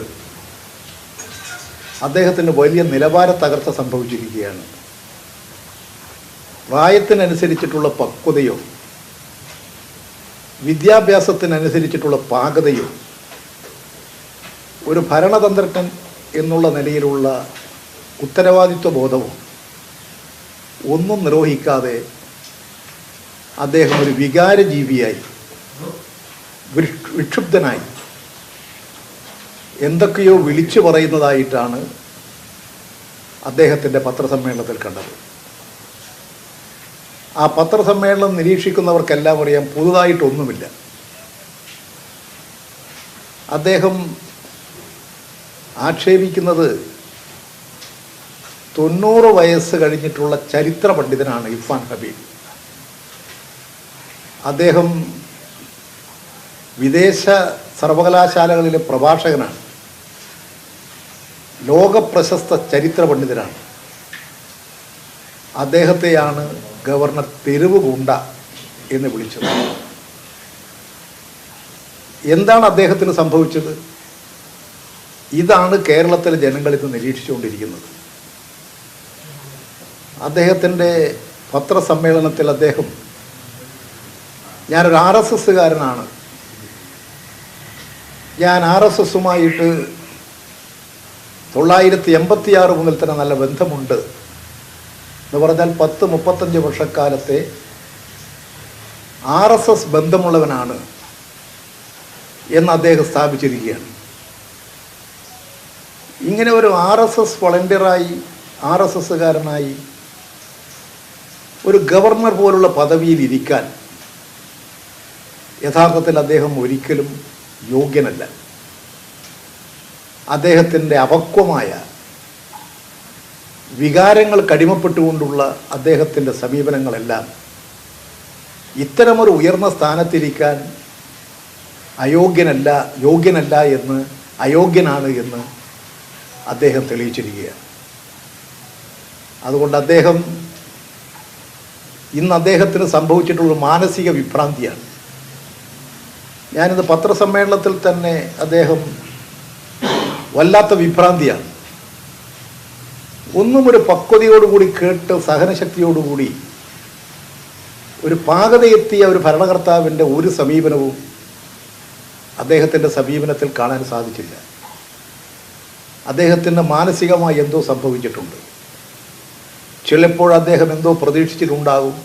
അദ്ദേഹത്തിന് വലിയ നിലവാര തകർച്ച സംഭവിച്ചിരിക്കുകയാണ്, പ്രായത്തിനനുസരിച്ചിട്ടുള്ള പക്വതയോ വിദ്യാഭ്യാസത്തിനനുസരിച്ചിട്ടുള്ള പാകതയോ ഒരു ഭരണതന്ത്രജ്ഞൻ എന്നുള്ള നിലയിലുള്ള ഉത്തരവാദിത്വ ബോധവും ഒന്നും നിർവഹിക്കാതെ അദ്ദേഹം ഒരു വികാരജീവിയായി വിക്ഷുബ്ധനായി എന്തൊക്കെയോ വിളിച്ചു പറയുന്നതായിട്ടാണ് അദ്ദേഹത്തിൻ്റെ പത്രസമ്മേളനത്തിൽ കണ്ടത്. ആ പത്രസമ്മേളനം നിരീക്ഷിക്കുന്നവർക്കെല്ലാം അറിയാം, പുതുതായിട്ടൊന്നുമില്ല. അദ്ദേഹം ആക്ഷേപിക്കുന്നത് 90 വയസ്സ് കഴിഞ്ഞിട്ടുള്ള ചരിത്ര പണ്ഡിതനാണ് ഇർഫാൻ ഹബീബ്. അദ്ദേഹം വിദേശ സർവകലാശാലകളിലെ പ്രഭാഷകനാണ്, ലോകപ്രശസ്ത ചരിത്ര പണ്ഡിതനാണ്. അദ്ദേഹത്തെയാണ് ഗവർണർ തെരുവ് ഗുണ്ട എന്ന് വിളിച്ചത്. എന്താണ് അദ്ദേഹത്തിന് സംഭവിച്ചത്? ഇതാണ് കേരളത്തിലെ ജനങ്ങൾ ഇന്ന് നിരീക്ഷിച്ചുകൊണ്ടിരിക്കുന്നത്. അദ്ദേഹത്തിൻ്റെ പത്രസമ്മേളനത്തിൽ അദ്ദേഹം, ഞാനൊരു RSSകാരനാണ്, ഞാൻ RSSുമായിട്ട് 1986 മുതൽ തന്നെ നല്ല ബന്ധമുണ്ട് എന്ന് പറഞ്ഞാൽ 10-35 വർഷക്കാലത്തെ RSS ബന്ധമുള്ളവനാണ് എന്ന് അദ്ദേഹം സ്ഥാപിച്ചിരിക്കുകയാണ്. ഇങ്ങനെ ഒരു RSS വളണ്ടിയറായി, RSSകാരനായി ഒരു ഗവർണർ പോലുള്ള പദവിയിൽ ഇരിക്കാൻ യഥാർത്ഥത്തിൽ അദ്ദേഹം ഒരിക്കലും യോഗ്യനല്ല. അദ്ദേഹത്തിൻ്റെ അപക്വമായ വികാരങ്ങൾ കടിമപ്പെട്ടുകൊണ്ടുള്ള അദ്ദേഹത്തിൻ്റെ സമീപനങ്ങളെല്ലാം ഇത്തരമൊരു ഉയർന്ന സ്ഥാനത്തിരിക്കാൻ യോഗ്യനല്ല എന്ന്, അയോഗ്യനാണ് എന്ന് അദ്ദേഹം തെളിയിച്ചിരിക്കുകയാണ്. അതുകൊണ്ട് ഇന്ന് അദ്ദേഹത്തിന് സംഭവിച്ചിട്ടുള്ള മാനസിക വിഭ്രാന്തിയാണ്. ഞാനിത് പത്രസമ്മേളനത്തിൽ തന്നെ അദ്ദേഹം വല്ലാത്ത വിഭ്രാന്തിയാണ്. ഒന്നും ഒരു പക്വതയോടുകൂടി കേട്ട് സഹനശക്തിയോടുകൂടി ഒരു പാകതയെത്തിയ ഒരു ഭരണകർത്താവിൻ്റെ ഒരു സമീപനവും അദ്ദേഹത്തിൻ്റെ സമീപനത്തിൽ കാണാൻ സാധിച്ചില്ല. അദ്ദേഹത്തിന് മാനസികമായി എന്തോ സംഭവിച്ചിട്ടുണ്ട്. ചിലപ്പോൾ അദ്ദേഹം എന്തോ പ്രതീക്ഷിച്ചിട്ടുണ്ടാകും.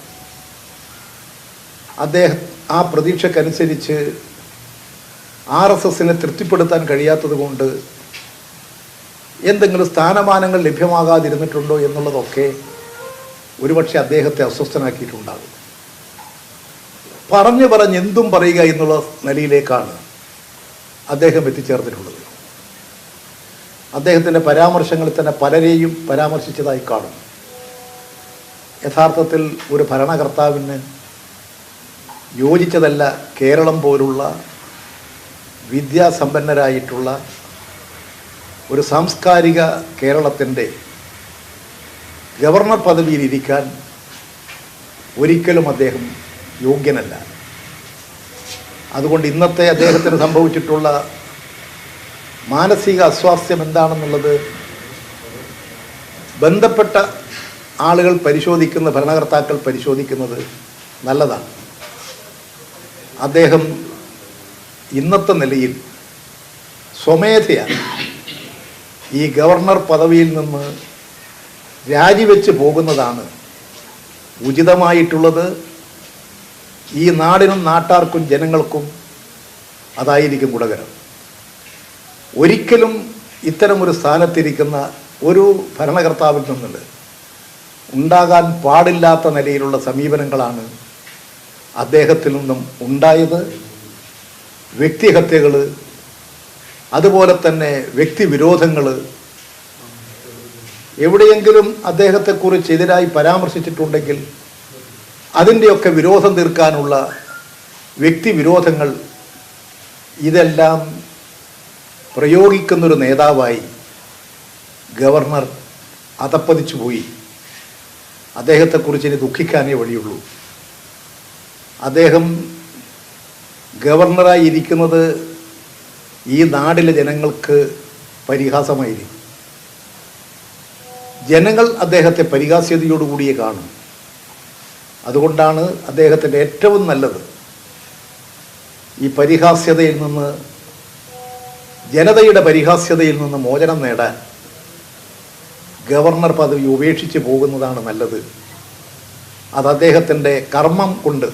അദ്ദേഹം ആ പ്രതീക്ഷക്കനുസരിച്ച് RSSനെ തൃപ്തിപ്പെടുത്താൻ കഴിയാത്തത് കൊണ്ട് എന്തെങ്കിലും സ്ഥാനമാനങ്ങൾ ലഭ്യമാകാതിരുന്നിട്ടുണ്ടോ എന്നുള്ളതൊക്കെ ഒരുപക്ഷെ അദ്ദേഹത്തെ അസ്വസ്ഥനാക്കിയിട്ടുണ്ടാകും. പറഞ്ഞ് എന്തും പറയുക എന്നുള്ള നിലയിലേക്കാണ് അദ്ദേഹം എത്തിച്ചേർന്നിട്ടുള്ളത്. അദ്ദേഹത്തിൻ്റെ പരാമർശങ്ങളിൽ തന്നെ പലരെയും പരാമർശിച്ചതായി കാണും. യഥാർത്ഥത്തിൽ ഒരു ഭരണകർത്താവിന് യോജിച്ചതല്ല കേരളം പോലുള്ള വിദ്യാസമ്പന്നരായിട്ടുള്ള ഒരു സാംസ്കാരിക കേരളത്തിൻ്റെ ഗവർണർ പദവിയിൽ ഇരിക്കാൻ ഒരിക്കലും അദ്ദേഹം യോഗ്യനല്ല. അതുകൊണ്ട് ഇന്നത്തെ അദ്ദേഹത്തിന് സംഭവിച്ചിട്ടുള്ള മാനസിക അസ്വാസ്ഥ്യം എന്താണെന്നുള്ളത് ബന്ധപ്പെട്ട ആളുകൾ പരിശോധിക്കുന്ന, ഭരണകർത്താക്കൾ പരിശോധിക്കുന്നത് നല്ലതാണ്. അദ്ദേഹം ഇന്നത്തെ നിലയിൽ സ്വമേധയാണ് ഈ ഗവർണർ പദവിയിൽ നിന്ന് രാജിവെച്ച് പോകുന്നതാണ് ഉചിതമായിട്ടുള്ളത്. ഈ നാടിനും നാട്ടാർക്കും ജനങ്ങൾക്കും അതായിരിക്കും ഗുണകരം. ഒരിക്കലും ഇത്തരമൊരു സ്ഥാനത്തിരിക്കുന്ന ഒരു ഭരണകർത്താവിൽ നിന്നുണ്ട് ഉണ്ടാകാൻ പാടില്ലാത്ത നിലയിലുള്ള സമീപനങ്ങളാണ് അദ്ദേഹത്തിൽ നിന്നും ഉണ്ടായത്. വ്യക്തിഹത്യകൾ, അതുപോലെ തന്നെ വ്യക്തിവിരോധങ്ങൾ, എവിടെയെങ്കിലും അദ്ദേഹത്തെക്കുറിച്ച് എതിരായി പരാമർശിച്ചിട്ടുണ്ടെങ്കിൽ അതിൻ്റെയൊക്കെ വിരോധം തീർക്കാനുള്ള വ്യക്തിവിരോധങ്ങൾ, ഇതെല്ലാം പ്രയോഗിക്കുന്നൊരു നേതാവായി ഗവർണർ അധപ്പതിച്ചു പോയി. അദ്ദേഹത്തെക്കുറിച്ച് ഇനി ദുഃഖിക്കാനേ വഴിയുള്ളൂ. അദ്ദേഹം ഗവർണറായി ഇരിക്കുന്നത് ഈ നാട്ടിലെ ജനങ്ങൾക്ക് പരിഹാസമായിരിക്കും. ജനങ്ങൾ അദ്ദേഹത്തെ പരിഹാസ്യതയോടുകൂടിയേ കാണും. അതുകൊണ്ടാണ് അദ്ദേഹത്തിൻ്റെ ഏറ്റവും നല്ലത് ഈ പരിഹാസ്യതയിൽ നിന്ന്, ജനതയുടെ പരിഹാസ്യതയിൽ നിന്ന് മോചനം നേടാൻ ഗവർണർ പദവി ഉപേക്ഷിച്ച് പോകുന്നതാണ് നല്ലത്. അത് അദ്ദേഹത്തിൻ്റെ കർമ്മം കൊണ്ട്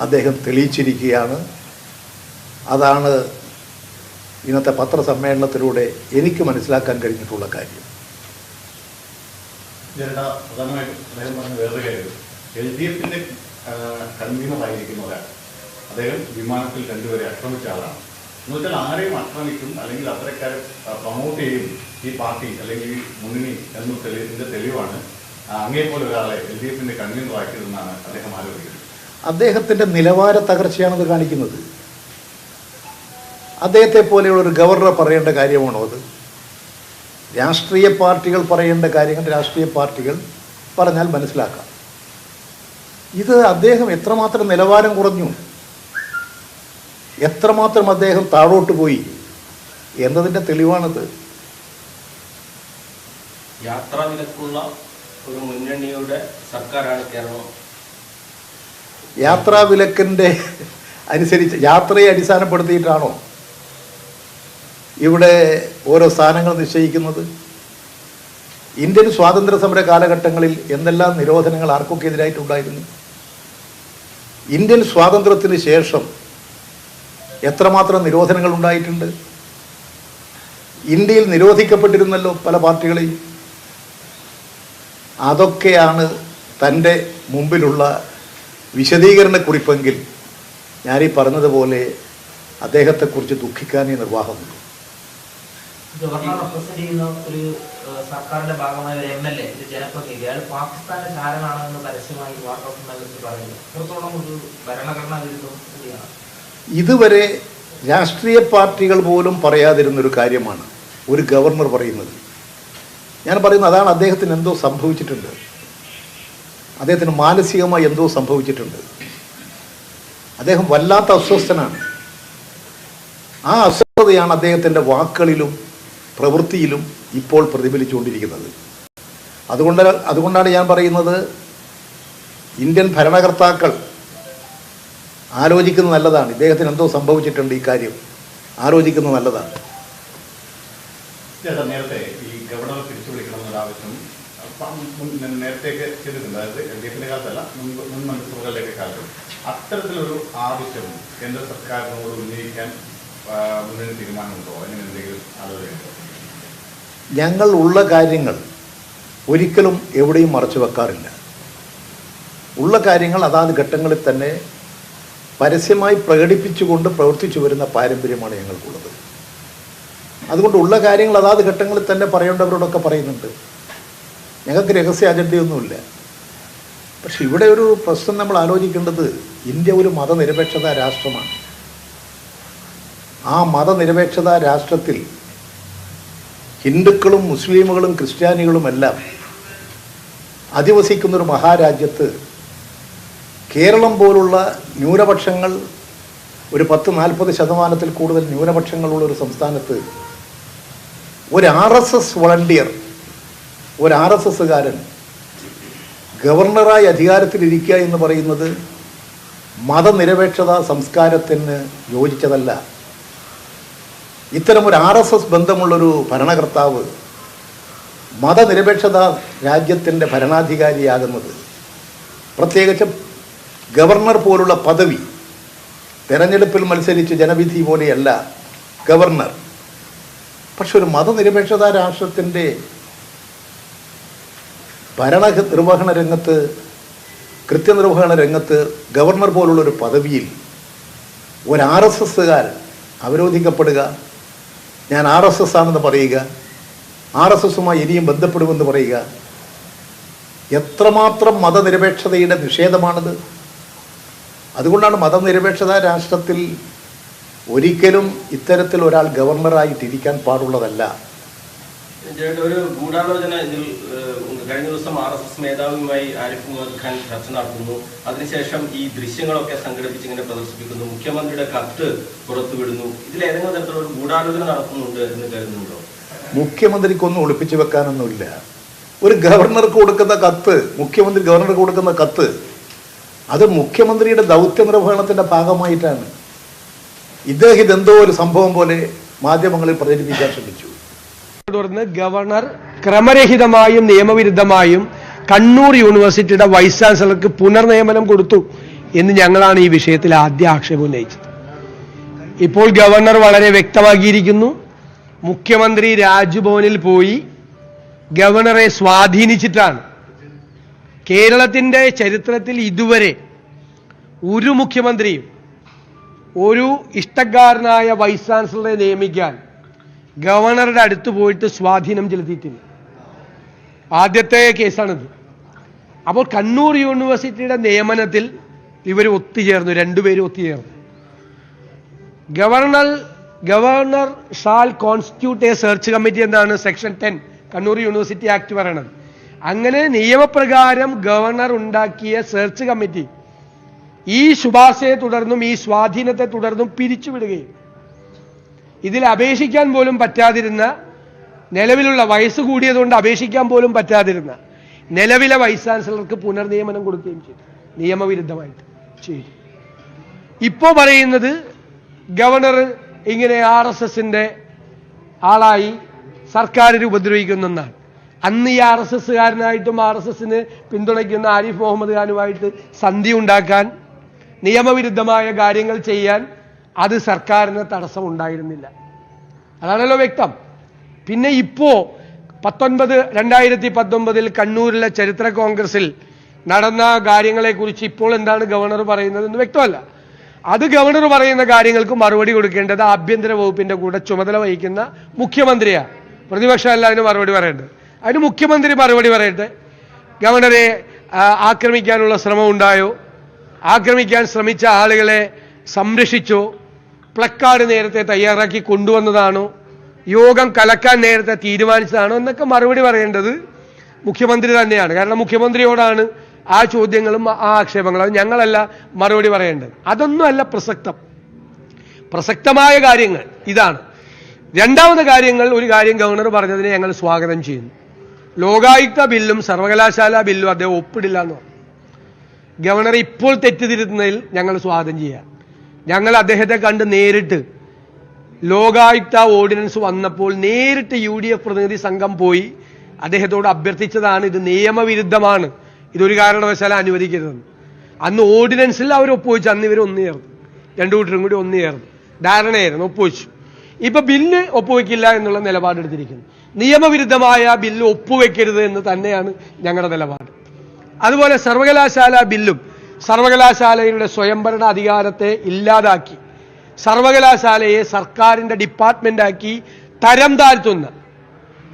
അദ്ദേഹം തെളിയിച്ചിരിക്കുകയാണ്. അതാണ് ഇന്നത്തെ പത്രസമ്മേളനത്തിലൂടെ എനിക്ക് മനസ്സിലാക്കാൻ കഴിഞ്ഞിട്ടുള്ള കാര്യം. പ്രധാനമായിട്ടും അദ്ദേഹം പറഞ്ഞ വേറൊരു കാര്യം LDF-ന്റെ കൺവീനറായിരിക്കുന്ന ഒരാൾ അദ്ദേഹം വിമാനത്തിൽ രണ്ടുപേരെ ആക്രമിച്ച ആളാണ്. എന്നുവെച്ചാൽ ആരെയും ആക്രമിക്കും അല്ലെങ്കിൽ അത്തരക്കാരെ പ്രൊമോട്ട് ചെയ്യും ഈ പാർട്ടി അല്ലെങ്കിൽ ഈ മുന്നണി എന്നതിന്റെ തെളിവാണ് അങ്ങേപോലെ ഒരാളെ LDF-ന്റെ കൺവീനറാക്കിയതെന്നാണ് അദ്ദേഹം ആരോപിക്കുന്നത്. അദ്ദേഹത്തിന്റെ നിലവാര തകർച്ചയാണത് കാണിക്കുന്നത്. അദ്ദേഹത്തെ പോലെയുള്ള ഒരു ഗവർണർ പറയേണ്ട കാര്യമാണോ അത്? രാഷ്ട്രീയ പാർട്ടികൾ പറയേണ്ട കാര്യങ്ങൾ രാഷ്ട്രീയ പാർട്ടികൾ പറഞ്ഞാൽ മനസ്സിലാക്കാം. ഇത് അദ്ദേഹം എത്രമാത്രം നിലവാരം കുറഞ്ഞു, എത്രമാത്രം അദ്ദേഹം താഴോട്ട് പോയി എന്നതിൻ്റെ തെളിവാണിത്. യാത്രാ വിലക്കുള്ള ഒരു മുന്നണിയുടെ സർക്കാരാണ് കേരളം. യാത്രാ വിലക്കിൻ്റെ അനുസരിച്ച് യാത്രയെ അടിസ്ഥാനപ്പെടുത്തിയിട്ടാണോ ഇവിടെ ഓരോ സ്ഥാനങ്ങൾ നിശ്ചയിക്കുന്നത്? ഇന്ത്യൻ സ്വാതന്ത്ര്യ സമര കാലഘട്ടങ്ങളിൽ എന്തെല്ലാം നിരോധനങ്ങൾ ആർക്കൊക്കെ എതിരായിട്ടുണ്ടായിരുന്നു? ഇന്ത്യൻ സ്വാതന്ത്ര്യത്തിന് ശേഷം എത്രമാത്രം നിരോധനങ്ങൾ ഉണ്ടായിട്ടുണ്ട്? ഇന്ത്യയിൽ നിരോധിക്കപ്പെട്ടിരുന്നല്ലോ പല പാർട്ടികളെയും. അതൊക്കെയാണ് തൻ്റെ മുമ്പിലുള്ള വിശദീകരണക്കുറിപ്പെങ്കിൽ ഞാനീ പറഞ്ഞതുപോലെ അദ്ദേഹത്തെക്കുറിച്ച് ദുഃഖിക്കാനേ നിർവാഹമുള്ളൂ. ഗവർണർ റെപ്രസെന്റ് ചെയ്യുന്ന ഒരു സർക്കാരിന്റെ ഭാഗമായ ഒരു MLA, ഒരു ജനപ്രതിനിധി, അയാൾ പാകിസ്ഥാന്റെ ചാരനാണെന്ന് പരസ്യമായി വാർത്താസമ്മേളനത്തിൽ പറയുന്നു. അത്രത്തോളം ഒരു ഭരണഘടനാ വിരുദ്ധം കൂടിയാണ്. ഇതുവരെ രാഷ്ട്രീയ പാർട്ടികൾ പോലും പറയാതിരുന്നൊരു കാര്യമാണ് ഒരു ഗവർണർ പറയുന്നത്. ഞാൻ പറയുന്നത് അതാണ്. അദ്ദേഹത്തിന് എന്തോ സംഭവിച്ചിട്ടുണ്ട്, അദ്ദേഹത്തിന് മാനസികമായി എന്തോ സംഭവിച്ചിട്ടുണ്ട്. അദ്ദേഹം വല്ലാത്ത അസ്വസ്ഥനാണ്. ആ അസ്വസ്ഥതയാണ് അദ്ദേഹത്തിൻ്റെ പ്രവൃത്തിയിലും ഇപ്പോൾ പ്രതിഫലിച്ചുകൊണ്ടിരിക്കുന്നത്. അതുകൊണ്ടാണ് ഞാൻ പറയുന്നത്, ഇന്ത്യൻ ഭരണകർത്താക്കൾ ആലോചിക്കുന്നത് നല്ലതാണ്. ഇദ്ദേഹത്തിന് എന്തോ സംഭവിച്ചിട്ടുണ്ട്, ഈ കാര്യം ആലോചിക്കുന്നത് നല്ലതാണ്. നേരത്തെ ഈ ഗവർണറെ തിരിച്ചു വിളിക്കണമെന്നൊരു ആവശ്യം നേരത്തെയൊക്കെ ചെയ്തിട്ടുണ്ട്. അതായത് LDF-ന്റെ കാലത്തല്ല, മുൻ മന്ത്രിസഭകളുടെയൊക്കെ കാലത്ത് അത്തരത്തിലൊരു ആവശ്യം കേന്ദ്ര സർക്കാരിനോട് ഉന്നയിക്കാൻ മുന്നണി തീരുമാനമുണ്ടോ? അങ്ങനെ എന്തെങ്കിലും ആലോചനയുണ്ടോ? ഞങ്ങൾ ഉള്ള കാര്യങ്ങൾ ഒരിക്കലും എവിടെയും മറച്ചു വെക്കാറില്ല. ഉള്ള കാര്യങ്ങൾ അതാത് ഘട്ടങ്ങളിൽ തന്നെ പരസ്യമായി പ്രകടിപ്പിച്ചുകൊണ്ട് പ്രവർത്തിച്ചു വരുന്ന പാരമ്പര്യമാണ് ഞങ്ങൾക്കുള്ളത്. അതുകൊണ്ട് ഉള്ള കാര്യങ്ങൾ അതാത് ഘട്ടങ്ങളിൽ തന്നെ പറയേണ്ടവരോടൊക്കെ പറയുന്നുണ്ട്. ഞങ്ങൾക്ക് രഹസ്യ അജണ്ടയൊന്നുമില്ല. പക്ഷെ ഇവിടെ ഒരു പ്രശ്നം നമ്മൾ ആലോചിക്കേണ്ടത്, ഇന്ത്യ ഒരു മതനിരപേക്ഷതാ രാഷ്ട്രമാണ്. ആ മതനിരപേക്ഷതാ രാഷ്ട്രത്തിൽ ഹിന്ദുക്കളും മുസ്ലിമുകളും ക്രിസ്ത്യാനികളുമെല്ലാം അധിവസിക്കുന്നൊരു മഹാരാജ്യത്ത് കേരളം പോലുള്ള ന്യൂനപക്ഷങ്ങൾ ഒരു 10-40% കൂടുതൽ ന്യൂനപക്ഷങ്ങളുള്ളൊരു സംസ്ഥാനത്ത് ഒരു RSS വളണ്ടിയർ, ഒരു RSSകാരൻ ഗവർണറായി അധികാരത്തിലിരിക്കുക എന്ന് പറയുന്നത് മതനിരപേക്ഷതാ സംസ്കാരത്തിന് യോജിച്ചതല്ല. ഇത്തരം ഒരു RSS ബന്ധമുള്ളൊരു ഭരണകർത്താവ് മതനിരപേക്ഷതാ രാജ്യത്തിൻ്റെ ഭരണാധികാരിയാകുന്നത്, പ്രത്യേകിച്ച് ഗവർണർ പോലുള്ള പദവി, തെരഞ്ഞെടുപ്പിൽ മത്സരിച്ച് ജനവിധി പോലെയല്ല ഗവർണർ. പക്ഷെ ഒരു മതനിരപേക്ഷതാ രാഷ്ട്രത്തിൻ്റെ ഭരണനിർവഹണ രംഗത്ത്, കൃത്യനിർവഹണ രംഗത്ത് ഗവർണർ പോലുള്ളൊരു പദവിയിൽ ഒരു RSSകാരൻ അവരോധിക്കപ്പെടുക, ഞാൻ RSS ആണെന്ന് പറയുക, RSSുമായി ഇനിയും ബന്ധപ്പെടുമെന്ന് പറയുക, എത്രമാത്രം മതനിരപേക്ഷതയുടെ നിഷേധമാണിത്. അതുകൊണ്ടാണ് മതനിരപേക്ഷതാ രാഷ്ട്രത്തിൽ ഒരിക്കലും ഇത്തരത്തിൽ ഒരാൾ ഗവർണറായിട്ടിരിക്കാൻ പാടുള്ളതല്ല. ഒരു ഗൂഢാലോചന ഇതിൽ കഴിഞ്ഞ ദിവസം RSS മേധാവിയുമായി ആരിഫ് മുഹമ്മദ് ഖാൻ ചർച്ച നടത്തുന്നു. അതിനുശേഷം ഈ ദൃശ്യങ്ങളൊക്കെ സംഘടിപ്പിച്ച് ഇങ്ങനെ പ്രദർശിപ്പിക്കുന്നു, മുഖ്യമന്ത്രിയുടെ കത്ത് പുറത്തുവിടുന്നു. ഇതിൽ ഏതെങ്കിലും തരത്തിലുള്ള ഒരു ഗൂഢാലോചന നടത്തുന്നുണ്ട് എന്ന് കരുതുന്നുണ്ടോ? മുഖ്യമന്ത്രിക്കൊന്നും ഒളിപ്പിച്ചു വെക്കാനൊന്നുമില്ല. ഒരു ഗവർണർക്ക് കൊടുക്കുന്ന കത്ത്, മുഖ്യമന്ത്രി ഗവർണർക്ക് കൊടുക്കുന്ന കത്ത്, അത് മുഖ്യമന്ത്രിയുടെ ദൗത്യ നിർവഹണത്തിൻ്റെ ഭാഗമായിട്ടാണ്. ഇദ്ദേഹം ഇതെന്തോ ഒരു സംഭവം പോലെ മാധ്യമങ്ങളിൽ പ്രചരിപ്പിക്കാൻ ശ്രമിച്ചു. തുടർന്ന് ഗവർണർ ക്രമരഹിതമായും നിയമവിരുദ്ധമായും കണ്ണൂർ യൂണിവേഴ്സിറ്റിയുടെ വൈസ് ചാൻസലർക്ക് പുനർനിയമനം കൊടുത്തു എന്ന് ഞങ്ങളാണ് ഈ വിഷയത്തിൽ ആദ്യ ആക്ഷേപം ഉന്നയിച്ചത്. ഇപ്പോൾ ഗവർണർ വളരെ വ്യക്തമാക്കിയിരിക്കുന്നു, മുഖ്യമന്ത്രി രാജ്ഭവനിൽ പോയി ഗവർണറെ സ്വാധീനിച്ചിട്ടാണ്. കേരളത്തിൻ്റെ ചരിത്രത്തിൽ ഇതുവരെ ഒരു മുഖ്യമന്ത്രിയും ഒരു ഇഷ്ടക്കാരനായ വൈസ് ചാൻസലറെ നിയമിക്കാൻ ഗവർണറുടെ അടുത്ത് പോയിട്ട് സ്വാധീനം ചെലുത്തിയിട്ടില്ല. ആദ്യത്തെ കേസാണിത്. അപ്പോൾ കണ്ണൂർ യൂണിവേഴ്സിറ്റിയുടെ നിയമനത്തിൽ ഇവർ ഒത്തുചേർന്നു, രണ്ടുപേരും ഒത്തുചേർന്നു. Governor shall constitute a search committee എന്നാണ് സെക്ഷൻ 10 കണ്ണൂർ യൂണിവേഴ്സിറ്റി ആക്ട് പറയണത്. അങ്ങനെ നിയമപ്രകാരം ഗവർണർ ഉണ്ടാക്കിയ സെർച്ച് കമ്മിറ്റി ഈ ശുപാർശയെ തുടർന്നും ഈ സ്വാധീനത്തെ തുടർന്നും പിരിച്ചുവിടുകയും ഇതിൽ അപേക്ഷിക്കാൻ പോലും പറ്റാതിരുന്ന, നിലവിലുള്ള വയസ്സ് കൂടിയതുകൊണ്ട് അപേക്ഷിക്കാൻ പോലും പറ്റാതിരുന്ന നിലവിലെ വൈസ് ചാൻസലർക്ക് പുനർനിയമനം കൊടുക്കുകയും ചെയ്തു, നിയമവിരുദ്ധമായിട്ട് ചെയ്തു. ഇപ്പോൾ പറയുന്നത് ഗവർണർ ഇങ്ങനെ RSSന്റെ ആളായി സർക്കാരിനെ ഉപദ്രവിക്കുന്നെന്നാണ്. അന്ന് ഈ RSSകാരനായിട്ടും RSSന് പിന്തുണയ്ക്കുന്ന ആരിഫ് മുഹമ്മദ് ഖാനുമായിട്ട് സന്ധി ഉണ്ടാക്കാൻ, നിയമവിരുദ്ധമായ കാര്യങ്ങൾ ചെയ്യാൻ അത് സർക്കാരിന് തടസ്സമുണ്ടായിരുന്നില്ല. അതാണല്ലോ വ്യക്തം. പിന്നെ ഇപ്പോൾ 2019 കണ്ണൂരിലെ ചരിത്ര കോൺഗ്രസിൽ നടന്ന കാര്യങ്ങളെക്കുറിച്ച് ഇപ്പോൾ എന്താണ് ഗവർണർ പറയുന്നതെന്ന് വ്യക്തമല്ല. അത് ഗവർണർ പറയുന്ന കാര്യങ്ങൾക്ക് മറുപടി കൊടുക്കേണ്ടത് ആഭ്യന്തര വകുപ്പിന്റെ കൂടെ ചുമതല വഹിക്കുന്ന മുഖ്യമന്ത്രിയാണ്. പ്രതിപക്ഷമല്ല അതിന് മറുപടി പറയേണ്ടത്. അതിന് മുഖ്യമന്ത്രി മറുപടി പറയട്ടെ. ഗവർണറെ ആക്രമിക്കാനുള്ള ശ്രമം ഉണ്ടായോ? ആക്രമിക്കാൻ ശ്രമിച്ച ആളുകളെ സംരക്ഷിച്ചോ? പ്ലക്കാർഡ് നേരത്തെ തയ്യാറാക്കി കൊണ്ടുവന്നതാണോ? യോഗം കലക്കാൻ നേരത്തെ തീരുമാനിച്ചതാണോ എന്നൊക്കെ മറുപടി പറയേണ്ടത് മുഖ്യമന്ത്രി തന്നെയാണ്. കാരണം മുഖ്യമന്ത്രിയോടാണ് ആ ചോദ്യങ്ങളും ആ ആക്ഷേപങ്ങളും. അത് ഞങ്ങളല്ല മറുപടി പറയേണ്ടത്. അതൊന്നുമല്ല പ്രസക്തമായ കാര്യങ്ങൾ ഇതാണ്. രണ്ടാമത്തെ ഒരു കാര്യം ഗവർണർ പറഞ്ഞതിനെ ഞങ്ങൾ സ്വാഗതം ചെയ്യുന്നു. ലോകായുക്ത ബില്ലും സർവകലാശാല ബില്ലും അദ്ദേഹം ഒപ്പിടില്ല എന്ന് പറഞ്ഞു. ഗവർണർ ഇപ്പോൾ തെറ്റിതിരുത്തുന്നതിൽ ഞങ്ങൾ സ്വാഗതം ചെയ്യാം. ഞങ്ങൾ അദ്ദേഹത്തെ കണ്ട് നേരിട്ട് ലോകായുക്ത ഓർഡിനൻസ് വന്നപ്പോൾ നേരിട്ട് UDF പ്രതിനിധി സംഘം പോയി അദ്ദേഹത്തോട് അഭ്യർത്ഥിച്ചതാണ്, ഇത് നിയമവിരുദ്ധമാണ്, ഇതൊരു കാരണവശാലും അനുവദിക്കരുതെന്ന്. അന്ന് ഓർഡിനൻസിൽ അവർ ഒപ്പുവെച്ചു. അന്ന് ഇവർ ഒന്ന് ചേർന്നു, രണ്ടു കൂട്ടരും കൂടി ഒന്ന് ചേർന്നു, ധാരണയായിരുന്നു, ഒപ്പുവെച്ചു. ഇപ്പൊ ബില്ല് ഒപ്പുവെക്കില്ല എന്നുള്ള നിലപാടെടുത്തിരിക്കുന്നു. നിയമവിരുദ്ധമായ ബില്ല് ഒപ്പുവെക്കരുത് എന്ന് തന്നെയാണ് ഞങ്ങളുടെ നിലപാട്. അതുപോലെ സർവകലാശാല ബില്ലും സർവകലാശാലയുടെ സ്വയംഭരണ അധികാരത്തെ ഇല്ലാതാക്കി സർവകലാശാലയെ സർക്കാരിന്റെ ഡിപ്പാർട്ട്മെന്റാക്കി തരം താഴ്ത്തുന്ന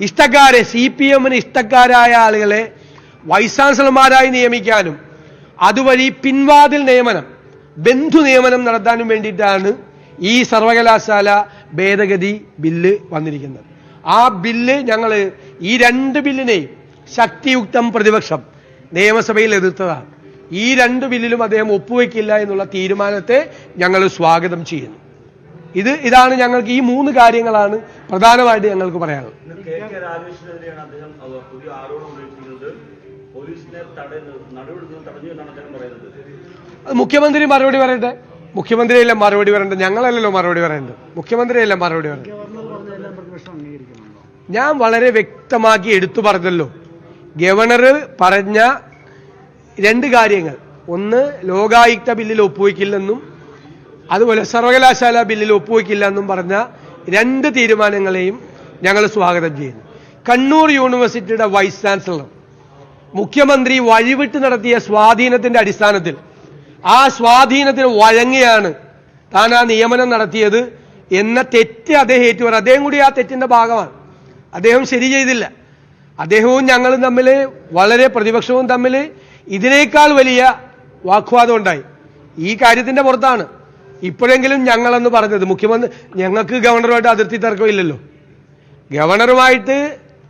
ഇഷ്ടക്കാരെ, CPMന് ഇഷ്ടക്കാരായ ആളുകളെ വൈസ് ചാൻസലർമാരായി നിയമിക്കാനും അതുവഴി പിൻവാതിൽ നിയമനം, ബന്ധു നിയമനം നടത്താനും വേണ്ടിയിട്ടാണ് ഈ സർവകലാശാല ഭേദഗതി ബില്ല് വന്നിരിക്കുന്നത്. ആ ബില്ല് ഈ രണ്ട് ബില്ലിനെയും ശക്തിയുക്തം പ്രതിപക്ഷം നിയമസഭയിൽ എതിർത്തതാണ്. ഈ രണ്ട് ബില്ലിലും അദ്ദേഹം ഒപ്പുവെക്കില്ല എന്നുള്ള തീരുമാനത്തെ ഞങ്ങൾ സ്വാഗതം ചെയ്യുന്നു. ഇതാണ് ഞങ്ങൾക്ക് ഈ മൂന്ന് കാര്യങ്ങളാണ് പ്രധാനമായിട്ട് ഞങ്ങൾക്ക് പറയാനുള്ളത്. അത് മുഖ്യമന്ത്രി മറുപടി പറയട്ടെ. മുഖ്യമന്ത്രിയല്ല മറുപടി പറയേണ്ടത്, ഞങ്ങളല്ലല്ലോ മറുപടി പറയേണ്ടത്, മുഖ്യമന്ത്രിയല്ല മറുപടി പറയേണ്ടത്. ഞാൻ വളരെ വ്യക്തമാക്കി എടുത്തു പറഞ്ഞല്ലോ. ഗവർണർ പറഞ്ഞ രണ്ട് കാര്യങ്ങൾ, ഒന്ന് ലോകായുക്ത ബില്ലിൽ ഒപ്പുവെക്കില്ലെന്നും അതുപോലെ സർവകലാശാല ബില്ലിൽ ഒപ്പുവെക്കില്ല എന്നും പറഞ്ഞ രണ്ട് തീരുമാനങ്ങളെയും ഞങ്ങൾ സ്വാഗതം ചെയ്യുന്നു. കണ്ണൂർ യൂണിവേഴ്സിറ്റിയുടെ വൈസ് ചാൻസലർ മുഖ്യമന്ത്രി വഴിവിട്ട് നടത്തിയ സ്വാധീനത്തിന്റെ അടിസ്ഥാനത്തിൽ ആ സ്വാധീനത്തിന് വഴങ്ങിയാണ് താൻ ആ നിയമനം നടത്തിയത് എന്ന തെറ്റ് അദ്ദേഹം ഏറ്റുപറഞ്ഞു. അദ്ദേഹം കൂടി ആ തെറ്റിന്റെ ഭാഗമാണ്. അദ്ദേഹം ശരി ചെയ്തില്ല. അദ്ദേഹവും ഞങ്ങളും തമ്മിൽ, വളരെ പ്രതിപക്ഷവും തമ്മിൽ ഇതിനേക്കാൾ വലിയ വാഗ്വാദം ഉണ്ടായി. ഈ കാര്യത്തിന്റെ പുറത്താണ് ഇപ്പോഴെങ്കിലും ഞങ്ങളെന്ന് പറഞ്ഞത്. മുഖ്യമന്ത്രി, ഞങ്ങൾക്ക് ഗവർണറുമായിട്ട് അതിർത്തി തർക്കമില്ലല്ലോ. ഗവർണറുമായിട്ട്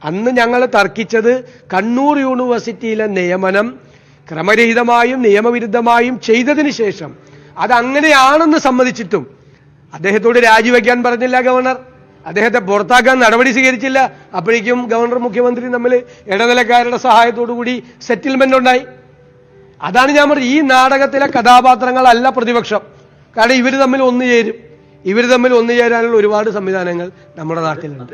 അന്ന് ഞങ്ങൾ തർക്കിച്ചത് കണ്ണൂർ യൂണിവേഴ്സിറ്റിയിലെ നിയമനം ക്രമരഹിതമായും നിയമവിരുദ്ധമായും ചെയ്തതിന് ശേഷം അതങ്ങനെയാണെന്ന് സമ്മതിച്ചിട്ടും അദ്ദേഹത്തോട് രാജിവെക്കാൻ പറഞ്ഞില്ല ഗവർണർ. അദ്ദേഹത്തെ പുറത്താക്കാൻ നടപടി സ്വീകരിച്ചില്ല. അപ്പോഴേക്കും ഗവർണർ മുഖ്യമന്ത്രി തമ്മിൽ ഇടനിലക്കാരുടെ സഹായത്തോടുകൂടി സെറ്റിൽമെന്റ് ഉണ്ടായി. അതാണ് ഞാൻ പറഞ്ഞത്, ഈ നാടകത്തിലെ കഥാപാത്രങ്ങളല്ല പ്രതിപക്ഷം. കാരണം ഇവർ തമ്മിൽ ഒന്നുചേരും. ഇവർ തമ്മിൽ ഒന്നുചേരാനുള്ള ഒരുപാട് സംവിധാനങ്ങൾ നമ്മുടെ നാട്ടിലുണ്ട്.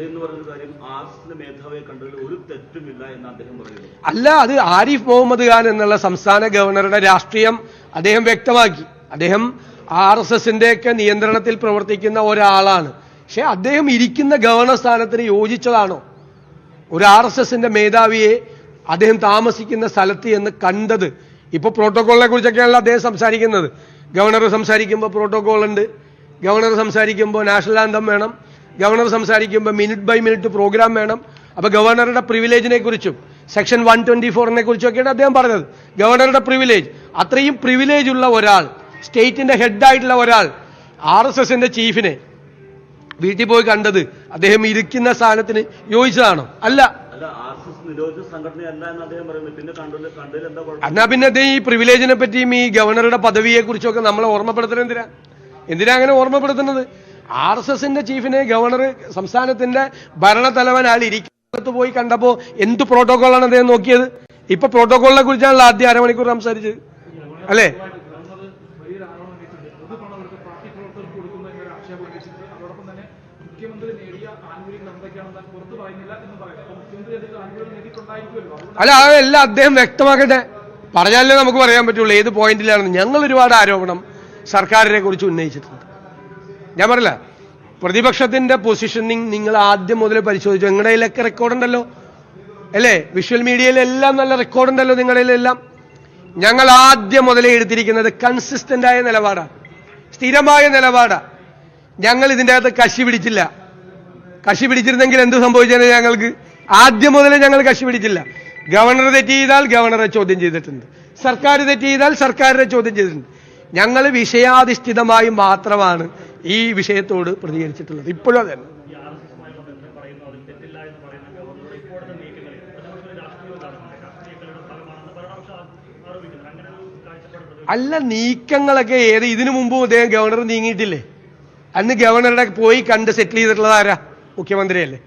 അല്ല, അത് ആരിഫ് മുഹമ്മദ് ഖാൻ എന്നുള്ള സംസ്ഥാന ഗവർണറുടെ രാഷ്ട്രീയം അദ്ദേഹം വ്യക്തമാക്കി. അദ്ദേഹം RSSന്റെ ഒക്കെ നിയന്ത്രണത്തിൽ പ്രവർത്തിക്കുന്ന ഒരാളാണ്. പക്ഷെ അദ്ദേഹം ഇരിക്കുന്ന ഗവർണർ സ്ഥാനത്തിന് യോജിച്ചതാണോ? ഒരു RSSന്റെ മേധാവിയെ അദ്ദേഹം താമസിക്കുന്ന സ്ഥലത്ത് എന്ന് കണ്ടത്. ഇപ്പോൾ പ്രോട്ടോകോളിനെ കുറിച്ചൊക്കെയാണല്ലോ അദ്ദേഹം സംസാരിക്കുന്നത്. ഗവർണർ സംസാരിക്കുമ്പോൾ പ്രോട്ടോകോൾ ഉണ്ട്, ഗവർണർ സംസാരിക്കുമ്പോൾ നാഷണൽ ആന്തം വേണം, ഗവർണർ സംസാരിക്കുമ്പോൾ മിനിറ്റ് ബൈ മിനിറ്റ് പ്രോഗ്രാം വേണം. അപ്പോൾ ഗവർണറുടെ പ്രിവിലേജിനെ കുറിച്ചും സെക്ഷൻ 124നെ കുറിച്ചൊക്കെയാണ് അദ്ദേഹം പറഞ്ഞത്. ഗവർണറുടെ പ്രിവിലേജ്, അത്രയും പ്രിവിലേജ് ഉള്ള ഒരാൾ, സ്റ്റേറ്റിന്റെ ഹെഡായിട്ടുള്ള ഒരാൾ RSSന്റെ ചീഫിനെ വീട്ടിൽ പോയി കണ്ടത് അദ്ദേഹം ഇരിക്കുന്ന സ്ഥാനത്തിന് യോജിച്ചതാണോ? അല്ല. എന്നാ പിന്നെ ഈ പ്രിവിലേജിനെ പറ്റിയും ഈ ഗവർണറുടെ പദവിയെ കുറിച്ചൊക്കെ നമ്മളെ ഓർമ്മപ്പെടുത്തുന്നത് എന്തിനാ അങ്ങനെ ഓർമ്മപ്പെടുത്തുന്നത്? RSSന്റെ ചീഫിനെ ഗവർണർ സംസ്ഥാനത്തിന്റെ ഭരണത്തലവനാൾ ഇരിക്കുന്നത് പോയി കണ്ടപ്പോ എന്ത് പ്രോട്ടോകോളാണ് അദ്ദേഹം നോക്കിയത്? ഇപ്പൊ പ്രോട്ടോകോളിനെ കുറിച്ചാണല്ലോ ആദ്യം അരമണിക്കൂർ സംസാരിച്ചത്, അല്ലേ? അല്ല, അതെല്ലാം അദ്ദേഹം വ്യക്തമാക്കട്ടെ. പറഞ്ഞാലേ നമുക്ക് പറയാൻ പറ്റുള്ളൂ ഏത് പോയിന്റിലാണെന്ന്. ഞങ്ങൾ ഒരുപാട് ആരോപണം സർക്കാരിനെ കുറിച്ച് ഉന്നയിച്ചിട്ടുണ്ട്. ഞാൻ പറയില്ല, പ്രതിപക്ഷത്തിന്റെ പൊസിഷനിങ് നിങ്ങൾ ആദ്യം മുതൽ പരിശോധിച്ചു. നിങ്ങളുടെ കയ്യിലൊക്കെ റെക്കോർഡുണ്ടല്ലോ, അല്ലേ? വിഷ്വൽ മീഡിയയിലെല്ലാം നല്ല റെക്കോർഡുണ്ടല്ലോ നിങ്ങളുടെ കയ്യിലെല്ലാം. ഞങ്ങൾ ആദ്യം മുതലേ എടുത്തിരിക്കുന്നത് കൺസിസ്റ്റന്റ് ആയ നിലപാടാണ്, സ്ഥിരമായ നിലപാടാണ്. ഞങ്ങൾ ഇതിൻ്റെ അകത്ത് കശി പിടിച്ചില്ല. കശി പിടിച്ചിരുന്നെങ്കിൽ എന്ത് സംഭവിച്ചേനെ? ഞങ്ങൾക്ക് ആദ്യം മുതലേ ഞങ്ങൾ കശി പിടിച്ചില്ല. ഗവർണർ തെറ്റ് ചെയ്താൽ ഗവർണറെ ചോദ്യം ചെയ്തിട്ടുണ്ട്, സർക്കാർ തെറ്റ് ചെയ്താൽ സർക്കാരിനെ ചോദ്യം ചെയ്തിട്ടുണ്ട്. ഞങ്ങൾ വിഷയാധിഷ്ഠിതമായി മാത്രമാണ് ഈ വിഷയത്തോട് പ്രതികരിച്ചിട്ടുള്ളത്. ഇപ്പോഴും അതന്നെ. അല്ല, നീക്കങ്ങളൊക്കെ ഏത് ഇതിനു മുമ്പും അദ്ദേഹം ഗവർണർ നീങ്ങിയിട്ടില്ലേ? അന്ന് ഗവർണറുടെ പോയി കണ്ട് സെറ്റിൽ ചെയ്തിട്ടുള്ളത് ആരാ? മുഖ്യമന്ത്രിയല്ലേ.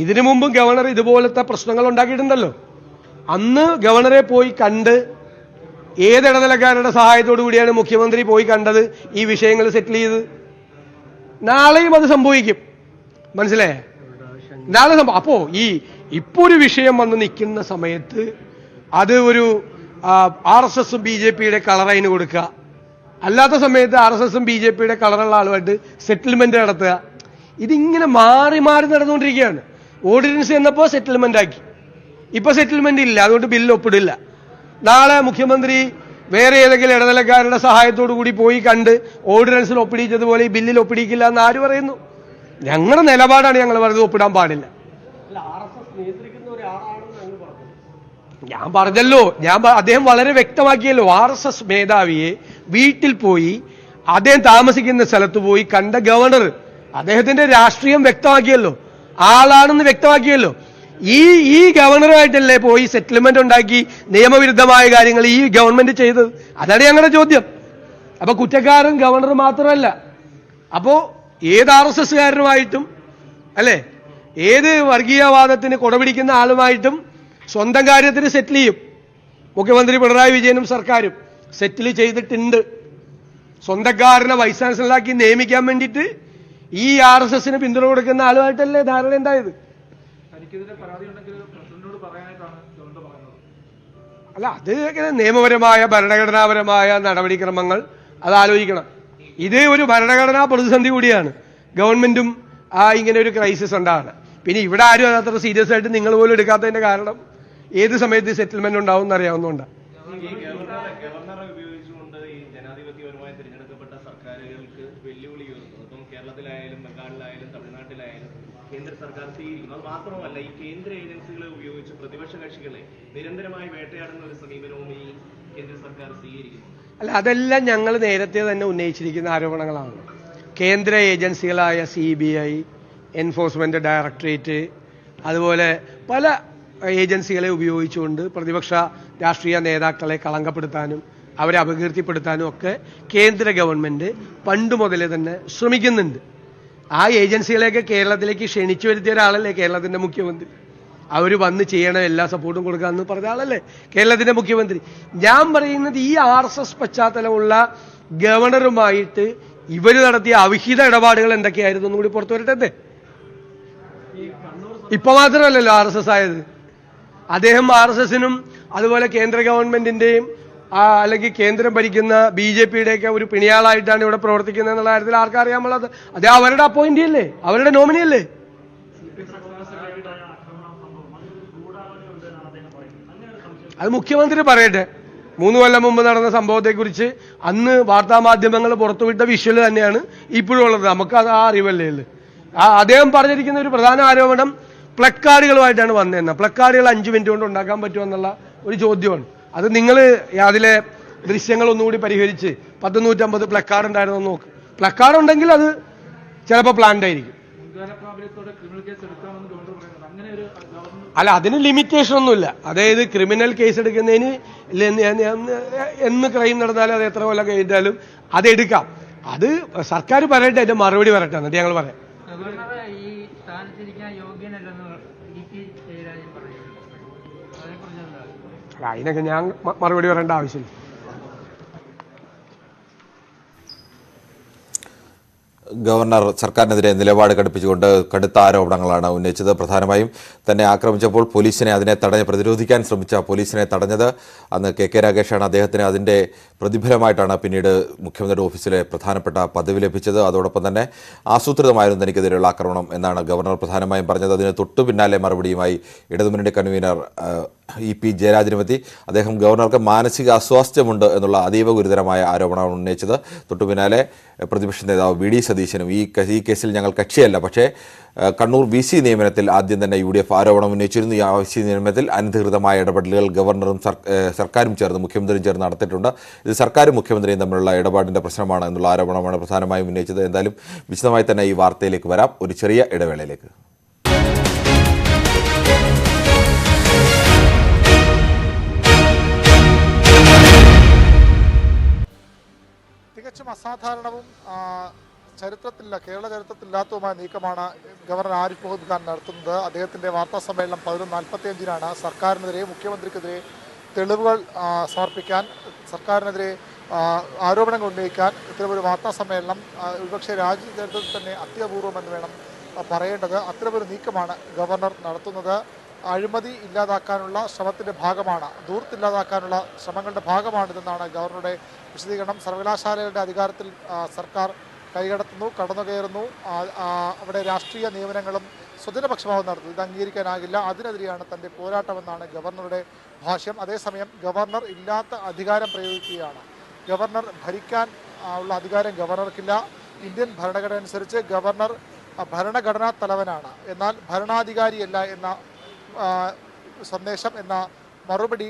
ഇതിനു മുമ്പും ഗവർണർ ഇതുപോലത്തെ പ്രശ്നങ്ങൾ ഉണ്ടാക്കിയിട്ടുണ്ടല്ലോ. അന്ന് ഗവർണറെ പോയി കണ്ട് ഏത് ഇടനിലക്കാരുടെ സഹായത്തോടു കൂടിയാണ് മുഖ്യമന്ത്രി പോയി കണ്ടത്, ഈ വിഷയങ്ങൾ സെറ്റിൽ ചെയ്ത്. നാളെയും അത് സംഭവിക്കും, മനസ്സിലായേ? നാളെ അപ്പോ ഇപ്പോ ഒരു വിഷയം വന്ന് നിൽക്കുന്ന സമയത്ത് അത് ഒരു RSSും BJPയുടെ കളറൈന് കൊടുക്കുക, അല്ലാത്ത സമയത്ത് RSSും BJPയുടെ കളറുള്ള ആളുമായിട്ട് സെറ്റിൽമെന്റ് നടത്തുക. ഇതിങ്ങനെ മാറി മാറി നടന്നുകൊണ്ടിരിക്കുകയാണ്. ഓർഡിനൻസ് എന്നപ്പോൾ സെറ്റിൽമെന്റ് ആക്കി, ഇപ്പൊ സെറ്റിൽമെന്റ് ഇല്ല, അതുകൊണ്ട് ബില്ല് ഒപ്പിടില്ല. നാളെ മുഖ്യമന്ത്രി വേറെ ഏതെങ്കിലും ഇടനിലക്കാരുടെ സഹായത്തോടു കൂടി പോയി കണ്ട് ഓർഡിനൻസിൽ ഒപ്പിടിച്ചതുപോലെ ഈ ബില്ലിൽ ഒപ്പിടിക്കില്ല എന്ന് ആര് പറയുന്നു? ഞങ്ങളുടെ നിലപാടാണ് ഞങ്ങൾ പറഞ്ഞത്, ഒപ്പിടാൻ പാടില്ല. ഞാൻ പറഞ്ഞല്ലോ, അദ്ദേഹം വളരെ വ്യക്തമാക്കിയല്ലോ. RSS മേധാവിയെ വീട്ടിൽ പോയി അദ്ദേഹം താമസിക്കുന്ന സ്ഥലത്ത് പോയി കണ്ട ഗവർണർ അദ്ദേഹത്തിന്റെ രാഷ്ട്രീയം വ്യക്തമാക്കിയല്ലോ, ആളാണെന്ന് വ്യക്തമാക്കിയല്ലോ. ഈ ഗവർണറുമായിട്ടല്ലേ പോയി സെറ്റിൽമെന്റ് ഉണ്ടാക്കി നിയമവിരുദ്ധമായ കാര്യങ്ങൾ ഈ ഗവൺമെന്റ് ചെയ്തത്? അതാണ് ഞങ്ങളുടെ ചോദ്യം. അപ്പൊ കുറ്റക്കാരൻ ഗവർണർ മാത്രമല്ല, അപ്പോ ഏത് RSSകാരനുമായിട്ടും, അല്ലെ, ഏത് വർഗീയവാദത്തിന് കൊടപിടിക്കുന്ന ആളുമായിട്ടും സ്വന്തം കാര്യത്തിന് സെറ്റിൽ ചെയ്യും. മുഖ്യമന്ത്രി പിണറായി വിജയനും സർക്കാരും സെറ്റിൽ ചെയ്തിട്ടുണ്ട്. സ്വന്തക്കാരനെ വൈസ് ചാൻസലറാക്കി നിയമിക്കാൻ വേണ്ടിയിട്ട് ഈ RSSന് പിന്തുണ കൊടുക്കുന്ന ആളുമായിട്ടല്ലേ ധാരണ ഉണ്ടായത്? അല്ല, അത് നിയമപരമായ ഭരണഘടനാപരമായ നടപടിക്രമങ്ങൾ അത് ആലോചിക്കണം. ഇത് ഒരു ഭരണഘടനാ പ്രതിസന്ധി കൂടിയാണ്. ഗവൺമെന്റും ഇങ്ങനെ ഒരു ക്രൈസിസ് ഉണ്ടാകണം. പിന്നെ ഇവിടെ ആരും അതത്ര സീരിയസ് ആയിട്ട് നിങ്ങൾ പോലും എടുക്കാത്തതിന്റെ കാരണം ഏത് സമയത്ത് സെറ്റിൽമെന്റ് ഉണ്ടാവും എന്നറിയാവുന്നതുകൊണ്ടാണ്. ഗവർണറെ ഉപയോഗിച്ചുകൊണ്ട് ഈ ജനാധിപത്യപരമായി തിരഞ്ഞെടുക്കപ്പെട്ട സർക്കാരുകൾക്ക് വെല്ലുവിളി ഉയർത്തുന്നു. ഇപ്പം കേരളത്തിലായാലും ബംഗാളിലായാലും തമിഴ്നാട്ടിലായാലും കേന്ദ്ര സർക്കാർ സ്വീകരിക്കുന്നു. അത് മാത്രമല്ല, ഈ കേന്ദ്ര ഏജൻസികളെ ഉപയോഗിച്ച് പ്രതിപക്ഷ കക്ഷികളെ നിരന്തരമായി വേട്ടയാടുന്ന ഒരു സമീപനവും ഈ കേന്ദ്ര സർക്കാർ സ്വീകരിക്കുന്നു. അല്ല, അതെല്ലാം ഞങ്ങൾ നേരത്തെ തന്നെ ഉന്നയിച്ചിരിക്കുന്ന ആരോപണങ്ങളാണ്. കേന്ദ്ര ഏജൻസികളായ CBI, എൻഫോഴ്സ്മെന്റ് ഡയറക്ടറേറ്റ്, അതുപോലെ പല ഏജൻസികളെ ഉപയോഗിച്ചുകൊണ്ട് പ്രതിപക്ഷ രാഷ്ട്രീയ നേതാക്കളെ കളങ്കപ്പെടുത്താനും അവരെ അപകീർത്തിപ്പെടുത്താനും ഒക്കെ കേന്ദ്ര ഗവൺമെന്റ് പണ്ട് മുതലേ തന്നെ ശ്രമിക്കുന്നുണ്ട്. ആ ഏജൻസികളെയൊക്കെ കേരളത്തിലേക്ക് ക്ഷണിച്ചു വരുത്തിയ ഒരാളല്ലേ കേരളത്തിന്റെ മുഖ്യമന്ത്രി. അവർ വന്ന് ചെയ്യണം, എല്ലാ സപ്പോർട്ടും കൊടുക്കാമെന്ന് പറഞ്ഞ ആളല്ലേ കേരളത്തിന്റെ മുഖ്യമന്ത്രി. ഞാൻ പറയുന്നത് ഈ RSS പശ്ചാത്തലമുള്ള ഗവർണറുമായിട്ട് ഇവർ നടത്തിയ അവിഹിത ഇടപാടുകൾ എന്തൊക്കെയായിരുന്നു എന്നും കൂടി പുറത്തു വരട്ടെ. ഇപ്പൊ മാത്രമല്ലല്ലോ RSS ആയത്. അദ്ദേഹം RSSനും അതുപോലെ കേന്ദ്ര ഗവൺമെന്റിന്റെയും അല്ലെങ്കിൽ കേന്ദ്രം ഭരിക്കുന്ന BJPയുടെയൊക്കെ ഒരു പിണിയാളായിട്ടാണ് ഇവിടെ പ്രവർത്തിക്കുന്നത് എന്നുള്ള കാര്യത്തിൽ ആർക്കറിയാമുള്ളത്? അത് അവരുടെ അപ്പോയിന്റി അല്ലേ, അവരുടെ നോമിനി അല്ലേ? അത് മുഖ്യമന്ത്രി പറയട്ടെ. 3 കൊല്ലം മുമ്പ് നടന്ന സംഭവത്തെക്കുറിച്ച് അന്ന് വാർത്താമാധ്യമങ്ങൾ പുറത്തുവിട്ട വിഷ്വൽ തന്നെയാണ് ഇപ്പോഴും ഉള്ളത്. നമുക്ക് അത് ആ അറിവല്ലേ ഉള്ളൂ. അദ്ദേഹം പറഞ്ഞിരിക്കുന്ന ഒരു പ്രധാന ആരോപണം പ്ലക്കാർഡുകളുമായിട്ടാണ് വന്നതെന്ന്. പ്ലക്കാർഡുകൾ 5 മിനിറ്റ് കൊണ്ട് ഉണ്ടാക്കാൻ പറ്റുമെന്നുള്ള ഒരു ചോദ്യമാണ്. അത് നിങ്ങൾ അതിലെ ദൃശ്യങ്ങൾ ഒന്നുകൂടി പരിഹരിച്ച് 150 പ്ലക്കാർഡ് ഉണ്ടായിരുന്നു നോക്ക്. പ്ലക്കാർഡ് ഉണ്ടെങ്കിൽ അത് ചിലപ്പോൾ പ്ലാൻഡ് ആയിരിക്കും. അല്ല, അതിന് ലിമിറ്റേഷൻ ഒന്നുമില്ല. അതായത് ക്രിമിനൽ കേസ് എടുക്കുന്നതിന് എന്ന് ക്രൈം നടന്നാലും അത് എത്ര കൊല്ലം കഴിഞ്ഞാലും അതെടുക്കാം. അത് സർക്കാർ പറയട്ടെ, അതിന്റെ മറുപടി പറയട്ടെ, എന്നിട്ട് ഞങ്ങൾ പറയാം. അതിനൊക്കെ ഞാൻ മറുപടി പറയേണ്ട ആവശ്യമില്ല. ഗവർണർ സർക്കാരിനെതിരെ നിലപാട് കടുപ്പിച്ചുകൊണ്ട് കടുത്ത ആരോപണങ്ങളാണ് ഉന്നയിച്ചത്. പ്രധാനമായും തന്നെ ആക്രമിച്ചപ്പോൾ പോലീസിനെ അതിനെ പ്രതിരോധിക്കാൻ ശ്രമിച്ച പോലീസിനെ തടഞ്ഞത് അന്ന് കെ രാഗേഷാണ്. അദ്ദേഹത്തിന് അതിൻ്റെ പ്രതിഫലമായിട്ടാണ് പിന്നീട് മുഖ്യമന്ത്രിയുടെ ഓഫീസിലെ പ്രധാനപ്പെട്ട പദവി ലഭിച്ചത്. അതോടൊപ്പം തന്നെ ആസൂത്രിതമായിരുന്നു തനിക്കെതിരെയുള്ള ആക്രമണം എന്നാണ് ഗവർണർ പ്രധാനമായും പറഞ്ഞത്. അതിന് തൊട്ടു പിന്നാലെ മറുപടിയുമായി ഇടതുമുന്നണി കൺവീനർ EP ജയരാജനുമെത്തി. അദ്ദേഹം ഗവർണർക്ക് മാനസിക അസ്വാസ്ഥ്യമുണ്ട് എന്നുള്ള അതീവ ഗുരുതരമായ ആരോപണമാണ് ഉന്നയിച്ചത്. തൊട്ടു പിന്നാലെ പ്രതിപക്ഷ നേതാവ് VD സതീശനും ഈ കേസിൽ ഞങ്ങൾ കക്ഷിയല്ല, പക്ഷേ കണ്ണൂർ VC നിയമനത്തിൽ ആദ്യം തന്നെ UDF ആരോപണം ഉന്നയിച്ചിരുന്നു. ഈ VC നിയമനത്തിൽ അനധികൃതമായ ഇടപെടലുകൾ ഗവർണറും സർക്കാരും ചേർന്ന് മുഖ്യമന്ത്രിയും ചേർന്ന് നടത്തിയിട്ടുണ്ട്. ഇത് സർക്കാരും മുഖ്യമന്ത്രിയും തമ്മിലുള്ള ഇടപാടിൻ്റെ പ്രശ്നമാണ് എന്നുള്ള ആരോപണമാണ് പ്രധാനമായും ഉന്നയിച്ചത്. എന്തായാലും വിശദമായി തന്നെ ഈ വാർത്തയിലേക്ക് വരാം, ഒരു ചെറിയ ഇടവേളയിലേക്ക്. തികച്ചും അസാധാരണവും കേരള ചരിത്രത്തിലില്ലാത്തതുമായ നീക്കമാണ് ഗവർണർ ആരിഫ് മുഹമ്മദ് ഖാൻ നടത്തുന്നത്. അദ്ദേഹത്തിൻ്റെ വാർത്താ സമ്മേളനം 11:45 സർക്കാരിനെതിരെ മുഖ്യമന്ത്രിക്കെതിരെ തെളിവുകൾ സമർപ്പിക്കാൻ, സർക്കാരിനെതിരെ ആരോപണങ്ങൾ ഉന്നയിക്കാൻ ഇത്തരമൊരു വാർത്താ സമ്മേളനം ഒരുപക്ഷെ രാജ്യചരിത്രത്തിൽ തന്നെ അത്യപൂർവമെന്ന് വേണം പറയേണ്ടത്. അത്തരമൊരു നീക്കമാണ് ഗവർണർ നടത്തുന്നത്. അഴിമതി ഇല്ലാതാക്കാനുള്ള ശ്രമത്തിൻ്റെ ഭാഗമാണ്, ധൂർത്തില്ലാതാക്കാനുള്ള ശ്രമങ്ങളുടെ ഭാഗമാണിതെന്നാണ് ഗവർണറുടെ വിശദീകരണം. സർവകലാശാലകളുടെ അധികാരത്തിൽ സർക്കാർ കൈകടത്തുന്നു, കടന്നുകയറുന്നു, അവിടെ രാഷ്ട്രീയ നിയമനങ്ങളും സ്വജനപക്ഷപാതം നടത്തുന്നു. ഇത് അംഗീകരിക്കാനാകില്ല. അതിനെതിരെയാണ് തൻ്റെ പോരാട്ടമെന്നാണ് ഗവർണറുടെ ഭാഷ്യം. അതേസമയം ഗവർണർ ഇല്ലാത്ത അധികാരം പ്രയോഗിക്കുകയാണ്. ഗവർണർ ഭരിക്കാൻ ഉള്ള അധികാരം ഗവർണർക്കില്ല. ഇന്ത്യൻ ഭരണഘടന അനുസരിച്ച് ഗവർണർ ഭരണഘടനാ തലവനാണ്, എന്നാൽ ഭരണാധികാരിയല്ല എന്ന സന്ദേശം എന്ന മറുപടി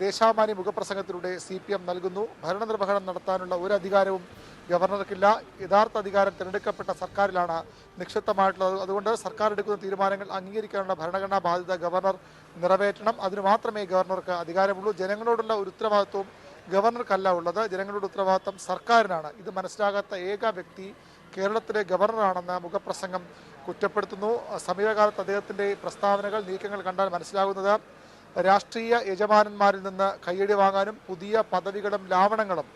ദേശാഭിമാനി മുഖപ്രസംഗത്തിലൂടെ CPM നൽകുന്നു. ഭരണനിർവഹണം നടത്താനുള്ള ഒരു അധികാരവും ഗവർണർക്കില്ല. യഥാർത്ഥ അധികാരം തിരഞ്ഞെടുക്കപ്പെട്ട സർക്കാരിലാണ് നിക്ഷിപ്തമായിട്ടുള്ളത്. അതുകൊണ്ട് സർക്കാർ എടുക്കുന്ന തീരുമാനങ്ങൾ അംഗീകരിക്കാനുള്ള ഭരണഘടനാ ബാധ്യത ഗവർണർ നിറവേറ്റണം. അതിന് മാത്രമേ ഗവർണർക്ക് അധികാരമുള്ളൂ. ജനങ്ങളോടുള്ള ഒരു ഉത്തരവാദിത്വവും ഗവർണർക്കല്ല ഉള്ളത്, ജനങ്ങളുടെ ഉത്തരവാദിത്വം സർക്കാരിനാണ്. ഇത് മനസ്സിലാകാത്ത ഏക വ്യക്തി കേരളത്തിലെ ഗവർണറാണെന്ന് മുഖപ്രസംഗം കുറ്റപ്പെടുത്തുന്നു. സമീപകാലത്ത് അദ്ദേഹത്തിൻ്റെ പ്രസ്താവനകൾ, നീക്കങ്ങൾ കണ്ടാൽ മനസ്സിലാകുന്നത് രാഷ്ട്രീയ യജമാനന്മാരിൽ നിന്ന് കയ്യടി വാങ്ങാനും പുതിയ പദവികളും ലാവണങ്ങളും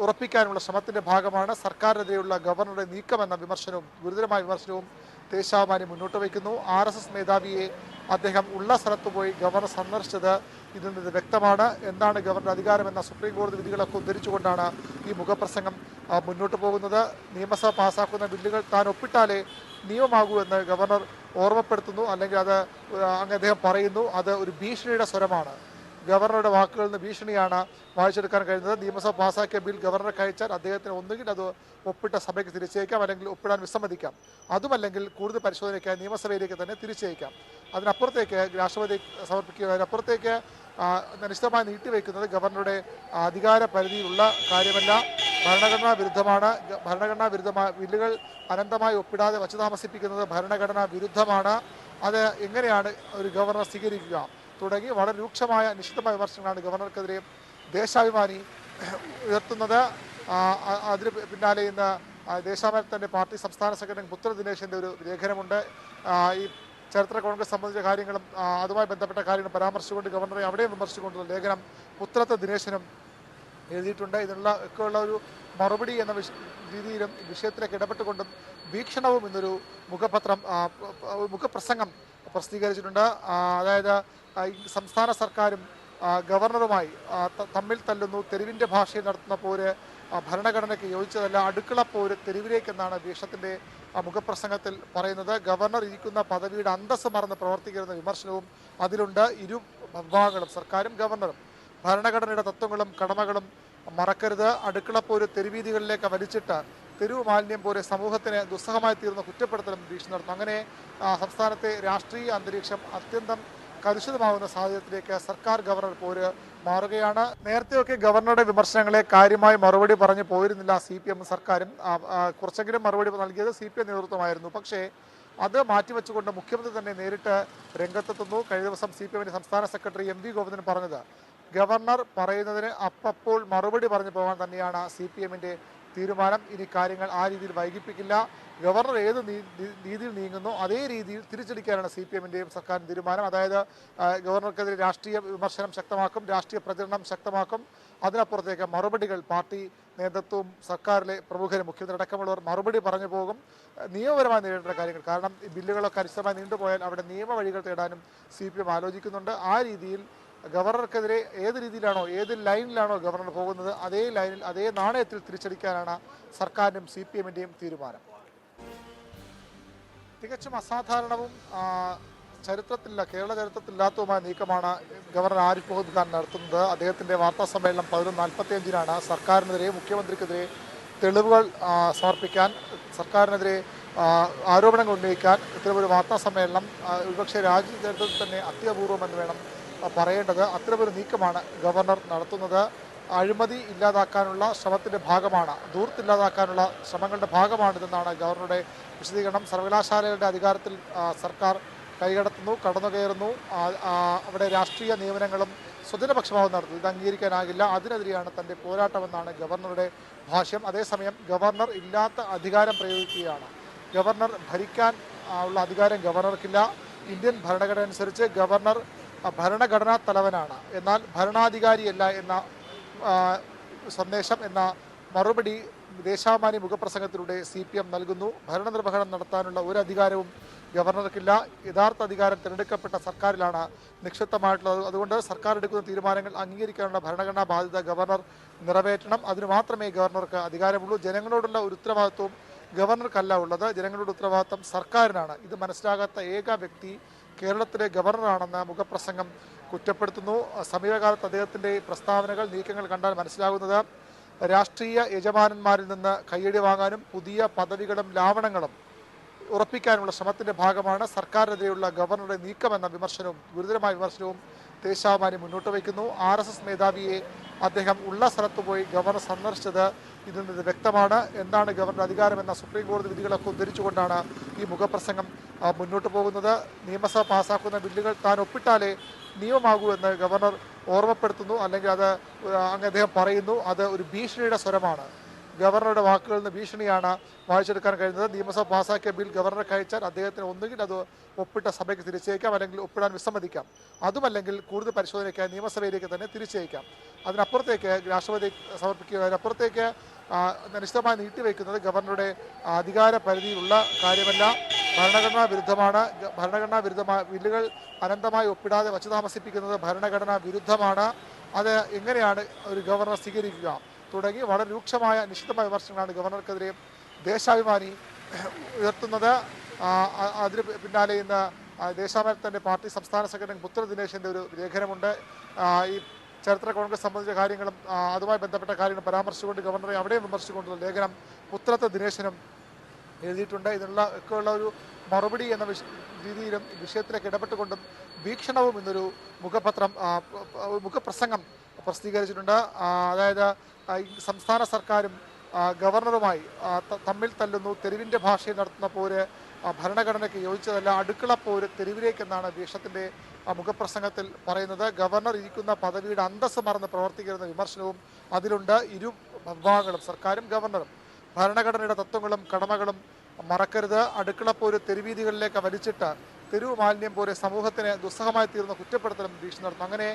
ഉറപ്പിക്കാനുള്ള ശ്രമത്തിൻ്റെ ഭാഗമാണ് സർക്കാരിനെതിരെയുള്ള ഗവർണറുടെ നീക്കമെന്ന വിമർശനവും, ഗുരുതരമായ വിമർശനവും ദേശാഭിമാനി മുന്നോട്ട് വയ്ക്കുന്നു. RSS മേധാവിയെ അദ്ദേഹം ഉള്ള സ്ഥലത്ത് പോയി ഗവർണർ സന്ദർശിച്ചത് ഇതിൽ നിന്ന് വ്യക്തമാണ്. എന്താണ് ഗവർണറുടെ അധികാരമെന്ന സുപ്രീം കോടതി വിധികളൊക്കെ ഉദ്ധരിച്ചുകൊണ്ടാണ് ഈ മുഖപ്രസംഗം മുന്നോട്ട് പോകുന്നത്. നിയമസഭ പാസ്സാക്കുന്ന ബില്ലുകൾ താൻ ഒപ്പിട്ടാലേ നിയമമാകൂ എന്ന് ഗവർണർ ഓർമ്മപ്പെടുത്തുന്നു. അല്ലെങ്കിൽ അത് അദ്ദേഹം പറയുന്നു, അത് ഒരു ഭീഷണിയുടെ സ്വരമാണ്. ഗവർണറുടെ വാക്കുകളിൽ നിന്ന് ഭീഷണിയാണ് വായിച്ചെടുക്കാൻ കഴിയുന്നത്. നിയമസഭ പാസ്സാക്കിയ ബിൽ ഗവർണറെ കഴിച്ചാൽ അദ്ദേഹത്തിന് ഒന്നുകിൽ അത് ഒപ്പിട്ട സഭയ്ക്ക് തിരിച്ചയക്കാം, അല്ലെങ്കിൽ ഒപ്പിടാൻ വിസമ്മതിക്കാം. അതുമല്ലെങ്കിൽ കൂടുതൽ പരിശോധനയ്ക്കായി നിയമസഭയിലേക്ക് തന്നെ തിരിച്ചയക്കാം. അതിനപ്പുറത്തേക്ക് രാഷ്ട്രപതി സമർപ്പിക്കുക, അതിനപ്പുറത്തേക്ക് നിശ്ചിതമായി നീട്ടിവെക്കുന്നത് ഗവർണറുടെ അധികാര പരിധിയിലുള്ള കാര്യമല്ല. ഭരണഘടനാ വിരുദ്ധമാണ്. ഭരണഘടനാ വിരുദ്ധമായ ബില്ലുകൾ അനന്തമായി ഒപ്പിടാതെ വച്ചു താമസിപ്പിക്കുന്നത് ഭരണഘടനാ വിരുദ്ധമാണ്. അത് എങ്ങനെയാണ് ഒരു ഗവർണർ സ്വീകരിക്കുക തുടങ്ങി വളരെ രൂക്ഷമായ നിശ്ചിതമായ വിമർശനങ്ങളാണ് ഗവർണർക്കെതിരെ ദേശാഭിമാനി ഉയർത്തുന്നത്. അതിന് പിന്നാലെ ഇന്ന് ദേശാഭിമാനി തന്നെ പാർട്ടി സംസ്ഥാന സെക്രട്ടറി പുത്ര ദിനേശിൻ്റെ ഒരു ലേഖനമുണ്ട്. ഈ ചരിത്ര കോൺഗ്രസ് സംബന്ധിച്ച കാര്യങ്ങളും അതുമായി ബന്ധപ്പെട്ട കാര്യങ്ങളും പരാമർശിച്ചുകൊണ്ട് ഗവർണറെ അവിടെയും വിമർശിച്ചുകൊണ്ടുള്ള ലേഖനം പുത്രത്തെ ദിനേശനും എഴുതിയിട്ടുണ്ട്. ഇതിനുള്ള ഒക്കെയുള്ള ഒരു മറുപടി എന്ന രീതിയിലും വിഷയത്തിലേക്ക് ഇടപെട്ടുകൊണ്ടും വീക്ഷണവും ഇന്നൊരു മുഖപ്രസംഗം പ്രസിദ്ധീകരിച്ചിട്ടുണ്ട്. അതായത് സംസ്ഥാന സർക്കാരും ഗവർണറുമായി തമ്മിൽ തല്ലുന്നു, തെരുവിൻ്റെ ഭാഷയിൽ നടത്തുന്ന പോര് ഭരണഘടനയ്ക്ക് യോജിച്ചതല്ല, അടുക്കള പോര് തെരുവിലേക്കെന്നാണ് വീക്ഷണത്തിൻ്റെ മുഖപ്രസംഗത്തിൽ പറയുന്നത്. ഗവർണർ ഇരിക്കുന്ന പദവിയുടെ അന്തസ്സ് മറന്ന് പ്രവർത്തിക്കുന്ന വിമർശനവും അതിലുണ്ട്. ഇരു വിഭാഗങ്ങളും സർക്കാരും ഗവർണറും ഭരണഘടനയുടെ തത്വങ്ങളും കടമകളും മറക്കരുത്, അടുക്കളപ്പോര് തെരുവീതികളിലേക്ക് വലിച്ചിട്ട് തെരുവ് മാലിന്യം പോലെ സമൂഹത്തിന് ദുസ്സഹമായി തീർന്ന കുറ്റപ്പെടുത്തലും ഭീഷണി നടത്തുന്നു. അങ്ങനെ സംസ്ഥാനത്തെ രാഷ്ട്രീയ അന്തരീക്ഷം അത്യന്തം കലുഷിതമാവുന്ന സാഹചര്യത്തിലേക്ക് സർക്കാർ ഗവർണർ പോര് മാറുകയാണ്. നേരത്തെയൊക്കെ ഗവർണറുടെ വിമർശനങ്ങളെ കാര്യമായി മറുപടി പറഞ്ഞു പോയിരുന്നില്ല CPM സർക്കാരും. കുറച്ചെങ്കിലും മറുപടി നൽകിയത് CPM നേതൃത്വമായിരുന്നു. പക്ഷേ അത് മാറ്റിവെച്ചുകൊണ്ട് മുഖ്യമന്ത്രി തന്നെ നേരിട്ട് രംഗത്തെത്തുന്നു. കഴിഞ്ഞ ദിവസം CPMന്റെ സംസ്ഥാന സെക്രട്ടറി MV ഗോവിന്ദൻ പറഞ്ഞത് ഗവർണർ പറയുന്നതിന് അപ്പോൾ മറുപടി പറഞ്ഞു പോകാൻ തന്നെയാണ് CPMന്റെ തീരുമാനം. ഇനി കാര്യങ്ങൾ ആ രീതിയിൽ വൈകിപ്പിക്കില്ല. ഗവർണർ ഏത് രീതിയിൽ നീങ്ങുന്നു അതേ രീതിയിൽ തിരിച്ചടിക്കാനാണ് CPMന്റെയും സർക്കാരിൻ്റെ തീരുമാനം. അതായത് ഗവർണർക്കെതിരെ രാഷ്ട്രീയ വിമർശനം ശക്തമാക്കും, രാഷ്ട്രീയ പ്രചരണം ശക്തമാക്കും. അതിനപ്പുറത്തേക്ക് മറുപടികൾ പാർട്ടി നേതൃത്വവും സർക്കാരിലെ പ്രമുഖരും മുഖ്യമന്ത്രി അടക്കമുള്ളവർ മറുപടി പറഞ്ഞു പോകും. നിയമപരമായി നേരിടേണ്ട കാര്യങ്ങൾ, കാരണം ഈ ബില്ലുകളൊക്കെ അനിശ്ചിതമായി നീണ്ടുപോയാൽ അവിടെ നിയമവഴികൾ തേടാനും CPM ആലോചിക്കുന്നുണ്ട്. ആ രീതിയിൽ ഗവർണർക്കെതിരെ ഏത് രീതിയിലാണോ ഏത് ലൈനിലാണോ ഗവർണർ പോകുന്നത് അതേ ലൈനിൽ അതേ നാണയത്തിൽ തിരിച്ചടിക്കാനാണ് സർക്കാരിനും CPMന്റെയും തീരുമാനം. തികച്ചും അസാധാരണവും കേരള ചരിത്രത്തിലില്ലാത്തതുമായ നീക്കമാണ് ഗവർണർ ആരിഫ് മുഹമ്മദ് ഖാൻ നടത്തുന്നത്. അദ്ദേഹത്തിൻ്റെ വാർത്താ സമ്മേളനം 11:45 സർക്കാരിനെതിരെ മുഖ്യമന്ത്രിക്കെതിരെ തെളിവുകൾ സമർപ്പിക്കാൻ, സർക്കാരിനെതിരെ ആരോപണങ്ങൾ ഉന്നയിക്കാൻ ഇത്തരമൊരു വാർത്താ സമ്മേളനം ഒരുപക്ഷെ രാജ്യചരിത്രത്തിൽ തന്നെ അത്യപൂർവമെന്ന് വേണം പറയേണ്ടത്. അത്തരമൊരു നീക്കമാണ് ഗവർണർ നടത്തുന്നത്. അഴിമതി ഇല്ലാതാക്കാനുള്ള ശ്രമത്തിൻ്റെ ഭാഗമാണ്, ധൂർത്തില്ലാതാക്കാനുള്ള ശ്രമങ്ങളുടെ ഭാഗമാണിതെന്നാണ് ഗവർണറുടെ വിശദീകരണം. സർവകലാശാലകളുടെ അധികാരത്തിൽ സർക്കാർ കൈകടത്തുന്നു, കടന്നുകയറുന്നു, അവിടെ രാഷ്ട്രീയ നിയമനങ്ങളും സ്വജനപക്ഷമാവും നടത്തുന്നു. ഇത് അംഗീകരിക്കാനാകില്ല. അതിനെതിരെയാണ് തൻ്റെ പോരാട്ടമെന്നാണ് ഗവർണറുടെ ഭാഷ്യം. അതേസമയം ഗവർണർ ഇല്ലാത്ത അധികാരം പ്രയോഗിക്കുകയാണ്. ഗവർണർ ഭരിക്കാൻ ഉള്ള അധികാരം ഗവർണർക്കില്ല. ഇന്ത്യൻ ഭരണഘടന അനുസരിച്ച് ഗവർണർ ഭരണഘടനാ തലവനാണ്, എന്നാൽ ഭരണാധികാരിയല്ല എന്ന സന്ദേശം, എന്ന മറുപടി ദേശാഭിമാനി മുഖപ്രസംഗത്തിലൂടെ CPM നൽകുന്നു. ഭരണനിർവഹണം നടത്താനുള്ള ഒരു അധികാരവും ഗവർണർക്കില്ല. യഥാർത്ഥ അധികാരം തിരഞ്ഞെടുക്കപ്പെട്ട സർക്കാരിലാണ് നിക്ഷിപ്തമായിട്ടുള്ളത്. അതുകൊണ്ട് സർക്കാർ എടുക്കുന്ന തീരുമാനങ്ങൾ അംഗീകരിക്കാനുള്ള ഭരണഘടനാ ബാധ്യത ഗവർണർ നിറവേറ്റണം. അതിന് മാത്രമേ ഗവർണർക്ക് അധികാരമുള്ളൂ. ജനങ്ങളോടുള്ള ഒരു ഉത്തരവാദിത്വവും ഗവർണർക്കല്ല ഉള്ളത്, ജനങ്ങളുടെ ഉത്തരവാദിത്വം സർക്കാരിനാണ്. ഇത് മനസ്സിലാകാത്ത ഏക വ്യക്തി കേരളത്തിലെ ഗവർണറാണെന്ന് മുഖപ്രസംഗം കുറ്റപ്പെടുത്തുന്നു. സമീപകാലത്ത് അദ്ദേഹത്തിൻ്റെ പ്രസ്താവനകൾ, നീക്കങ്ങൾ കണ്ടാൽ മനസ്സിലാകുന്നത് രാഷ്ട്രീയ യജമാനന്മാരിൽ നിന്ന് കയ്യടി വാങ്ങാനും പുതിയ പദവികളും ലാവണങ്ങളും ഉറപ്പിക്കാനുള്ള ശ്രമത്തിൻ്റെ ഭാഗമാണ് സർക്കാരിനെതിരെയുള്ള ഗവർണറുടെ നീക്കമെന്ന വിമർശനവും, ഗുരുതരമായ വിമർശനവും ദേശാഭിമാനി മുന്നോട്ട് വയ്ക്കുന്നു. RSS മേധാവിയെ അദ്ദേഹം ഉള്ള സ്ഥലത്ത് പോയി ഗവർണർ സന്ദർശിച്ചത് ഇതിൽ നിന്ന് വ്യക്തമാണ്. എന്താണ് ഗവർണർ അധികാരമെന്ന സുപ്രീം കോടതി വിധികളൊക്കെ ഉദ്ധരിച്ചുകൊണ്ടാണ് ഈ മുഖപ്രസംഗം മുന്നോട്ട് പോകുന്നത്. നിയമസഭ പാസ്സാക്കുന്ന ബില്ലുകൾ താൻ ഒപ്പിട്ടാലേ നിയമമാകൂ എന്ന് ഗവർണർ ഓർമ്മപ്പെടുത്തുന്നു. അല്ലെങ്കിൽ അത് അദ്ദേഹം പറയുന്നു, അത് ഒരു ഭീഷണിയുടെ സ്വരമാണ്. ഗവർണറുടെ വാക്കുകളിൽ നിന്ന് ഭീഷണിയാണ് വായിച്ചെടുക്കാൻ കഴിയുന്നത്. നിയമസഭ പാസ്സാക്കിയ ബിൽ ഗവർണർക്ക് അയച്ചാൽ അദ്ദേഹത്തിന് ഒന്നുകിൽ അത് ഒപ്പിട്ട സഭയ്ക്ക് തിരിച്ചയക്കാം, അല്ലെങ്കിൽ ഒപ്പിടാൻ വിസമ്മതിക്കാം. അതുമല്ലെങ്കിൽ കൂടുതൽ പരിശോധനയ്ക്കായി നിയമസഭയിലേക്ക് തന്നെ തിരിച്ചയക്കാം. അതിനപ്പുറത്തേക്ക് രാഷ്ട്രപതി സമർപ്പിക്കുക, അതിനപ്പുറത്തേക്ക് നിശ്ചിതമായി നീട്ടിവെക്കുന്നത് ഗവർണറുടെ അധികാര പരിധിയിലുള്ള കാര്യമല്ല. ഭരണഘടനാ വിരുദ്ധമാണ്. ഭരണഘടനാ വിരുദ്ധമായ ബില്ലുകൾ അനന്തമായി ഒപ്പിടാതെ വച്ചു താമസിപ്പിക്കുന്നത് ഭരണഘടനാ വിരുദ്ധമാണ്. അത് എങ്ങനെയാണ് ഒരു ഗവർണർ സ്വീകരിക്കുക തുടങ്ങി വളരെ രൂക്ഷമായ നിശ്ചിതമായ വിമർശനങ്ങളാണ് ഗവർണർക്കെതിരെ ദേശാഭിമാനി ഉയർത്തുന്നത്. അതിന് പിന്നാലെ ഇന്ന് ദേശാഭിമാനി തന്നെ പാർട്ടി സംസ്ഥാന സെക്രട്ടറി പുത്ര ദിനേശിൻ്റെ ഒരു ലേഖനമുണ്ട്. ഈ ചരിത്ര കോൺഗ്രസ് സംബന്ധിച്ച കാര്യങ്ങളും അതുമായി ബന്ധപ്പെട്ട കാര്യങ്ങളും പരാമർശിച്ചുകൊണ്ട് ഗവർണറെ അവിടെയും വിമർശിച്ചുകൊണ്ടുള്ള ലേഖനം പുത്രത്തെ ദിനേശനും എഴുതിയിട്ടുണ്ട്. ഇതിനുള്ള ഒക്കെയുള്ള ഒരു മറുപടി എന്ന രീതിയിലും വിഷയത്തിലേക്ക് ഇടപെട്ടുകൊണ്ടും വീക്ഷണവും ഇന്നൊരു മുഖപ്രസംഗം പ്രസിദ്ധീകരിച്ചിട്ടുണ്ട്. അതായത് സംസ്ഥാന സർക്കാരും ഗവർണറുമായി തമ്മിൽ തല്ലുന്നു, തെരുവിൻ്റെ ഭാഷയിൽ നടത്തുന്ന പോര് ഭരണഘടനയ്ക്ക് യോജിച്ചതല്ല, അടുക്കള പോര് തെരുവിലേക്കെന്നാണ് വീക്ഷണത്തിൻ്റെ മുഖപ്രസംഗത്തിൽ പറയുന്നത്. ഗവർണർ ഇരിക്കുന്ന പദവിയുടെ അന്തസ്സ് മറന്ന് പ്രവർത്തിക്കുന്ന വിമർശനവും അതിലുണ്ട്. ഇരു വിഭാഗങ്ങളും സർക്കാരും ഗവർണറും ഭരണഘടനയുടെ തത്വങ്ങളും കടമകളും മറക്കരുത്, അടുക്കളപ്പോര് തെരുവീതികളിലേക്ക് വലിച്ചിട്ട് തെരുവ് മാലിന്യം പോലെ സമൂഹത്തിന് ദുസ്സഹമായി തീർന്ന കുറ്റപ്പെടുത്തലും ഭീഷണി നടത്തുന്നു. അങ്ങനെ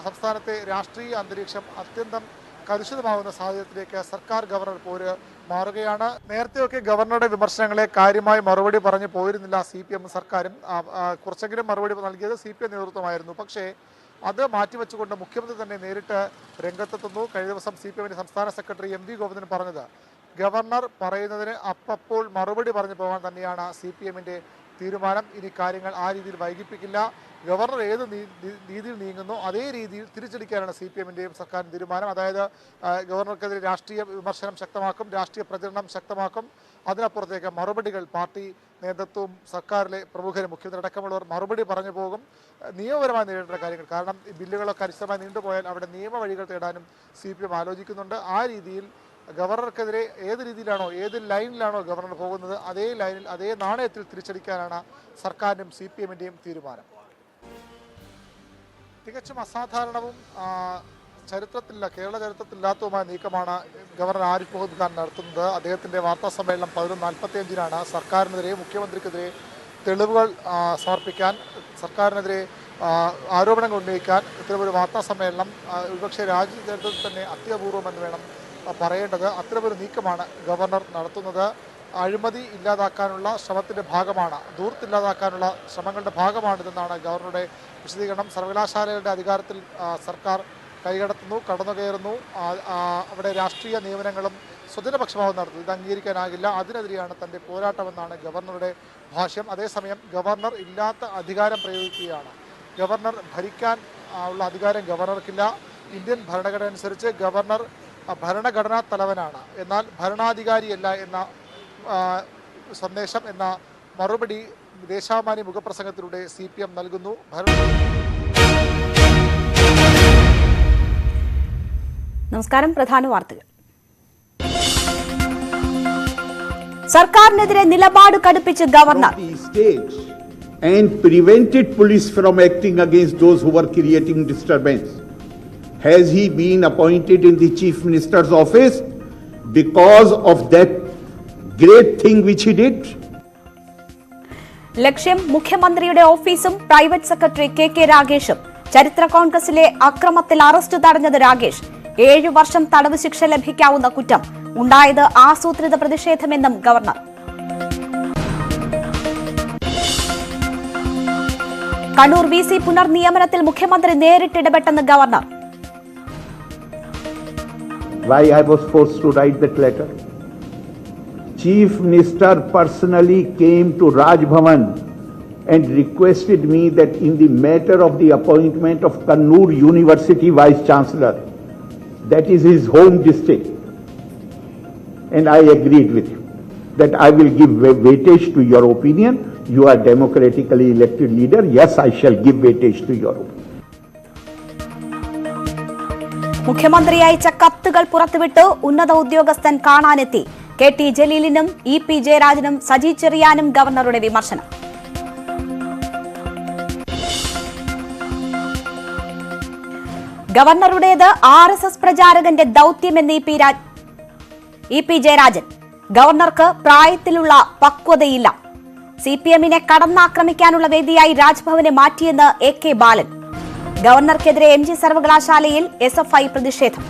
സംസ്ഥാനത്തെ രാഷ്ട്രീയ അന്തരീക്ഷം അത്യന്തം കലുഷിതമാവുന്ന സാഹചര്യത്തിലേക്ക് സർക്കാർ ഗവർണർ പോര് മാറുകയാണ്. നേരത്തെയൊക്കെ ഗവർണറുടെ വിമർശനങ്ങളെ കാര്യമായി മറുപടി പറഞ്ഞു പോയിരുന്നില്ല CPM സർക്കാരും. കുറച്ചെങ്കിലും മറുപടി നൽകിയത് CPM നേതൃത്വമായിരുന്നു. പക്ഷേ അത് മാറ്റിവെച്ചുകൊണ്ട് മുഖ്യമന്ത്രി തന്നെ നേരിട്ട് രംഗത്തെത്തുന്നു. കഴിഞ്ഞ ദിവസം CPMന്റെ സംസ്ഥാന സെക്രട്ടറി MV ഗോവിന്ദൻ പറഞ്ഞത് ഗവർണർ പറയുന്നതിന് അപ്പോൾ മറുപടി പറഞ്ഞു പോകാൻ തന്നെയാണ് CPMന്റെ തീരുമാനം. ഇനി കാര്യങ്ങൾ ആ രീതിയിൽ വൈകിപ്പിക്കില്ല. ഗവർണർ ഏത് രീതിയിൽ നീങ്ങുന്നു അതേ രീതിയിൽ തിരിച്ചടിക്കാനാണ് CPM-ന്റെയും സർക്കാരിൻ്റെ തീരുമാനം. അതായത് ഗവർണർക്കെതിരെ രാഷ്ട്രീയ വിമർശനം ശക്തമാക്കും, രാഷ്ട്രീയ പ്രചരണം ശക്തമാക്കും. അതിനപ്പുറത്തേക്ക് മറുപടികൾ പാർട്ടി നേതൃത്വവും സർക്കാരിലെ പ്രമുഖരും മുഖ്യമന്ത്രി അടക്കമുള്ളവർ മറുപടി പറഞ്ഞു പോകും. നിയമപരമായി നേരിടേണ്ട കാര്യങ്ങൾ, കാരണം ഈ ബില്ലുകളൊക്കെ അനിശ്ചിതമായി നീണ്ടുപോയാൽ അവിടെ നിയമവഴികൾ തേടാനും CPM ആലോചിക്കുന്നുണ്ട്. ആ രീതിയിൽ ഗവർണർക്കെതിരെ ഏത് രീതിയിലാണോ, ഏത് ലൈനിലാണോ ഗവർണർ പോകുന്നത് അതേ ലൈനിൽ, അതേ നാണയത്തിൽ തിരിച്ചടിക്കാനാണ് സർക്കാരിനും CPM-ന്റെയും തീരുമാനം. തികച്ചും അസാധാരണവും കേരള ചരിത്രത്തിലില്ലാത്തതുമായ നീക്കമാണ് ഗവർണർ ആരിഫ് മുഹമ്മദ് ഖാൻ നടത്തുന്നത്. അദ്ദേഹത്തിൻ്റെ വാർത്താ സമ്മേളനം 11:45 സർക്കാരിനെതിരെ, മുഖ്യമന്ത്രിക്കെതിരെ തെളിവുകൾ സമർപ്പിക്കാൻ, സർക്കാരിനെതിരെ ആരോപണങ്ങൾ ഉന്നയിക്കാൻ ഇത്തരമൊരു വാർത്താ സമ്മേളനം ഒരുപക്ഷെ രാജ്യത്തിൽ തന്നെ അത്യപൂർവമെന്ന് വേണം പറയേണ്ടത്. അത്തരമൊരു നീക്കമാണ് ഗവർണർ നടത്തുന്നത്. അഴിമതി ഇല്ലാതാക്കാനുള്ള ശ്രമത്തിൻ്റെ ഭാഗമാണ്, ധൂർത്തില്ലാതാക്കാനുള്ള ശ്രമങ്ങളുടെ ഭാഗമാണിതെന്നാണ് ഗവർണറുടെ വിശദീകരണം. സർവകലാശാലകളുടെ അധികാരത്തിൽ സർക്കാർ കൈകടത്തുന്നു, കടന്നുകയറുന്നു, അവിടെ രാഷ്ട്രീയ നിയമനങ്ങളും സ്വജനപക്ഷമാവും നടത്തുന്നു. ഇത് അംഗീകരിക്കാനാകില്ല, അതിനെതിരെയാണ് തൻ്റെ പോരാട്ടമെന്നാണ് ഗവർണറുടെ ഭാഷ്യം. അതേസമയം ഗവർണർ ഇല്ലാത്ത അധികാരം പ്രയോഗിക്കുകയാണ്. ഗവർണർ ഭരിക്കാൻ ഉള്ള അധികാരം ഗവർണർക്കില്ല. ഇന്ത്യൻ ഭരണഘടന അനുസരിച്ച് ഗവർണർ ഭരണഘടനാ തലവനാണ്, എന്നാൽ ഭരണാധികാരിയല്ല എന്ന സന്ദേശം, എന്ന മറുപടി ദേശാഭിമാനി മുഖപ്രസംഗത്തിലൂടെ CPM നൽകുന്നു. നമസ്കാരം. പ്രധാന വാർത്തകൾ. സർക്കാരിനെതിരെ നിലപാട് കടുപ്പിച്ച് governor. And prevented police from acting against those who were creating disturbance. Has he been appointed in the Chief Minister's office because of that great thing which he did? ലക്ഷ്യം മുഖ്യമന്ത്രിയുടെ ഓഫീസും പ്രൈവറ്റ് സെക്രട്ടറി KK രാഗേഷും. ചരിത്ര കോൺഗ്രസിലെ അക്രമത്തിൽ അറസ്റ്റ് തടഞ്ഞത് രാഗേഷ്. 7 വർഷം തടവ് ശിക്ഷ ലഭിക്കാവുന്ന കുറ്റം. ഉണ്ടായത് ആസൂത്രിത പ്രതിഷേധമെന്നും ഗവർണർ. കണ്ണൂർ VC പുനർനിയമനത്തിൽ മുഖ്യമന്ത്രി നേരിട്ടിടപെട്ടെന്ന് governor. Why I was forced to write that letter? Chief Minister personally came to Raj Bhavan and requested me that in the matter of the appointment of Kannur University Vice Chancellor, that is his home district, and I agreed with him that I will give weightage to your opinion. You are democratically elected leader. Yes, I shall give weightage to your opinion. മുഖ്യമന്ത്രി അയച്ച കത്തുകൾ പുറത്തുവിട്ട് ഉന്നത ഉദ്യോഗസ്ഥൻ കാണാനെത്തി. KT ജലീലിനും EP ജയരാജനും സജി ചെറിയാനും ഗവർണറുടെ വിമർശനം. ഗവർണറുടേത് RSS പ്രചാരകന്റെ ദൌത്യമെന്ന് EP ജയരാജൻ. ഗവർണർക്ക് പ്രായത്തിലുള്ള പക്വതയില്ല. CPM-നെ കടന്നാക്രമിക്കാനുള്ള വേദിയായി രാജ്ഭവനെ മാറ്റിയെന്ന് AK ബാലൻ. ഗവർണർക്കെതിരെ MG സർവകലാശാലയിൽ SFI പ്രതിഷേധം.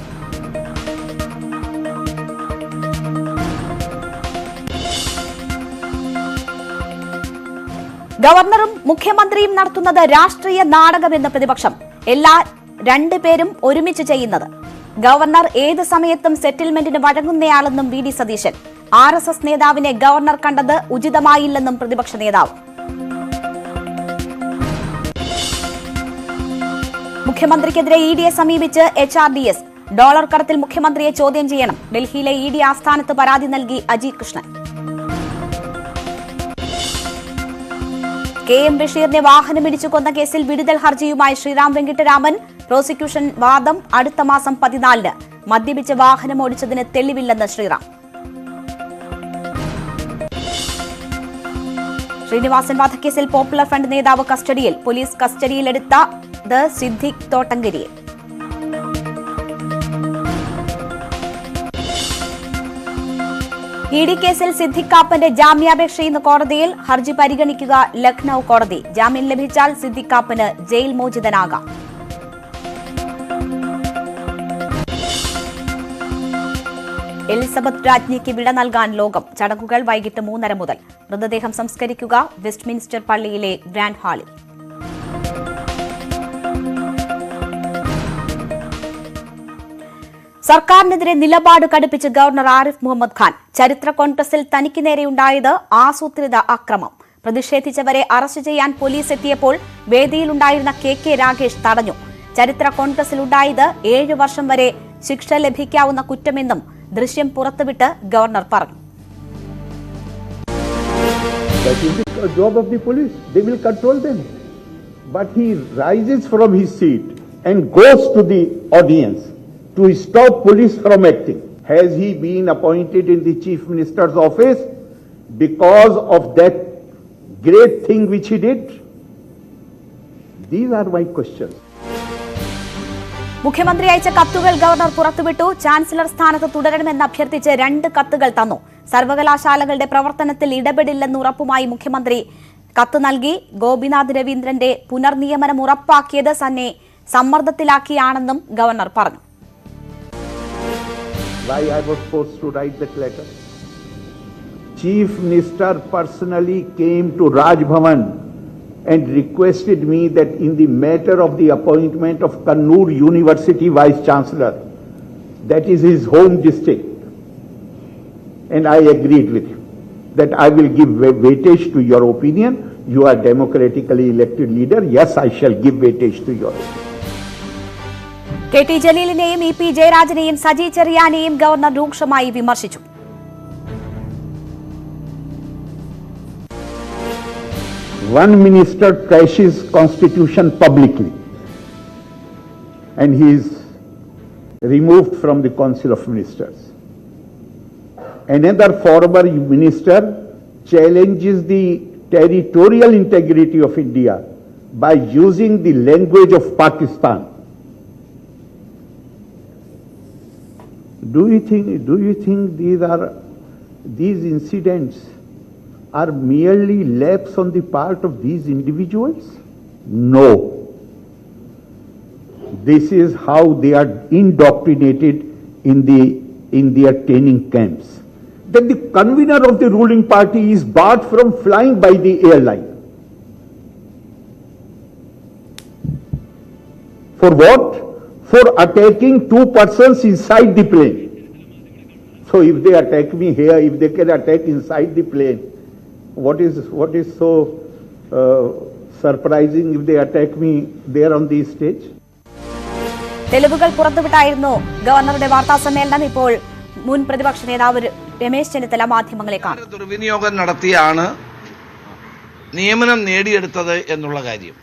ഗവർണറും മുഖ്യമന്ത്രിയും നടത്തുന്നത് രാഷ്ട്രീയ നാടകമെന്ന് പ്രതിപക്ഷം. രണ്ടുപേരും ഒരുമിച്ച് ചെയ്യുന്നത്. ഗവർണർ ഏത് സമയത്തും സെറ്റിൽമെന്റിന് വഴങ്ങുന്നയാളെന്നും VD സതീശൻ. RSS നേതാവിനെ ഗവർണർ കണ്ടത് ഉചിതമായില്ലെന്നും പ്രതിപക്ഷ നേതാവ്. മുഖ്യമന്ത്രിക്കെതിരെ EDയെ സമീപിച്ച് HRDS. ഡോളർ കടത്തിൽ മുഖ്യമന്ത്രിയെ ചോദ്യം ചെയ്യണം. ഡൽഹിയിലെ ED ആസ്ഥാനത്ത് പരാതി നൽകി അജി കൃഷ്ണൻ. KM ബഷീറിനെ വാഹനമിടിച്ചു കൊന്ന കേസിൽ വിടുതൽ ഹർജിയുമായി ശ്രീറാം വെങ്കിട്ടരാമൻ. പ്രോസിക്യൂഷൻ വാദം അടുത്ത മാസം 14-ന്. മദ്യപിച്ച് വാഹനം ഓടിച്ചതിന് തെളിവില്ലെന്ന് ശ്രീറാം. ശ്രീനിവാസൻ വധക്കേസിൽ പോപ്പുലർ ഫ്രണ്ട് നേതാവ് കസ്റ്റഡിയിൽ. പോലീസ് കസ്റ്റഡിയിലെടുത്തത് സിദ്ദിഖ് തോട്ടങ്കരിയെ. ED കേസിൽ സിദ്ദിഖ് കാപ്പന്റെ ജാമ്യാപേക്ഷ ഇന്ന് കോടതിയിൽ. ഹർജി പരിഗണിക്കുക ലക്നൌ കോടതി. ജാമ്യം ലഭിച്ചാൽ സിദ്ദിഖ് കാപ്പന് ജയിൽ മോചിതനാകാം. എലിസബത്ത് രാജ്ഞിക്ക് വിട നൽകാൻ ലോകം. ചടങ്ങുകൾ വൈകിട്ട് 3:30 മുതൽ. മൃതദേഹം സംസ്കരിക്കുക വെസ്റ്റ്മിൻസ്റ്റർ പള്ളിയിലെ ഗ്രാൻഡ് ഹാളിൽ. സർക്കാരിനെതിരെ നിലപാട് കടുപ്പിച്ച് ഗവർണർ ആരിഫ് മുഹമ്മദ് ഖാൻ. ചരിത്ര കോൺഗ്രസിൽ തനിക്ക് നേരെയുണ്ടായത് ആസൂത്രിത അക്രമം. പ്രതിഷേധിച്ചവരെ അറസ്റ്റ് ചെയ്യാൻ പോലീസ് എത്തിയപ്പോൾ വേദിയിലുണ്ടായിരുന്ന KK രാഗേഷ് തടഞ്ഞു. ചരിത്ര കോൺഗ്രസിലുണ്ടായത് 7 വർഷം വരെ ശിക്ഷ ലഭിക്കാവുന്ന കുറ്റമെന്നും ദൃശ്യം പുറത്തുവിട്ട് ഗവർണർ പറഞ്ഞു. That is the job of the police. They will control them. But he rises from his seat and goes to the audience to stop police from acting. Has he been appointed in the Chief Minister's office because of that great thing which he did? These are my questions. മുഖ്യമന്ത്രി അയച്ച കത്തുകൾ ഗവർണർ പുറത്തുവിട്ടു. ചാൻസലർ സ്ഥാനത്ത് തുടരണമെന്ന് അഭ്യർത്ഥിച്ച് 2 കത്തുകൾ തന്നു. സർവകലാശാലകളുടെ പ്രവർത്തനത്തിൽ ഇടപെടില്ലെന്ന് ഉറപ്പുമായി മുഖ്യമന്ത്രി കത്ത് നൽകി. ഗോപിനാഥ് രവീന്ദ്രന്റെ പുനർനിയമനം ഉറപ്പാക്കിയത് തന്നെ സമ്മർദ്ദത്തിലാക്കിയാണെന്നും ഗവർണർ പറഞ്ഞു. Why I was forced to write that letter? Chief Minister personally came to Raj Bhavan and requested me that in the matter of the appointment of Kannur University Vice Chancellor, that is his home district, and I agreed with him that I will give weightage to your opinion. You are democratically elected leader. Yes, I shall give weightage to your opinion. KT ജലീലിനെയും EP ജയരാജനെയും സജി ചെറിയാനെയും ഗവർണർ രൂക്ഷമായി വിമർശിച്ചു. One minister trashes constitution publicly and he is removed from the Council of Ministers. Another former minister challenges the territorial integrity of India by using the language of Pakistan. Do you think these incidents are merely lapse on the part of these individuals? No. This is how they are indoctrinated in their training camps. That the convener of the ruling party is barred from flying by the airline. For what? For attacking 2 persons inside the plane. So if they attack me here, if they can attack inside the plane, what is so surprising if they attack me there on the stage? തെളിവുകൾ പുറത്തുവിട്ടായിരുന്നു ഗവർണറുടെ വാർത്താ സമ്മേളനം. ഇപ്പോൾ മുൻ പ്രതിപക്ഷ നേതാവ് രമേശ് ചെന്നിത്തല മാധ്യമങ്ങളെ കാണും. ദുർവിനിയോഗം നടത്തിയാണ് നിയമനം നേടിയെടുത്തത് എന്നുള്ള കാര്യം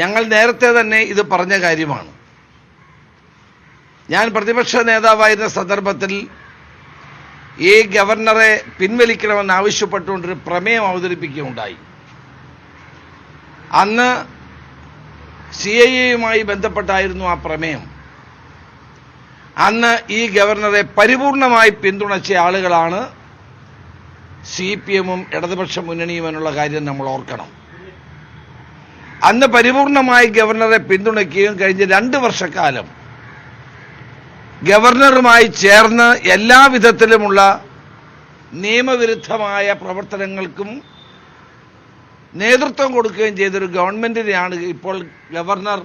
ഞങ്ങൾ നേരത്തെ തന്നെ ഇത് പറഞ്ഞ കാര്യമാണ്. ഞാൻ പ്രതിപക്ഷ നേതാവായിരുന്ന സന്ദർഭത്തിൽ ഈ ഗവർണറെ പിൻവലിക്കണമെന്ന് ആവശ്യപ്പെട്ടുകൊണ്ടൊരു പ്രമേയം അവതരിപ്പിക്കുകയുണ്ടായി. അന്ന് CIAയുമായി ബന്ധപ്പെട്ടായിരുന്നു ആ പ്രമേയം. അന്ന് ഈ ഗവർണറെ പരിപൂർണമായി പിന്തുണച്ച ആളുകളാണ് CPMഉം ഇടതുപക്ഷ മുന്നണിയും എന്നുള്ള കാര്യം നമ്മൾ ഓർക്കണം. അന്ന് പരിപൂർണമായി ഗവർണറെ പിന്തുണയ്ക്കുകയും കഴിഞ്ഞ 2 വർഷക്കാലം ഗവർണറുമായി ചേർന്ന് എല്ലാവിധത്തിലുമുള്ള നിയമവിരുദ്ധമായ പ്രവർത്തനങ്ങൾക്കും നേതൃത്വം കൊടുക്കുകയും ചെയ്തൊരു ഗവൺമെന്റിനെയാണ് ഇപ്പോൾ ഗവർണർ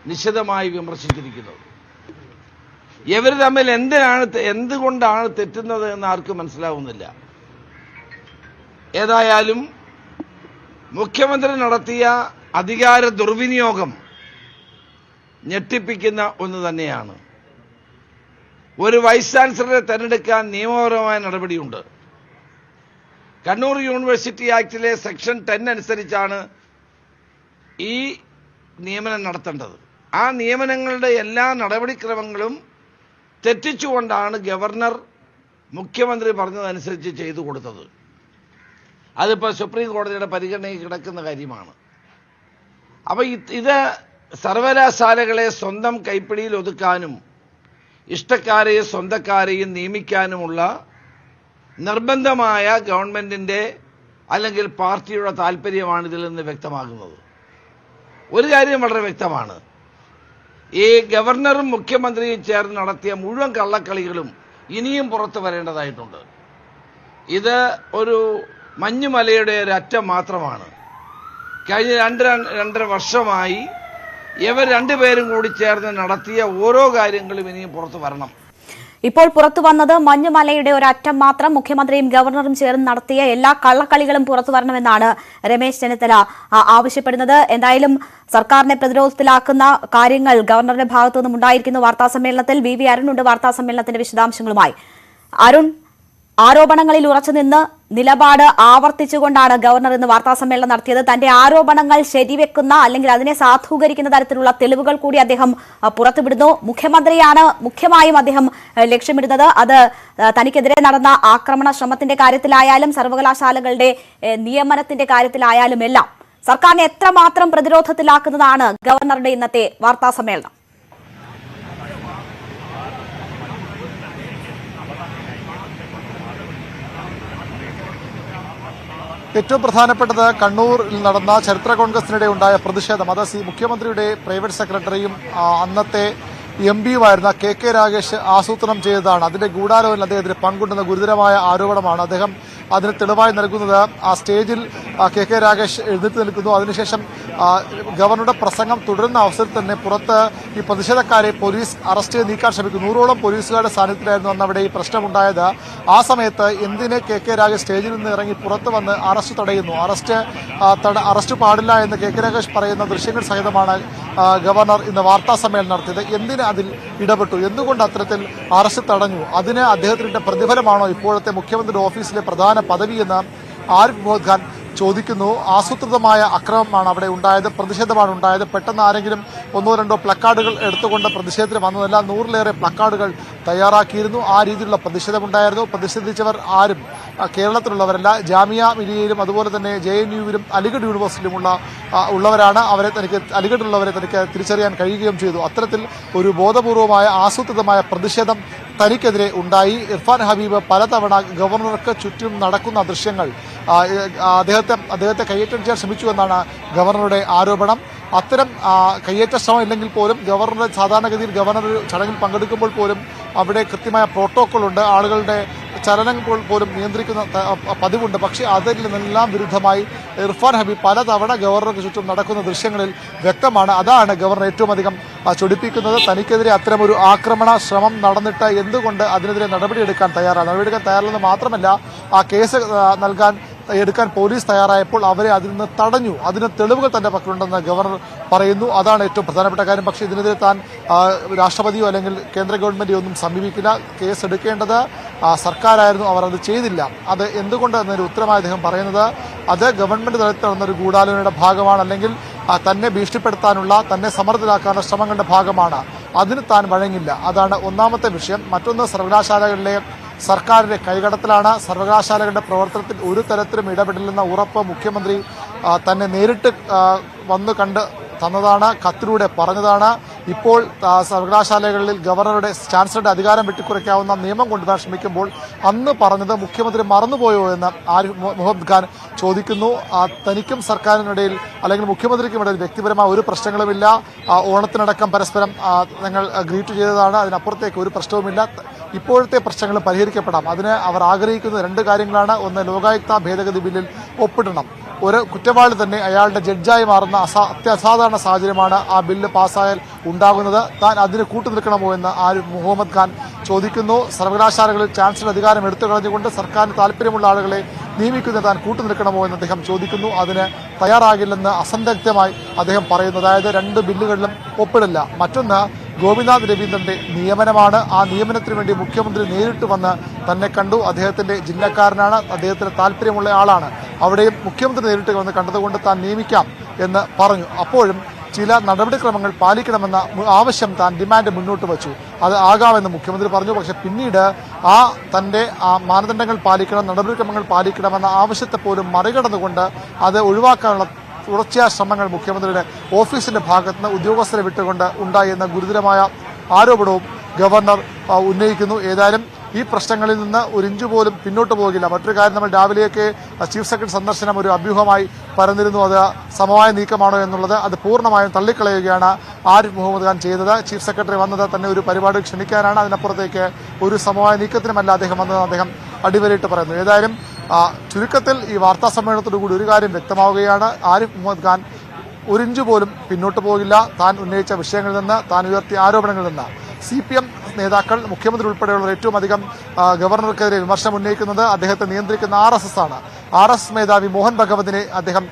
നിശിതമായി വിമർശിച്ചിരിക്കുന്നത്. ഇവർ തമ്മിൽ എന്തുകൊണ്ടാണ് തെറ്റുന്നത് എന്ന് ആർക്കും മനസ്സിലാവുന്നില്ല. ഏതായാലും മുഖ്യമന്ത്രി നടത്തിയ അധികാര ദുർവിനിയോഗം ഞെട്ടിപ്പിക്കുന്ന ഒന്ന് തന്നെയാണ്. ഒരു വൈസ് ചാൻസലറെ തെരഞ്ഞെടുക്കാൻ നിയമപരമായ നടപടിയുണ്ട്. കണ്ണൂർ യൂണിവേഴ്സിറ്റി ആക്ടിലെ സെക്ഷൻ 10 അനുസരിച്ചാണ് ഈ നിയമനം നടത്തേണ്ടത്. ആ നിയമനങ്ങളുടെ എല്ലാ നടപടിക്രമങ്ങളും തെറ്റിച്ചുകൊണ്ടാണ് ഗവർണർ മുഖ്യമന്ത്രി പറഞ്ഞതനുസരിച്ച് ചെയ്തു കൊടുത്തത്. അതിപ്പോൾ സുപ്രീം കോടതിയുടെ പരിഗണനയിൽ കിടക്കുന്ന കാര്യമാണ്. അപ്പോൾ ഇത് സർവകലാശാലകളെ സ്വന്തം കൈപ്പിടിയിൽ ഒതുക്കാനും ഇഷ്ടക്കാരെയും സ്വന്തക്കാരെയും നിയമിക്കാനുമുള്ള നിർബന്ധമായ ഗവൺമെന്റിന്റെ അല്ലെങ്കിൽ പാർട്ടിയുടെ താല്പര്യമാണ് ഇതിൽ നിന്ന് വ്യക്തമാകുന്നത്. ഒരു കാര്യം വളരെ വ്യക്തമാണ്, ഈ ഗവർണറും മുഖ്യമന്ത്രിയും ചേർന്ന് നടത്തിയ മുഴുവൻ കള്ളക്കളികളും ഇനിയും പുറത്തു വരേണ്ടതായിട്ടുണ്ട്. ഇത് ഒരു മഞ്ഞുമലയുടെ ഒരറ്റം മാത്രമാണ്. കഴിഞ്ഞ 2.5 വർഷമായി ഇവർ 2 പേരും കൂടി ചേർന്ന് നടത്തിയ ഓരോ കാര്യങ്ങളും ഇനിയും പുറത്തു വരണം. ഇപ്പോൾ പുറത്തു വന്നത് മഞ്ഞുമലയുടെ ഒരറ്റം മാത്രം മുഖ്യമന്ത്രിയും ഗവർണറും ചേർന്ന് നടത്തിയ എല്ലാ കള്ളക്കളികളും പുറത്തു വരണമെന്നാണ് രമേശ് ചെന്നിത്തല ആവശ്യപ്പെടുന്നത്. എന്തായാലും സർക്കാരിനെ പ്രതിരോധത്തിലാക്കുന്ന കാര്യങ്ങൾ ഗവർണറുടെ ഭാഗത്തു നിന്നും ഉണ്ടായിരിക്കുന്നു. വാർത്താസമ്മേളനത്തിൽ വി അരുണുണ്ട് വാർത്താസമ്മേളനത്തിന്റെ വിശദാംശങ്ങളുമായി. അരുൺ, ആരോപണങ്ങളിൽ ഉറച്ചുനിന്ന് നിലപാട് ആവർത്തിച്ചുകൊണ്ടാണ് ഗവർണർ ഇന്ന് വാർത്താസമ്മേളനം നടത്തിയത്. തന്റെ ആരോപണങ്ങൾ ശരിവെക്കുന്ന അല്ലെങ്കിൽ അതിനെ സാധൂകരിക്കുന്ന തരത്തിലുള്ള തെളിവുകൾ കൂടി അദ്ദേഹം പുറത്തുവിടുന്നു. മുഖ്യമന്ത്രിയാണ് മുഖ്യമായും അദ്ദേഹം ലക്ഷ്യമിടുന്നത്. അത് തനിക്കെതിരെ നടന്ന ആക്രമണ ശ്രമത്തിന്റെ കാര്യത്തിലായാലും സർവകലാശാലകളുടെ നിയമനത്തിന്റെ കാര്യത്തിലായാലും എല്ലാം സർക്കാരിനെ എത്രമാത്രം പ്രതിരോധത്തിലാക്കുന്നതാണ് ഗവർണറുടെ ഇന്നത്തെ വാർത്താസമ്മേളനം. ഏറ്റവും പ്രധാനപ്പെട്ടത് കണ്ണൂരിൽ നടന്ന ചരിത്ര കോൺഗ്രസിനിടെ ഉണ്ടായ പ്രതിഷേധം. അത് മുഖ്യമന്ത്രിയുടെ പ്രൈവറ്റ് സെക്രട്ടറിയും അന്നത്തെ എംപിയുമായിരുന്ന കെ രാഗേഷ് ആസൂത്രണം ചെയ്തതാണ്. അതിന്റെ ഗൂഢാലോചനയിൽ അദ്ദേഹത്തിന് പങ്കുണ്ടെന്ന ഗുരുതരമായ ആരോപണമാണ്. അദ്ദേഹം അതിന് തെളിവായി നൽകുന്നത് ആ സ്റ്റേജിൽ കെ രാഗേഷ് എഴുന്നേറ്റ് നിൽക്കുന്നു. അതിനുശേഷം ഗവർണറുടെ പ്രസംഗം തുടരുന്ന അവസരത്തിൽ തന്നെ പുറത്ത് ഈ പ്രതിഷേധക്കാരെ പോലീസ് അറസ്റ്റ് ചെയ്ത് നീക്കാൻ ശ്രമിക്കുന്നു. 100ഓളം പോലീസുകാരുടെ സാന്നിധ്യത്തിലായിരുന്നു അന്ന് അവിടെ ഈ പ്രശ്നമുണ്ടായത്. ആ സമയത്ത് എന്തിനെ കെ രാഗേഷ് സ്റ്റേജിൽ നിന്ന് ഇറങ്ങി പുറത്ത് വന്ന് അറസ്റ്റ് തടയുന്നു? അറസ്റ്റ് പാടില്ല എന്ന് കെ രാഗേഷ് പറയുന്ന ദൃശ്യങ്ങൾ സഹിതമാണ് ഗവർണർ ഇന്ന് വാർത്താ സമ്മേളനം നടത്തിയത്. എന്തിന് അതിൽ ഇടപെട്ടു? എന്തുകൊണ്ട് അത്തരത്തിൽ അറസ്റ്റ് തടഞ്ഞു? അതിന് അദ്ദേഹത്തിന്റെ പ്രതിഫലമാണോ ഇപ്പോഴത്തെ മുഖ്യമന്ത്രിയുടെ ഓഫീസിലെ പ്രധാന പദവിയെന്ന് ആരിഫ് മുഹമ്മദ് ഖാൻ ചോദിക്കുന്നു. ആസൂത്രിതമായ അക്രമമാണ് അവിടെ ഉണ്ടായത്, പ്രതിഷേധമാണ് ഉണ്ടായത്. പെട്ടെന്ന് ആരെങ്കിലും 1-2 പ്ലക്കാർഡുകൾ എടുത്തുകൊണ്ട് പ്രതിഷേധത്തിന് വന്നതല്ല. 100ലേറെ പ്ലക്കാർഡുകൾ തയ്യാറാക്കിയിരുന്നു. ആ രീതിയിലുള്ള പ്രതിഷേധമുണ്ടായിരുന്നു. പ്രതിഷേധിച്ചവർ ആരും കേരളത്തിലുള്ളവരല്ല, ജാമിയ മിലിയയിലും അതുപോലെ തന്നെ JNUവിലും അലിഗഡ് യൂണിവേഴ്സിറ്റിയിലും ഉള്ളവരാണ്. അലിഗഡിലുള്ളവരെ തനിക്ക് തിരിച്ചറിയാൻ കഴിയുകയും ചെയ്തു. അത്തരത്തിൽ ഒരു ബോധപൂർവമായ ആസൂത്രിതമായ പ്രതിഷേധം തനിക്കെതിരെ ഉണ്ടായി. ഇർഫാൻ ഹബീബ് പലതവണ ഗവർണർക്ക് ചുറ്റും നടക്കുന്ന ദൃശ്യങ്ങൾ അദ്ദേഹത്തെ കയ്യേറ്റം ചെയ്യാൻ ശ്രമിച്ചുവെന്നാണ് ഗവർണറുടെ ആരോപണം. അത്തരം കയ്യേറ്റ ശ്രമം ഇല്ലെങ്കിൽ പോലും സാധാരണഗതിയിൽ ഗവർണർ ചടങ്ങിൽ പങ്കെടുക്കുമ്പോൾ പോലും അവിടെ കൃത്യമായ പ്രോട്ടോക്കോൾ ഉണ്ട്. ആളുകളുടെ ചലനങ്ങൾ പോലും നിയന്ത്രിക്കുന്ന പതിവുണ്ട്. പക്ഷേ അതിൽ നിന്നെല്ലാം വിരുദ്ധമായി ഇർഫാൻ ഹബീബ് പലതവണ ഗവർണർക്ക് ചുറ്റും നടക്കുന്ന ദൃശ്യങ്ങളിൽ വ്യക്തമാണ്. അതാണ് ഗവർണർ ഏറ്റവും അധികം ചൊടിപ്പിക്കുന്നത്. തനിക്കെതിരെ അത്തരമൊരു ആക്രമണ ശ്രമം നടന്നിട്ട് എന്തുകൊണ്ട് അതിനെതിരെ നടപടിയെടുക്കാൻ തയ്യാറല്ലെന്ന് മാത്രമല്ല, ആ കേസ് എടുക്കാൻ പോലീസ് തയ്യാറായപ്പോൾ അവരെ അതിൽ നിന്ന് തടഞ്ഞു. അതിന് തെളിവുകൾ തന്റെ പക്കലുണ്ടെന്ന് ഗവർണർ പറയുന്നു. അതാണ് ഏറ്റവും പ്രധാനപ്പെട്ട കാര്യം. പക്ഷേ ഇതിനെതിരെ താൻ രാഷ്ട്രപതിയോ അല്ലെങ്കിൽ കേന്ദ്ര ഗവൺമെന്റിയോ ഒന്നും സമീപിക്കില്ല. കേസ് എടുക്കേണ്ടത് സർക്കാരായിരുന്നു, അവർ അത് ചെയ്തില്ല. അത് എന്തുകൊണ്ട് എന്നൊരു ഉത്തരമായി അദ്ദേഹം പറയുന്നത് അത് ഗവൺമെന്റ് തലത്തിൽ നടന്നൊരു ഗൂഢാലോചനയുടെ ഭാഗമാണ്, അല്ലെങ്കിൽ തന്നെ ഭീഷണിപ്പെടുത്താനുള്ള, തന്നെ സമ്മർദ്ദത്തിലാക്കാനുള്ള ശ്രമങ്ങളുടെ ഭാഗമാണ്. അതിന് താൻ വഴങ്ങില്ല. അതാണ് ഒന്നാമത്തെ വിഷയം. മറ്റൊന്ന് സർവകലാശാലകളിലെ സർക്കാരിന്റെ കൈകടത്തലാണ്. സർവകലാശാലകളുടെ പ്രവർത്തനത്തിൽ ഒരു തരത്തിലും ഇടപെടില്ലെന്ന ഉറപ്പ് മുഖ്യമന്ത്രി തന്നെ നേരിട്ട് വന്ന് കണ്ട് തന്നതാണ്, കത്തിലൂടെ പറഞ്ഞതാണ്. ഇപ്പോൾ സർവകലാശാലകളിൽ ഗവർണറുടെ ചാൻസലറുടെ അധികാരം വെട്ടിക്കുറയ്ക്കാവുന്ന നിയമം കൊണ്ടുവരാൻ ശ്രമിക്കുമ്പോൾ അന്ന് പറഞ്ഞത് മുഖ്യമന്ത്രി മറന്നുപോയോ എന്ന് ആരിഫ് മുഹമ്മദ് ഖാൻ ചോദിക്കുന്നു. തനിക്കും സർക്കാരിനിടയിൽ അല്ലെങ്കിൽ മുഖ്യമന്ത്രിക്കുമിടയിൽ വ്യക്തിപരമായ ഒരു പ്രശ്നങ്ങളുമില്ല. ഓണത്തിനടക്കം പരസ്പരം ഞങ്ങൾ ഗ്രീറ്റ് ചെയ്തതാണ്. അതിനപ്പുറത്തേക്ക് ഒരു പ്രശ്നവുമില്ല. ഇപ്പോഴത്തെ പ്രശ്നങ്ങൾ പരിഹരിക്കപ്പെടാം. അതിന് അവർ ആഗ്രഹിക്കുന്ന 2 കാര്യങ്ങളാണ്. ഒന്ന്, ലോകായുക്ത ഭേദഗതി ബില്ലിൽ ഒപ്പിടണം. ഒരു കുറ്റവാളി തന്നെ അയാളുടെ ജഡ്ജായി മാറുന്ന അസാധാരണ സാഹചര്യമാണ് ആ ബില്ല് പാസ്സായാൽ ഉണ്ടാകുന്നത്. താൻ അതിന് കൂട്ടുനിൽക്കണമോ എന്ന് ആരിഫ് മുഹമ്മദ് ഖാൻ ചോദിക്കുന്നു. സർവകലാശാലകളിൽ ചാൻസലർ അധികാരം എടുത്തു കളഞ്ഞുകൊണ്ട് സർക്കാരിന് താല്പര്യമുള്ള ആളുകളെ നിയമിക്കുന്ന താൻ കൂട്ടുനിൽക്കണമോ എന്ന് അദ്ദേഹം ചോദിക്കുന്നു. അതിന് തയ്യാറാകില്ലെന്ന് അസന്ദിഗ്ധമായി അദ്ദേഹം പറയുന്നു. അതായത് 2 ബില്ലുകളിലും ഒപ്പിടില്ല. മറ്റൊന്ന്, ഗോപിനാഥ് രവീന്ദ്രന്റെ നിയമനമാണ്. ആ നിയമനത്തിന് വേണ്ടി മുഖ്യമന്ത്രി നേരിട്ട് വന്ന് തന്നെ കണ്ടു. അദ്ദേഹത്തിന്റെ ജില്ലക്കാരനാണ്, അദ്ദേഹത്തിന് താല്പര്യമുള്ള ആളാണ്. അവിടെയും മുഖ്യമന്ത്രി നേരിട്ട് വന്ന് കണ്ടതുകൊണ്ട് താൻ നിയമിക്കാം എന്ന് പറഞ്ഞു. അപ്പോഴും ചില നടപടിക്രമങ്ങൾ പാലിക്കണമെന്ന ആവശ്യം താൻ ഡിമാൻഡ് മുന്നോട്ട് വച്ചു. അത് ആകാമെന്ന് മുഖ്യമന്ത്രി പറഞ്ഞു. പക്ഷെ പിന്നീട് തന്റെ മാനദണ്ഡങ്ങൾ പാലിക്കണം, നടപടിക്രമങ്ങൾ പാലിക്കണമെന്ന ആവശ്യത്തെ പോലും മറികടന്നുകൊണ്ട് അത് ഒഴിവാക്കാനുള്ള തുടർച്ചയായ ശ്രമങ്ങൾ മുഖ്യമന്ത്രിയുടെ ഓഫീസിന്റെ ഭാഗത്ത് നിന്ന് ഉദ്യോഗസ്ഥരെ വിട്ടുകൊണ്ട് ഉണ്ടായി എന്ന ഗുരുതരമായ ആരോപണവും ഗവർണർ ഉന്നയിക്കുന്നു. ഏതായാലും ഈ പ്രശ്നങ്ങളിൽ നിന്ന് ഒരു ഇഞ്ച് പോലും പിന്നോട്ട് പോകില്ല. മറ്റൊരു കാര്യം, നമ്മൾ രാവിലെയൊക്കെ ചീഫ് സെക്രട്ടറി സന്ദർശനം ഒരു അഭ്യൂഹമായി പറഞ്ഞിരുന്നു. അത് സമവായ നീക്കമാണോ എന്നുള്ളത് അത് പൂർണ്ണമായും തള്ളിക്കളയുകയാണ് ആരിഫ് മുഹമ്മദ് ഖാൻ ചെയ്തത്. ചീഫ് സെക്രട്ടറി വന്നത് തന്നെ ഒരു പരിപാടി ക്ഷണിക്കാനാണ്. അതിനപ്പുറത്തേക്ക് ഒരു സമവായ നീക്കത്തിനുമല്ല അദ്ദേഹം വന്നതെന്ന് അദ്ദേഹം അടിവരയിട്ട് പറയുന്നു. ഏതായാലും ചുരുക്കത്തിൽ ഈ വാർത്താ സമ്മേളനത്തോടുകൂടി ഒരു കാര്യം വ്യക്തമാവുകയാണ്. ആരിഫ് മുഹമ്മദ് ഖാൻ ഒരിഞ്ച് പോലും പിന്നോട്ട് പോകില്ല. താൻ ഉന്നയിച്ച വിഷയങ്ങളിൽ നിന്ന്, താൻ ഉയർത്തിയ ആരോപണങ്ങളിൽ നിന്ന്. CPM നേതാക്കൾ മുഖ്യമന്ത്രി ഉൾപ്പെടെയുള്ളവർ ഏറ്റവും അധികം ഗവർണർക്കെതിരെ വിമർശനം ഉന്നയിക്കുന്നത് അദ്ദേഹത്തെ നിയന്ത്രിക്കുന്ന RSS ആണ്. RSS മേധാവി മോഹൻ ഭഗവതിനെ അദ്ദേഹം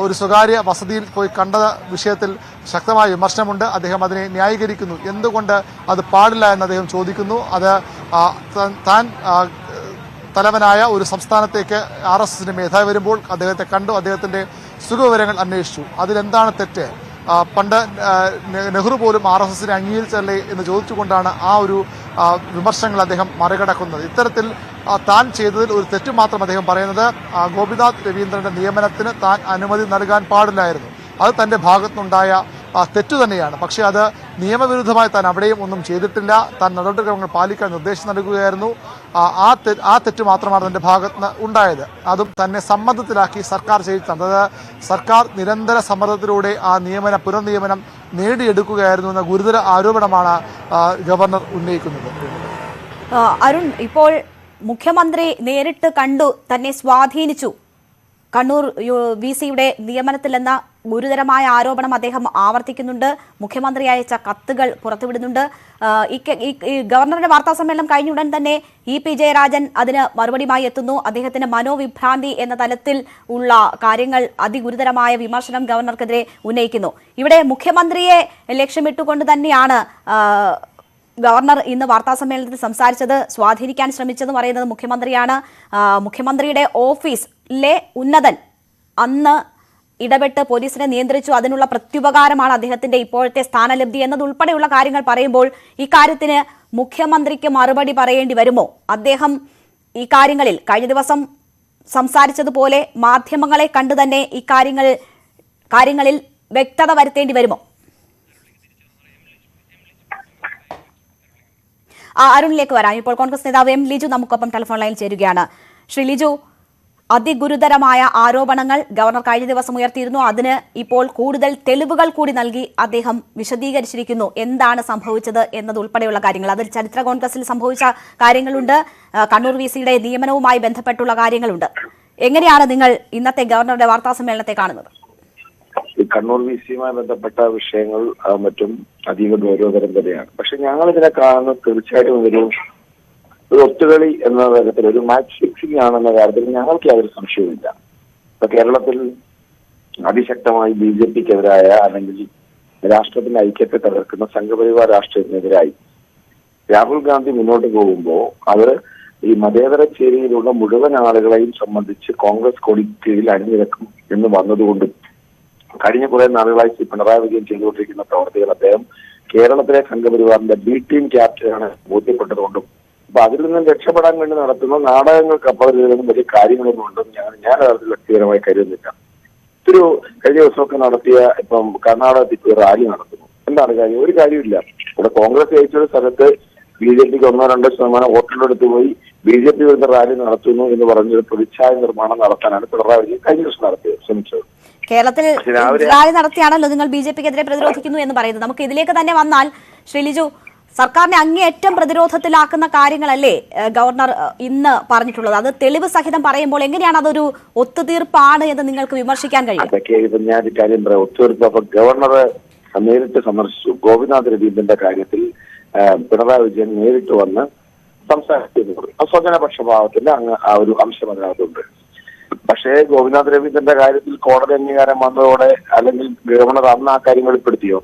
ഒരു സ്വകാര്യ വസതിയിൽ പോയി കണ്ട വിഷയത്തിൽ ശക്തമായ വിമർശനമുണ്ട്. അദ്ദേഹം അതിനെ ന്യായീകരിക്കുന്നു. എന്തുകൊണ്ട് അത് പാടില്ല എന്ന് അദ്ദേഹം ചോദിക്കുന്നു. അത് താൻ തലവനായ ഒരു സംസ്ഥാനത്തേക്ക് RSSന്റെ മേധാവി വരുമ്പോൾ അദ്ദേഹത്തെ കണ്ടു, അദ്ദേഹത്തിന്റെ സുഖവിവരങ്ങൾ അന്വേഷിച്ചു. അതിലെന്താണ് തെറ്റ്? പണ്ട് നെഹ്റു പോലും RSSനെ അംഗീകരിച്ചല്ലേ എന്ന് ചോദിച്ചുകൊണ്ടാണ് ആ ഒരു വിമർശനങ്ങൾ അദ്ദേഹം മറികടക്കുന്നത്. ഇത്തരത്തിൽ താൻ ചെയ്തതിൽ ഒരു തെറ്റ് മാത്രം അദ്ദേഹം പറയുന്നത് ഗോപിനാഥ് രവീന്ദ്രന്റെ നിയമനത്തിന് താൻ അനുമതി നൽകാൻ പാടില്ലായിരുന്നു. അത് തന്റെ ഭാഗത്തുനിന്നുണ്ടായ തെറ്റു തന്നെയാണ്. പക്ഷേ അത് നിയമവിരുദ്ധമായി താൻ അവിടെയും ഒന്നും ചെയ്തിട്ടില്ല. താൻ നടപടിക്രമങ്ങൾ പാലിക്കാൻ നിർദ്ദേശം നൽകുകയായിരുന്നു. ആ തെറ്റ് മാത്രമാണ് തന്റെ ഭാഗത്ത് ഉണ്ടായത്. അതും തന്നെ സമ്മർദ്ദത്തിലാക്കി സർക്കാർ ചെയ്തിട്ടുണ്ട്. അതായത് സർക്കാർ നിരന്തര സമ്മർദ്ദത്തിലൂടെ ആ പുനർനിയമനം നേടിയെടുക്കുകയായിരുന്നു എന്ന ഗുരുതര ആരോപണമാണ് ഗവർണർ ഉന്നയിക്കുന്നത്. അരുൺ, ഇപ്പോൾ മുഖ്യമന്ത്രി നേരിട്ട് കണ്ടു, തന്നെ സ്വാധീനിച്ചു കണ്ണൂർ VCയുടെ നിയമനത്തിലെന്ന ഗുരുതരമായ ആരോപണം അദ്ദേഹം ആവർത്തിക്കുന്നുണ്ട്. മുഖ്യമന്ത്രി അയച്ച കത്തുകൾ പുറത്തുവിടുന്നുണ്ട്. ഈ ഗവർണറുടെ വാർത്താ സമ്മേളനം കഴിഞ്ഞ ഉടൻ തന്നെ EP ജയരാജൻ അതിന് മറുപടിയുമായി എത്തുന്നു. അദ്ദേഹത്തിന് മനോവിഭ്രാന്തി എന്ന തലത്തിൽ ഉള്ള കാര്യങ്ങൾ, അതിഗുരുതരമായ വിമർശനം ഗവർണർക്കെതിരെ ഉന്നയിക്കുന്നു. ഇവിടെ മുഖ്യമന്ത്രിയെ ലക്ഷ്യമിട്ടുകൊണ്ട് തന്നെയാണ് ഗവർണർ ഇന്ന് വാർത്താ സമ്മേളനത്തിൽ സംസാരിച്ചത്. സ്വാധീനിക്കാൻ ശ്രമിച്ചെന്ന് പറയുന്നത് മുഖ്യമന്ത്രിയാണ്. മുഖ്യമന്ത്രിയുടെ ഓഫീസിലെ ഉന്നതൻ അന്ന് ഇടപെട്ട് പോലീസിനെ നിയന്ത്രിച്ചു. അതിനുള്ള പ്രത്യുപകാരമാണ് അദ്ദേഹത്തിന്റെ ഇപ്പോഴത്തെ സ്ഥാനലബ്ധി എന്നതുൾപ്പെടെയുള്ള കാര്യങ്ങൾ പറയുമ്പോൾ ഇക്കാര്യത്തിന് മുഖ്യമന്ത്രിക്ക് മറുപടി പറയേണ്ടി വരുമോ? അദ്ദേഹം ഈ കാര്യങ്ങളിൽ കഴിഞ്ഞ ദിവസം സംസാരിച്ചതുപോലെ മാധ്യമങ്ങളെ കണ്ടു തന്നെ ഈ കാര്യങ്ങളിൽ വ്യക്തത വരുത്തേണ്ടി വരുമോ? അരുണിലേക്ക് വരാം. ഇപ്പോൾ കോൺഗ്രസ് നേതാവ് M ലിജു നമുക്കൊപ്പം ടെലിഫോൺ ലൈനിൽ ചേരുകയാണ്. ശ്രീ ലിജു, അതിഗുരുതരമായ ആരോപണങ്ങൾ ഗവർണർ കഴിഞ്ഞ ദിവസം ഉയർത്തിയിരുന്നു. അതിന് ഇപ്പോൾ കൂടുതൽ തെളിവുകൾ കൂടി നൽകി അദ്ദേഹം വിശദീകരിച്ചിരിക്കുന്നു എന്താണ് സംഭവിച്ചത് എന്നതുൾപ്പെടെയുള്ള കാര്യങ്ങൾ. അതിൽ ചരിത്ര കോൺഗ്രസിൽ സംഭവിച്ച കാര്യങ്ങളുണ്ട്, കണ്ണൂർ VCയുടെ നിയമനവുമായി ബന്ധപ്പെട്ടുള്ള കാര്യങ്ങളുണ്ട്. എങ്ങനെയാണ് നിങ്ങൾ ഇന്നത്തെ ഗവർണറുടെ വാർത്താ സമ്മേളനത്തെ കാണുന്നത്? ഈ കണ്ണൂർ VCയുമായി ബന്ധപ്പെട്ട വിഷയങ്ങൾ മറ്റും അതീവ ഗൗരവതരം തന്നെയാണ്. പക്ഷെ ഞങ്ങൾ ഇതിനെ കാണുന്നത് തീർച്ചയായിട്ടും ഒരു ഒത്തുകളി എന്ന തരത്തിൽ, ഒരു മാച്ച് ഫിക്സിംഗ് ആണെന്ന കാര്യത്തിൽ ഞങ്ങൾക്ക് യാതൊരു സംശയവുമില്ല. ഇപ്പൊ കേരളത്തിൽ അതിശക്തമായി BJPക്കെതിരായ അല്ലെങ്കിൽ രാഷ്ട്രത്തിന്റെ ഐക്യത്തെ തകർക്കുന്ന സംഘപരിവാർ രാഷ്ട്രീയത്തിനെതിരായി രാഹുൽ ഗാന്ധി മുന്നോട്ട് പോകുമ്പോൾ അത് ഈ മതേതര ചേരിയിലുള്ള മുഴുവൻ ആളുകളെയും സംബന്ധിച്ച് കോൺഗ്രസ് കൊടിക്കീഴിൽ അണിനിരക്കും എന്ന് വന്നതുകൊണ്ടും കഴിഞ്ഞ കുറെ നാളുകളായി ശ്രീ പിണറായി വിജയൻ ചെയ്തുകൊണ്ടിരിക്കുന്ന പ്രവർത്തികൾ അദ്ദേഹം കേരളത്തിലെ സംഘപരിവാറിന്റെ B ടീം ക്യാപ്റ്റനാണ് ബോധ്യപ്പെട്ടതുകൊണ്ടും അപ്പൊ അതിൽ നിന്നും രക്ഷപ്പെടാൻ വേണ്ടി നടത്തുന്ന നാടകങ്ങൾക്ക് അപ്പുറം വലിയ കാര്യങ്ങളൊന്നും ഉണ്ടെന്ന് ഞാൻ അതിൽ വ്യക്തിപരമായി കരുതുന്നില്ല. കഴിഞ്ഞ ദിവസമൊക്കെ നടത്തിയ ഇപ്പം കർണാടകത്തിൽ റാലി നടത്തുന്നു. എന്താണ് കാര്യം? ഒരു കാര്യമില്ല. ഇവിടെ കോൺഗ്രസ് ജയിച്ചൊരു സ്ഥലത്ത് BJPക്ക് 1-2% വോട്ടുകളെടുത്ത് പോയി BJP വിരുദ്ധ റാലി നടത്തുന്നു എന്ന് പറഞ്ഞൊരു പ്രതിച്ഛായ നിർമ്മാണം നടത്താനാണ് പിണറായി വിജയൻ കഴിഞ്ഞ ദിവസം ശ്രമിച്ചത്. കേരളത്തിൽ റാലി നടത്തിയാണല്ലോ നിങ്ങൾ BJPക്കെതിരെ പ്രതിരോധിക്കുന്നു എന്ന് പറയുന്നത്. നമുക്ക് ഇതിലേക്ക് തന്നെ വന്നാൽ ശ്രീ ലിജു, സർക്കാരിനെ അങ്ങേയറ്റം പ്രതിരോധത്തിലാക്കുന്ന കാര്യങ്ങളല്ലേ ഗവർണർ ഇന്ന് പറഞ്ഞിട്ടുള്ളത്? അത് തെളിവ് സഹിതം പറയുമ്പോൾ എങ്ങനെയാണ് അതൊരു ഒത്തുതീർപ്പാണ് എന്ന് നിങ്ങൾക്ക് വിമർശിക്കാൻ കഴിയും? അതൊക്കെ ഞാൻ ഒരു കാര്യം പറയാം. ഒത്തുതീർപ്പ് അപ്പൊ ഗവർണർ നേരിട്ട് സന്ദർശിച്ചു. ഗോപിനാഥ് രവീന്ദ്രന്റെ കാര്യത്തിൽ പിണറായി വിജയൻ നേരിട്ട് വന്ന് സംസാരിച്ചിരുന്നു. സ്വജനപക്ഷപാതത്തിന്റെ ആ ഒരു അംശം അതിനകത്തുണ്ട്. പക്ഷേ ഗോപിനാഥ് രവീന്ദ്രന്റെ കാര്യത്തിൽ കോടതി അംഗീകാരം വന്നതോടെ അല്ലെങ്കിൽ ഗവർണർ അന്ന് ആ കാര്യം വെളിപ്പെടുത്തിയോ?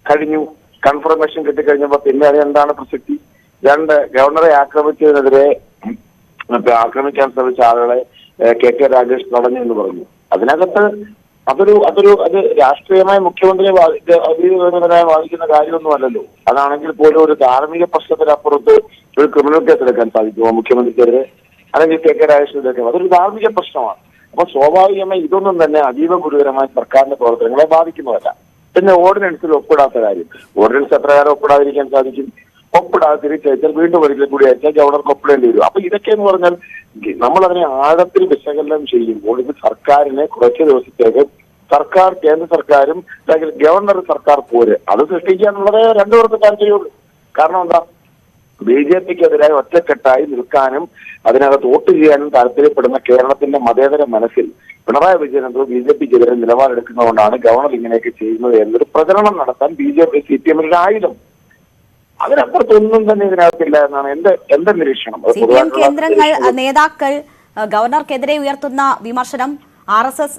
കഴിഞ്ഞു. കൺഫർമേഷൻ കിട്ടിക്കഴിഞ്ഞപ്പോ പിന്നെ അത് എന്താണ് പ്രസക്തി? ഗവർണറെ ആക്രമിച്ചതിനെതിരെ ആക്രമിക്കാൻ ശ്രമിച്ച ആളുകളെ KK രാജേഷ് തടഞ്ഞു എന്ന് പറഞ്ഞു. അതിനകത്ത് അത് രാഷ്ട്രീയമായി മുഖ്യമന്ത്രിയെ ബാധിക്കുന്ന കാര്യമൊന്നുമല്ലല്ലോ. അതാണെങ്കിൽ പോലും ഒരു ധാർമ്മിക പ്രശ്നത്തിനപ്പുറത്ത് ഒരു ക്രിമിനൽ കേസ് എടുക്കാൻ സാധിക്കുമോ മുഖ്യമന്ത്രിക്കെതിരെ അല്ലെങ്കിൽ KK രാജേഷിനെതിരെ? അതൊരു ധാർമ്മിക പ്രശ്നമാണ്. അപ്പൊ സ്വാഭാവികമായി ഇതൊന്നും തന്നെ അതീവ ഗുരുതരമായ സർക്കാരിന്റെ പ്രവർത്തനങ്ങളെ ബാധിക്കുന്നതല്ല. പിന്നെ ഓർഡിനൻസിൽ ഒപ്പിടാത്ത കാര്യം, ഓർഡിനൻസ് എത്ര കാലം ഒപ്പിടാതിരിക്കാൻ സാധിക്കും? ഒപ്പിടാതെ തിരിച്ചയച്ചാൽ വീണ്ടും ഒരിക്കൽ കൂടി അയച്ചാൽ ഗവർണർക്ക് ഒപ്പിടേണ്ടി വരും. അപ്പൊ ഇതൊക്കെ എന്ന് പറഞ്ഞാൽ നമ്മളതിനെ ആഴത്തിൽ വിശകലനം ചെയ്യുമ്പോൾ ഇത് സർക്കാരിനെ കുറച്ച് ദിവസത്തേക്ക് കേന്ദ്ര സർക്കാരും അല്ലെങ്കിൽ ഗവർണർ സർക്കാർ പോര് അത് സൃഷ്ടിക്കാനുള്ളത് രണ്ടു പേർക്ക് താല്പര്യമുള്ളൂ. കാരണം എന്താ? BJPക്കെതിരായി ഒറ്റക്കെട്ടായി നിൽക്കാനും അതിനകത്ത് വോട്ട് ചെയ്യാനും താല്പര്യപ്പെടുന്ന കേരളത്തിന്റെ മതേതര മനസ്സിൽ പിണറായി വിജയൻ എന്തോ BJPക്കെതിരെ നിലപാടെടുക്കുന്നതുകൊണ്ടാണ് ഗവർണർ ഇങ്ങനെയൊക്കെ ചെയ്യുന്നത് എന്നൊരു പ്രചരണം നടത്താൻ BJP CPM ഒരു ആയുധം. അതിനപ്പുറത്തൊന്നും തന്നെ ഇതിനകത്തില്ല എന്നാണ് എന്റെ നിരീക്ഷണം. CPM കേന്ദ്രങ്ങൾ നേതാക്കൾ ഗവർണർക്കെതിരെ ഉയർത്തുന്ന വിമർശനം, RSS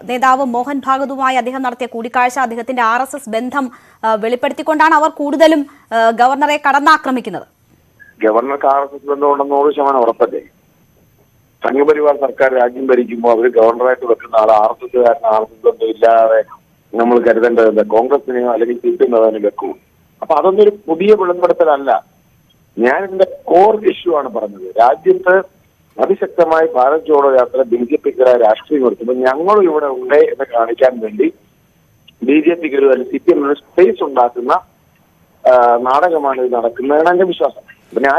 നേതാവ് മോഹൻ ഭാഗവതുമായി അദ്ദേഹം നടത്തിയ കൂടിക്കാഴ്ച, അദ്ദേഹത്തിന്റെ RSS ബന്ധം വെളിപ്പെടുത്തിക്കൊണ്ടാണ് അവർ കൂടുതലും ഗവർണറെ കടന്നാക്രമിക്കുന്നത്. ഗവർണർക്ക് RSS ബന്ധമുണ്ടെന്ന് 100% ഉറപ്പല്ലേ? സംഘപരിവാർ സർക്കാർ രാജ്യം ഭരിക്കുമ്പോൾ അവർ ഗവർണറായിട്ട് വെക്കുന്ന ആൾ RSS ബന്ധം ഇല്ലാതെ നമ്മൾ കരുതേണ്ടത് കോൺഗ്രസിനെയോ അല്ലെങ്കിൽ CPM വെക്കൂ. അപ്പൊ അതൊന്നും ഒരു പുതിയ വെളിപ്പെടുത്തലല്ല. ഞാൻ ഇതിന്റെ കോർ ഇഷ്യൂ ആണ് പറഞ്ഞത്. രാജ്യത്ത് അതിശക്തമായി ഭാരത് ജോഡോ യാത്ര BJPക്കെതിരായ രാഷ്ട്രീയം കൊടുക്കുമ്പോൾ ഞങ്ങളും ഇവിടെ ഉണ്ട് എന്ന് കാണിക്കാൻ വേണ്ടി BJPക്ക് അല്ലെങ്കിൽ CPM സ്പേസ് ഉണ്ടാക്കുന്ന നാടകമാണ് ഇത് നടക്കുന്നതാണ് എന്റെ വിശ്വാസം. പിന്നെ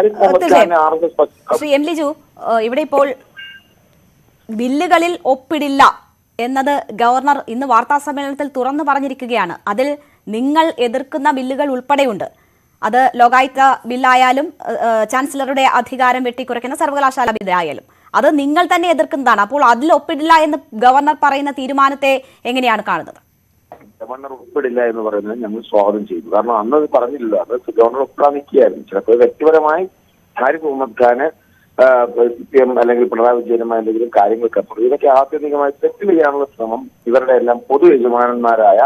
ശ്രീ എം ലിജു, ഇവിടെ ഇപ്പോൾ ബില്ലുകളിൽ ഒപ്പിടില്ല എന്നത് ഗവർണർ ഇന്ന് വാർത്താ സമ്മേളനത്തിൽ തുറന്നു പറഞ്ഞിരിക്കുകയാണ്. അതിൽ നിങ്ങൾ എതിർക്കുന്ന ബില്ലുകൾ ഉൾപ്പെടെയുണ്ട്. അത് ലോകായുക്ത ബില്ലായാലും ചാൻസലറുടെ അധികാരം വെട്ടിക്കുറയ്ക്കുന്ന സർവകലാശാല ബില്ലായാലും അത് നിങ്ങൾ തന്നെ എതിർക്കുന്നതാണ്. അപ്പോൾ അതിൽ ഒപ്പിടില്ല എന്ന് ഗവർണർ പറയുന്ന തീരുമാനത്തെ എങ്ങനെയാണ് കാണുന്നത്? ഗവർണർ ഒപ്പിടില്ല എന്ന് പറയുന്നത് ഞങ്ങൾ സ്വാഗതം ചെയ്തു. കാരണം അന്നത് പറഞ്ഞില്ലല്ലോ, അത് ഗവർണർ ഒപ്പിടാൻ നിൽക്കുകയായിരുന്നു. ചിലപ്പോൾ വ്യക്തിപരമായി ആരിഫ് മുഹമ്മദ് ഖാന് CPM അല്ലെങ്കിൽ പിണറായി വിജയനുമായി എന്തെങ്കിലും കാര്യങ്ങൾക്ക് അപ്പുറം ഇതൊക്കെ ആത്യന്തികമായി സെറ്റിൽ ചെയ്യാനുള്ള ശ്രമം ഇവരുടെ എല്ലാം പൊതു യജമാനന്മാരായ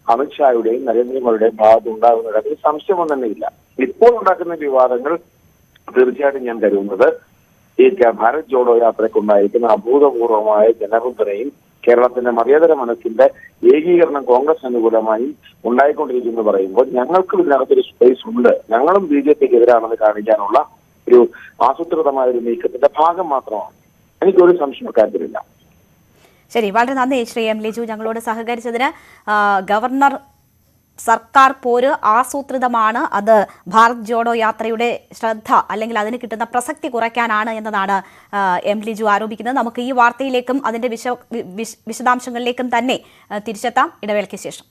അമിത്ഷായുടെയും നരേന്ദ്രമോദിയുടെയും ഭാഗത്ത് ഉണ്ടാകുന്ന കാര്യത്തിൽ സംശയമൊന്നും തന്നെ ഇല്ല. ഇപ്പോൾ ഉണ്ടാക്കുന്ന വിവാദങ്ങൾ തീർച്ചയായിട്ടും ഞാൻ കരുതുന്നത് ഈ ഭാരത് ജോഡോ യാത്രയ്ക്കുണ്ടായിരിക്കുന്ന അഭൂതപൂർവമായ ജനപിന്തുണയും കേരളത്തിന്റെ മതേതര മനസ്സിന്റെ ഏകീകരണം കോൺഗ്രസ് അനുകൂലമായി ഉണ്ടായിക്കൊണ്ടിരിക്കുന്നു പറയുമ്പോൾ ഞങ്ങൾക്കും ഇതിനകത്തൊരു സ്പേസ് ഉണ്ട്. ഞങ്ങളും BJPക്ക് എതിരാണെന്ന് കാണിക്കാനുള്ള ഒരു ആസൂത്രിതമായ ഒരു നീക്കത്തിന്റെ ഭാഗം മാത്രമാണ്. എനിക്കൊരു സംശയം കാര്യത്തിലില്ല. ശരി, വളരെ നന്ദി ശ്രീ എം ലിജു ഞങ്ങളോട് സഹകരിച്ചതിന്. ഗവർണർ സർക്കാർ പോര് ആസൂത്രിതമാണ്, അത് ഭാരത് ജോഡോ യാത്രയുടെ ശ്രദ്ധ അല്ലെങ്കിൽ അതിന് കിട്ടുന്ന പ്രസക്തി കുറയ്ക്കാനാണ് എന്നതാണ് എം ലിജു ആരോപിക്കുന്നത്. നമുക്ക് ഈ വാർത്തയിലേക്കും അതിന്റെ വിശദാംശങ്ങളിലേക്കും തന്നെ തിരിച്ചെത്താം ഇടവേളയ്ക്ക് ശേഷം.